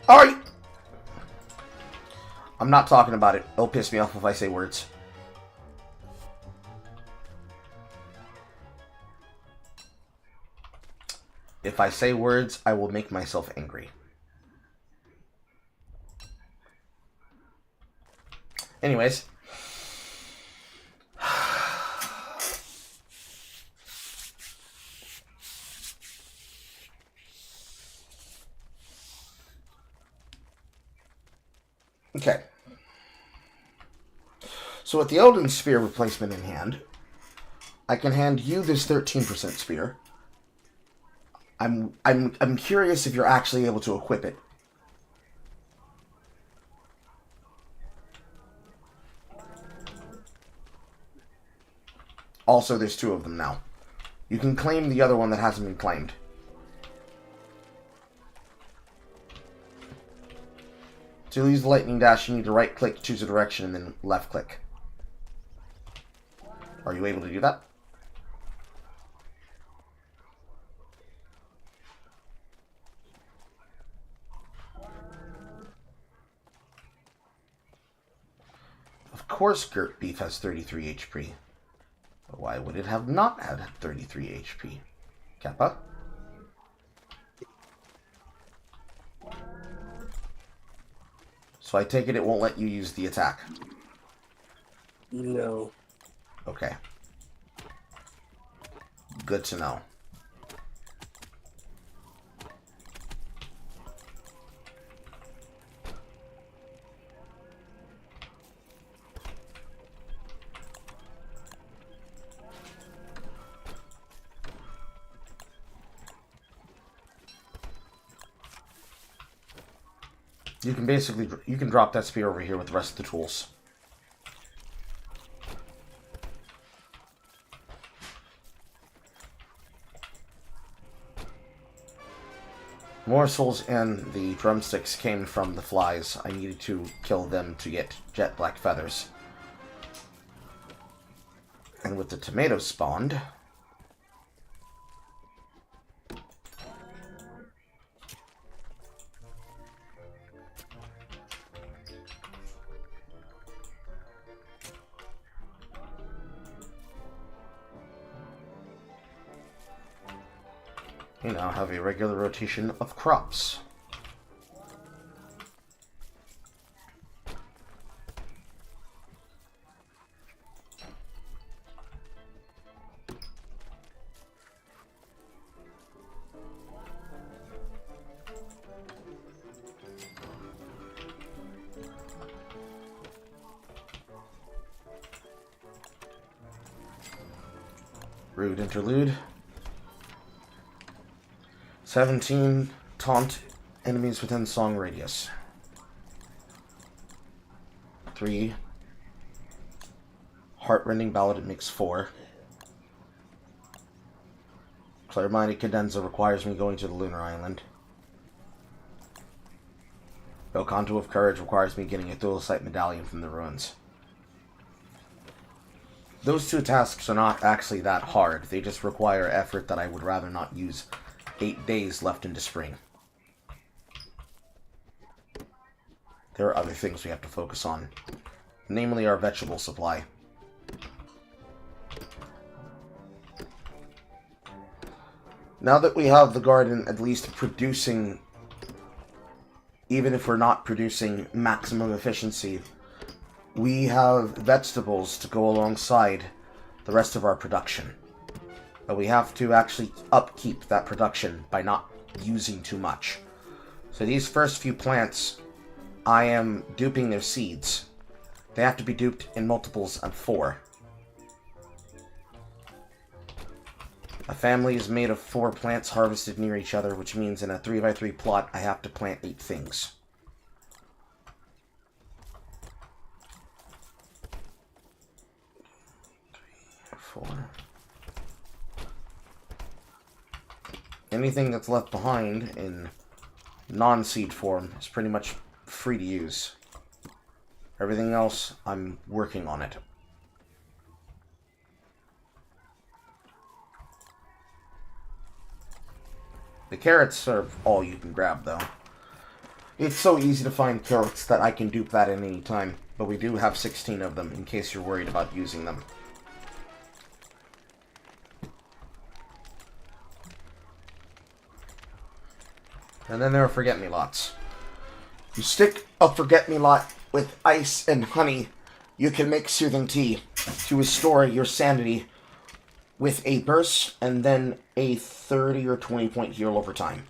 Alright! I'm not talking about it. It'll piss me off if I say words. If I say words, I will make myself angry. Anyways. Okay. So with the Elden Spear replacement in hand, I can hand you this 13% spear. I'm curious if you're actually able to equip it. Also, there's two of them now. You can claim the other one that hasn't been claimed. To use the lightning dash, you need to right click, choose a direction, and then left click. Are you able to do that? Of course Gert Beef has 33 HP. But why would it have not had 33 HP? Kappa? So I take it won't let you use the attack? No. Okay. Good to know. You can drop that spear over here with the rest of the tools. Morsels and the drumsticks came from the flies. I needed to kill them to get jet black feathers. And with the tomatoes spawned, you now have a regular rotation of crops. Rude interlude. 17 taunt enemies within song radius. 3 heartrending ballad, it makes 4. Clear-minded cadenza requires me going to the lunar island. Belcanto of Courage requires me getting a dual-sight medallion from the ruins. Those two tasks are not actually that hard. They just require effort that I would rather not use 8 days left into spring. There are other things we have to focus on, namely our vegetable supply. Now that we have the garden at least producing, even if we're not producing maximum efficiency, we have vegetables to go alongside the rest of our production. But we have to actually upkeep that production by not using too much. So these first few plants, I am duping their seeds. They have to be duped in multiples of 4. A family is made of 4 plants harvested near each other, which means in a 3x3 plot, I have to plant 8 things. Anything that's left behind in non-seed form is pretty much free to use. Everything else, I'm working on it. The carrots are all you can grab, though. It's so easy to find carrots that I can dupe that at any time, but we do have 16 of them in case you're worried about using them. And then there are forget-me-lots. You stick a forget-me-lot with ice and honey, you can make soothing tea to restore your sanity with a burst and then a 30 or 20 point heal over time.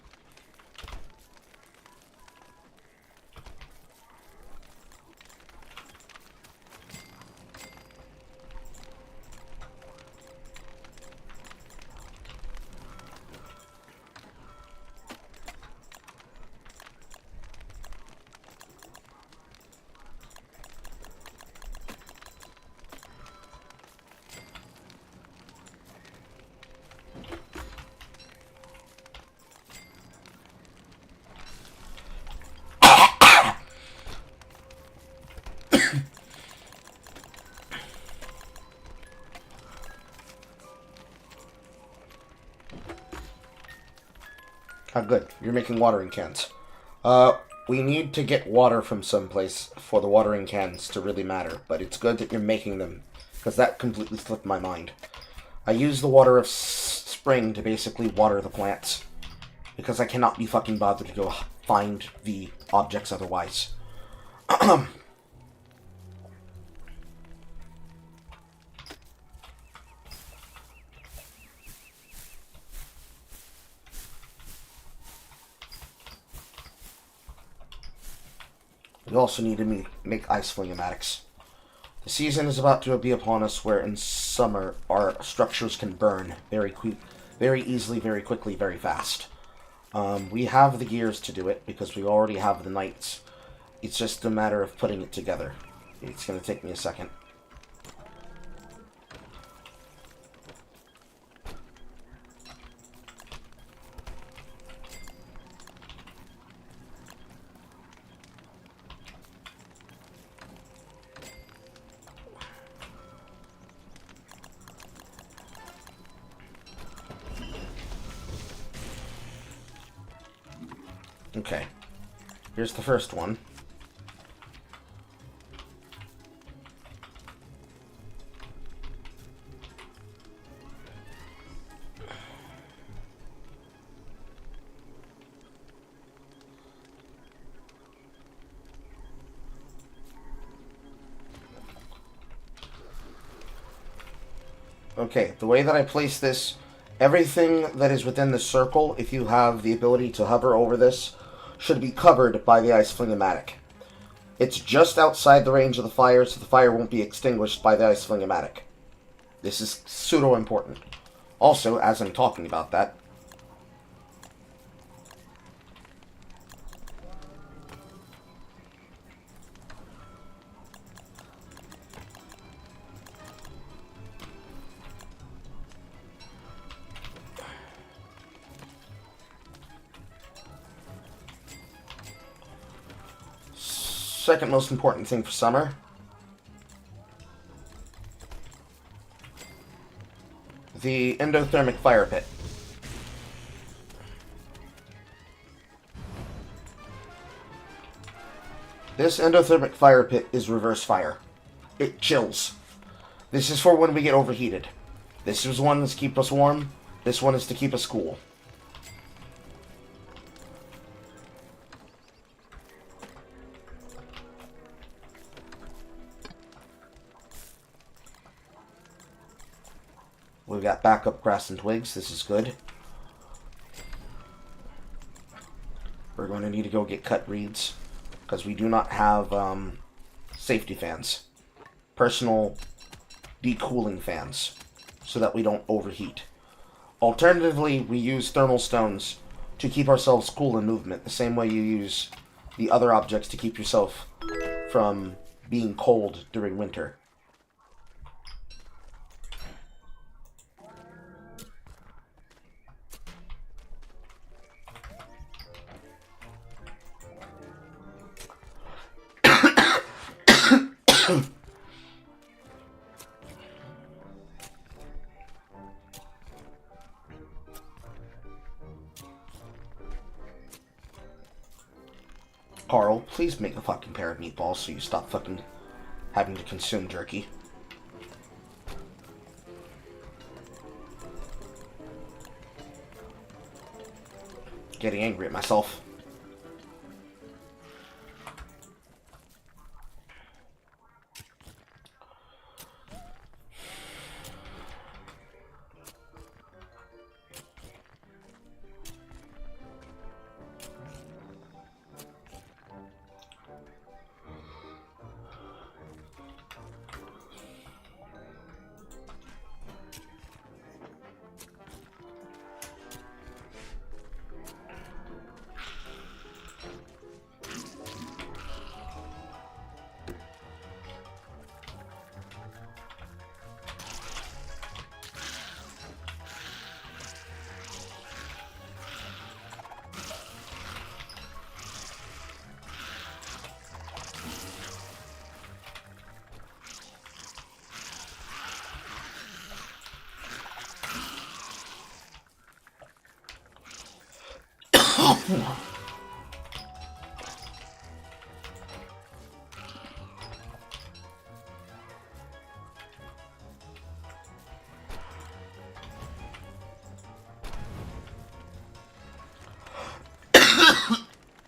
Ah, good. You're making watering cans. We need to get water from someplace for the watering cans to really matter, but it's good that you're making them, because that completely slipped my mind. I use the water of spring to basically water the plants, because I cannot be fucking bothered to go find the objects otherwise. We also need to make ice flingamatics. The season is about to be upon us where in summer our structures can burn very easily, very quickly, very fast. We have the gears to do it because we already have the knights. It's just a matter of putting it together. It's going to take me a second. Okay, here's the first one. Okay, the way that I place this, everything that is within the circle, if you have the ability to hover over this, should be covered by the ice flingomatic. It's just outside the range of the fire, so the fire won't be extinguished by the ice flingomatic. This is pseudo-important. Also, as I'm talking about that, second most important thing for summer. The endothermic fire pit. This endothermic fire pit is reverse fire. It chills. This is for when we get overheated. This is one that's to keep us warm. This one is to keep us cool. We've got backup grass and twigs. This is good. We're going to need to go get cut reeds, because we do not have safety fans. Personal decooling fans, so that we don't overheat. Alternatively, we use thermal stones to keep ourselves cool in movement, the same way you use the other objects to keep yourself from being cold during winter. Carl, please make a fucking pair of meatballs so you stop fucking having to consume jerky. Getting angry at myself.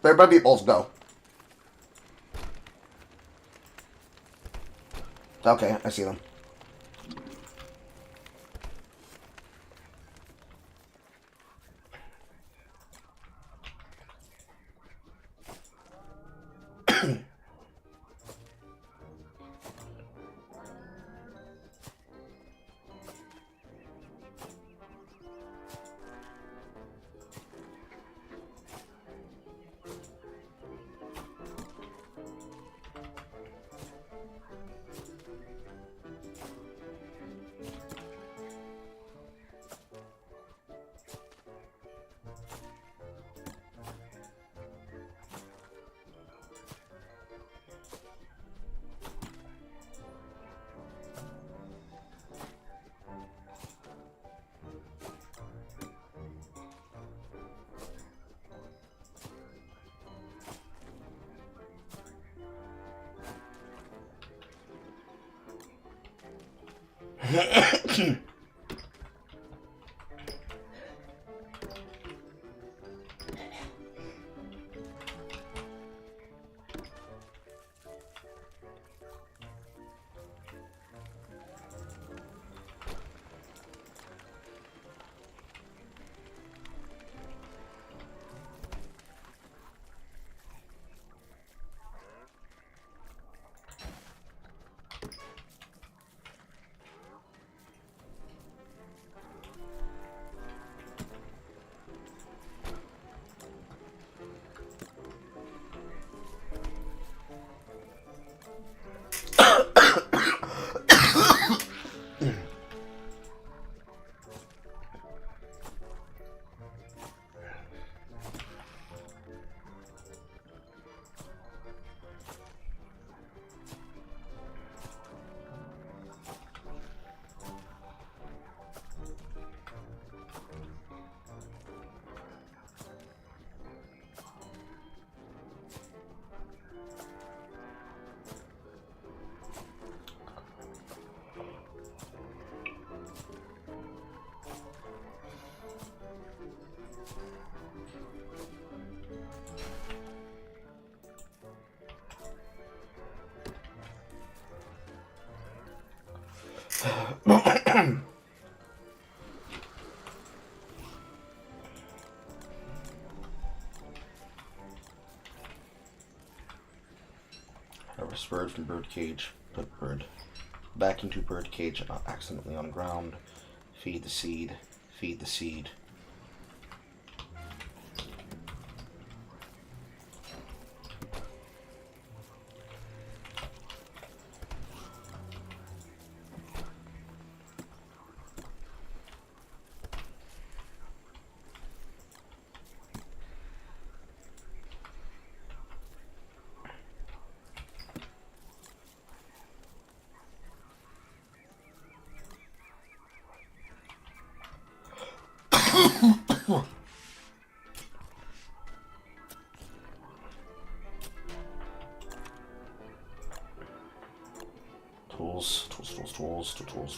There my meatballs go. Okay, I see them. Harvest bird from bird cage. Put bird back into bird cage and not accidentally on ground. Feed the seed. Feed the seed.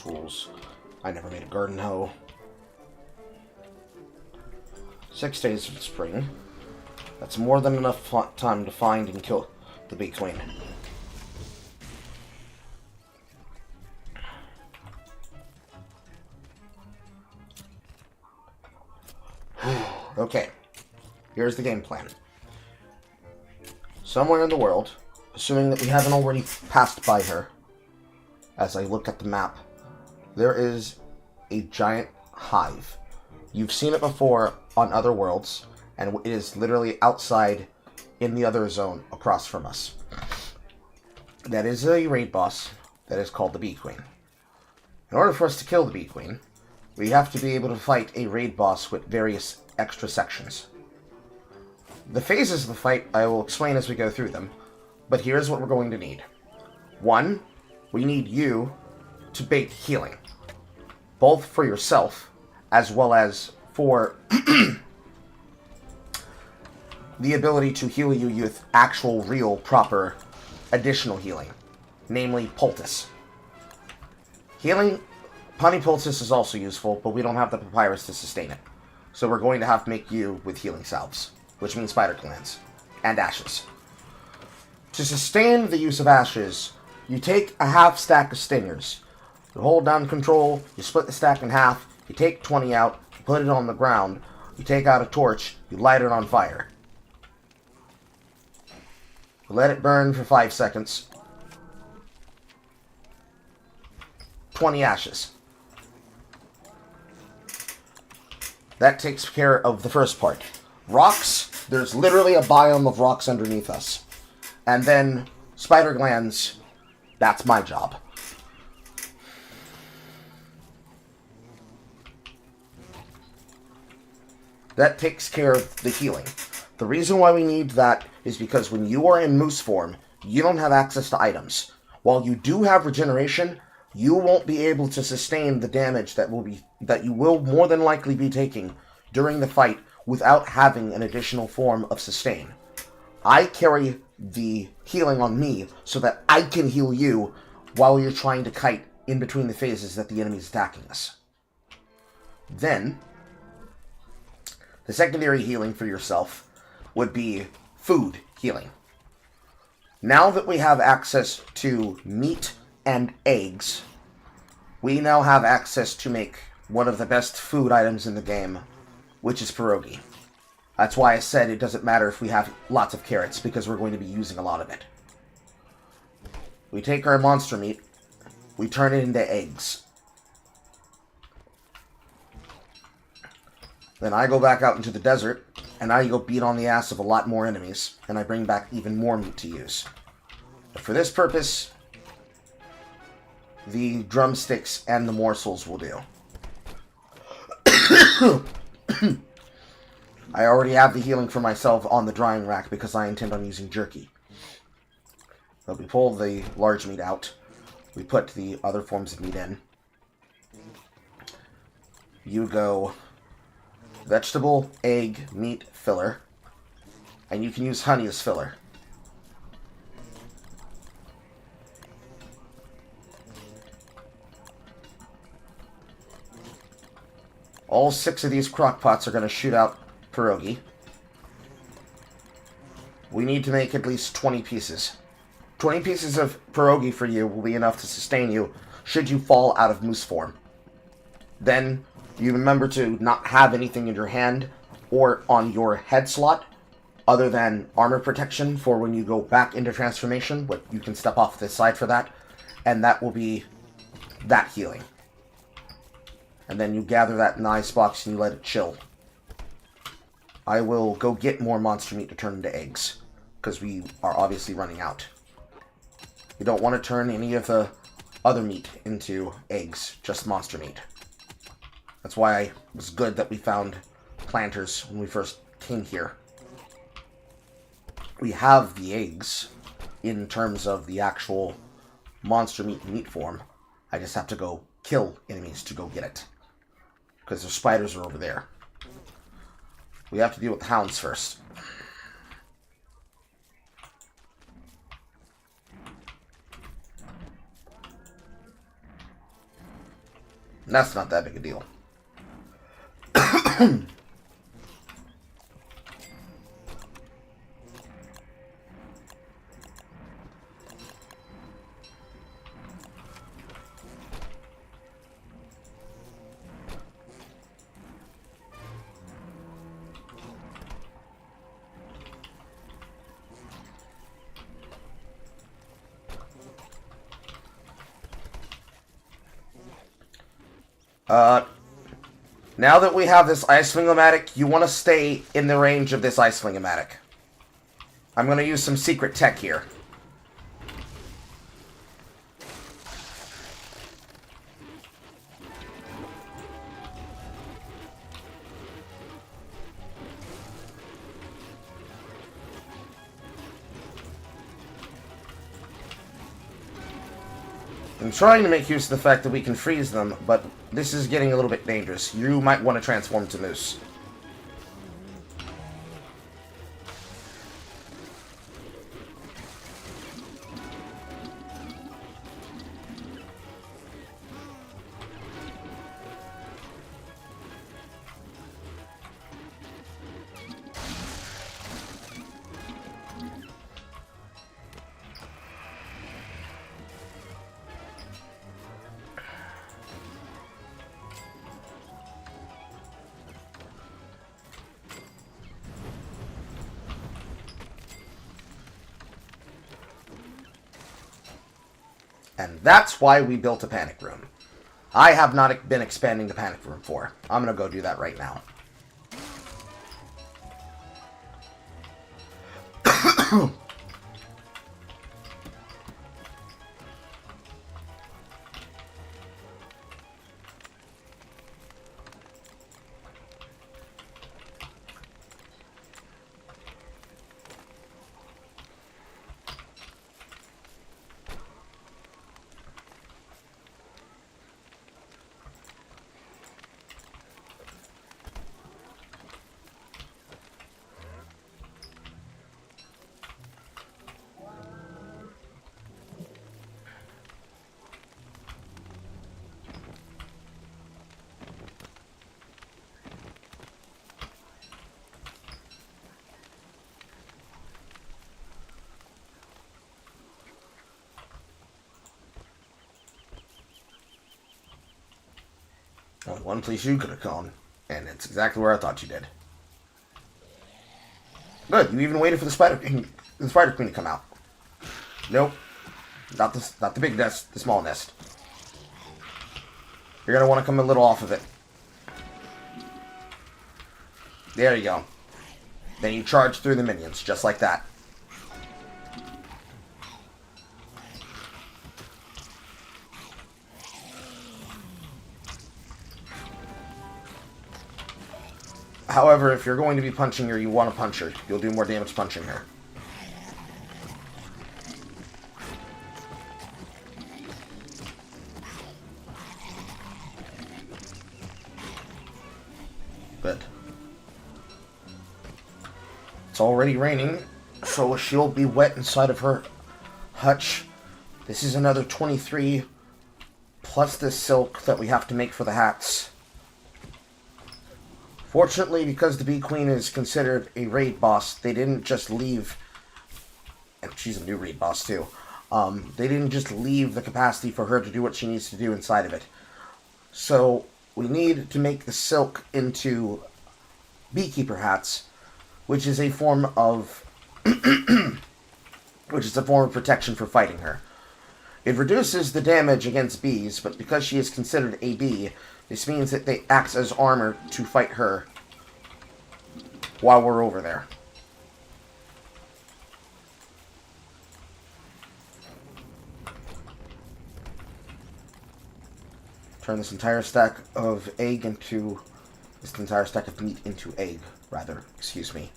Tools. I never made a garden hoe. 6 days of spring. That's more than enough time to find and kill the bee queen. Okay, here's the game plan. Somewhere in the world, assuming that we haven't already passed by her, as I look at the map, there is a giant hive. You've seen it before on other worlds, and it is literally outside in the other zone across from us. That is a raid boss that is called the Bee Queen. In order for us to kill the Bee Queen, we have to be able to fight a raid boss with various extra sections. The phases of the fight I will explain as we go through them, but here's what we're going to need. 1, we need you to bait healing, both for yourself as well as for the ability to heal you with actual, real, proper, additional healing, namely poultice. Healing, Punny Poultice is also useful, but we don't have the papyrus to sustain it. So we're going to have to make you with healing salves, which means spider glands, and ashes. To sustain the use of ashes, you take a half stack of stingers. You hold down control, you split the stack in half, you take 20 out, you put it on the ground, you take out a torch, you light it on fire. You let it burn for 5 seconds. 20 ashes. That takes care of the first part. Rocks, there's literally a biome of rocks underneath us. And then spider glands, that's my job. That takes care of the healing. The reason why we need that is because when you are in moose form, you don't have access to items. While you do have regeneration, you won't be able to sustain the damage that you will more than likely be taking during the fight without having an additional form of sustain. I carry the healing on me so that I can heal you while you're trying to kite in between the phases that the enemy is attacking us. Then, the secondary healing for yourself would be food healing. Now that we have access to meat and eggs, we now have access to make one of the best food items in the game, which is pierogi. That's why I said it doesn't matter if we have lots of carrots, because we're going to be using a lot of it. We take our monster meat, we turn it into eggs. Then I go back out into the desert, and I go beat on the ass of a lot more enemies, and I bring back even more meat to use. But for this purpose, the drumsticks and the morsels will do. I already have the healing for myself on the drying rack because I intend on using jerky. So we pull the large meat out. We put the other forms of meat in. You go vegetable, egg, meat, filler. And you can use honey as filler. All 6 of these crock pots are going to shoot out pierogi. We need to make at least 20 pieces. 20 pieces of pierogi for you will be enough to sustain you should you fall out of moose form. Then you remember to not have anything in your hand or on your head slot other than armor protection for when you go back into transformation, but you can step off this side for that, and that will be that healing. And then you gather that in the icebox and you let it chill. I will go get more monster meat to turn into eggs, because we are obviously running out. You don't want to turn any of the other meat into eggs, just monster meat. That's why it was good that we found planters when we first came here. We have the eggs in terms of the actual monster meat in meat form. I just have to go kill enemies to go get it, because the spiders are over there. We have to deal with the hounds first. And that's not that big a deal. Now that we have this ice wing-o-matic, you want to stay in the range of this ice wing-o-matic. I'm going to use some secret tech here. I'm trying to make use of the fact that we can freeze them, but this is getting a little bit dangerous. You might want to transform to moose. And that's why we built a panic room. I have not been expanding the panic room for. I'm going to go do that right now. Only one place you could have gone, and it's exactly where I thought you did. Good, you even waited for the spider queen to come out. Nope, not the big nest, the small nest. You're gonna want to come a little off of it. There you go. Then you charge through the minions, just like that. However, if you're going to be punching her, you want to punch her. You'll do more damage punching her. Good. It's already raining, so she'll be wet inside of her hutch. This is another 23, plus this silk that we have to make for the hats. Fortunately, because the Bee Queen is considered a raid boss, they didn't just leave, and she's a new raid boss too, They didn't just leave the capacity for her to do what she needs to do inside of it. So we need to make the silk into beekeeper hats, which is a form of protection for fighting her. It reduces the damage against bees, but because she is considered a bee, this means that they act as armor to fight her while we're over there. Turn this entire stack of meat into egg, rather, excuse me.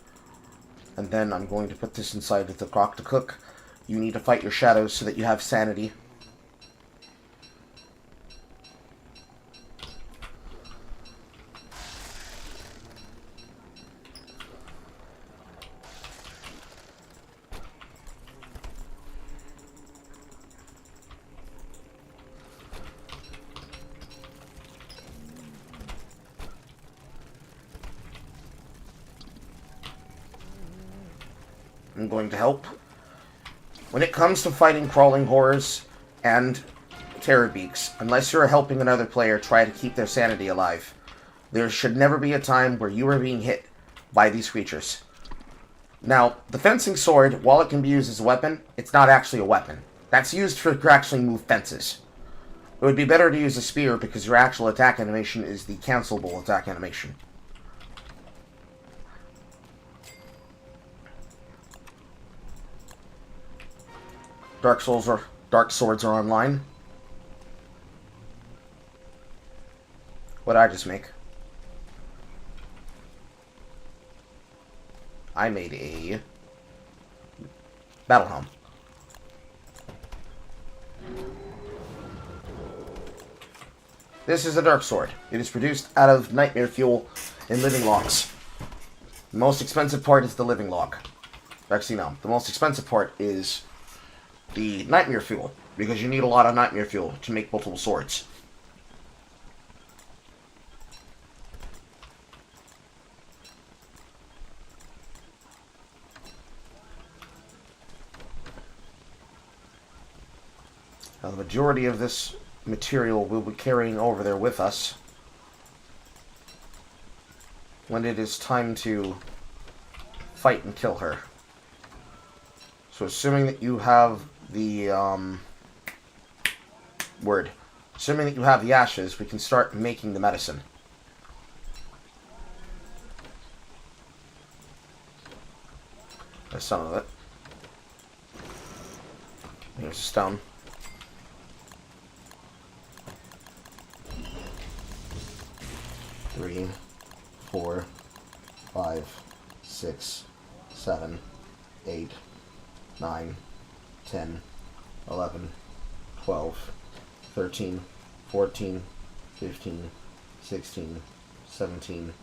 And then I'm going to put this inside of the crock to cook. You need to fight your shadows so that you have sanity. I'm going to help. When it comes to fighting crawling horrors and terror beaks, unless you're helping another player try to keep their sanity alive, there should never be a time where you are being hit by these creatures. Now, the fencing sword, while it can be used as a weapon, it's not actually a weapon. That's used to actually move fences. It would be better to use a spear because your actual attack animation is the cancelable attack animation. Dark swords are online. What did I just make? I made a battle helm. This is a dark sword. It is produced out of nightmare fuel and living logs. The most expensive part is the living log. Actually, no. The most expensive part is the nightmare fuel, because you need a lot of nightmare fuel to make multiple swords. Now, the majority of this material we'll be carrying over there with us when it is time to fight and kill her. So assuming that you have the assuming that you have the ashes, we can start making the medicine. There's some of it. Here's a stone. Three, 4, 5, 6, 7, 8, 9, 10, 11, 12, 13, 14, 15, 16, 17,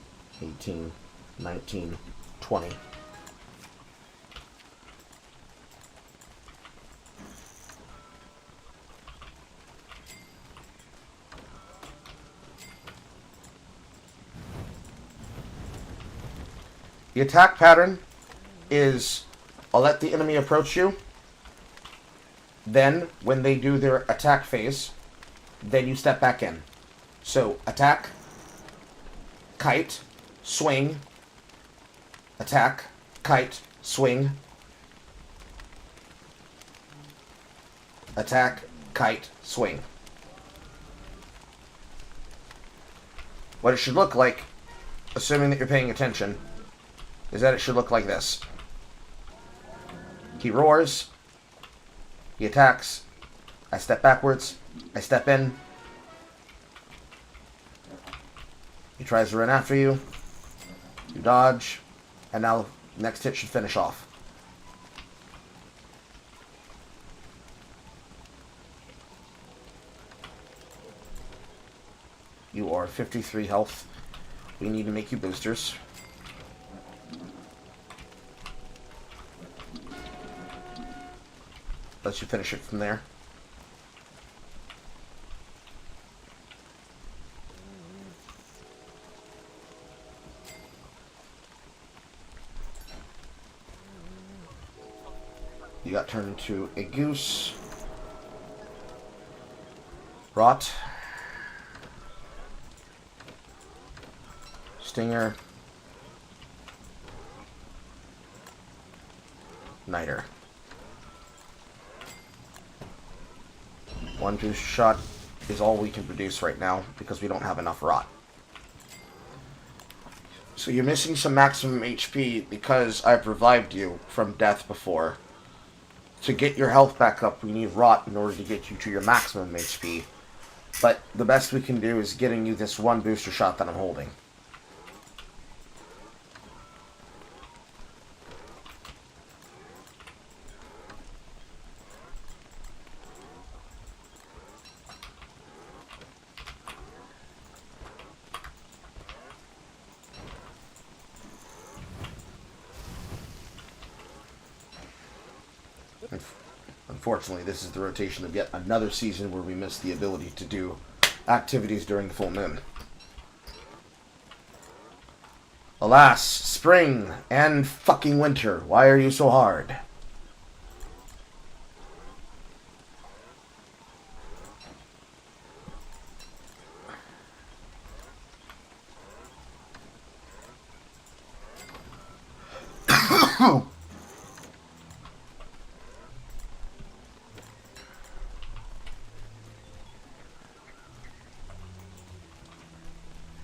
18, 19, 20. The attack pattern is, I'll let the enemy approach you. Then, when they do their attack phase, then you step back in. So, attack, kite, swing, attack, kite, swing, attack, kite, swing. What it should look like, assuming that you're paying attention, is that it should look like this. He roars, he attacks, I step backwards, I step in, he tries to run after you, you dodge, and now next hit should finish off. You are 53 health. We need to make you boosters. Let you finish it from there. You got turned into a goose. Rot. Stinger. Niter. One booster shot is all we can produce right now because we don't have enough rot. So you're missing some maximum HP because I've revived you from death before. To get your health back up, we need rot in order to get you to your maximum HP. But the best we can do is getting you this one booster shot that I'm holding. Unfortunately, this is the rotation of yet another season where we miss the ability to do activities during the full moon. Alas, spring and fucking winter, why are you so hard?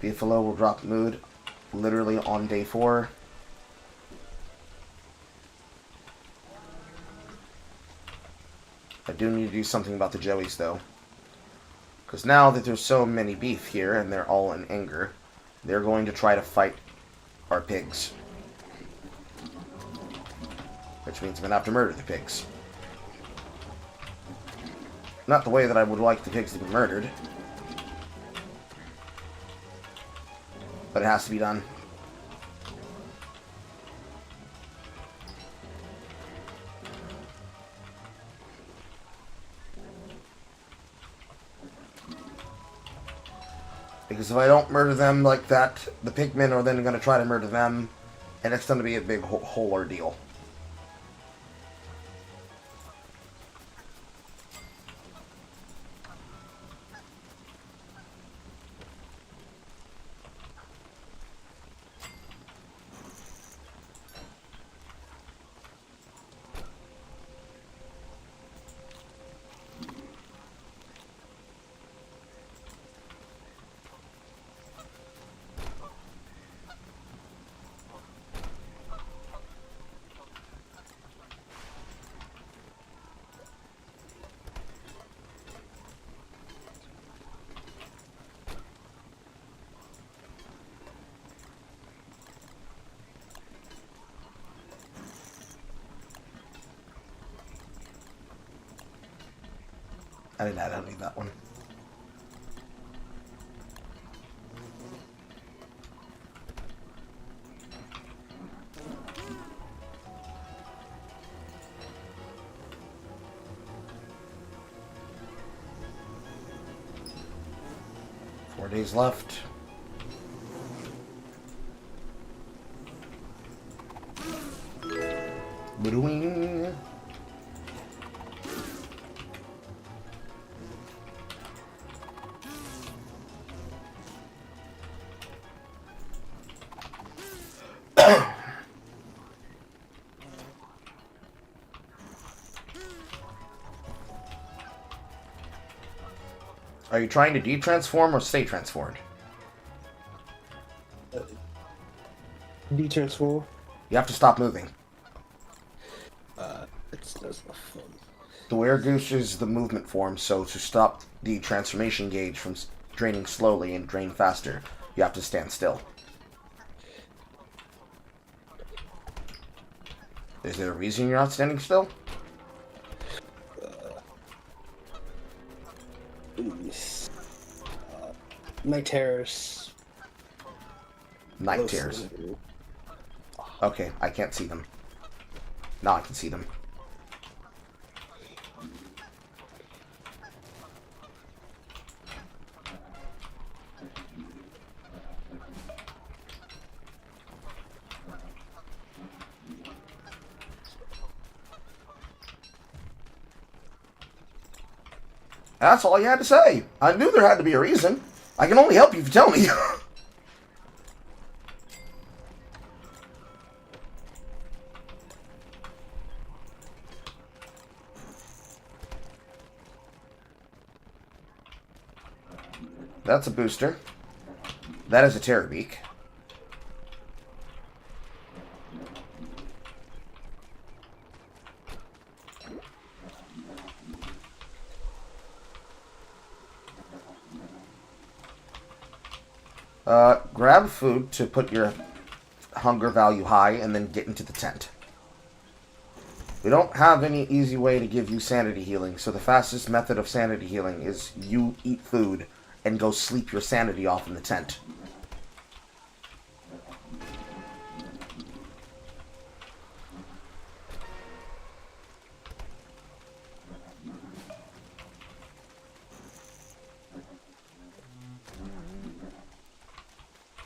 Buffalo will drop mood literally on day 4. I do need to do something about the Joeys though. Because now that there's so many beef here and they're all in anger, they're going to try to fight our pigs. Which means I'm going to have to murder the pigs. Not the way that I would like the pigs to be murdered. But it has to be done. Because if I don't murder them like that, the pigmen are then going to try to murder them, and it's going to be a big whole ordeal. I don't need that one. Four days left. Brewing. Are you trying to de-transform or stay transformed? De-transform. You have to stop moving. That's not fun. The Weregoose is the movement form, so to stop the transformation gauge from draining slowly and drain faster, you have to stand still. Is there a reason you're not standing still? Night terrors. Night terrors. Okay, I can't see them. Now I can see them. That's all you had to say. I knew there had to be a reason. I can only help you if you tell me. That's a booster. That is a Terrorbeak. Grab food to put your hunger value high and then get into the tent. We don't have any easy way to give you sanity healing, so the fastest method of sanity healing is you eat food and go sleep your sanity off in the tent.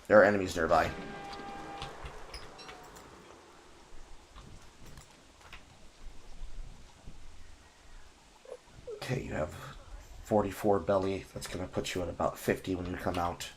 There are enemies nearby. Okay, you have 44 belly. That's going to put you at about 50 when you come out.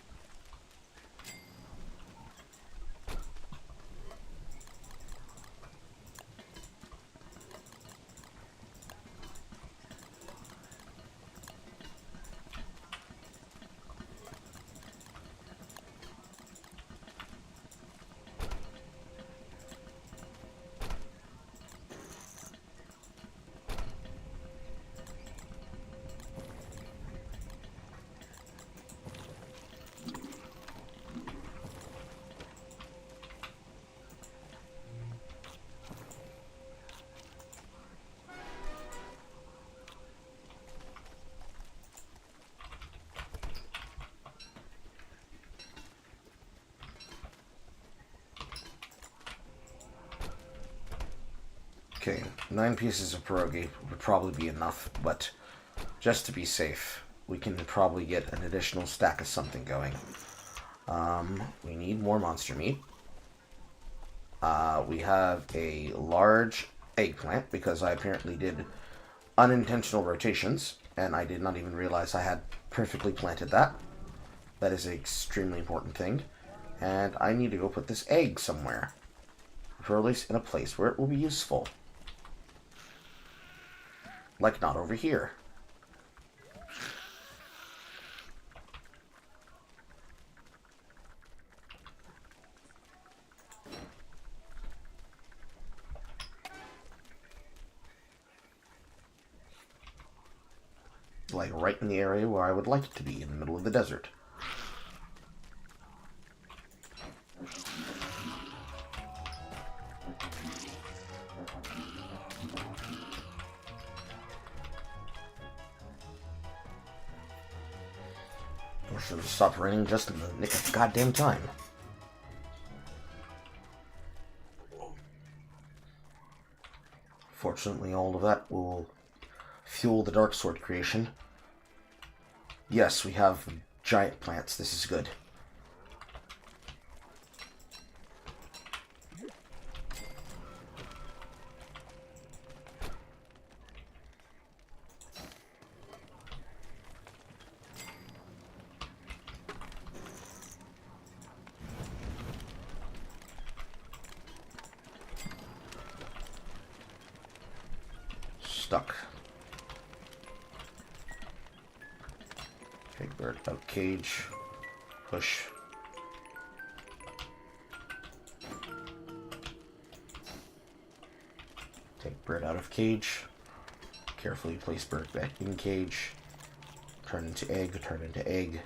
Okay, 9 pieces of pierogi would probably be enough, but just to be safe, we can probably get an additional stack of something going. We need more monster meat. We have a large eggplant, because I apparently did unintentional rotations, and I did not even realize I had perfectly planted that. That is an extremely important thing. And I need to go put this egg somewhere. Or at least in a place where it will be useful. Like not over here. Like right in the area where I would like it to be, in the middle of the desert. Or should have stopped raining just in the nick of goddamn time. Fortunately, all of that will fuel the dark sword creation. Yes, we have giant plants. This is good. Stuck. Big bird out cage. Push. Take bird out of cage. Carefully place bird back in cage. Turn into egg, turn into egg.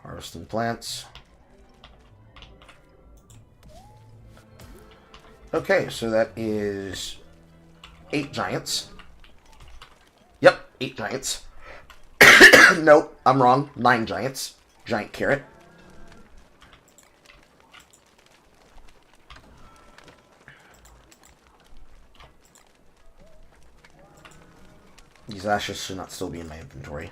Harvesting plants. Okay, so that is 8 giants. Yep, 8 giants. Nope, I'm wrong. 9 giants. Giant carrot. These ashes should not still be in my inventory.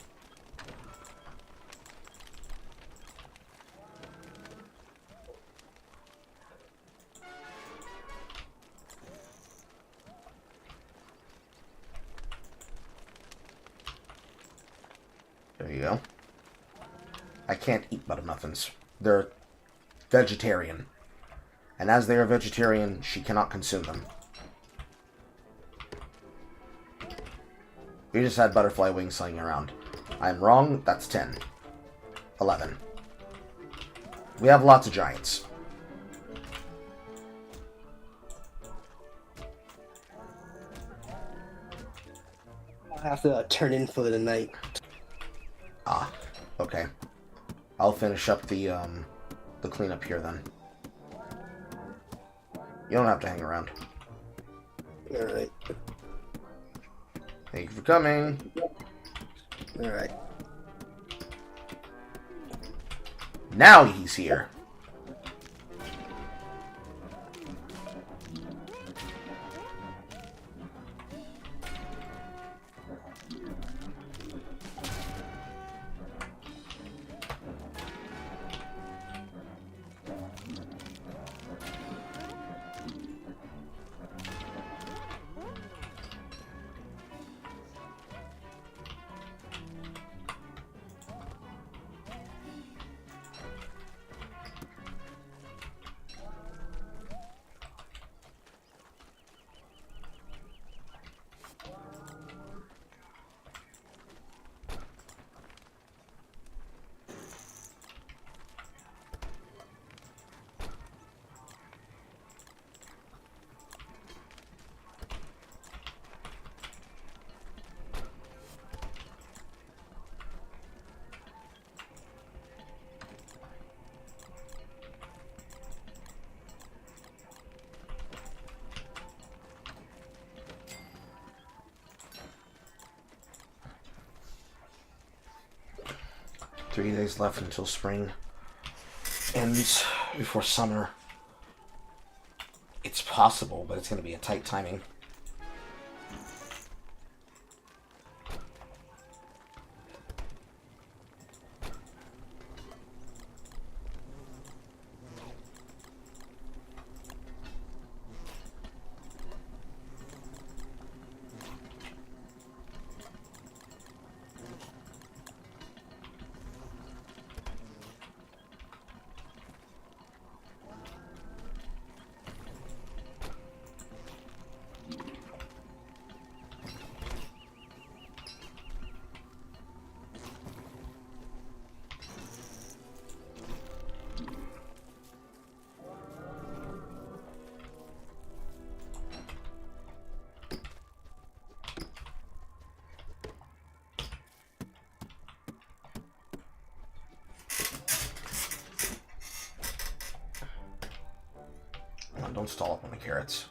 There you go. I can't eat butter muffins. They're vegetarian. And as they are vegetarian, she cannot consume them. You just had butterfly wings slinging around. I'm wrong. That's 10. 11. We have lots of giants. I'll have to turn in for the night. Ah, okay. I'll finish up the cleanup here then. You don't have to hang around. Alright. Thank you for coming. Alright. Now he's here. Three days left until spring ends before summer. It's possible, but it's going to be a tight timing. Don't stall up on the carrots.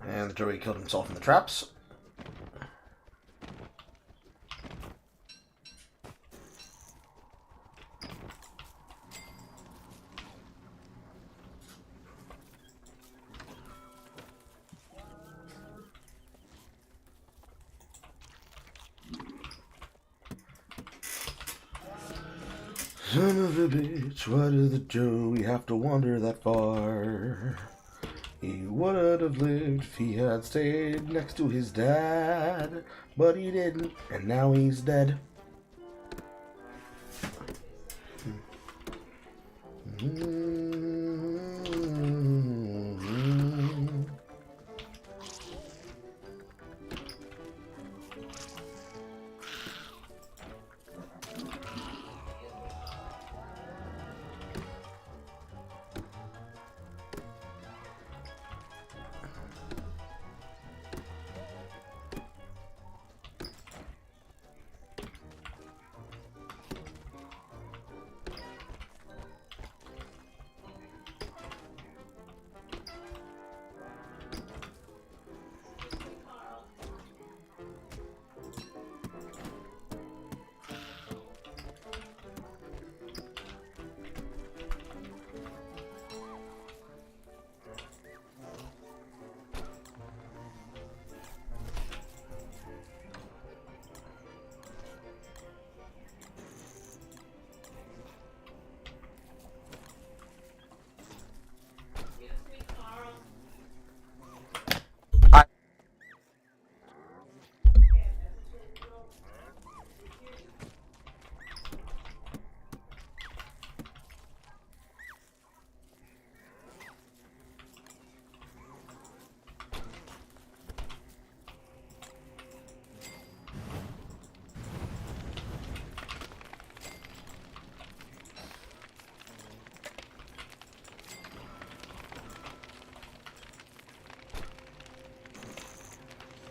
And the droid killed himself in the traps. Son of a bitch, why does the Joey have to wander that far? He would have lived if he had stayed next to his dad, but he didn't, and now he's dead.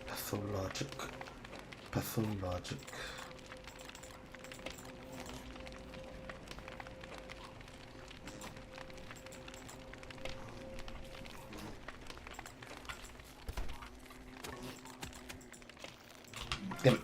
Pathologic. Pathologic. Get him.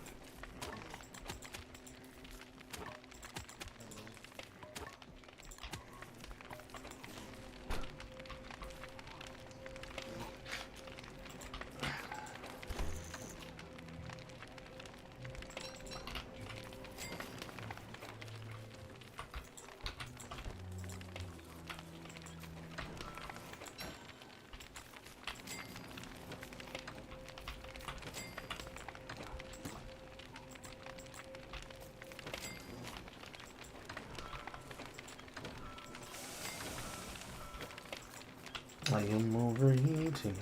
I am overheating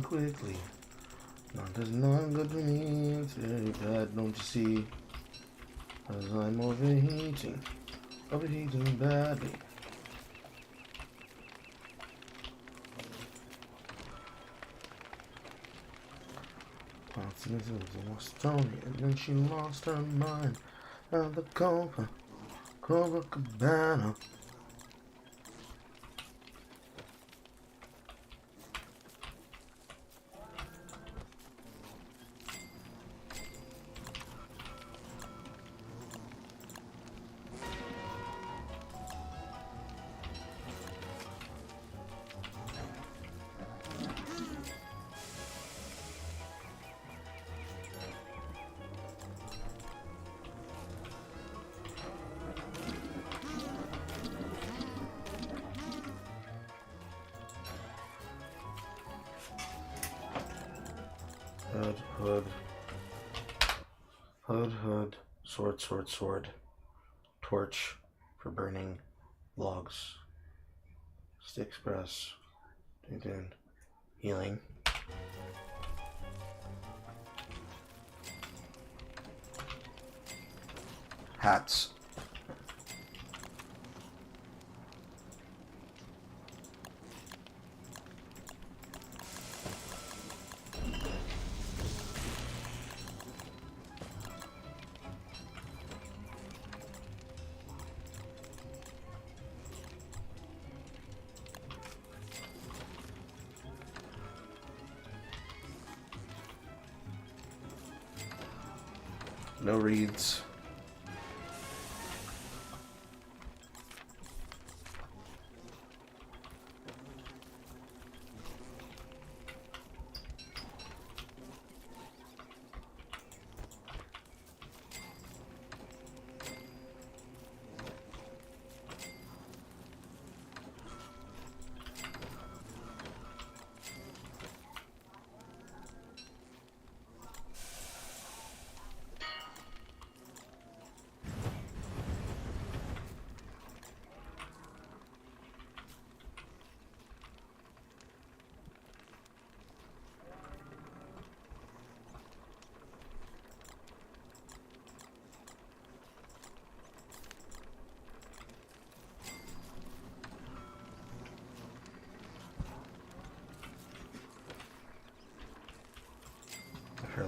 quickly. Not as not good to me, it's very bad, don't you see? As I'm overheating badly. This was Tony, and then she lost her mind at the Copacabana. Hood, sword, torch for burning logs, sticks press, healing, hats, no reeds.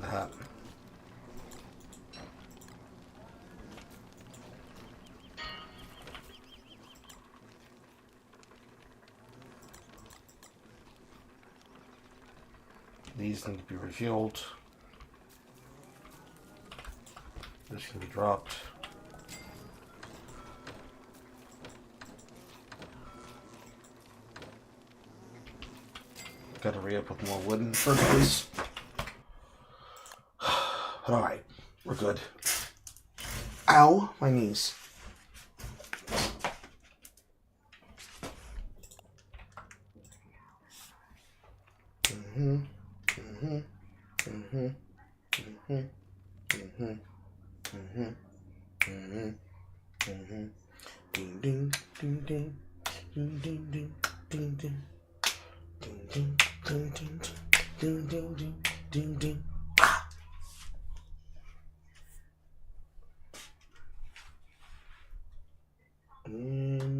the hat. These need to be refueled. This can be dropped. Gotta re-up with more wood in the first place. But alright, we're good. Ow, my knees. Ding ding ding ding ding ding ding ding ding ding ding ding ding ding ding ding ding ding.